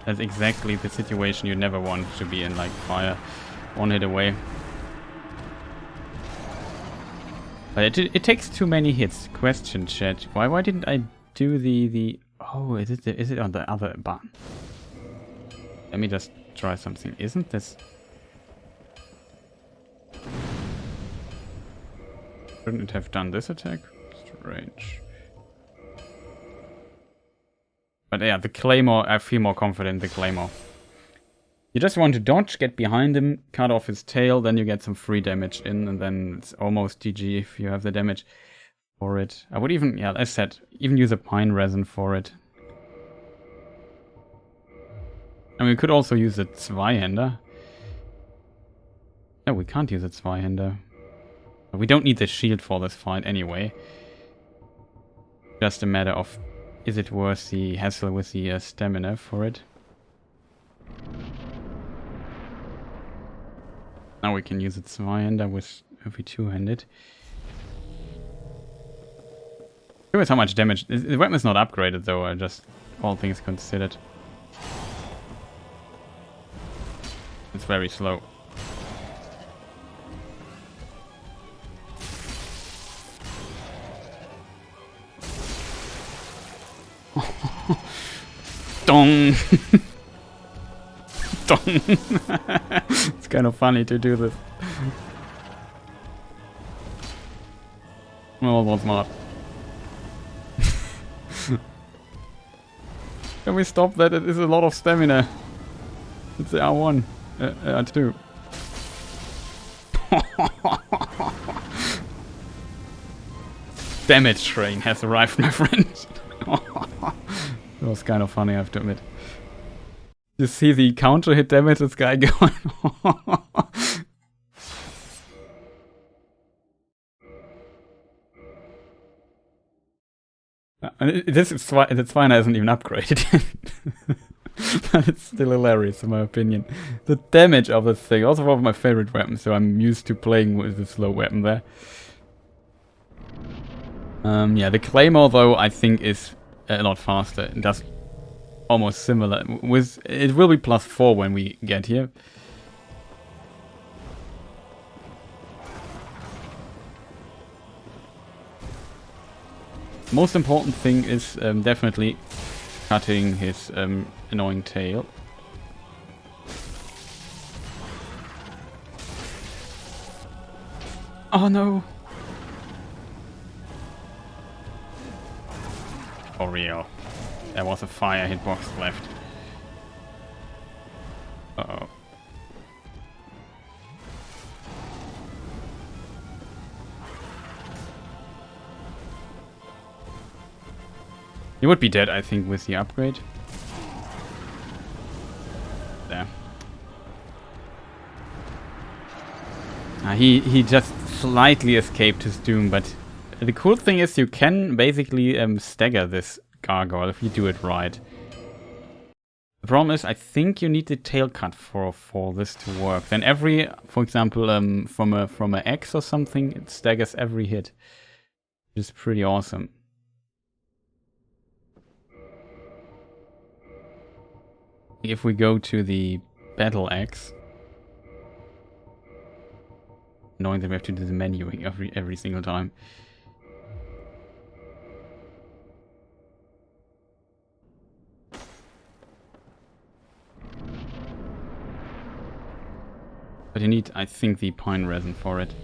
That's exactly the situation you never want to be in, like fire. One hit away. But it takes too many hits. Question, chat. Why didn't I do the... Oh, is it on the other button? Let me just try something. Isn't this... Shouldn't it have done this attack? Strange. But yeah, the Claymore, I feel more confident in the Claymore. You just want to dodge, get behind him, cut off his tail, then you get some free damage in, and then it's almost GG if you have the damage for it. I would even, yeah, as I said, even use a pine resin for it. And we could also use a Zweihander. No, we can't use a Zweihander. We don't need the shield for this fight anyway. Just a matter of, is it worth the hassle with the stamina for it? Now we can use a Zweihander with every two-handed. Curious how much damage. The weapon is not upgraded though, just all things considered. It's very slow. Dong! Dong! It's kind of funny to do this. Oh, that's smart. Can we stop that? It is a lot of stamina. It's the R1. R2. Damage train has arrived, my friend. That was kind of funny, I have to admit. You see the counter hit damage this guy going. It's fine, I hasn't even upgraded yet. But it's still hilarious in my opinion. The damage of this thing, also one of my favorite weapons, so I'm used to playing with the slow weapon there. Yeah, the Claymore though I think is a lot faster. It does almost similar. It will be +4 when we get here. Most important thing is definitely cutting his annoying tail. Oh no! For real. There was a fire hitbox left. Uh-oh. He would be dead, I think, with the upgrade. There. He just slightly escaped his doom, but the cool thing is you can basically stagger this gargoyle if you do it right. The problem is I think you need the tail cut for this to work. Then every, for example, from a X or something, it staggers every hit, which is pretty awesome. If we go to the battle axe, knowing that we have to do the menuing every single time. But you need, I think, the pine resin for it.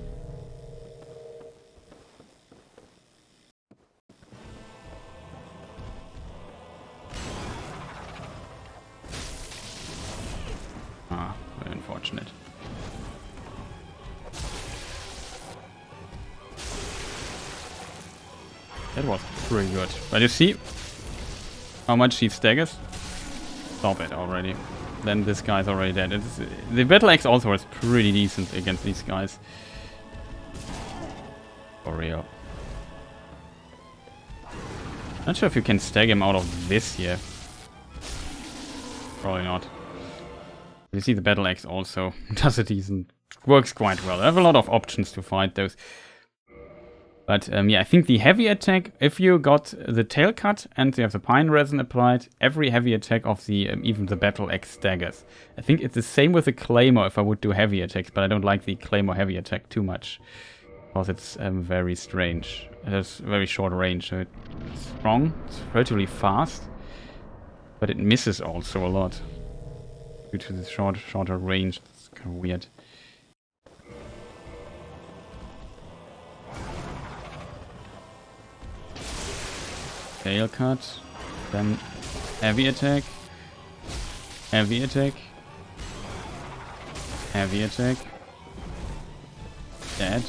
Ah, very unfortunate. That was pretty good. But you see how much he staggers? Stop it already. Then this guy's already dead. The battle axe also is pretty decent against these guys. For real. Not sure if you can stagger him out of this here. Probably not. You see the battle axe also does a decent... works quite well. I have a lot of options to fight those. But yeah, I think the heavy attack, if you got the tail cut and you have the pine resin applied, every heavy attack of the, even the battle axe staggers. I think it's the same with the Claymore if I would do heavy attacks, but I don't like the Claymore heavy attack too much. Because it's very strange. It has very short range, so it's strong, it's relatively fast, but it misses also a lot due to the shorter range. It's kind of weird. Tail cut, then heavy attack, heavy attack, heavy attack, dead.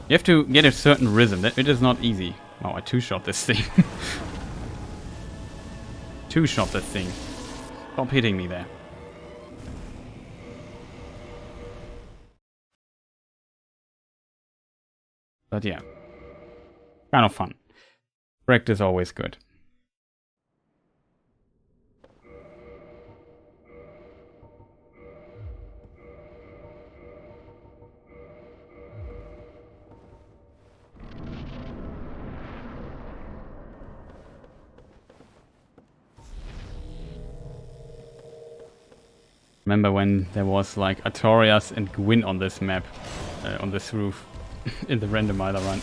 You have to get a certain rhythm. It is not easy. Oh, I two-shot this thing. Two-shot that thing. Stop hitting me there. But yeah. Kind of fun. Practice always good. Remember when there was like Artorias and Gwyn on this map, on this roof, in the randomizer run.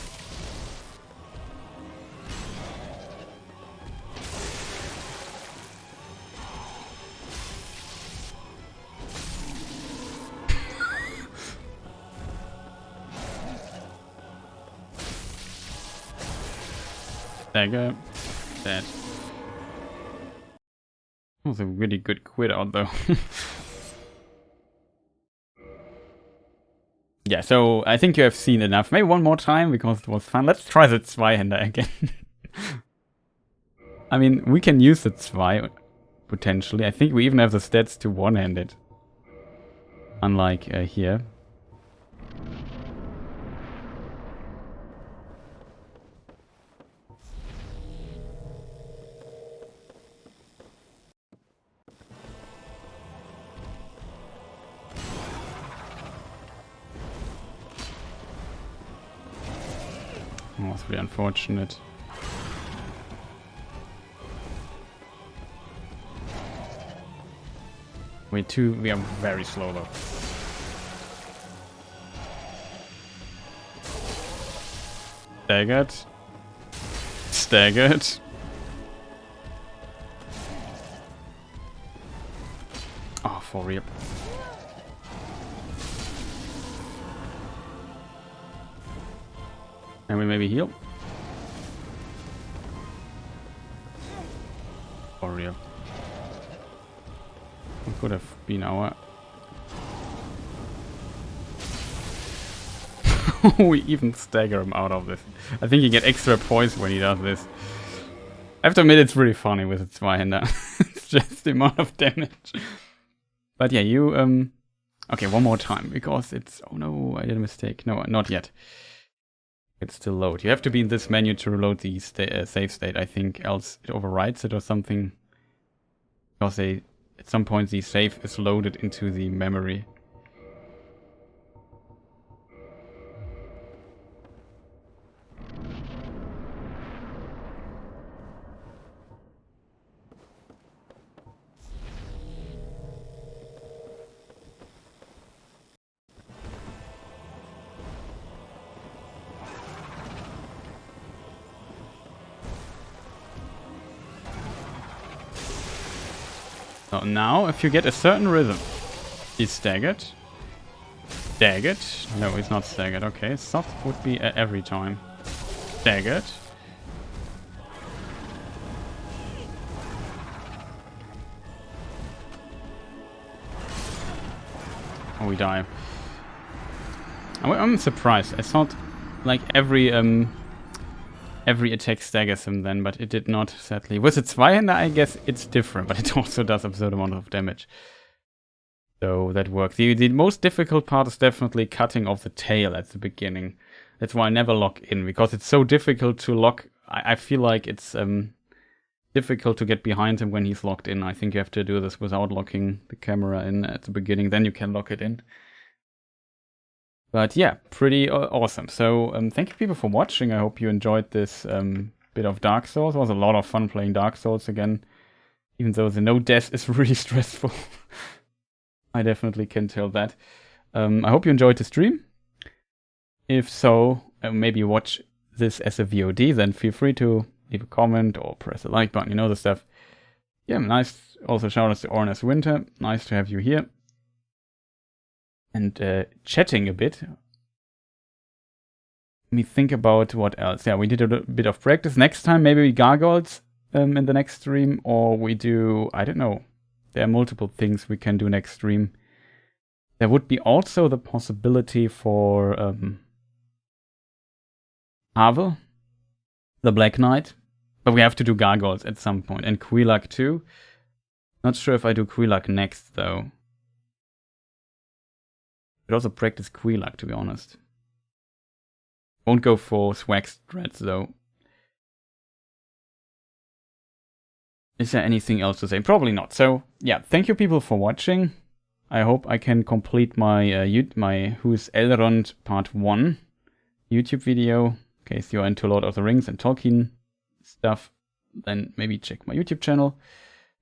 Dagger, dead. That was a really good quit out though. Yeah, so I think you have seen enough. Maybe one more time because it was fun. Let's try the Zweihänder again. I mean, we can use the Zwei potentially. I think we even have the stats to one-hand it. Unlike here. Oh, that's really unfortunate. We are very slow though. Staggered. Staggered. Oh, for real. Can we maybe heal? For real. It could have been our... We even stagger him out of this. I think you get extra points when he does this. I have to admit it's really funny with its Zweihänder. It's just the amount of damage. But yeah, you... Okay, one more time, because it's... Oh no, I did a mistake. No, not yet. It's still load. You have to be in this menu to reload the save state, I think, else it overwrites it or something. Because at some point the save is loaded into the memory. So now, if you get a certain rhythm, he's staggered. Staggered. No, he's not staggered. Okay, soft would be every time. Staggered. Oh, we die. I'm surprised. I thought like every attack staggers him then, but it did not, sadly. With the Zweihänder, I guess it's different, but it also does absurd amount of damage. So that works. The most difficult part is definitely cutting off the tail at the beginning. That's why I never lock in, because it's so difficult to lock. I feel like it's difficult to get behind him when he's locked in. I think you have to do this without locking the camera in at the beginning, then you can lock it in. But yeah, pretty awesome. So thank you people for watching. I hope you enjoyed this bit of Dark Souls. It was a lot of fun playing Dark Souls again. Even though the no death is really stressful. I definitely can tell that. I hope you enjoyed the stream. If so, maybe watch this as a VOD, then feel free to leave a comment or press the like button, you know the stuff. Yeah, nice. Also shout out to Ornus Winter. Nice to have you here. And chatting a bit. Let me think about what else. Yeah, we did a bit of practice. Next time, maybe we Gargoyles in the next stream, or we do, I don't know. There are multiple things we can do next stream. There would be also the possibility for Havel, the Black Knight. But we have to do Gargoyles at some point. And Quilak too. Not sure if I do Quilak next, though. Could also practice Quilak, to be honest. Won't go for Swag Strats, though. Is there anything else to say? Probably not. So, yeah, thank you people for watching. I hope I can complete my my Who's Elrond Part 1 YouTube video. In case you're into Lord of the Rings and Tolkien stuff, then maybe check my YouTube channel,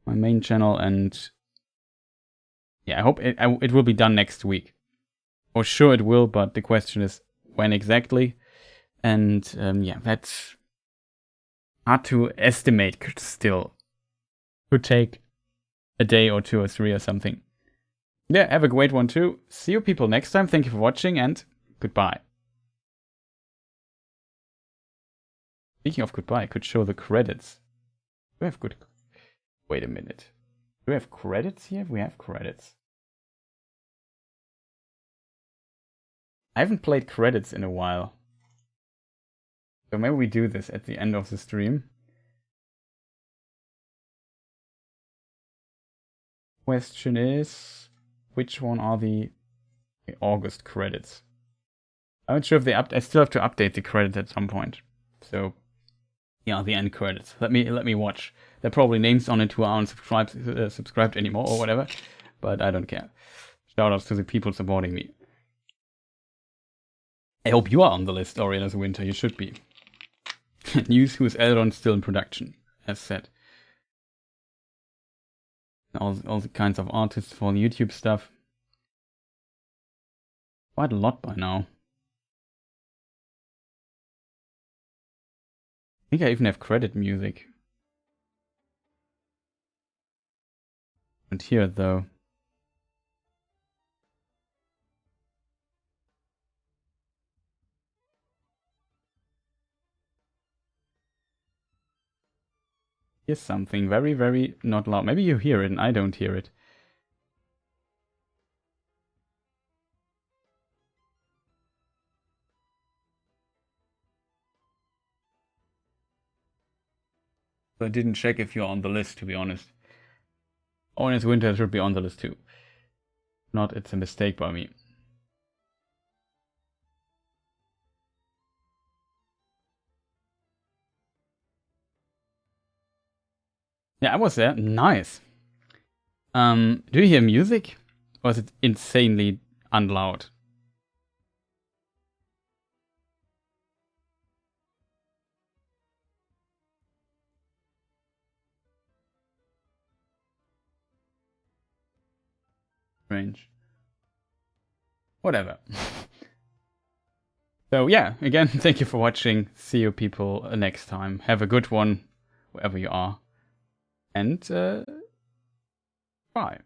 my main channel, and yeah, I hope it will be done next week. For sure it will, but the question is when exactly. And yeah, that's hard to estimate still. Could take a day or 2 or 3 or something. Yeah, have a great one too. See you people next time. Thank you for watching and goodbye. Speaking of goodbye, I could show the credits. Do we have good... Wait a minute. Do we have credits here? We have credits. I haven't played credits in a while. So maybe we do this at the end of the stream. Question is, which one are the August credits? I'm not sure if they I still have to update the credits at some point. So yeah, the end credits. Let me watch. There are probably names on it who aren't subscribed anymore or whatever, but I don't care. Shoutouts to the people supporting me. I hope you are on the list, Aurelius Winter. You should be. News: Who's Elrond still in production, as said. All the kinds of artists for the YouTube stuff. Quite a lot by now. I think I even have credit music. Don't hear it though. Here's something very, very not loud. Maybe you hear it and I don't hear it. So I didn't check if you're on the list, to be honest. Honest Winter should be on the list too. Not, it's a mistake by me. Yeah, I was there. Nice. Do you hear music? Or is it insanely unloud? Strange. Whatever. So yeah, again, thank you for watching. See you people next time. Have a good one, wherever you are. And bye.